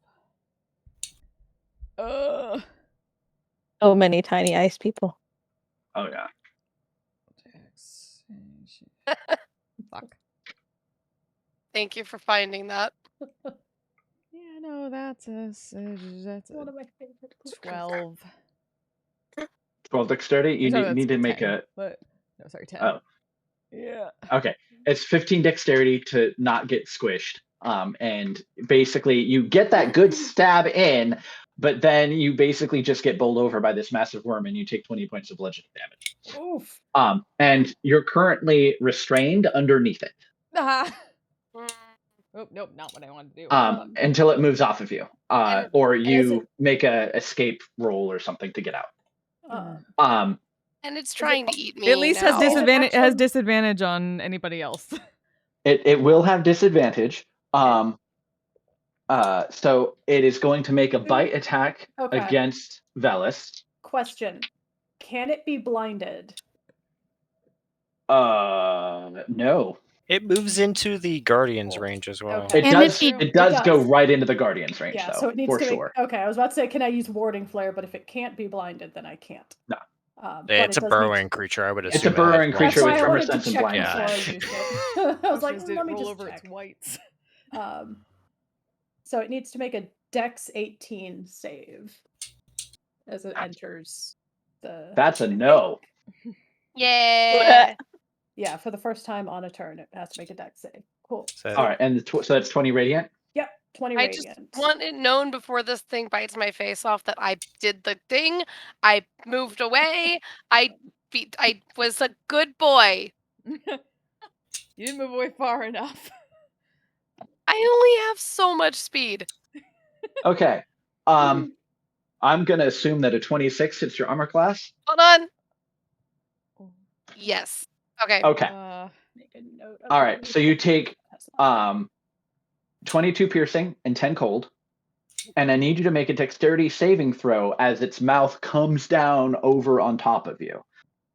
Speaker 8: So many tiny ice people.
Speaker 3: Oh yeah.
Speaker 4: Fuck.
Speaker 1: Thank you for finding that.
Speaker 4: Yeah, no, that's
Speaker 6: One of my favorite
Speaker 4: 12.
Speaker 3: 12 dexterity. You
Speaker 4: No,
Speaker 3: need to make
Speaker 4: 10,
Speaker 3: a.
Speaker 4: But no, sorry, 10.
Speaker 3: Oh.
Speaker 4: Yeah.
Speaker 3: Okay. It's 15 dexterity to not get squished. And basically you get that good stab in, but then you basically just get bowled over by this massive worm and you take 20 points of bludgeoning damage.
Speaker 6: Oof.
Speaker 3: And you're currently restrained underneath it.
Speaker 4: Oh, nope, not what I wanted to do.
Speaker 3: Until it moves off of you. Or you make a escape roll or something to get out.
Speaker 1: And it's trying to eat me.
Speaker 4: At least
Speaker 1: now.
Speaker 4: has disadvantage on anybody else.
Speaker 3: It will have disadvantage. So it is going to make a bite attack
Speaker 6: Okay.
Speaker 3: against Velis.
Speaker 6: Question: can it be blinded?
Speaker 3: No.
Speaker 7: It moves into the Guardian's range as well.
Speaker 6: Okay.
Speaker 3: It does go right into the Guardian's range,
Speaker 6: Yeah,
Speaker 3: though,
Speaker 6: so it needs
Speaker 3: for
Speaker 6: to make.
Speaker 3: sure.
Speaker 6: Okay, I was about to say, can I use warding flare? But if it can't be blinded, then I can't.
Speaker 3: No.
Speaker 6: But
Speaker 7: It's a
Speaker 6: it does
Speaker 7: burrowing creature. I would assume.
Speaker 3: It's a burrowing creature with tremor
Speaker 6: That's why I wanted
Speaker 3: sense
Speaker 6: to
Speaker 3: and
Speaker 6: check
Speaker 3: blind
Speaker 6: before I
Speaker 3: sight.
Speaker 6: used it. I was like,
Speaker 4: Did
Speaker 6: let me
Speaker 4: roll
Speaker 6: just
Speaker 4: over
Speaker 6: check.
Speaker 4: its whites.
Speaker 6: So it needs to make a Dex 18 save as it enters the.
Speaker 3: That's a no.
Speaker 1: Yeah.
Speaker 6: Yeah, for the first time on a turn, it has to make a Dex save. Cool.
Speaker 3: All right, and so that's 20 radiant.
Speaker 6: Yep, 20
Speaker 1: I
Speaker 6: radiant.
Speaker 1: just want it known before this thing bites my face off that I did the thing. I moved away. I was a good boy.
Speaker 4: You didn't move away far enough.
Speaker 1: I only have so much speed.
Speaker 3: Okay. I'm gonna assume that a 26 hits your armor class.
Speaker 1: Hold on. Yes. Okay.
Speaker 3: Okay.
Speaker 6: Make a note of
Speaker 3: All right. So you take 22 piercing and 10 cold, and I need you to make a dexterity saving throw as its mouth comes down over on top of you.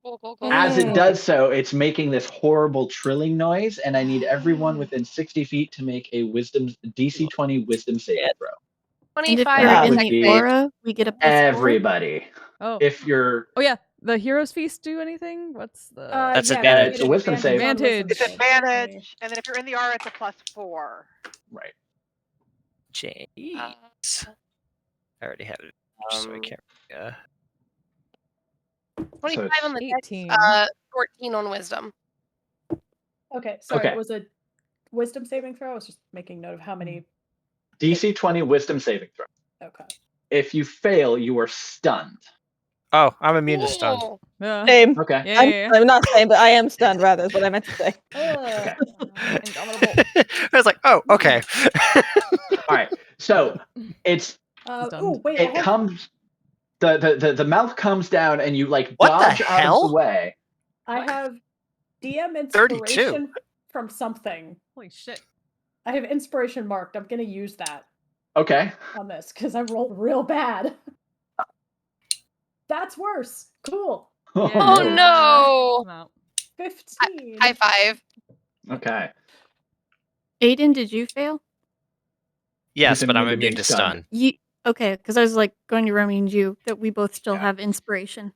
Speaker 1: Cool.
Speaker 3: As it does so, it's making this horrible trilling noise, and I need everyone within 60 feet to make a DC 20 wisdom saving throw.
Speaker 5: And if
Speaker 1: 25.
Speaker 5: you're in
Speaker 3: Would
Speaker 5: the
Speaker 3: be
Speaker 5: aura, we get a plus 4.
Speaker 3: everybody.
Speaker 4: Oh.
Speaker 3: If you're
Speaker 4: Oh yeah, the Hero's Feast do anything? What's the?
Speaker 7: That's
Speaker 6: yeah,
Speaker 7: advantage.
Speaker 3: It's a wisdom save.
Speaker 4: Advantage.
Speaker 2: It's advantage, and then if you're in the aura, it's a +4.
Speaker 3: Right.
Speaker 7: Jeez. I already had it, so I can't.
Speaker 1: 25 on the dex,
Speaker 4: 18.
Speaker 1: 14 on wisdom.
Speaker 6: Okay, sorry,
Speaker 3: Okay.
Speaker 6: it was a wisdom saving throw. I was just making note of how many.
Speaker 3: DC 20 wisdom saving throw.
Speaker 6: Okay.
Speaker 3: If you fail, you are stunned.
Speaker 7: Oh, I'm immune to stun.
Speaker 8: Same.
Speaker 3: Okay.
Speaker 4: Yeah.
Speaker 8: I'm not saying, but I am stunned, rather, is what I meant to say.
Speaker 3: Okay.
Speaker 7: I was like, oh, okay.
Speaker 3: All right. So it's
Speaker 6: Oh wait,
Speaker 3: it comes the mouth comes down and you like
Speaker 7: What the
Speaker 3: dodge out of
Speaker 7: hell?
Speaker 3: the way.
Speaker 6: I have DM
Speaker 7: 32.
Speaker 6: inspiration from something.
Speaker 4: Holy shit.
Speaker 6: I have inspiration marked. I'm gonna use that
Speaker 3: Okay.
Speaker 6: on this because I rolled real bad. That's worse. Cool.
Speaker 1: Oh no.
Speaker 6: 15.
Speaker 1: High five.
Speaker 3: Okay.
Speaker 5: Aiden, did you fail?
Speaker 7: Yes,
Speaker 3: He's
Speaker 7: but I'm
Speaker 3: immune to
Speaker 7: immune
Speaker 3: being
Speaker 7: to
Speaker 3: stunned.
Speaker 7: stun.
Speaker 5: Okay, because I was like going to remind you that we both still have inspiration.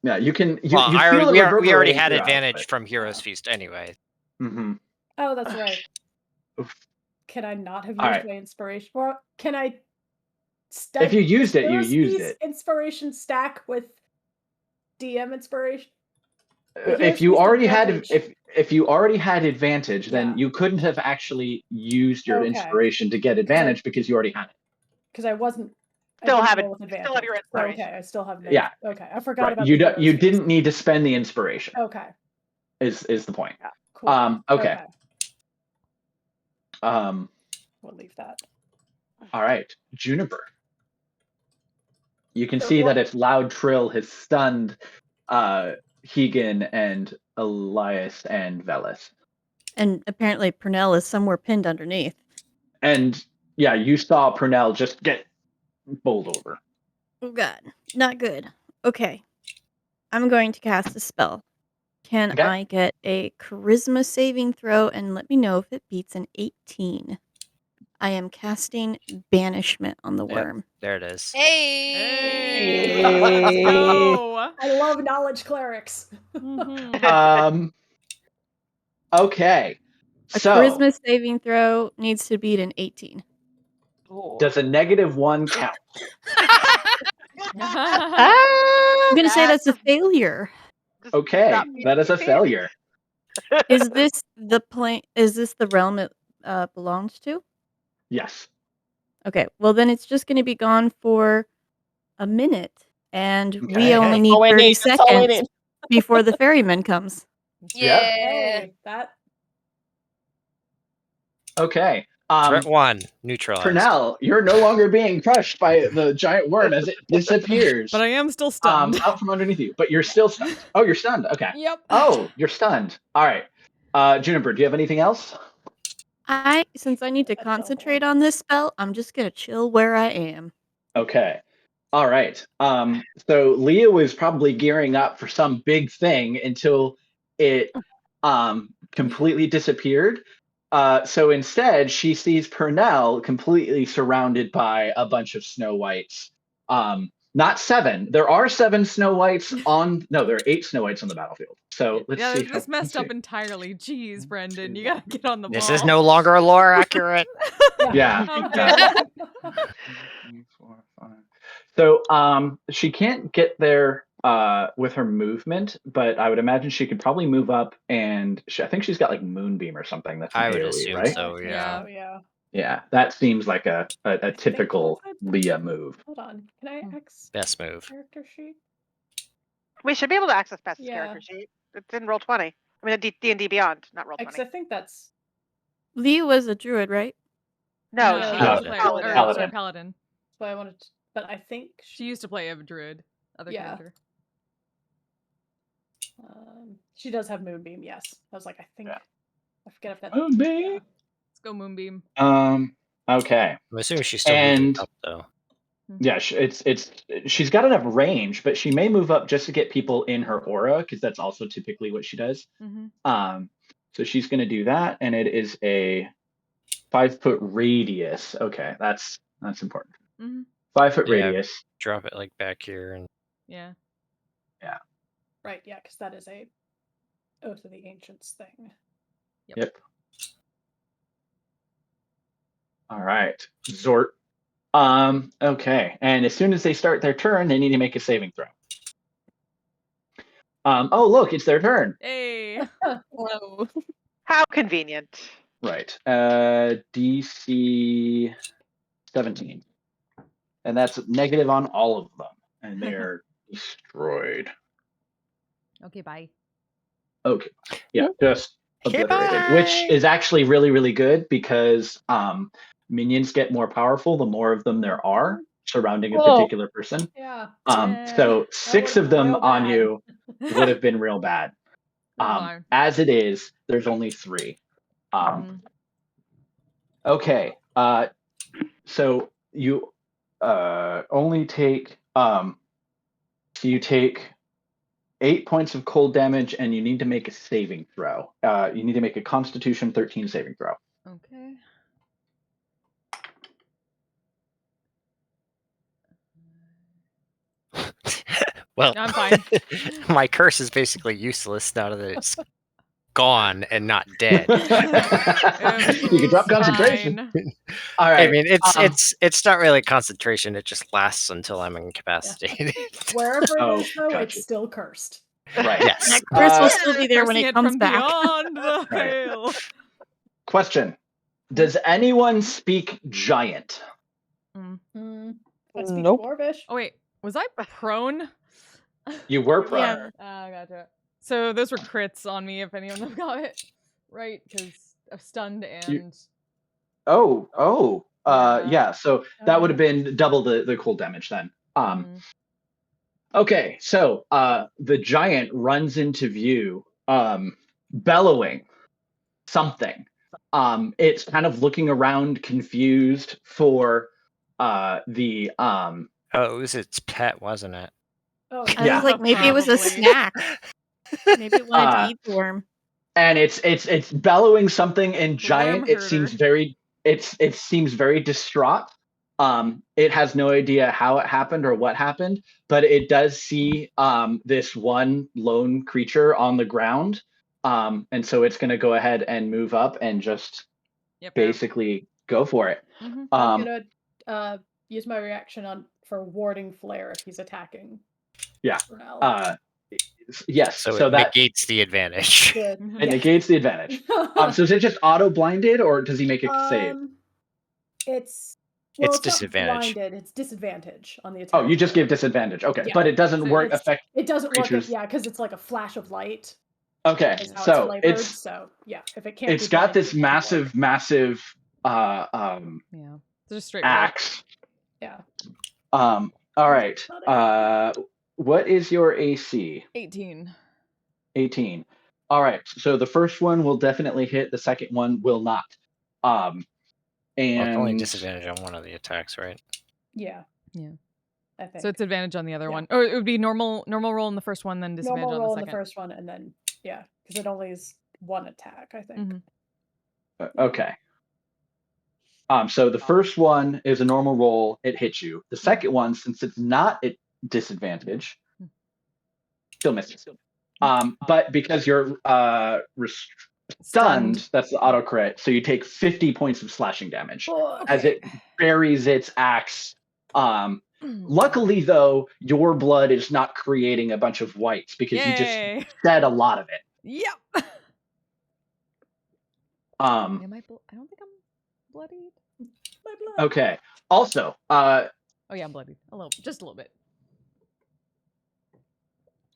Speaker 3: Yeah, you can.
Speaker 7: Well,
Speaker 3: You feel
Speaker 7: we
Speaker 3: it
Speaker 7: already
Speaker 3: reverberate
Speaker 7: had
Speaker 3: throughout,
Speaker 7: advantage from Hero's Feast anyway.
Speaker 3: Mm-hmm.
Speaker 6: Oh, that's right. Can I not have used
Speaker 3: All right.
Speaker 6: my inspiration? Or can I?
Speaker 3: If you used it, you
Speaker 6: Heroes
Speaker 3: used
Speaker 6: Feast
Speaker 3: it.
Speaker 6: Inspiration stack with DM inspiration.
Speaker 3: If you already had if you already had advantage, then you couldn't have actually used your
Speaker 6: Okay.
Speaker 3: inspiration to get advantage because you already had it.
Speaker 6: Because I wasn't.
Speaker 2: Still
Speaker 6: didn't
Speaker 2: have it.
Speaker 6: roll with
Speaker 2: Still have
Speaker 6: advantage.
Speaker 2: your
Speaker 6: So,
Speaker 2: inspiration.
Speaker 6: okay, I still have.
Speaker 3: Yeah.
Speaker 6: Okay, I forgot
Speaker 3: Right.
Speaker 6: about
Speaker 3: You
Speaker 6: the
Speaker 3: don't. You
Speaker 6: Heroes Feast.
Speaker 3: didn't need to spend the inspiration.
Speaker 6: Okay.
Speaker 3: Is the point?
Speaker 6: Cool.
Speaker 3: Okay.
Speaker 6: We'll leave that.
Speaker 3: All right, Juniper. You can
Speaker 6: So
Speaker 3: see
Speaker 6: what-
Speaker 3: that its loud trill has stunned Hegan and Elias and Velis.
Speaker 5: And apparently Purnell is somewhere pinned underneath.
Speaker 3: And yeah, you saw Purnell just get bowled over.
Speaker 5: Oh god, not good. Okay. I'm going to cast a spell. Can
Speaker 3: Okay.
Speaker 5: I get a charisma saving throw and let me know if it beats an 18? I am casting banishment on the
Speaker 7: Yep,
Speaker 5: worm.
Speaker 7: there it is.
Speaker 1: Hey.
Speaker 4: Let's go.
Speaker 6: I love knowledge clerics.
Speaker 3: Okay.
Speaker 5: A
Speaker 3: So
Speaker 5: charisma saving throw needs to beat an 18.
Speaker 3: does a -1 count?
Speaker 5: I'm gonna say that's a failure.
Speaker 3: Okay, that is a failure.
Speaker 5: Is this the plane? Is this the realm it belongs to?
Speaker 3: Yes.
Speaker 5: Okay, well then it's just going to be gone for a minute, and we
Speaker 3: Okay.
Speaker 5: only
Speaker 8: That's
Speaker 5: need
Speaker 8: all we
Speaker 5: 30
Speaker 8: need, that's all we
Speaker 5: seconds
Speaker 8: need.
Speaker 5: before the ferryman comes.
Speaker 3: Yeah.
Speaker 6: Hey, that
Speaker 3: Okay.
Speaker 7: Threat 1 neutralized.
Speaker 3: Purnell, you're no longer being crushed by the giant worm as it disappears.
Speaker 4: But I am still stunned.
Speaker 3: Out from underneath you. But you're still stunned. Oh, you're stunned. Okay.
Speaker 4: Yep.
Speaker 3: Oh, you're stunned. All right. Juniper, do you have anything else?
Speaker 5: Since I need to concentrate on this spell, I'm just gonna chill where I am.
Speaker 3: Okay. All right. So Leah is probably gearing up for some big thing until it completely disappeared. So instead, she sees Purnell completely surrounded by a bunch of Snow Whites. Not 7. There are 7 Snow Whites on. No, there are 8 Snow Whites on the battlefield. So let's see.
Speaker 4: This messed up entirely. Jeez, Brendan, you gotta get on the ball.
Speaker 7: This is no longer lore accurate.
Speaker 3: Yeah.
Speaker 4: Okay.
Speaker 3: So she can't get there with her movement, but I would imagine she could probably move up, and I think she's got like Moonbeam or something. That's an
Speaker 7: I would
Speaker 3: AoE,
Speaker 7: assume
Speaker 3: right?
Speaker 7: so, yeah.
Speaker 6: Oh yeah.
Speaker 3: Yeah, that seems like a typical Leah move.
Speaker 6: Hold on. Can I access
Speaker 7: Best move.
Speaker 6: character sheet?
Speaker 2: We should be able to access Best's
Speaker 6: Yeah.
Speaker 2: character sheet. It's in roll 20. I mean, D&D Beyond, not roll 20.
Speaker 6: Because I think that's
Speaker 5: Leah was a druid, right?
Speaker 2: No,
Speaker 4: No,
Speaker 2: she
Speaker 4: she
Speaker 2: was
Speaker 4: was
Speaker 2: a
Speaker 4: a
Speaker 2: paladin.
Speaker 4: paladin. Paladin.
Speaker 6: that's why I wanted to, but I think
Speaker 4: She used to play a druid. Other
Speaker 6: Yeah.
Speaker 4: character.
Speaker 6: she does have Moonbeam, yes. I was like, I think I forget if that
Speaker 3: Moonbeam.
Speaker 4: Let's go Moonbeam.
Speaker 3: Okay.
Speaker 7: I'm assuming she's still moving
Speaker 3: And
Speaker 7: up, though.
Speaker 3: yeah, she's got enough range, but she may move up just to get people in her aura because that's also typically what she does.
Speaker 4: Mm-hmm.
Speaker 3: So she's going to do that, and it is a 5-foot radius. Okay, that's important.
Speaker 4: Mm-hmm.
Speaker 3: 5-foot
Speaker 7: Yeah,
Speaker 3: radius.
Speaker 7: Drop it like back here and
Speaker 4: Yeah.
Speaker 3: Yeah.
Speaker 6: right, yeah, because that is a Oath of the Ancients thing.
Speaker 3: Yep. All right, Zort. Okay, and as soon as they start their turn, they need to make a saving throw. Oh, look, it's their turn.
Speaker 4: Hey.
Speaker 5: Whoa.
Speaker 2: How convenient.
Speaker 3: Right. DC 17. And that's negative on all of them. And they're destroyed.
Speaker 4: Okay, bye.
Speaker 3: Okay. Yeah, just
Speaker 7: Okay,
Speaker 3: obliterated.
Speaker 7: bye.
Speaker 3: Which is actually really, really good because minions get more powerful the more of them there are surrounding a
Speaker 8: Whoa.
Speaker 3: particular person.
Speaker 6: Yeah.
Speaker 3: So 6 of them
Speaker 6: real
Speaker 3: on
Speaker 6: bad.
Speaker 3: you would have been real bad.
Speaker 4: Fine.
Speaker 3: As it is, there's only 3. Okay. So you only take you take 8 points of cold damage, and you need to make a saving throw. You need to make a Constitution 13 saving throw.
Speaker 4: Okay.
Speaker 7: well,
Speaker 4: I'm fine.
Speaker 7: my curse is basically useless now that it's gone and not dead.
Speaker 3: You can drop concentration. All right.
Speaker 7: I mean, it's not really concentration. It just lasts until I'm incapacitated.
Speaker 6: Wherever it
Speaker 3: Oh,
Speaker 6: is, though,
Speaker 3: gotcha.
Speaker 6: it's still cursed.
Speaker 3: Right.
Speaker 7: Yes.
Speaker 5: That curse will still be there when
Speaker 4: Cursing
Speaker 5: it comes
Speaker 4: from
Speaker 5: back.
Speaker 4: beyond the
Speaker 3: Right.
Speaker 4: veil.
Speaker 3: Question: does anyone speak Giant?
Speaker 6: I speak
Speaker 8: Nope.
Speaker 6: Dwarvish.
Speaker 4: Oh wait, was I prone?
Speaker 3: You were prone.
Speaker 5: Yeah.
Speaker 4: Gotcha. So those were crits on me if any of them got it right, because of stunned and.
Speaker 3: Oh. Yeah. So that would have been double the cold damage then. Okay, so the giant runs into view, bellowing something. It's kind of looking around, confused for the
Speaker 7: Oh, it was its pet, wasn't it?
Speaker 6: Oh,
Speaker 5: I was like, maybe it was a snack. Maybe it wanted to eat the worm.
Speaker 3: And it's bellowing something in giant. It
Speaker 4: herder.
Speaker 3: seems very it seems very distraught. It has no idea how it happened or what happened, but it does see this one lone creature on the ground. And so it's gonna go ahead and move up and just basically go for it.
Speaker 6: I'm gonna use my reaction for warding flare if he's attacking.
Speaker 3: Yeah.
Speaker 6: Ral.
Speaker 3: Yes.
Speaker 7: So,
Speaker 3: So
Speaker 7: it
Speaker 3: that
Speaker 7: negates the advantage.
Speaker 6: Good.
Speaker 3: it negates the advantage. So is it just auto blinded or does he make a save?
Speaker 6: It's
Speaker 7: It's
Speaker 6: not
Speaker 7: disadvantage.
Speaker 6: blinded. It's disadvantage on the attack.
Speaker 3: Oh, you just give disadvantage. Okay,
Speaker 6: Yeah.
Speaker 3: but it doesn't
Speaker 6: So
Speaker 3: affect
Speaker 6: It doesn't
Speaker 3: creatures.
Speaker 6: work. Because it's like a flash of light.
Speaker 3: Okay,
Speaker 6: Is how
Speaker 3: so
Speaker 6: flavored,
Speaker 3: it's
Speaker 6: so yeah. If it can't,
Speaker 3: it's
Speaker 6: be
Speaker 3: got
Speaker 6: blinded,
Speaker 3: this
Speaker 6: it doesn't work.
Speaker 3: massive
Speaker 4: Just straight
Speaker 3: axe.
Speaker 6: Yeah.
Speaker 3: All right. What is your AC?
Speaker 4: 18.
Speaker 3: 18. All right. So the first one will definitely hit. The second one will not.
Speaker 7: Well, it's only
Speaker 3: And
Speaker 7: disadvantage on one of the attacks, right?
Speaker 6: Yeah.
Speaker 4: Yeah.
Speaker 6: I think.
Speaker 4: So it's advantage on the other one. Or it would be normal roll in the first one, then disadvantage
Speaker 6: Normal
Speaker 4: on
Speaker 6: roll
Speaker 4: the
Speaker 6: in the
Speaker 4: second.
Speaker 6: first one, and then because it only is one attack, I think.
Speaker 3: okay. So the first one is a normal roll. It hits you. The second one, since it's not at disadvantage, still misses. But because you're stunned, that's the auto crit. So you take 50 points of slashing damage as it buries its axe. Luckily, though, your blood is not creating a bunch of whites because you just shed a lot of it.
Speaker 4: Yep.
Speaker 3: I
Speaker 4: don't think I'm bloodied.
Speaker 6: My blood.
Speaker 3: Okay. Also,
Speaker 4: oh yeah, I'm bloodied. Just a little bit.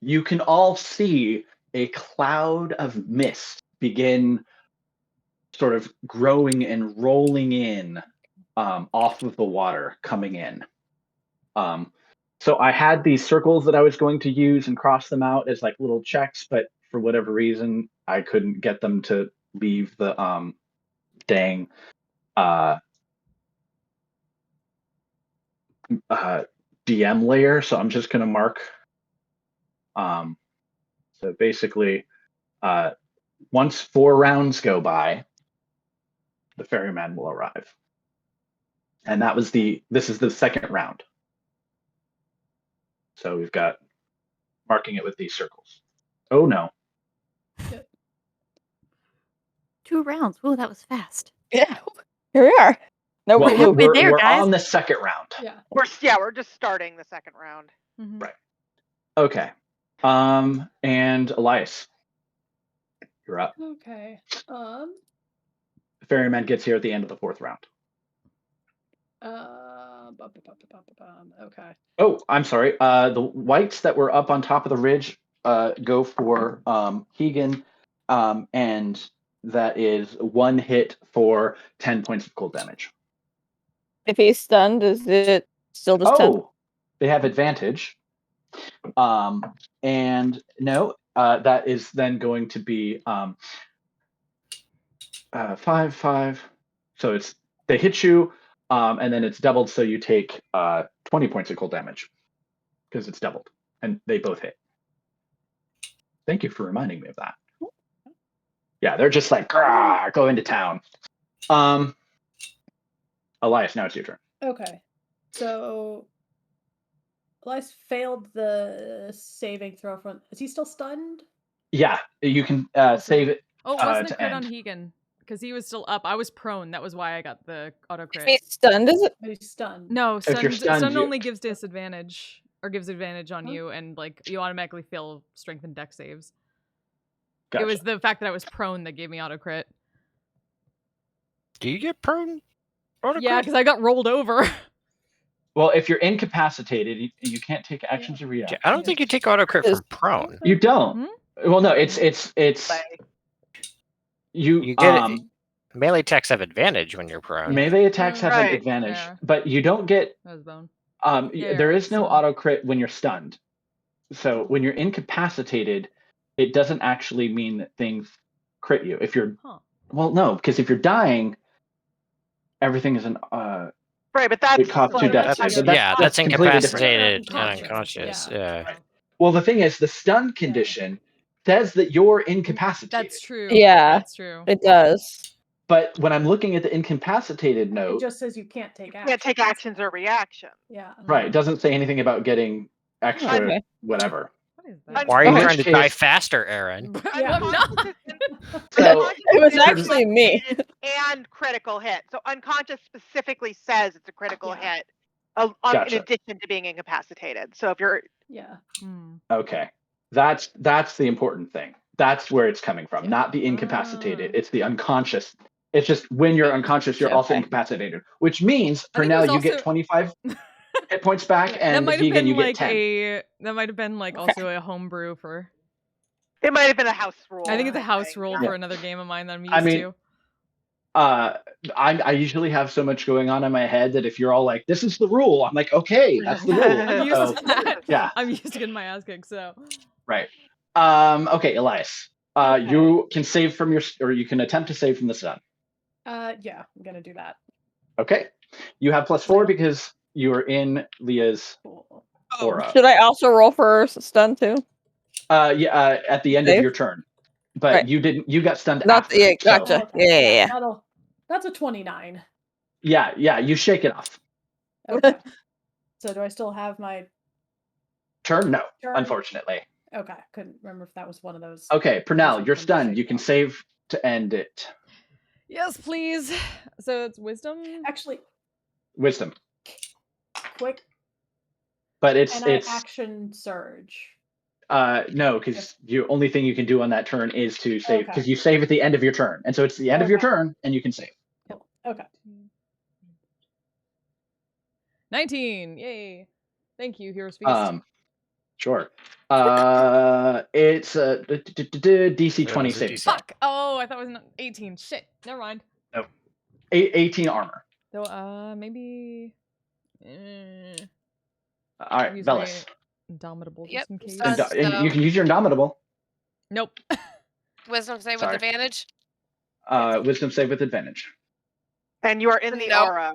Speaker 3: You can all see a cloud of mist begin sort of growing and rolling in off of the water coming in. So I had these circles that I was going to use and cross them out as like little checks, but for whatever reason, I couldn't get them to leave the dang DM layer. So I'm just going to mark. So basically, once 4 rounds go by, the ferryman will arrive. And this is the second round. So we've got marking it with these circles. Oh no.
Speaker 5: 2 rounds. Ooh, that was fast.
Speaker 8: Yeah. Here we are. No,
Speaker 3: well, we're
Speaker 5: guys.
Speaker 3: on the second round.
Speaker 6: Yeah.
Speaker 2: We're just starting the second round.
Speaker 3: Right. Okay. And Elias, you're up.
Speaker 6: Okay.
Speaker 3: The ferryman gets here at the end of the 4th round.
Speaker 6: Okay.
Speaker 3: Oh, I'm sorry. The whites that were up on top of the ridge go for Keegan, and that is 1 hit for 10 points of cold damage.
Speaker 8: If he's stunned, is it still just 10?
Speaker 3: They have advantage. And no, that is then going to be 5. So they hit you, and then it's doubled, so you take 20 points of cold damage because it's doubled, and they both hit. Thank you for reminding me of that. Yeah, they're just like go into town. Elias, now it's your turn.
Speaker 6: Okay. So Elias failed the saving throw from. Is he still stunned?
Speaker 3: Yeah, you can save it.
Speaker 4: Oh, it wasn't a
Speaker 3: to
Speaker 4: crit
Speaker 3: end.
Speaker 4: on Hegan because he was still up. I was prone. That was why I got the auto
Speaker 8: If
Speaker 4: crit.
Speaker 8: he's stunned, is it?
Speaker 6: He's stunned.
Speaker 4: No,
Speaker 3: If you're stunned,
Speaker 4: stun
Speaker 3: you-
Speaker 4: only gives disadvantage or gives advantage on you, and like you automatically fail strength and dex saves.
Speaker 3: Gotcha.
Speaker 4: It was the fact that I was prone that gave me auto crit.
Speaker 7: Do you get prone?
Speaker 4: Yeah, because I got rolled over.
Speaker 3: Well, if you're incapacitated, you can't take actions or reactions.
Speaker 7: I don't think you take auto crit from prone.
Speaker 3: You don't. Well, no, it's you
Speaker 7: get it. Melee attacks have advantage when you're prone.
Speaker 3: Melee attacks have an
Speaker 2: Right.
Speaker 3: advantage,
Speaker 4: Yeah.
Speaker 3: but you don't get.
Speaker 4: That was bone.
Speaker 3: There is no
Speaker 4: so-
Speaker 3: auto crit when you're stunned. So when you're incapacitated, it doesn't actually mean that things crit you. If you're well, no, because if you're dying, everything is an
Speaker 2: Right, but that's
Speaker 3: it costs two deaths.
Speaker 7: That's,
Speaker 3: But
Speaker 7: that's
Speaker 3: completely different.
Speaker 7: incapacitated and unconscious. Yeah.
Speaker 3: Well, the thing is, the stun condition says that you're incapacitated.
Speaker 4: That's true.
Speaker 8: Yeah,
Speaker 4: That's true.
Speaker 8: it does.
Speaker 3: But when I'm looking at the incapacitated
Speaker 6: It
Speaker 3: note,
Speaker 6: just says you can't take
Speaker 2: you
Speaker 6: action.
Speaker 2: can't take actions or reactions.
Speaker 6: Yeah.
Speaker 3: right, it doesn't say anything about getting extra
Speaker 8: Okay.
Speaker 3: whatever.
Speaker 7: Why are you
Speaker 3: In
Speaker 7: trying
Speaker 3: which
Speaker 7: to die
Speaker 3: case-
Speaker 7: faster, Aaron?
Speaker 3: So
Speaker 8: It was actually me.
Speaker 2: And critical hit. So unconscious specifically says it's a critical hit, in
Speaker 3: Gotcha.
Speaker 2: addition to being incapacitated. So if you're
Speaker 3: Okay, that's the important thing. That's where it's coming from, not the incapacitated. It's the unconscious. It's just when you're unconscious, you're also
Speaker 8: Okay.
Speaker 3: incapacitated, which means
Speaker 4: I think it
Speaker 3: Pernell,
Speaker 4: was
Speaker 3: you get
Speaker 4: also-
Speaker 3: 25 hit points back,
Speaker 4: that
Speaker 3: and
Speaker 4: might have
Speaker 3: Vegan,
Speaker 4: been
Speaker 3: you get
Speaker 4: like
Speaker 3: 10.
Speaker 4: that might have been like also a homebrew for.
Speaker 2: it might have been a house rule.
Speaker 4: I think it's a house rule
Speaker 3: Yeah.
Speaker 4: for another game of mine that I'm used
Speaker 3: I mean,
Speaker 4: to.
Speaker 3: I usually have so much going on in my head that if you're all like, "This is the rule," I'm like, "Okay, that's the rule."
Speaker 4: I'm used
Speaker 3: So,
Speaker 4: to that.
Speaker 3: yeah,
Speaker 4: I'm used to getting my ass kicked. So.
Speaker 3: right. Okay, Elias, you can save from your, or you can attempt to save from the stun.
Speaker 6: Yeah, I'm gonna do that.
Speaker 3: Okay, you have +4 because you are in Leah's aura.
Speaker 8: Should I also roll for stun too?
Speaker 3: Yeah, at the end of
Speaker 8: Save?
Speaker 3: your turn, but
Speaker 8: Right.
Speaker 3: you didn't. You got stunned
Speaker 8: Not
Speaker 3: after.
Speaker 8: yeah,
Speaker 3: so-
Speaker 8: gotcha. Yeah.
Speaker 6: That's a 29.
Speaker 3: yeah. You shake it off.
Speaker 6: Okay. So do I still have my
Speaker 3: Turn? No,
Speaker 6: turn?
Speaker 3: unfortunately.
Speaker 6: Okay, couldn't remember if that was one of those.
Speaker 3: Okay, Pernell, you're stunned. You can save to end it.
Speaker 4: Yes, please. So it's wisdom.
Speaker 6: Actually,
Speaker 3: Wisdom,
Speaker 6: quick.
Speaker 3: but it's
Speaker 6: And I action surge.
Speaker 3: no, because the only thing you can do on that turn is to save,
Speaker 6: Okay.
Speaker 3: because you save at the end of your turn, and so it's the end of your turn, and you can save.
Speaker 6: Okay.
Speaker 4: 19. Yay. Thank you, Heroes Feast.
Speaker 3: Sure. It's DC 20 save.
Speaker 4: Fuck. Oh, I thought it was 18. Shit. Never mind.
Speaker 3: No. 18 armor.
Speaker 4: So, maybe.
Speaker 3: All right,
Speaker 4: use my
Speaker 3: Velis.
Speaker 4: Indomitable just
Speaker 1: Yep,
Speaker 4: in case.
Speaker 3: And you can use your Indomitable.
Speaker 4: Nope.
Speaker 1: Wisdom save
Speaker 3: Sorry.
Speaker 1: with advantage.
Speaker 3: Wisdom save with advantage.
Speaker 2: And you are in the
Speaker 1: Nope.
Speaker 2: aura.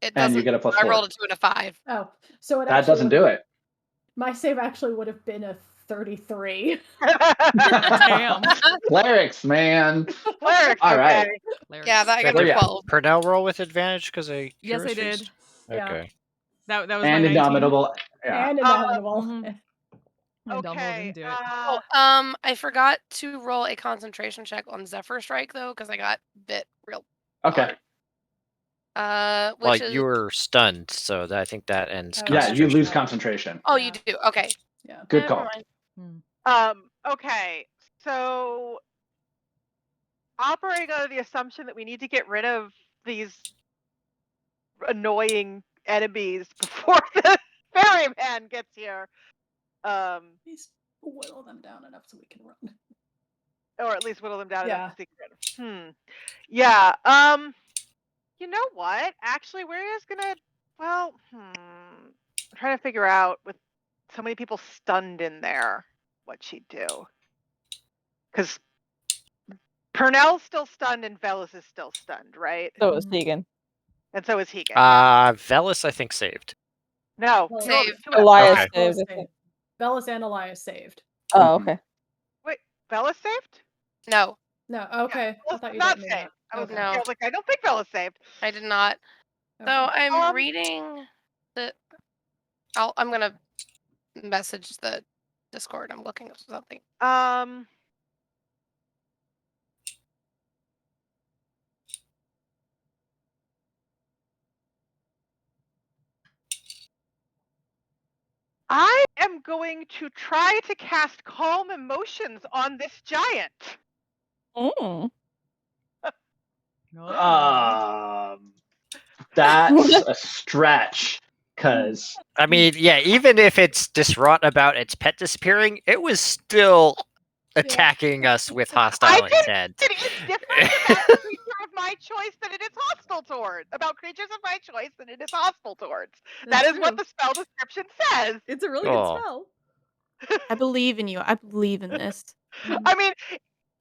Speaker 1: It
Speaker 3: And
Speaker 1: doesn't.
Speaker 3: you get a +4.
Speaker 1: I rolled a 2 and a 5.
Speaker 6: Oh, so it
Speaker 3: That
Speaker 6: actually
Speaker 3: doesn't do it.
Speaker 6: My save actually would have been a 33.
Speaker 4: Damn.
Speaker 3: Clerics, man.
Speaker 2: Clerics.
Speaker 3: All right.
Speaker 1: Yeah, that I got
Speaker 3: Where
Speaker 1: a
Speaker 3: you at?
Speaker 1: 12.
Speaker 7: Pernell roll with advantage because I.
Speaker 4: Yes, I
Speaker 7: Heroes
Speaker 4: did.
Speaker 7: Feast?
Speaker 6: Yeah.
Speaker 7: Okay.
Speaker 4: That was
Speaker 3: And
Speaker 4: my 19.
Speaker 3: Indomitable. Yeah.
Speaker 6: And Indomitable.
Speaker 4: Indomitable
Speaker 2: Okay.
Speaker 4: didn't do it.
Speaker 1: Oh, I forgot to roll a concentration check on Zephyr Strike though, because I got bit real.
Speaker 3: Okay.
Speaker 1: Which
Speaker 7: Well,
Speaker 1: is
Speaker 7: you were stunned, so I think that ends.
Speaker 3: Yeah, you lose
Speaker 7: concentration.
Speaker 3: concentration.
Speaker 1: Oh, you do. Okay.
Speaker 6: Yeah.
Speaker 3: Good
Speaker 1: Never
Speaker 3: call.
Speaker 1: mind.
Speaker 2: Okay. So operating under the assumption that we need to get rid of these annoying enemies before the ferryman gets here.
Speaker 6: Please whittle them down enough so we can run.
Speaker 2: Or at least whittle them down
Speaker 6: Yeah.
Speaker 2: enough to get rid of. Yeah. You know what? Actually, we're just gonna. Well, I'm trying to figure out with so many people stunned in there what she'd do. Because Pernell's still stunned and Velis is still stunned, right?
Speaker 8: So is Tegan.
Speaker 2: And so is Hegan.
Speaker 7: Velis, I think, saved.
Speaker 2: No,
Speaker 6: Well,
Speaker 1: Save.
Speaker 8: Elias
Speaker 7: Okay.
Speaker 6: Velis
Speaker 8: saved. I think.
Speaker 6: saved. Velis and Elias saved.
Speaker 8: Oh, okay.
Speaker 2: Wait, Velis saved?
Speaker 1: No,
Speaker 6: No, okay. I thought you
Speaker 2: Not
Speaker 6: didn't mean
Speaker 2: saved.
Speaker 6: that.
Speaker 2: I was,
Speaker 6: Okay.
Speaker 2: I was like, I don't think Velis saved.
Speaker 1: I did not. So I'm reading the. I'm gonna message the Discord. I'm looking up something.
Speaker 2: I am going to try to cast Calm Emotions on this giant.
Speaker 3: That's a stretch, because
Speaker 7: I mean, yeah, even if it's distraught about its pet disappearing, it was still attacking us with hostile intent.
Speaker 2: It is different about a creature of my choice that it is hostile towards. About creatures of my choice that it is hostile towards. That is what the spell description says.
Speaker 4: It's a really good spell.
Speaker 5: I believe in you. I believe in this.
Speaker 2: I mean,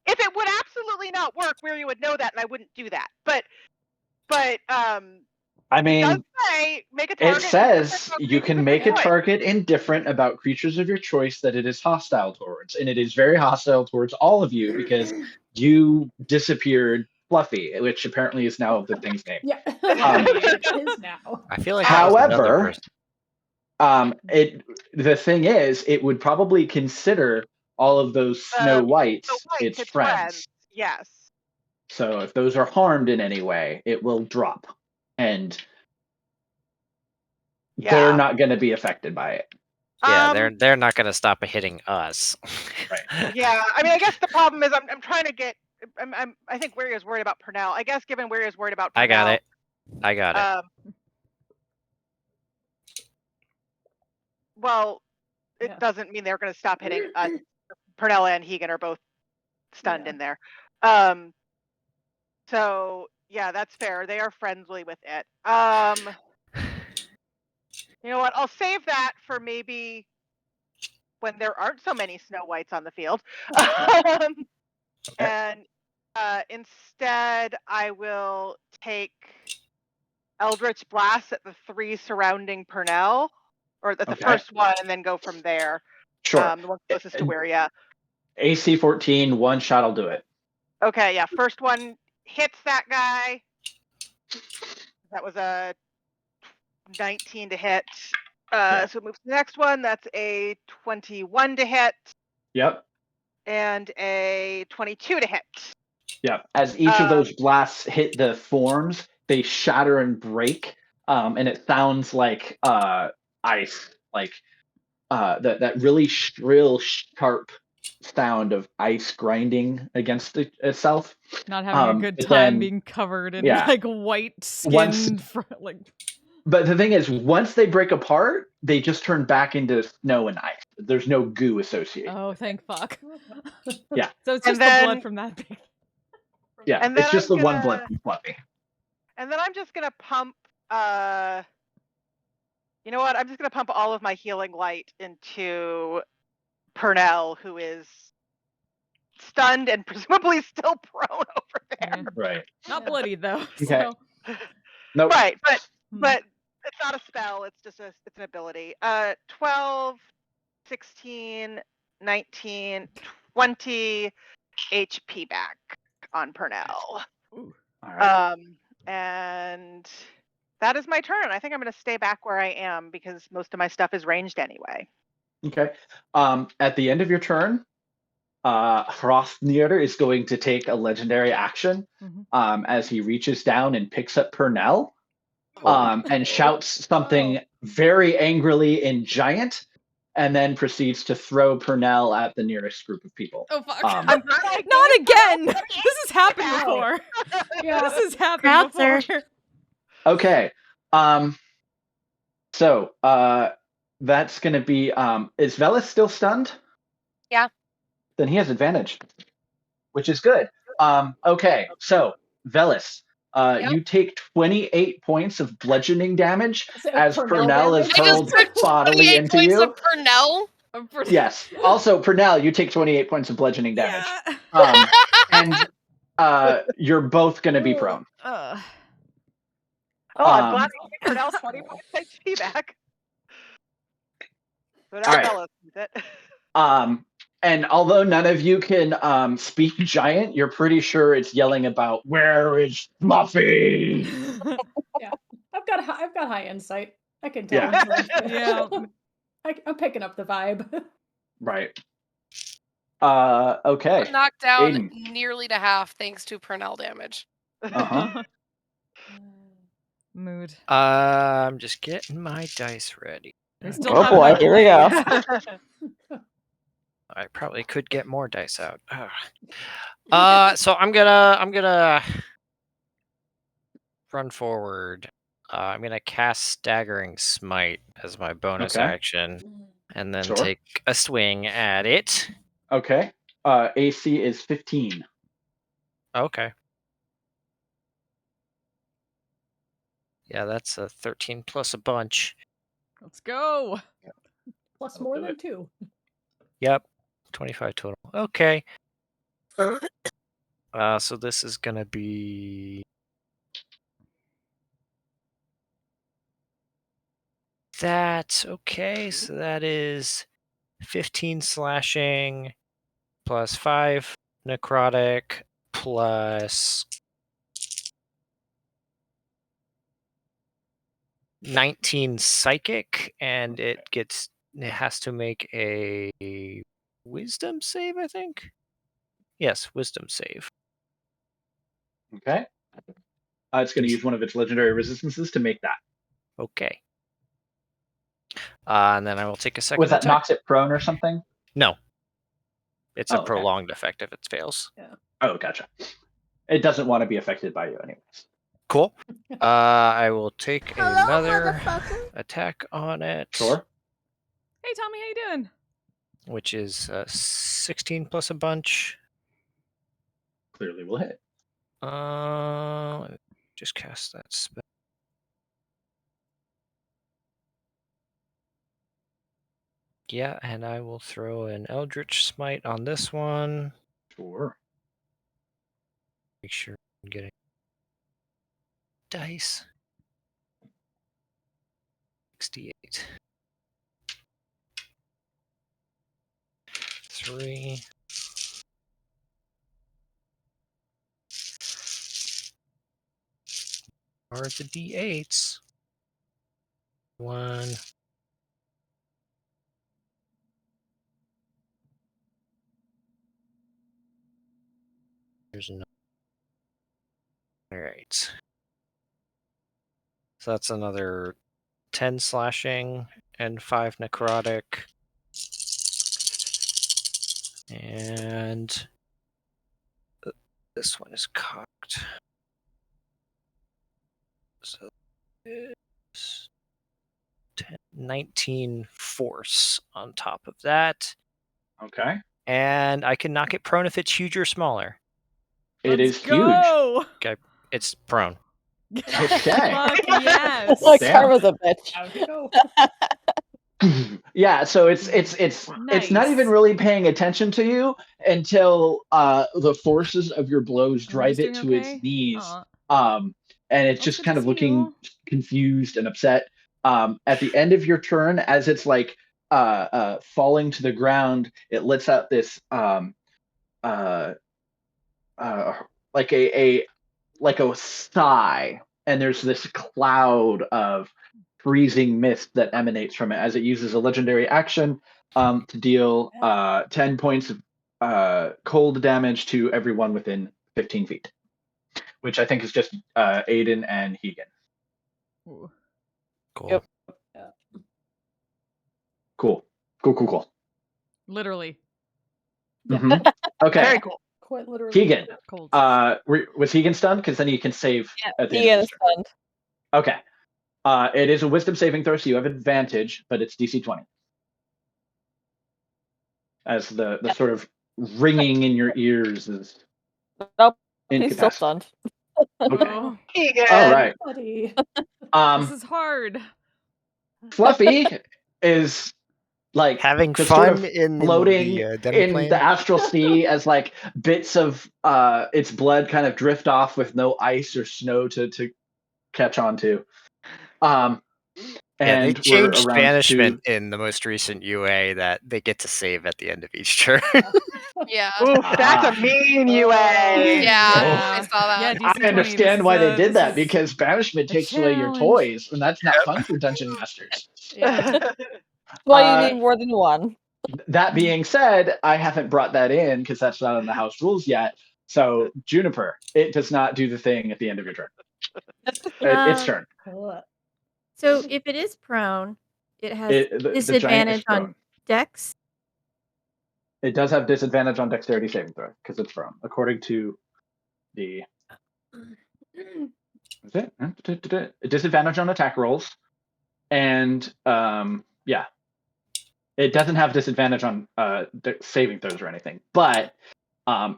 Speaker 2: if it would absolutely not work, Weary would know that, and I wouldn't do that. But
Speaker 3: I
Speaker 2: it
Speaker 3: mean,
Speaker 2: does say make a
Speaker 3: it
Speaker 2: target.
Speaker 3: says
Speaker 2: indifferent about
Speaker 3: you can
Speaker 2: creatures of
Speaker 3: make
Speaker 2: your
Speaker 3: a
Speaker 2: choice.
Speaker 3: target indifferent about creatures of your choice that it is hostile towards, and it is very hostile towards all of you because you disappeared Fluffy, which apparently is now the thing's name.
Speaker 6: Yeah,
Speaker 3: Um,
Speaker 6: it is now.
Speaker 7: I feel like that was another
Speaker 3: However,
Speaker 7: person.
Speaker 3: the thing is, it would probably consider all of those Snow Whites its friends.
Speaker 2: Yes.
Speaker 3: So if those are harmed in any way, it will drop, and they're not going to be affected by it.
Speaker 7: Yeah, they're not gonna stop hitting us.
Speaker 3: Right.
Speaker 2: Yeah, I mean, I guess the problem is I'm trying to get. I think Weary is worried about Purnell. I guess given Weary is worried about Purnell.
Speaker 7: I got it. I got it.
Speaker 2: Well, it doesn't mean they're going to stop hitting us. Purnell and Hegan are both stunned in there. So yeah, that's fair. They are friendly with it. You know what? I'll save that for maybe when there aren't so many Snow Whites on the field. And instead, I will take Eldritch Blast at the 3 surrounding Purnell, or at the first one, and then go from there.
Speaker 3: Sure.
Speaker 2: The one closest to where, yeah.
Speaker 3: AC 14, one shot will do it.
Speaker 2: Okay, yeah. First one hits that guy. That was a 19 to hit. So it moves to the next one. That's a 21 to hit.
Speaker 3: Yep.
Speaker 2: And a 22 to hit.
Speaker 3: Yeah. As each of those blasts hit the forms, they shatter and break, and it sounds like ice, like that really shrill, sharp sound of ice grinding against itself.
Speaker 4: Not having a good time being covered in like white skin, like.
Speaker 3: But the thing is, once they break apart, they just turn back into snow and ice. There's no goo associated.
Speaker 4: Oh, thank fuck.
Speaker 3: Yeah.
Speaker 4: So it's just the blood from that thing.
Speaker 3: Yeah,
Speaker 2: And then
Speaker 3: it's just
Speaker 2: I'm
Speaker 3: the one
Speaker 2: gonna-
Speaker 3: blood from Fluffy.
Speaker 2: And then I'm just gonna pump. You know what? I'm just gonna pump all of my healing light into Purnell, who is stunned and presumably still prone over there.
Speaker 3: Right.
Speaker 4: Not bloody though.
Speaker 3: Okay.
Speaker 4: So.
Speaker 3: Nope.
Speaker 2: Right, but it's not a spell. It's just it's an ability. 12, 16, 19, 20 HP back on Purnell.
Speaker 3: All right.
Speaker 2: And that is my turn. I think I'm going to stay back where I am because most of my stuff is ranged anyway.
Speaker 3: Okay. At the end of your turn, Hrothnir is going to take a legendary action as he reaches down and picks up Purnell and shouts something very angrily in Giant, and then proceeds to throw Purnell at the nearest group of people.
Speaker 4: Oh fuck!
Speaker 2: I'm
Speaker 4: not again. This has happened before. This has happened before.
Speaker 3: Okay. So that's going to be. Is Velis still stunned?
Speaker 1: Yeah.
Speaker 3: Then he has advantage, which is good. Okay. So Velis, you take 28 points of bludgeoning damage as Purnell is hurled bodily into you.
Speaker 1: Of Purnell?
Speaker 3: Yes. Also, Purnell, you take 28 points of bludgeoning damage. And you're both going to be prone.
Speaker 2: I'm glad to get Purnell's 20 points HP back. So now
Speaker 3: right.
Speaker 2: Velis uses it.
Speaker 3: And although none of you can speak Giant, you're pretty sure it's yelling about "Where is Fluffy?"
Speaker 6: Yeah, I've got high insight. I can tell.
Speaker 4: Yeah.
Speaker 6: I'm picking up the vibe.
Speaker 3: Right. Okay.
Speaker 1: I'm knocked down
Speaker 3: Aiden.
Speaker 1: nearly to half thanks to Purnell damage.
Speaker 3: Uh-huh.
Speaker 4: Mood.
Speaker 7: I'm just getting my dice ready.
Speaker 4: They still
Speaker 8: Oh
Speaker 4: have
Speaker 8: boy,
Speaker 4: enough
Speaker 8: here we go.
Speaker 7: I probably could get more dice out. So I'm gonna run forward. I'm gonna cast Staggering Smite as my bonus action, and then take a swing at it.
Speaker 3: Okay. AC is 15.
Speaker 7: Okay. Yeah, that's a 13 plus a bunch.
Speaker 4: Let's go.
Speaker 6: Plus more than 2.
Speaker 7: Yep, 25 total. Okay. So this is gonna be that. Okay, so that is 15 slashing plus 5 necrotic plus 19 psychic, and it has to make a wisdom save, I think. Yes, wisdom save.
Speaker 3: Okay. It's going to use one of its legendary resistances to make that.
Speaker 7: Okay. And then I will take a second
Speaker 3: Was that
Speaker 7: attack.
Speaker 3: knocks it prone or something?
Speaker 7: No. It's a
Speaker 3: okay.
Speaker 7: prolonged effect if it fails.
Speaker 6: Yeah.
Speaker 3: Oh, gotcha. It doesn't want to be affected by you anyways.
Speaker 7: Cool. I will take another attack on it.
Speaker 3: Sure.
Speaker 4: Hey, Tommy, how you doing?
Speaker 7: Which is 16 plus a bunch.
Speaker 3: Clearly will hit.
Speaker 7: Let me just cast that spell. Yeah, and I will throw an Eldritch Smite on this one.
Speaker 3: Sure.
Speaker 7: Make sure I'm getting dice. 68. 3. Are the D8s. 1. There's no. Alright. So that's another 10 slashing and 5 necrotic. And this one is cocked. So it's 10, 19 force on top of that.
Speaker 3: Okay.
Speaker 7: And I can knock it prone if it's huge or smaller.
Speaker 3: It is
Speaker 4: Go!
Speaker 7: Okay, it's prone.
Speaker 3: huge. Okay.
Speaker 4: Fuck yes.
Speaker 8: Like
Speaker 3: Damn.
Speaker 8: Karma's a bitch.
Speaker 6: Out you go.
Speaker 3: Yeah, so it's not even really paying attention to you until the forces of your blows drive it to its knees. And it's just kind of looking confused and upset. At the end of your turn, as it's like falling to the ground, it lets out this like a sigh, and there's this cloud of freezing mist that emanates from it as it uses a legendary action to deal 10 points of cold damage to everyone within 15 feet, which I think is just Aiden and Hegan.
Speaker 7: Cool.
Speaker 8: Yep.
Speaker 3: Cool.
Speaker 4: Literally.
Speaker 3: Mhm. Okay.
Speaker 2: Very cool.
Speaker 6: Quite literally.
Speaker 3: Hegan.
Speaker 4: Cold.
Speaker 3: Was Hegan stunned? Because then you can save at the end
Speaker 8: He
Speaker 3: of
Speaker 8: is
Speaker 3: his turn.
Speaker 8: stunned.
Speaker 3: Okay. It is a wisdom saving throw, so you have advantage, but it's DC 20. As the sort of ringing in your ears is
Speaker 8: Nope, he's still
Speaker 3: incapacitated.
Speaker 8: stunned.
Speaker 3: Okay.
Speaker 2: Hegan.
Speaker 3: All right.
Speaker 6: Buddy.
Speaker 4: This is hard.
Speaker 3: Fluffy is like
Speaker 7: having
Speaker 3: just
Speaker 7: fun
Speaker 3: sort of
Speaker 7: in
Speaker 3: floating
Speaker 7: the
Speaker 3: in
Speaker 7: demiplane.
Speaker 3: the astral sea as like bits of its blood kind of drift off with no ice or snow to catch on to.
Speaker 7: Yeah, they
Speaker 3: And we're
Speaker 7: changed
Speaker 3: around
Speaker 7: banishment in the most recent UA that they get to save at the end of each turn.
Speaker 1: Yeah.
Speaker 2: Oof, that's a mean UA.
Speaker 1: Yeah, I saw that.
Speaker 4: Yeah,
Speaker 3: I
Speaker 4: DC 20,
Speaker 3: understand why they did that
Speaker 4: this is
Speaker 3: because banishment
Speaker 4: a
Speaker 3: takes away your
Speaker 4: challenge.
Speaker 3: toys, and that's not fun for dungeon masters.
Speaker 6: Yeah.
Speaker 8: Why you need more than one.
Speaker 3: That being said, I haven't brought that in because that's not in the house rules yet. So Juniper, it does not do the thing at the end of your turn. Its turn.
Speaker 5: So if it is prone, it has
Speaker 3: The giant is
Speaker 5: disadvantage on
Speaker 3: prone.
Speaker 5: dex.
Speaker 3: It does have disadvantage on dexterity saving throw because it's prone, according to the. Is it? Disadvantage on attack rolls, and yeah, it doesn't have disadvantage on saving throws or anything. But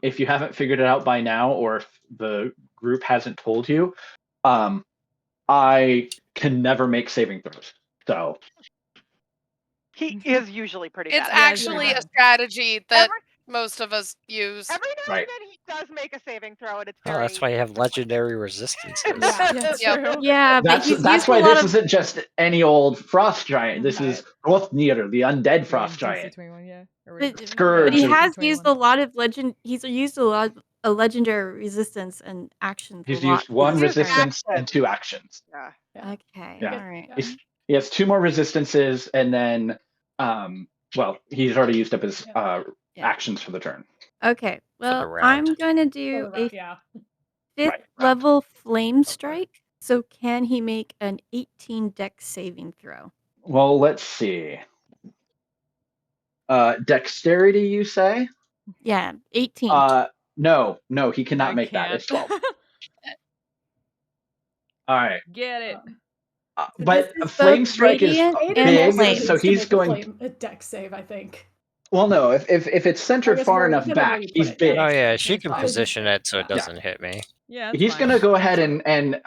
Speaker 3: if you haven't figured it out by now, or if the group hasn't told you, I can never make saving throws. So
Speaker 2: He is usually pretty
Speaker 1: It's
Speaker 2: bad.
Speaker 1: actually a strategy that most of us use.
Speaker 2: Every now
Speaker 3: Right.
Speaker 2: and then he does make a saving throw, and it's
Speaker 7: Oh,
Speaker 2: very.
Speaker 7: that's why you have legendary resistances.
Speaker 5: Yeah, but
Speaker 3: that's
Speaker 5: he's
Speaker 3: that's
Speaker 5: used a
Speaker 3: why
Speaker 5: lot
Speaker 3: this
Speaker 5: of.
Speaker 3: isn't just any old frost giant. This is Grothnir, the undead frost giant.
Speaker 4: DC-21, yeah.
Speaker 5: But he
Speaker 3: Scourge.
Speaker 5: has used a lot of legend. He's used a lot of a legendary resistance and actions.
Speaker 3: He's
Speaker 5: a lot
Speaker 3: used one
Speaker 5: this
Speaker 3: resistance
Speaker 5: turn.
Speaker 3: and 2 actions.
Speaker 2: Yeah.
Speaker 5: Okay.
Speaker 3: Yeah.
Speaker 5: All right.
Speaker 3: He has 2 more resistances, and then, well, he's already used up his actions for the turn.
Speaker 5: Okay. Well,
Speaker 7: round.
Speaker 5: I'm gonna do a
Speaker 6: yeah.
Speaker 5: 5th
Speaker 3: Right,
Speaker 5: level flame strike. So can he make an 18 dex saving throw?
Speaker 3: Well, let's see. Dexterity, you say?
Speaker 5: Yeah, 18.
Speaker 3: No, he cannot
Speaker 4: I
Speaker 3: make that.
Speaker 4: can't.
Speaker 3: It's 12. All right.
Speaker 4: Get it.
Speaker 3: But
Speaker 5: this is
Speaker 3: Flame
Speaker 5: both
Speaker 3: Strike is
Speaker 5: radiant and
Speaker 3: big,
Speaker 5: flame.
Speaker 3: so he's going.
Speaker 6: A dex save, I think.
Speaker 3: Well, no, if it's centered
Speaker 6: guess
Speaker 3: far
Speaker 6: where-
Speaker 3: enough
Speaker 6: depending where
Speaker 3: back,
Speaker 6: you put
Speaker 3: he's
Speaker 6: it,
Speaker 3: big.
Speaker 7: Oh yeah, she
Speaker 6: It's
Speaker 7: can
Speaker 6: fine.
Speaker 7: position it so it doesn't hit me.
Speaker 4: Yeah,
Speaker 3: He's going to go ahead and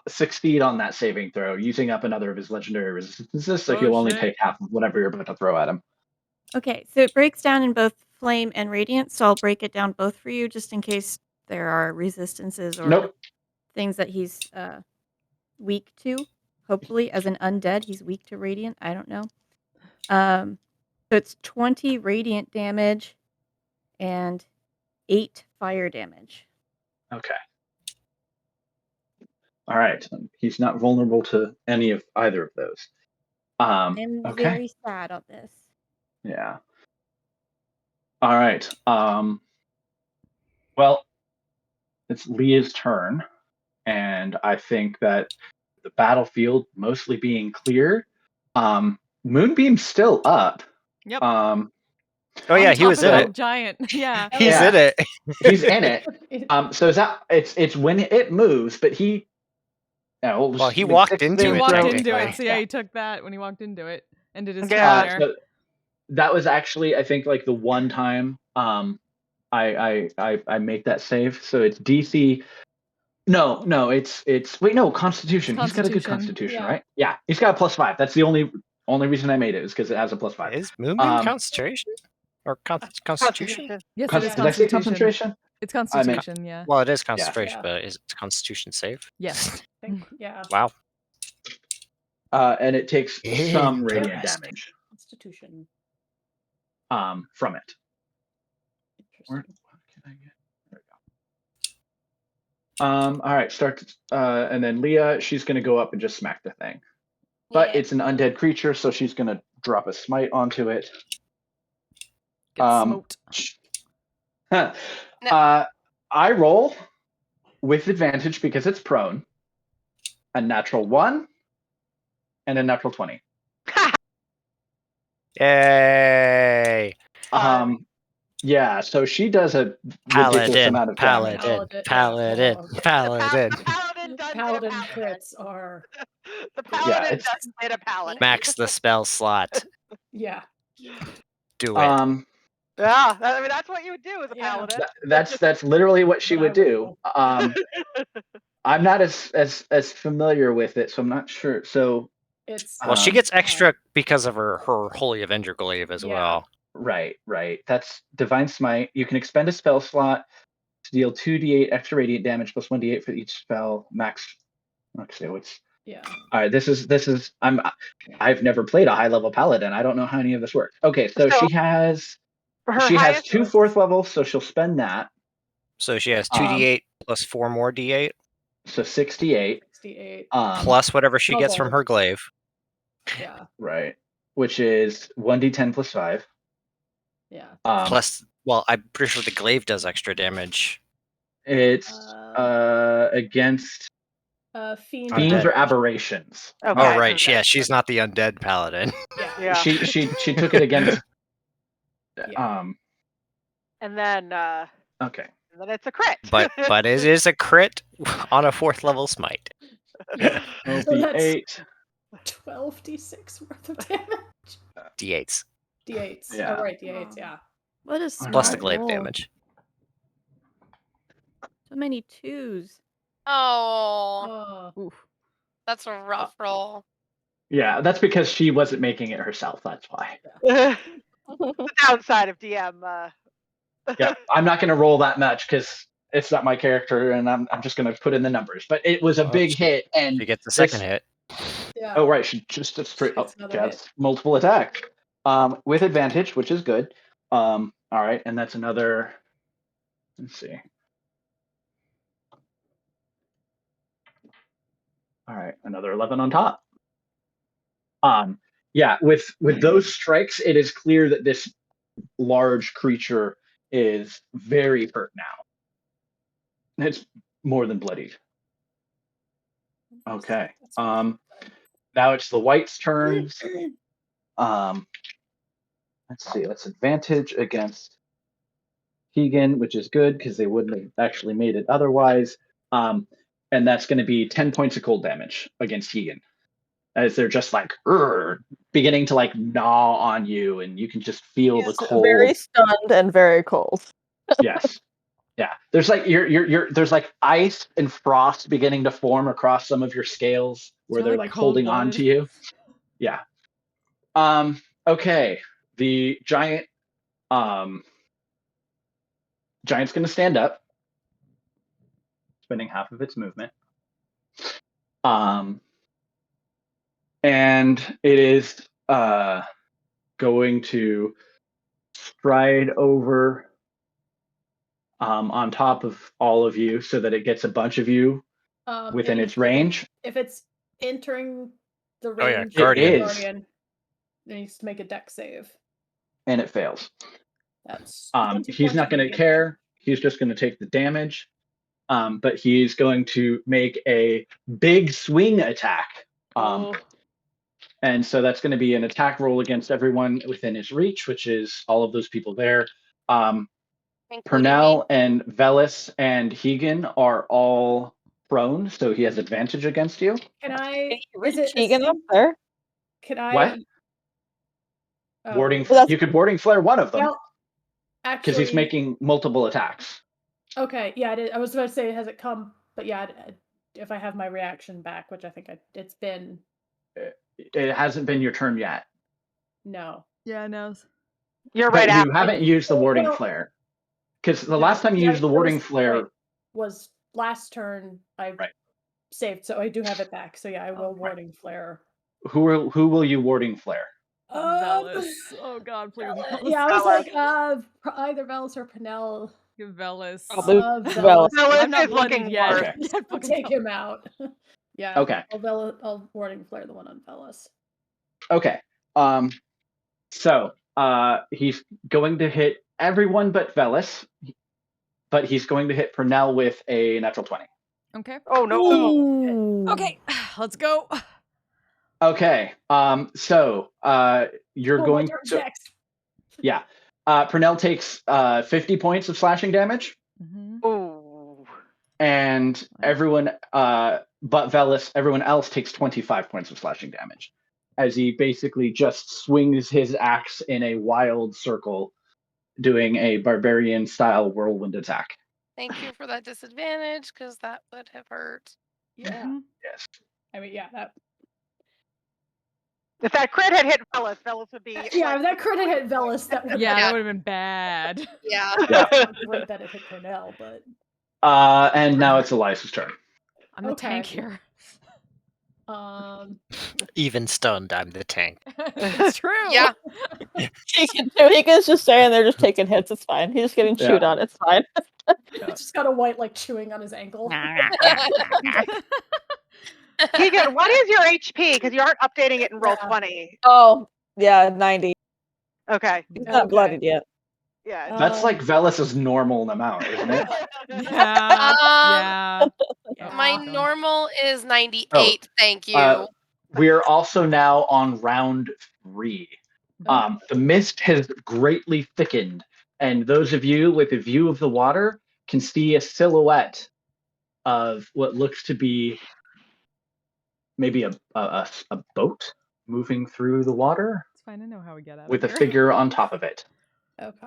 Speaker 3: succeed on that saving throw, using up another of his legendary resistances, so he'll only take half of whatever you're about to throw at him.
Speaker 5: Okay, so it breaks down in both flame and radiant, so I'll break it down both for you just in case there are resistances or things that he's weak to. Hopefully, as an undead, he's weak to radiant. I don't know. So it's 20 radiant damage and 8 fire damage.
Speaker 3: Okay. All right. He's not vulnerable to any of either of those.
Speaker 5: I'm
Speaker 3: Okay.
Speaker 5: very sad on this.
Speaker 3: Yeah. All right. Well, it's Leah's turn, and I think that the battlefield mostly being clear, Moonbeam's still up.
Speaker 4: Yep.
Speaker 7: Oh yeah, he was in it.
Speaker 4: Giant. Yeah.
Speaker 7: He's in it.
Speaker 3: He's in it. So is that it's when it moves, but he.
Speaker 7: Well, he walked into
Speaker 4: He
Speaker 7: it.
Speaker 4: walked into
Speaker 7: technically.
Speaker 4: it, so yeah, he took that when he walked into it and did his
Speaker 3: Yeah.
Speaker 4: turn there.
Speaker 3: So that was actually, I think, like the one time I make that save. So it's DC. No, it's wait, no, Constitution. He's got a good Constitution, right? Yeah, he's got a +5. That's the only reason I made it is because it has a +5.
Speaker 7: Is Moonbeam concentration or Constitution?
Speaker 4: Yes, it is
Speaker 3: Did I say
Speaker 4: Constitution.
Speaker 3: concentration?
Speaker 4: It's Constitution, yeah.
Speaker 7: Well, it is concentration, but is it Constitution save?
Speaker 4: Yes.
Speaker 6: Yeah.
Speaker 7: Wow.
Speaker 3: And it takes some radiant
Speaker 7: Interesting.
Speaker 3: damage
Speaker 6: Constitution.
Speaker 3: from it. Where can I get? There we go. All right, start. And then Leah, she's going to go up and just smack the thing. But it's an undead creature, so she's going to drop a smite onto it.
Speaker 4: Get smoked.
Speaker 3: I roll with advantage because it's prone. A natural 1 and a natural 20.
Speaker 7: Yay!
Speaker 3: Yeah, so she does a ridiculous amount of damage.
Speaker 7: Paladin.
Speaker 6: Paladin crits are.
Speaker 2: The paladin
Speaker 3: Yeah, it's-
Speaker 2: just hit a paladin.
Speaker 7: Max the spell slot.
Speaker 6: Yeah.
Speaker 7: Do it.
Speaker 2: Yeah, I mean that's what you would do as a paladin.
Speaker 3: That's literally what she would do. I'm not as familiar with it, so I'm not sure. So
Speaker 6: it's
Speaker 7: well, she gets extra because of her Holy Avenger glaive as well.
Speaker 3: Right. That's Divine Smite. You can expend a spell slot to deal 2d8 extra radiant damage plus 1d8 for each spell. Max. Okay, what's
Speaker 6: Yeah.
Speaker 3: all right? This is I've never played a high level paladin. I don't know how any of this works. Okay, so she has 2 4th levels, so she'll spend that.
Speaker 7: So she has 2d8 plus 4 more d8.
Speaker 3: So 68.
Speaker 6: 68.
Speaker 7: Plus whatever she gets from her glaive.
Speaker 6: Yeah.
Speaker 3: Right. Which is 1d10 plus 5.
Speaker 6: Yeah.
Speaker 7: Plus, well, I'm pretty sure the glaive does extra damage.
Speaker 3: It's against fiends or aberrations.
Speaker 7: Oh right, yeah, she's not the undead paladin.
Speaker 2: Yeah.
Speaker 3: She took it against.
Speaker 2: And then
Speaker 3: Okay.
Speaker 2: and then it's a crit.
Speaker 7: But it is a crit on a 4th level smite.
Speaker 6: Yeah. So that's
Speaker 3: 8.
Speaker 6: 12d6 worth of damage.
Speaker 7: D8s.
Speaker 6: D8s.
Speaker 3: Yeah.
Speaker 6: Oh, right, D8s, yeah.
Speaker 5: What a smart
Speaker 7: Plus the glaive
Speaker 5: roll.
Speaker 7: damage.
Speaker 5: So many 2s.
Speaker 1: Oh.
Speaker 4: Oof.
Speaker 1: That's a rough roll.
Speaker 3: Yeah, that's because she wasn't making it herself. That's why.
Speaker 2: The downside of DM.
Speaker 3: Yeah, I'm not going to roll that much because it's not my character, and I'm just going to put in the numbers. But it was a big hit, and
Speaker 7: She gets the
Speaker 3: this-
Speaker 7: second hit.
Speaker 6: Yeah.
Speaker 3: Oh right, she just straight
Speaker 6: Gets
Speaker 3: up
Speaker 6: another hit.
Speaker 3: gets multiple attack, with advantage, which is good. All right, and that's another. Let's see. All right, another 11 on top. Yeah, with those strikes, it is clear that this large creature is very hurt now. It's more than bloodied. Okay. Now it's the white's turns. Let's see. That's advantage against Keegan, which is good because they wouldn't have actually made it otherwise. And that's going to be 10 points of cold damage against Keegan, as they're just like beginning to like gnaw on you, and you can just feel the cold.
Speaker 8: Very stunned and very cold.
Speaker 3: Yes. Yeah. There's like there's like ice and frost beginning to form across some of your scales where they're like holding on to you. Yeah. Okay. The giant's gonna stand up, spending half of its movement. And it is going to stride over on top of all of you so that it gets a bunch of you within
Speaker 6: And
Speaker 3: its range.
Speaker 6: If it's entering the
Speaker 3: Oh, yeah,
Speaker 6: range
Speaker 3: Guardian.
Speaker 6: of
Speaker 3: It is.
Speaker 6: Guardian, it needs to make a deck save.
Speaker 3: And it fails.
Speaker 6: That's
Speaker 3: He's not going to care. He's just going to take the damage. But he's going to make a big swing attack. And so that's going to be an attack roll against everyone within his reach, which is all of those people there. Purnell and Velis and Hegan are all prone, so he has advantage against you.
Speaker 6: Can I?
Speaker 8: Reach
Speaker 6: Is it
Speaker 8: Keegan up there?
Speaker 6: Can I?
Speaker 3: What? Warding.
Speaker 6: Well,
Speaker 3: You could warding flare one of them
Speaker 6: Well,
Speaker 3: because he's
Speaker 6: actually,
Speaker 3: making multiple attacks.
Speaker 6: Okay, yeah, I was about to say, has it come? But yeah, if I have my reaction back, which I think it's been.
Speaker 3: It hasn't been your turn yet.
Speaker 6: No.
Speaker 4: Yeah, no.
Speaker 2: You're
Speaker 3: But
Speaker 2: right
Speaker 3: you
Speaker 2: after.
Speaker 3: haven't used the warding
Speaker 6: Well,
Speaker 3: flare. Because the
Speaker 6: No,
Speaker 3: last time you
Speaker 6: yeah,
Speaker 3: used the
Speaker 6: it
Speaker 3: warding
Speaker 6: was-
Speaker 3: flare,
Speaker 6: right, was last turn I saved, so I do have it back. So yeah, I will warding flare.
Speaker 3: who will you warding flare?
Speaker 4: Velis. Oh God, please.
Speaker 6: Yeah, I was like, either Velis or Purnell.
Speaker 4: Give Velis.
Speaker 6: Velis.
Speaker 4: I'm not
Speaker 2: is
Speaker 4: bloodied
Speaker 2: looking
Speaker 4: yet.
Speaker 2: worse.
Speaker 4: Yeah,
Speaker 6: I'll
Speaker 4: fucking
Speaker 6: take
Speaker 4: hell.
Speaker 6: him out. Yeah.
Speaker 3: Okay.
Speaker 6: I'll warding flare the one on Velis.
Speaker 3: Okay. So he's going to hit everyone but Velis, but he's going to hit Purnell with a natural 20.
Speaker 4: Okay.
Speaker 2: Oh no.
Speaker 4: Okay, let's go.
Speaker 3: Okay. So you're
Speaker 6: Oh, my
Speaker 3: going
Speaker 6: turn's
Speaker 3: to
Speaker 6: next.
Speaker 3: yeah. Purnell takes 50 points of slashing damage.
Speaker 2: Ooh.
Speaker 3: And everyone but Velis, everyone else takes 25 points of slashing damage as he basically just swings his axe in a wild circle, doing a barbarian style whirlwind attack.
Speaker 1: Thank you for that disadvantage, because that would have hurt.
Speaker 6: Yeah.
Speaker 3: Yes.
Speaker 6: I mean, yeah, that.
Speaker 2: If that crit had hit Velis, Velis would be.
Speaker 6: Yeah, if that crit had hit Velis, that would.
Speaker 4: Yeah, that would have been bad.
Speaker 1: Yeah.
Speaker 6: Great that it hit Purnell, but.
Speaker 3: And now it's Elias's turn.
Speaker 4: I'm the tank here.
Speaker 7: Even stunned, I'm the tank.
Speaker 4: It's true.
Speaker 1: Yeah.
Speaker 8: Keegan's just standing there, just taking hits. It's fine. He's just getting chewed on. It's fine.
Speaker 6: He's just got a white like chewing on his ankle.
Speaker 2: Keegan, what is your HP? Because you aren't updating it in Roll20.
Speaker 8: Oh, yeah, 90.
Speaker 2: Okay.
Speaker 8: He's not bloodied yet.
Speaker 2: Yeah.
Speaker 3: That's like Velis's normal amount, isn't it?
Speaker 4: Yeah.
Speaker 1: My normal is 98.
Speaker 3: Oh,
Speaker 1: Thank you.
Speaker 3: We're also now on round 3. The mist has greatly thickened, and those of you with a view of the water can see a silhouette of what looks to be maybe a boat moving through the water
Speaker 4: It's fine. I know how we get out
Speaker 3: with a
Speaker 4: of here.
Speaker 3: figure on top of it.
Speaker 6: Okay.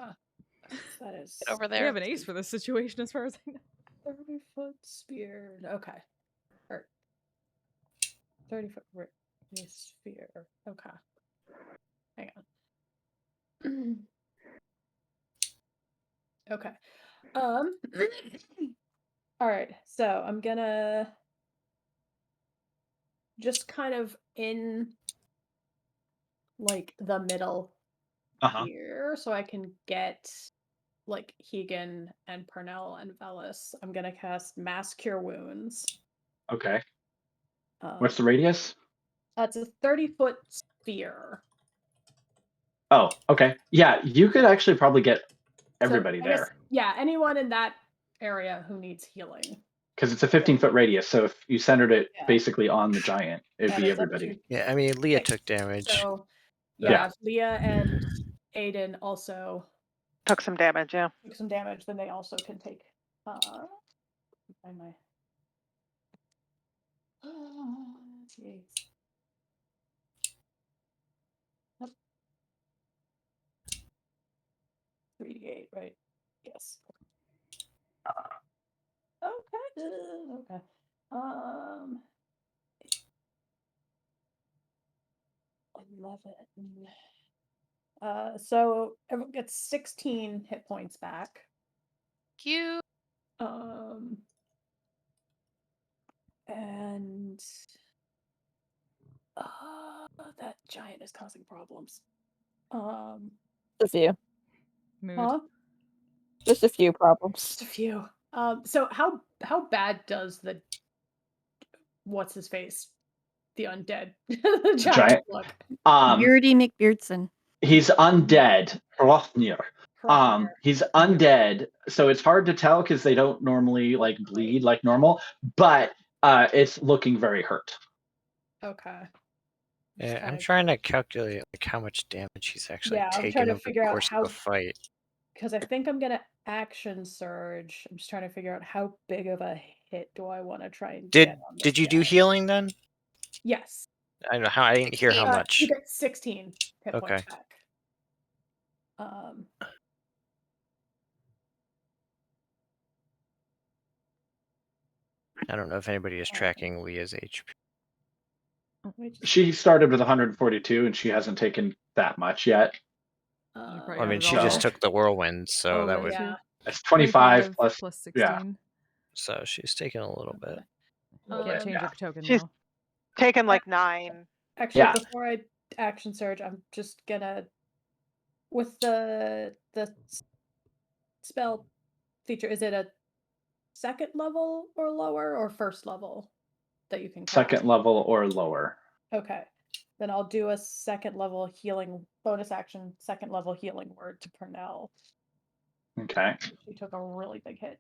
Speaker 6: That is
Speaker 1: over
Speaker 4: We
Speaker 1: there.
Speaker 4: have an ace for this situation, as far as I know.
Speaker 6: 30-foot spear. Okay. 30-foot radius sphere. Okay. Hang on. Okay. All right. So I'm gonna just kind of in like the middle here, so I can get like Hegan and Pernell and Velis. I'm gonna cast Mass Cure Wounds.
Speaker 3: Okay. What's the radius?
Speaker 6: That's a 30-foot sphere.
Speaker 3: Oh, okay. Yeah, you could actually probably get everybody
Speaker 6: I guess,
Speaker 3: there
Speaker 6: yeah, anyone in that area who needs healing.
Speaker 3: because it's a 15-foot radius. So if you centered it
Speaker 6: Yeah.
Speaker 3: basically on the giant, it'd
Speaker 6: And
Speaker 3: be
Speaker 6: it's up
Speaker 3: everybody.
Speaker 6: to
Speaker 7: Yeah, I mean, Leah took damage.
Speaker 6: So
Speaker 3: Yeah.
Speaker 6: if Leah and Aiden also
Speaker 2: Took some damage, yeah.
Speaker 6: took some damage, then they also can take find my jeez. Nope. 3d8, right? Yes. Okay. Okay. 11. So everyone gets 16 hit points back.
Speaker 1: Cute.
Speaker 6: And that giant is causing problems.
Speaker 8: A few.
Speaker 6: Huh?
Speaker 8: Just a few problems.
Speaker 6: Just a few. So how bad does the what's his face? The undead the giant look?
Speaker 5: Beardy McBeardson.
Speaker 3: He's undead. Hrothnir.
Speaker 6: Hrothnir.
Speaker 3: He's undead, so it's hard to tell because they don't normally like bleed like normal, but it's looking very hurt.
Speaker 6: Okay.
Speaker 7: Yeah, I'm trying to calculate like how much damage he's actually
Speaker 6: Yeah, I'm
Speaker 7: taken
Speaker 6: trying to
Speaker 7: over the
Speaker 6: figure out
Speaker 7: course
Speaker 6: how
Speaker 7: of the fight.
Speaker 6: because I think I'm gonna action surge. I'm just trying to figure out how big of a hit do I want to try and
Speaker 7: Did
Speaker 6: get on this
Speaker 7: did you
Speaker 6: guy.
Speaker 7: do healing then?
Speaker 6: Yes.
Speaker 7: I don't know how I didn't hear how much.
Speaker 6: You get 16 hit
Speaker 7: Okay.
Speaker 6: points back.
Speaker 7: I don't know if anybody is tracking Leah's HP.
Speaker 3: She started with 142 and she hasn't taken that much yet.
Speaker 7: I mean, she just took the whirlwind, so that would.
Speaker 6: Yeah.
Speaker 3: That's 25 plus
Speaker 4: 16.
Speaker 3: Yeah.
Speaker 7: So she's taken a little bit.
Speaker 4: You can't change your token
Speaker 2: She's
Speaker 4: though.
Speaker 2: taken like 9.
Speaker 6: Actually, before I action surge, I'm just gonna with the spell feature. Is it a second level or lower, or first level that you can cast?
Speaker 3: Second level or lower.
Speaker 6: Okay, then I'll do a second level healing bonus action. Second level healing word to Pernell.
Speaker 3: Okay.
Speaker 6: She took a really big hit.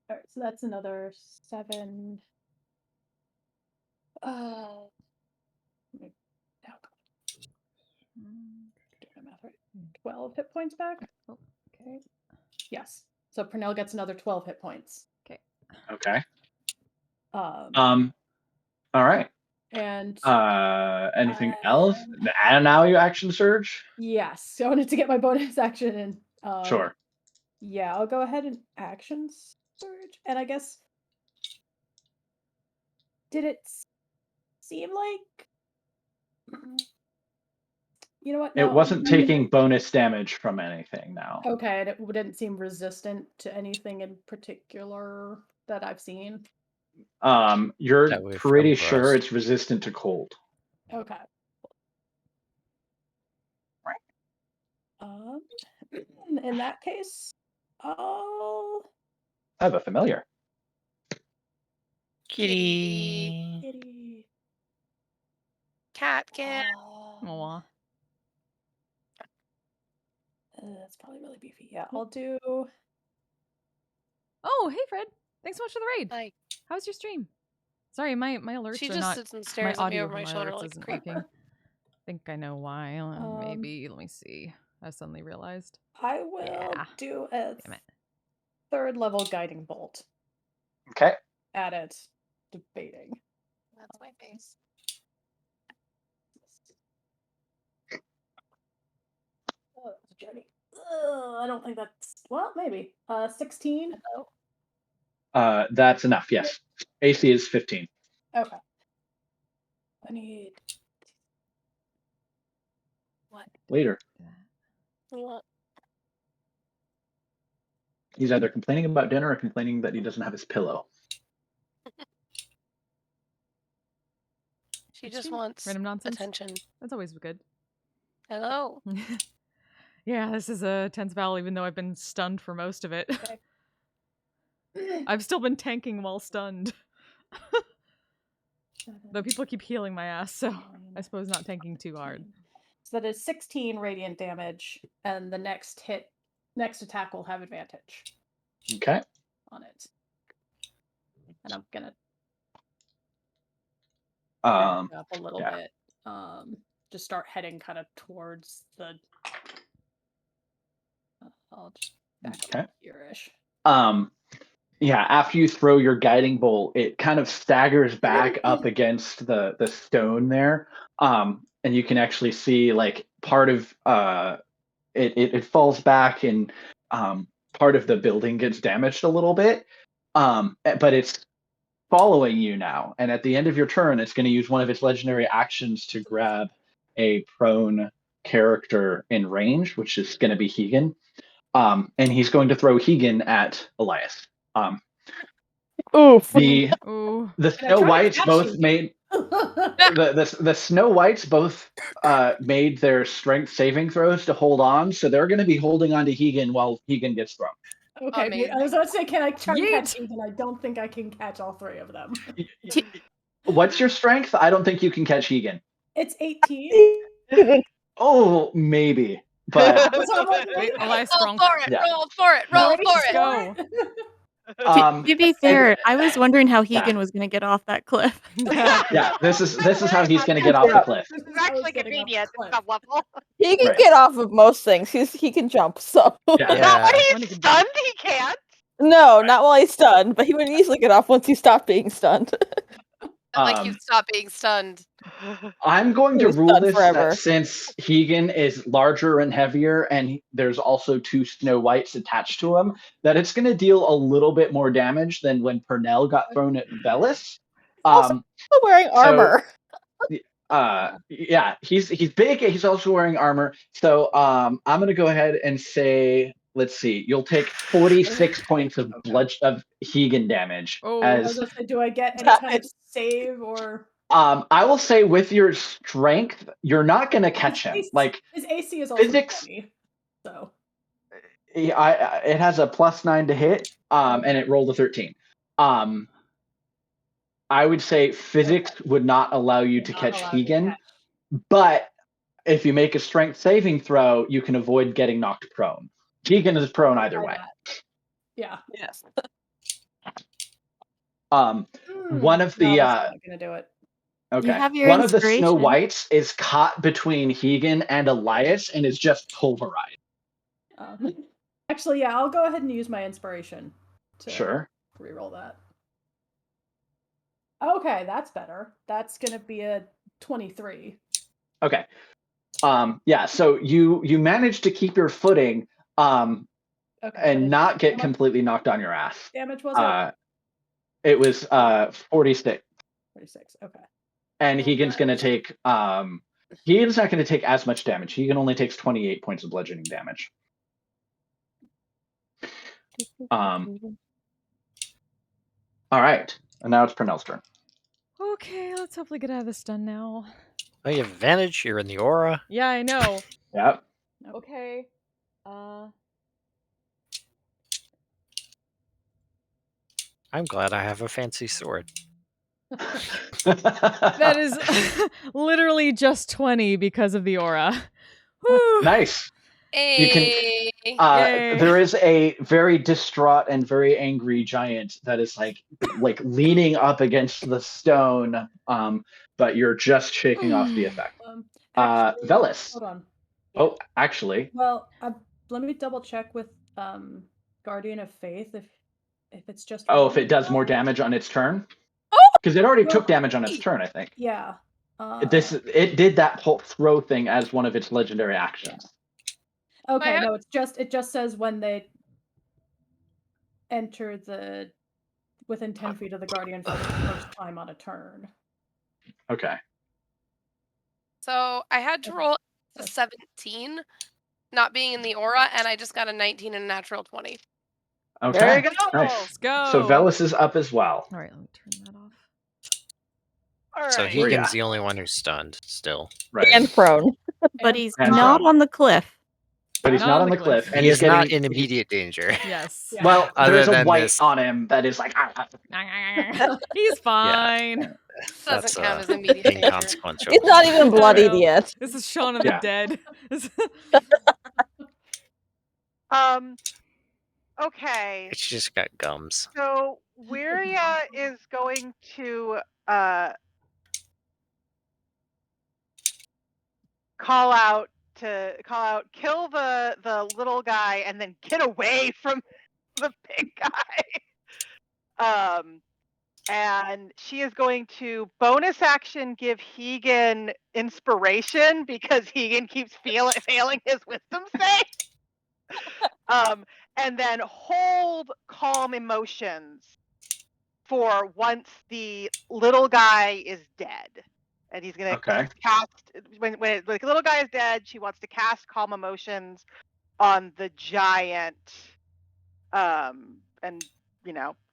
Speaker 6: All right, so that's another 7. Doing my math right. 12 hit points back. Okay. Yes. So Pernell gets another 12 hit points.
Speaker 4: Okay.
Speaker 3: Okay.
Speaker 6: Um.
Speaker 3: All right.
Speaker 6: And
Speaker 3: anything else? And now you action surge?
Speaker 6: yes, so I wanted to get my bonus action in.
Speaker 3: Sure.
Speaker 6: Yeah, I'll go ahead and action surge. And I guess did it seem like you know what? No,
Speaker 3: It wasn't taking bonus damage from anything now.
Speaker 6: Okay, and it didn't seem resistant to anything in particular that I've seen.
Speaker 3: You're
Speaker 7: That way
Speaker 3: pretty
Speaker 7: from
Speaker 3: sure
Speaker 7: frost.
Speaker 3: it's resistant to cold.
Speaker 6: Okay. In that case, I'll
Speaker 3: I have a familiar.
Speaker 7: Kitty.
Speaker 1: Catkin.
Speaker 4: Aw.
Speaker 6: That's probably really beefy. Yeah, I'll do.
Speaker 4: Oh, hey Fred. Thanks so much for the raid.
Speaker 1: Hi.
Speaker 4: How's your stream? Sorry, my alerts
Speaker 1: She
Speaker 4: are
Speaker 1: just
Speaker 4: not.
Speaker 1: sits and
Speaker 4: My
Speaker 1: stares at me
Speaker 4: audio
Speaker 1: over
Speaker 4: from
Speaker 1: my
Speaker 4: my
Speaker 1: shoulder
Speaker 4: alerts
Speaker 1: like a
Speaker 4: isn't
Speaker 1: creep.
Speaker 4: working. I think I know why. Maybe let me see. I suddenly realized.
Speaker 6: I will do a third level guiding bolt.
Speaker 3: Okay.
Speaker 6: At it, debating.
Speaker 1: That's my face.
Speaker 6: Oh, that's a journey. I don't think that's maybe 16.
Speaker 3: That's enough. Yes, AC is 15.
Speaker 6: Okay. I need what?
Speaker 3: Later.
Speaker 1: What?
Speaker 3: He's either complaining about dinner or complaining that he doesn't have his pillow.
Speaker 1: She just wants
Speaker 4: Random nonsense.
Speaker 1: attention.
Speaker 4: That's always good.
Speaker 1: Hello.
Speaker 4: Yeah, this is a tense battle, even though I've been stunned for most of it.
Speaker 6: Okay.
Speaker 4: I've still been tanking while stunned. Though people keep healing my ass, so I suppose not tanking too hard.
Speaker 6: So that is 16 radiant damage, and the next attack will have advantage.
Speaker 3: Okay.
Speaker 6: On it. And I'm gonna
Speaker 3: Um,
Speaker 6: back up a little bit. Just start heading kind of towards the. I'll just back up here-ish.
Speaker 3: Yeah, after you throw your guiding bolt, it kind of staggers back up against the stone there. And you can actually see like part of it falls back and part of the building gets damaged a little bit. But it's following you now. And at the end of your turn, it's going to use one of its legendary actions to grab a prone character in range, which is going to be Hegan. And he's going to throw Hegan at Elias.
Speaker 8: Oof.
Speaker 3: The Snow Whites both
Speaker 6: you.
Speaker 3: made the Snow Whites both made their strength saving throws to hold on, so they're going to be holding on to Hegan while Hegan gets thrown.
Speaker 6: Okay, I was about to say, can I try and catch Hegan? I don't think I can catch all three of them.
Speaker 3: What's your strength? I don't think you can catch Hegan.
Speaker 6: It's 18.
Speaker 3: Oh, maybe, but
Speaker 4: Elias
Speaker 1: Roll for it.
Speaker 3: Yeah.
Speaker 1: Roll for it. Roll for it.
Speaker 4: Go.
Speaker 5: To be fair, I was wondering how Hegan was going to get off that cliff.
Speaker 3: Yeah, this is how he's going to get off the cliff.
Speaker 2: This is actually convenient. It's not level.
Speaker 8: He can
Speaker 3: Right.
Speaker 8: get off of most things. He can jump, so.
Speaker 2: Not when he's stunned, he can't.
Speaker 8: No, not while he's stunned, but he would easily get off once he stopped being stunned.
Speaker 1: Like you stop being stunned.
Speaker 3: I'm going to
Speaker 8: He was
Speaker 3: rule
Speaker 8: stunned
Speaker 3: this
Speaker 8: forever.
Speaker 3: that since Hegan is larger and heavier, and there's also 2 Snow Whites attached to him, that it's going to deal a little bit more damage than when Pernell got thrown at Velis.
Speaker 8: Also wearing armor.
Speaker 3: Yeah, he's big. He's also wearing armor. So I'm going to go ahead and say, let's see, you'll take 46 points of of Hegan damage.
Speaker 6: I was
Speaker 3: As
Speaker 6: gonna say, do I get any kind of save or?
Speaker 3: I will say with your strength, you're not going to catch him. Like
Speaker 6: His AC is also
Speaker 3: physics.
Speaker 6: 20, so.
Speaker 3: It has a +9 to hit, and it rolled a 13. I would say physics would not allow you to catch Hegan, but if you make a strength saving throw, you can avoid getting knocked prone. Hegan is prone either way.
Speaker 6: Yeah.
Speaker 8: Yes.
Speaker 3: One of the
Speaker 6: not gonna do it.
Speaker 3: okay,
Speaker 5: have your
Speaker 3: one of the Snow
Speaker 5: inspiration?
Speaker 3: Whites is caught between Hegan and Elias and is just pulverized.
Speaker 6: Actually, yeah, I'll go ahead and use my inspiration to
Speaker 3: Sure.
Speaker 6: reroll that. Okay, that's better. That's gonna be a 23.
Speaker 3: Okay. Yeah, so you managed to keep your footing and not get completely knocked on your ass.
Speaker 6: Damage was it?
Speaker 3: It was 46.
Speaker 6: 46. Okay.
Speaker 3: And Hegan's going to take Hegan's not going to take as much damage. Hegan only takes 28 points of bludgeoning damage. All right. And now it's Pernell's turn.
Speaker 4: Okay, let's hopefully get out of this done now.
Speaker 7: Oh, you have advantage. You're in the aura.
Speaker 4: Yeah, I know.
Speaker 3: Yep.
Speaker 4: Okay.
Speaker 7: I'm glad I have a fancy sword.
Speaker 4: That is literally just 20 because of the aura. Whew.
Speaker 3: Nice. You can. There is a very distraught and very angry giant that is like leaning up against the stone, but you're just shaking off the effect. Velis.
Speaker 6: Hold on.
Speaker 3: Oh, actually.
Speaker 6: Well, let me double check with Guardian of Faith if it's just.
Speaker 3: Oh, if it does more damage on its turn, because it already took damage on its turn, I think.
Speaker 6: Yeah.
Speaker 3: It did that whole throw thing as one of its legendary actions.
Speaker 6: Okay, no, it just says when they enter the within 10 feet of the guardian for the first time on a turn.
Speaker 3: Okay.
Speaker 1: So I had to roll a 17, not being in the aura, and I just got a 19 and a natural 20.
Speaker 3: Okay.
Speaker 2: There you go.
Speaker 3: Nice.
Speaker 4: Let's go.
Speaker 3: So Velis is up as well.
Speaker 4: All right, let me turn that off.
Speaker 2: All
Speaker 7: So
Speaker 2: right.
Speaker 7: Hegan's the only one who's stunned still.
Speaker 3: Right.
Speaker 8: And prone.
Speaker 5: But he's
Speaker 3: And
Speaker 5: not
Speaker 3: prone.
Speaker 5: on the cliff.
Speaker 3: But he's not on the cliff, and
Speaker 7: He
Speaker 3: he's
Speaker 7: is not
Speaker 3: getting
Speaker 7: in immediate danger.
Speaker 4: Yes.
Speaker 3: well.
Speaker 7: Other
Speaker 3: There's a
Speaker 7: than
Speaker 3: white
Speaker 7: this-
Speaker 3: on him that is like.
Speaker 4: He's fine.
Speaker 1: Doesn't
Speaker 7: That's
Speaker 1: count as immediate danger.
Speaker 7: inconsequential.
Speaker 8: It's not even bloodied
Speaker 4: know.
Speaker 8: yet.
Speaker 4: This is Shaun of
Speaker 3: Yeah.
Speaker 4: the Dead.
Speaker 2: Okay.
Speaker 7: It's just got gums.
Speaker 2: So Wiria is going to call out, kill the little guy, and then get away from the big guy. And she is going to bonus action give Hegan inspiration because Hegan keeps failing his wisdom save. And then hold calm emotions for once the little guy is dead. And he's gonna cast when the little guy is dead. She wants to cast calm emotions on the giant, and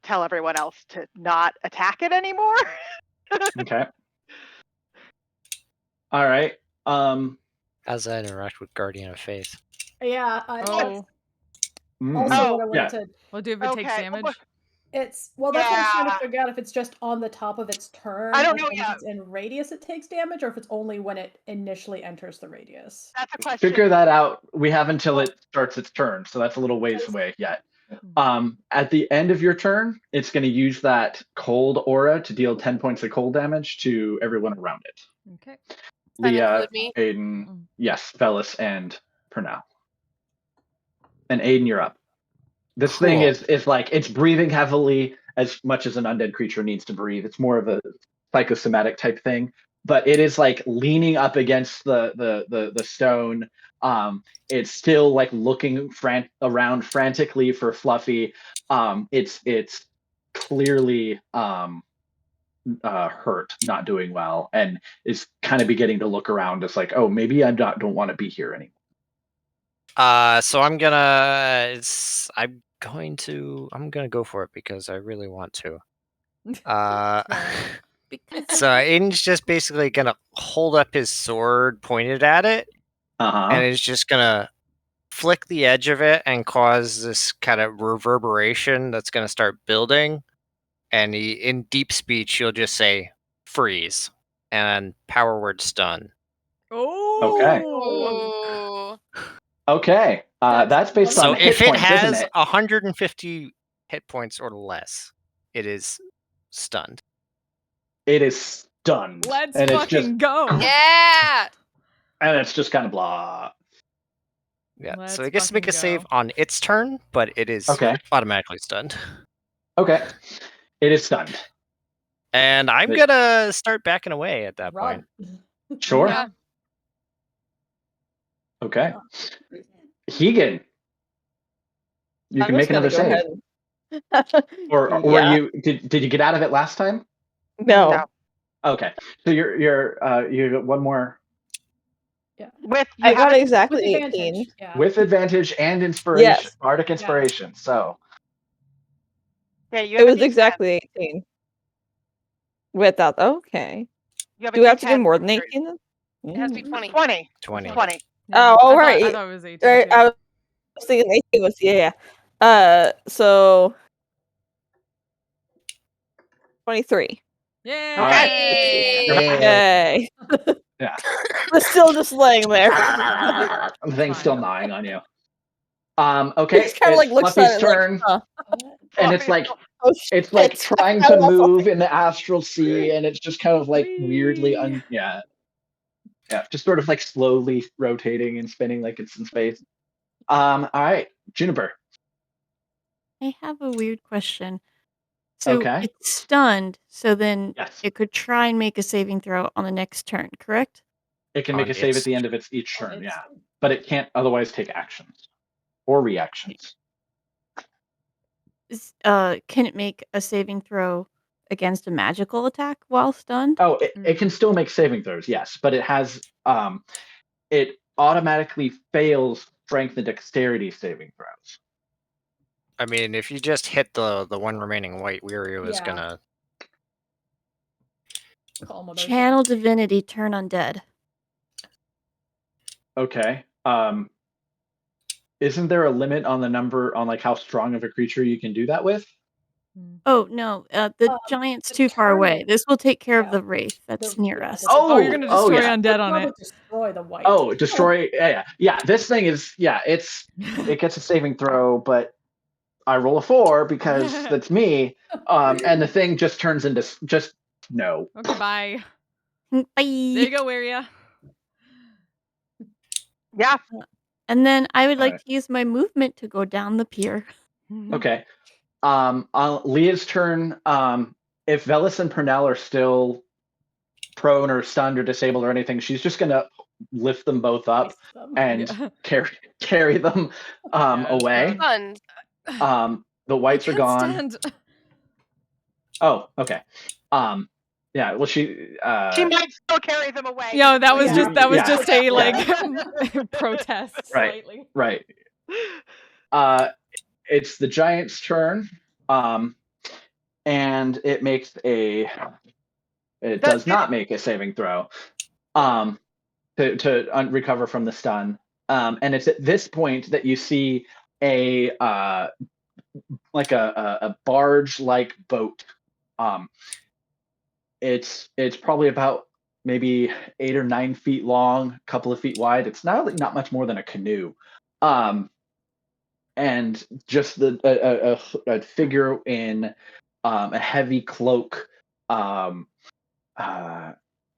Speaker 2: tell everyone else to not attack it anymore.
Speaker 3: Okay. All right.
Speaker 7: How's that interact with Guardian of Faith?
Speaker 6: Yeah.
Speaker 4: Oh.
Speaker 6: Also,
Speaker 3: Mm.
Speaker 6: what I wanted
Speaker 3: Yeah.
Speaker 6: to.
Speaker 4: Well, do if it takes damage?
Speaker 6: It's that's what I was trying to figure out if it's just on the top of its turn.
Speaker 2: I don't
Speaker 6: and
Speaker 2: know
Speaker 6: if
Speaker 2: yet.
Speaker 6: it's in radius it takes damage, or if it's only when it initially enters the radius.
Speaker 2: That's a question.
Speaker 3: Figure that out. We have until it starts its turn, so that's a little ways away yet. At the end of your turn, it's going to use that cold aura to deal 10 points of cold damage to everyone around it.
Speaker 4: Okay.
Speaker 3: Leah,
Speaker 1: include me?
Speaker 3: Aiden, yes, Velis, and Pernell. And Aiden, you're up. This thing is like, it's breathing heavily as much as an undead creature needs to breathe. It's more of a psychosomatic type thing, but it is like leaning up against the stone. It's still like looking around frantically for Fluffy. It's clearly hurt, not doing well, and is kind of beginning to look around. It's like, oh, maybe I don't want to be here anymore.
Speaker 7: So I'm gonna go for it because I really want to. So Aiden's just basically gonna hold up his sword pointed at it, and is just gonna flick the edge of it and cause this kind of reverberation that's gonna start building. And in deep speech, he'll just say "freeze" and power word stun.
Speaker 4: Oh.
Speaker 3: Okay. That's based on hit
Speaker 7: if it
Speaker 3: points,
Speaker 7: has
Speaker 3: isn't it?
Speaker 7: 150 hit points or less, it is stunned.
Speaker 3: It is stunned.
Speaker 4: Let's
Speaker 3: and
Speaker 4: fucking
Speaker 3: it's just,
Speaker 4: go.
Speaker 1: Yeah.
Speaker 3: And it's just kind of blah.
Speaker 7: Yeah. So it gets to make a save on its turn, but it is automatically stunned.
Speaker 3: Okay. It is stunned.
Speaker 7: And I'm gonna start backing away at that point.
Speaker 3: Sure.
Speaker 1: Yeah.
Speaker 3: Okay. Hegan. You
Speaker 8: I'm
Speaker 3: can make
Speaker 8: just gonna
Speaker 3: another
Speaker 8: go
Speaker 3: save.
Speaker 8: ahead.
Speaker 3: Or
Speaker 8: Yeah.
Speaker 3: you did you get out of it last time?
Speaker 8: No.
Speaker 3: Okay. So you got one more
Speaker 8: I got exactly 18.
Speaker 3: with advantage and inspiration.
Speaker 8: Yes.
Speaker 3: Bardic inspiration. So
Speaker 8: It was exactly 18. Without okay.
Speaker 2: You have
Speaker 8: Do we have to do more than 18 then?
Speaker 1: It has to be 20.
Speaker 2: 20.
Speaker 7: 20.
Speaker 2: 20.
Speaker 8: Oh, all right.
Speaker 4: I thought it was 18
Speaker 8: Right,
Speaker 4: too.
Speaker 8: I was thinking 18 was so 23.
Speaker 4: Yay!
Speaker 8: Yay.
Speaker 3: Yeah.
Speaker 8: We're still just laying there.
Speaker 3: The thing's still gnawing on you. Okay.
Speaker 8: He just kinda, like, looks
Speaker 3: Fluffy's
Speaker 8: at it like,
Speaker 3: turn.
Speaker 8: huh.
Speaker 3: And it's like
Speaker 8: Oh,
Speaker 3: it's like
Speaker 8: shit.
Speaker 3: trying
Speaker 8: I
Speaker 3: to
Speaker 8: was
Speaker 3: move in the astral sea, and it's just kind of like weirdly yeah, just sort of like slowly rotating and spinning like it's in space. All right, Juniper.
Speaker 5: I have a weird question. So
Speaker 3: Okay.
Speaker 5: it's stunned, so then it could try and make a saving throw on the next turn, correct?
Speaker 3: It can make
Speaker 7: On
Speaker 3: a save at
Speaker 7: its
Speaker 3: the end of each turn, yeah, but it can't otherwise take actions or reactions.
Speaker 5: Can it make a saving throw against a magical attack while stunned?
Speaker 3: Oh, it can still make saving throws, yes, but it has it automatically fails strength and dexterity saving throws.
Speaker 7: I mean, if you just hit the one remaining white, Wirio is
Speaker 6: Yeah.
Speaker 7: gonna.
Speaker 6: Calm emotion.
Speaker 5: Channel divinity, turn undead.
Speaker 3: Okay. Isn't there a limit on the number on like how strong of a creature you can do that with?
Speaker 5: Oh no, the giant's too far
Speaker 6: turn
Speaker 5: away.
Speaker 6: it-
Speaker 5: This will take care of
Speaker 6: yeah.
Speaker 5: the wraith that's near us.
Speaker 4: Oh, you're gonna destroy
Speaker 3: yeah.
Speaker 4: undead on
Speaker 6: Probably
Speaker 4: it.
Speaker 6: destroy the white.
Speaker 3: Oh, destroy. Yeah. This thing is. Yeah, it gets a saving throw, but I roll a 4 because that's me. And the thing just turns into just no.
Speaker 4: Okay, bye.
Speaker 5: Bye.
Speaker 4: There you go, Waria.
Speaker 2: Yeah.
Speaker 5: And then I would like
Speaker 3: Alright.
Speaker 5: to use my movement to go down the pier.
Speaker 3: Okay. On Leah's turn, if Velis and Pernell are still prone or stunned or disabled or anything, she's just gonna lift them both up and carry them away.
Speaker 1: Stunned.
Speaker 3: The whites are
Speaker 4: Can't
Speaker 3: gone.
Speaker 4: stand.
Speaker 3: Oh, okay. Yeah. Well, she
Speaker 2: might still carry them away.
Speaker 4: Yo, that was just a
Speaker 3: Yeah.
Speaker 4: like protest
Speaker 3: Right.
Speaker 4: slightly.
Speaker 3: Right. It's the giant's turn. And it makes a. It does not make a saving throw. To recover from the stun. And it's at this point that you see a like a barge-like boat. It's probably about maybe 8 or 9 feet long, a couple of feet wide. It's not much more than a canoe. And just a figure in a heavy cloak,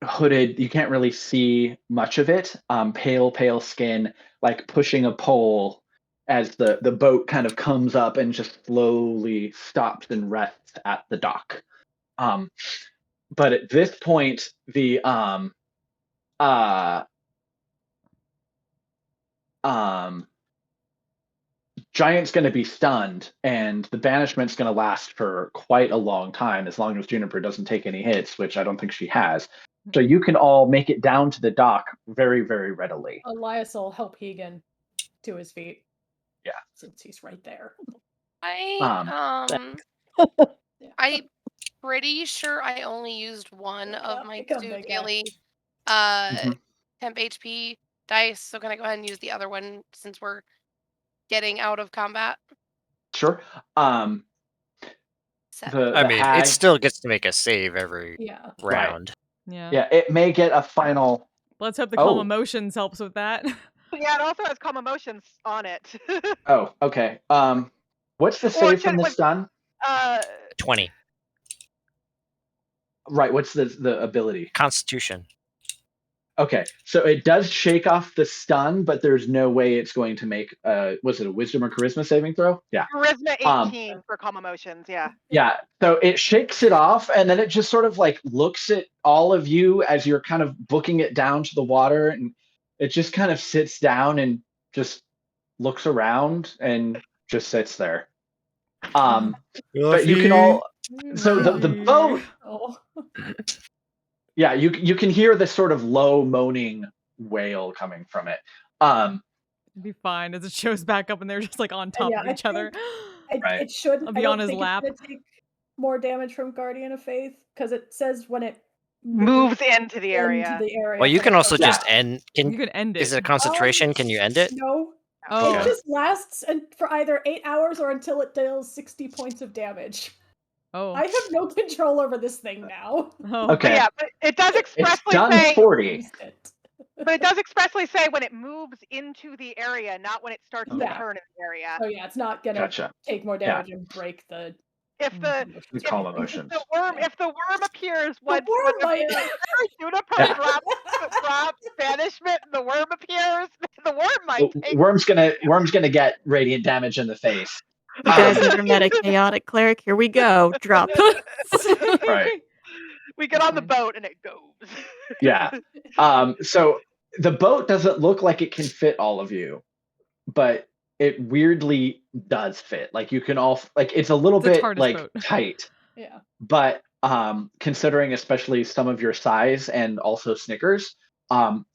Speaker 3: hooded. You can't really see much of it. Pale skin, like pushing a pole as the boat kind of comes up and just slowly stops and rests at the dock. But at this point, the giant's going to be stunned, and the banishment's going to last for quite a long time, as long as Juniper doesn't take any hits, which I don't think she has. So you can all make it down to the dock very, very readily.
Speaker 6: Elias will help Hegan to his feet.
Speaker 3: Yeah.
Speaker 6: Since he's right there.
Speaker 1: I'm pretty sure I only used one of my
Speaker 6: become
Speaker 1: 2
Speaker 6: big guy.
Speaker 1: daily temp HP dice, so can I go ahead and use the other one since we're getting out of combat?
Speaker 3: Sure.
Speaker 7: I mean, it still gets to make a save every round.
Speaker 3: Yeah, it may get a final.
Speaker 4: Let's hope the calm emotions helps with that.
Speaker 2: Yeah, it also has calm emotions on it.
Speaker 3: Oh, okay. What's the save from the stun?
Speaker 7: 20.
Speaker 3: Right. What's the ability?
Speaker 7: Constitution.
Speaker 3: Okay, so it does shake off the stun, but there's no way it's going to make was it a wisdom or charisma saving throw? Yeah.
Speaker 2: Charisma 18 for calm emotions, yeah.
Speaker 3: Yeah. So it shakes it off, and then it just sort of like looks at all of you as you're kind of booking it down to the water, and it just kind of sits down and just looks around and just sits there. But you can all so the boat. Yeah, you can hear this sort of low moaning wail coming from it.
Speaker 4: It'd be fine as it shows back up and they're just like on top of each other.
Speaker 6: It shouldn't.
Speaker 4: I'll be on his lap.
Speaker 6: It's gonna take more damage from Guardian of Faith because it says when it
Speaker 2: moves into the area.
Speaker 7: Well, you can also just end.
Speaker 4: You can end it.
Speaker 7: Is it a concentration? Can you end it?
Speaker 6: No.
Speaker 4: Oh.
Speaker 6: It just lasts for either 8 hours or until it deals 60 points of damage.
Speaker 4: Oh.
Speaker 6: I have no control over this thing now.
Speaker 4: Oh.
Speaker 3: Okay.
Speaker 2: Yeah, but it does expressly
Speaker 3: It's done
Speaker 2: say
Speaker 3: 40.
Speaker 2: But it does expressly say when it moves into the area, not when it starts to turn in the area.
Speaker 6: Oh yeah, it's not gonna take more damage and break the.
Speaker 2: If the
Speaker 3: calm emotions.
Speaker 2: If the worm appears when
Speaker 6: might-
Speaker 2: Juniper drops banishment and the worm appears, the worm might take
Speaker 3: Worm's gonna get radiant damage in the face.
Speaker 5: You guys are meta chaotic cleric. Here we go. Drop.
Speaker 3: Right.
Speaker 2: We get on the boat and it goes.
Speaker 3: Yeah. So the boat doesn't look like it can fit all of you, but it weirdly does fit. Like you can all like it's a little
Speaker 4: It's a
Speaker 3: bit
Speaker 4: TARDIS
Speaker 3: like
Speaker 4: boat.
Speaker 3: tight,
Speaker 6: Yeah.
Speaker 3: but considering especially some of your size and also Snickers,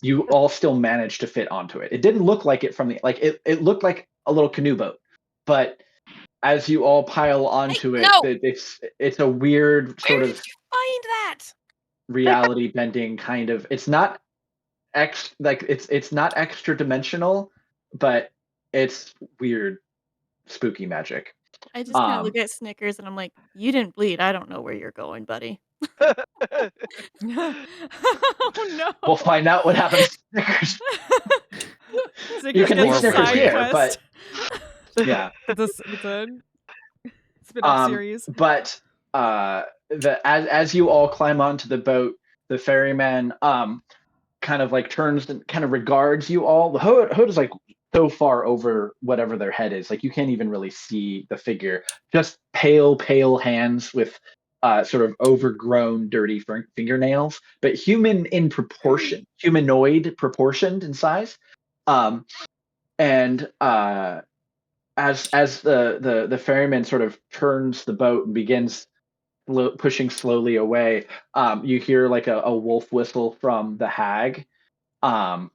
Speaker 3: you all still managed to fit onto it. It didn't look like it from the like it looked like a little canoe boat, but as you all pile onto it,
Speaker 1: no!
Speaker 3: it's a weird sort
Speaker 1: Where
Speaker 3: of
Speaker 1: did you find that?
Speaker 3: reality bending kind of. It's not it's not extra dimensional, but it's weird, spooky magic.
Speaker 5: I just kind of look at Snickers and I'm like, you didn't bleed. I don't know where you're going, buddy.
Speaker 4: Oh no.
Speaker 3: We'll find out what happens to Snickers.
Speaker 4: Snickers
Speaker 3: You can leave
Speaker 4: gets a
Speaker 3: Snickers
Speaker 4: side
Speaker 3: here,
Speaker 4: quest.
Speaker 3: but yeah.
Speaker 4: It's a spin-off series.
Speaker 3: But as you all climb onto the boat, the ferryman kind of like turns and kind of regards you all. The hood is like so far over whatever their head is, like you can't even really see the figure. Just pale hands with sort of overgrown, dirty fingernails, but humanoid proportioned in size. And as the ferryman sort of turns the boat and begins pushing slowly away, you hear like a wolf whistle from the hag, and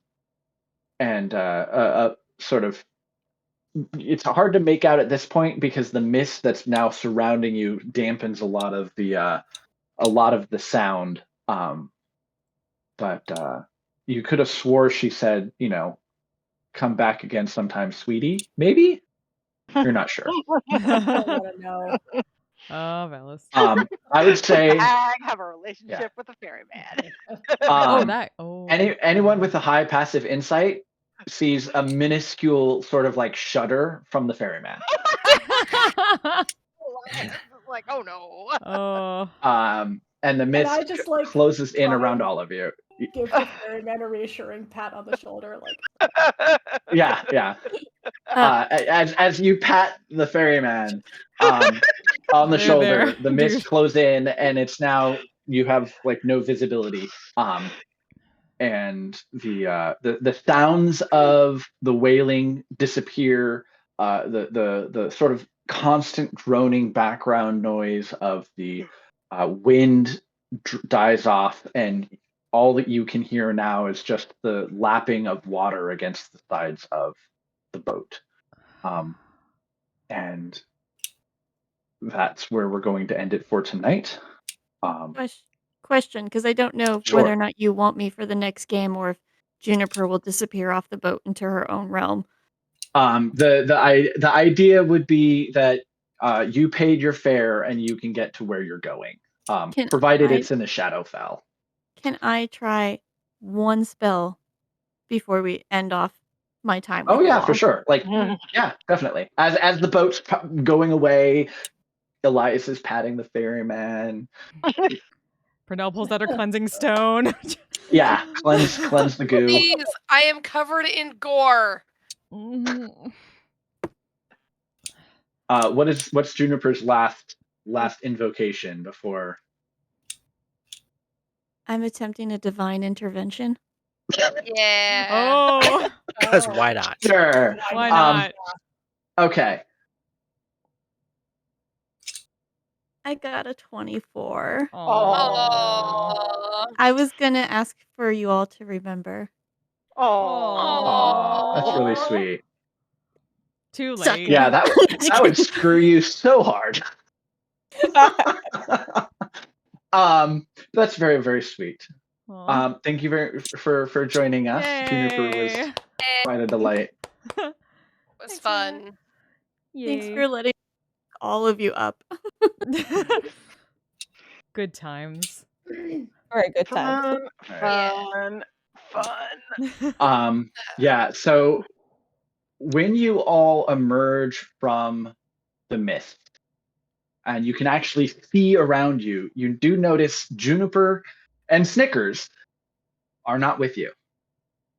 Speaker 3: sort of, it's hard to make out at this point because the mist that's now surrounding you dampens a lot of the sound. But you could have swore she said, come back again sometime, sweetie. Maybe you're not sure.
Speaker 6: I don't want to know.
Speaker 4: Oh, Velis.
Speaker 3: I would say
Speaker 2: I have a relationship with a ferryman.
Speaker 3: Anyone with a high passive insight sees a minuscule sort of like shudder from the ferryman.
Speaker 2: Like, oh no.
Speaker 4: Oh.
Speaker 3: And the mist
Speaker 6: I just, like,
Speaker 3: closes in
Speaker 6: try
Speaker 3: around
Speaker 6: and
Speaker 3: all of you.
Speaker 6: Give the ferryman a reassuring pat on the shoulder, like.
Speaker 3: Yeah. As you pat the ferryman on the
Speaker 4: Hey
Speaker 3: shoulder,
Speaker 4: there,
Speaker 3: the mist
Speaker 4: dude.
Speaker 3: closes in, and it's now you have like no visibility. And the sounds of the wailing disappear. The sort of constant droning background noise of the wind dies off, and all that you can hear now is just the lapping of water against the sides of the boat. And that's where we're going to end it for tonight.
Speaker 5: Question, because I don't know
Speaker 3: Sure.
Speaker 5: whether or not you want me for the next game or if Juniper will disappear off the boat into her own realm.
Speaker 3: The idea would be that you paid your fare and you can get to where you're going, provided it's in the Shadowfell.
Speaker 5: Can I try one spell before we end off my time?
Speaker 3: Oh
Speaker 5: with
Speaker 3: yeah,
Speaker 5: you
Speaker 3: for
Speaker 5: all?
Speaker 3: sure. Like yeah, definitely. As the boat's going away, Elias is patting the ferryman.
Speaker 4: Pernell pulls out her cleansing stone.
Speaker 3: Yeah, cleanse the goo.
Speaker 1: Please, I am covered in gore.
Speaker 3: What's Juniper's last invocation before?
Speaker 5: I'm attempting a divine intervention.
Speaker 1: Yeah.
Speaker 4: Oh.
Speaker 7: Because why not?
Speaker 3: Sure.
Speaker 4: Why not?
Speaker 3: Okay.
Speaker 5: I got a 24.
Speaker 1: Aww.
Speaker 5: I was gonna ask for you all to remember.
Speaker 3: That's really sweet.
Speaker 4: Too
Speaker 5: Suck
Speaker 4: late.
Speaker 5: it.
Speaker 3: Yeah, that would screw you so hard. That's very, very sweet. Thank you very for joining us. Juniper was quite a delight.
Speaker 1: It was fun.
Speaker 5: Thanks for letting all of you up.
Speaker 4: Good times.
Speaker 8: All right, good time.
Speaker 2: Fun.
Speaker 3: Yeah, so when you all emerge from the mist and you can actually see around you, you do notice Juniper and Snickers are not with you.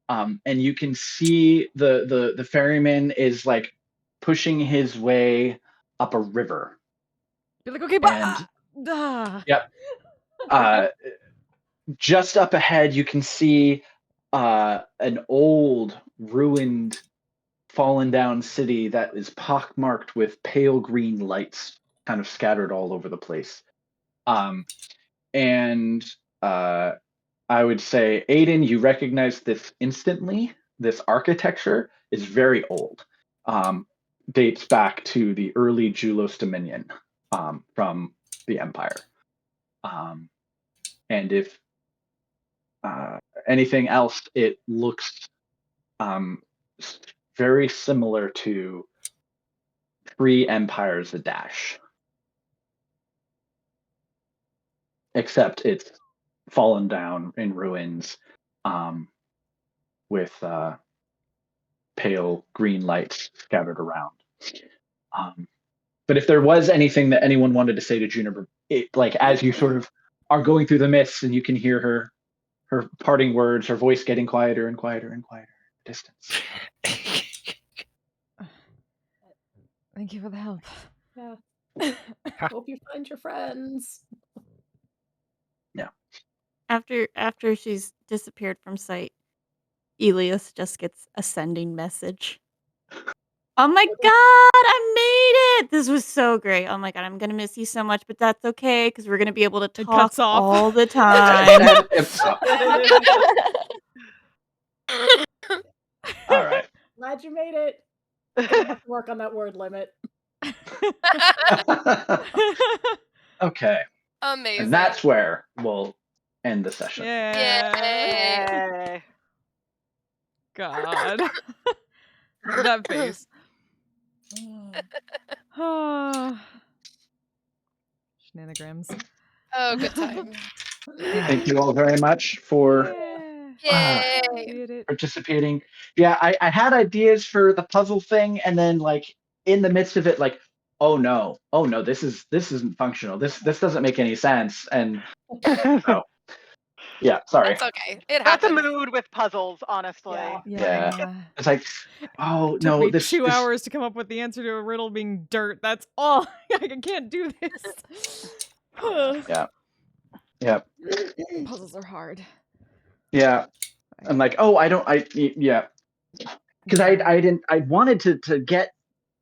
Speaker 3: And you can see the ferryman is like pushing his way up a river.
Speaker 4: You're like, okay, but
Speaker 3: Yep. Just up ahead, you can see an old, ruined fallen down city that is pockmarked with pale green lights kind of scattered all over the place. And I would say, Aiden, you recognize this instantly. This architecture is very old. Dates back to the early Julos Dominion from the Empire. And if anything else, it looks very similar to pre-Empire's Adash. Except it's fallen down in ruins with pale green lights scattered around. But if there was anything that anyone wanted to say to Juniper, as you sort of are going through the mists and you can hear her parting words, her voice getting quieter and quieter and quieter in the distance.
Speaker 4: Thank you for the help.
Speaker 6: Yeah. Hope you find your friends.
Speaker 3: Yeah.
Speaker 5: After she's disappeared from sight, Elias just gets a sending message. Oh my god, I made it! This was so great. Oh my god, I'm gonna miss you so much, but that's okay because we're gonna be able to talk
Speaker 4: cuts off.
Speaker 5: all the time.
Speaker 3: All right.
Speaker 6: Glad you made it. Gonna have to work on that word limit.
Speaker 3: Okay.
Speaker 1: Amazing.
Speaker 3: And that's where we'll end the session.
Speaker 1: Yay.
Speaker 4: God. That face. Shenanigans.
Speaker 1: Oh, good time.
Speaker 3: Thank you all very much for
Speaker 1: Yay.
Speaker 3: participating. Yeah, I had ideas for the puzzle thing, and then in the midst of it, oh no, this isn't functional. This doesn't make any sense. And so, yeah, sorry.
Speaker 1: That's okay. It
Speaker 2: That's a
Speaker 1: happens.
Speaker 2: mood with puzzles, honestly.
Speaker 3: Yeah. It's like, oh
Speaker 4: Took
Speaker 3: no,
Speaker 4: me
Speaker 3: this
Speaker 4: 2 hours to come up with the answer to a riddle being dirt. That's all. I can't do this.
Speaker 3: Yeah.
Speaker 4: Puzzles are hard.
Speaker 3: Yeah. I'm like, yeah. Because I wanted to get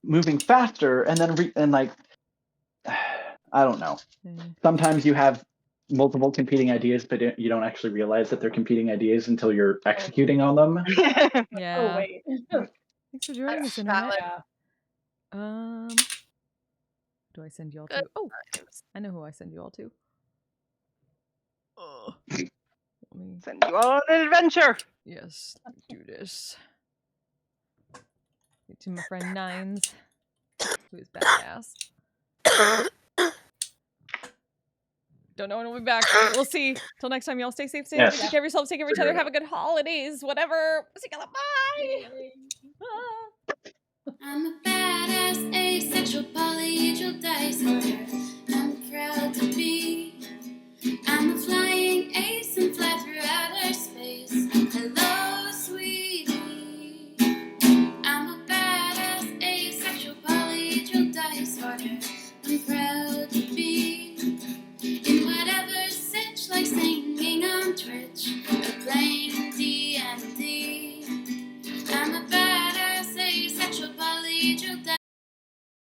Speaker 3: moving faster, and then I don't know. Sometimes you have multiple competing ideas, but you don't actually realize that they're competing ideas until you're executing on them.
Speaker 4: Yeah.
Speaker 6: Oh wait.
Speaker 4: Thanks for joining us, Internet. Do I send you all to? Oh, I know who I send you all to. Let me
Speaker 2: send you on an adventure.
Speaker 4: Yes, do this. Get to my friend Nines, who is badass. Don't know when we'll be back. We'll see. Till next time, y'all stay safe. Take care of yourselves. Take care of each other. Have a good holidays. Whatever. See you. Bye.
Speaker 20: I'm a badass, asexual, polyhedral dice holder. I'm proud to be. I'm a flying ace and fly through outer space. Hello, sweetie. I'm a badass, asexual, polyhedral dice holder. I'm proud to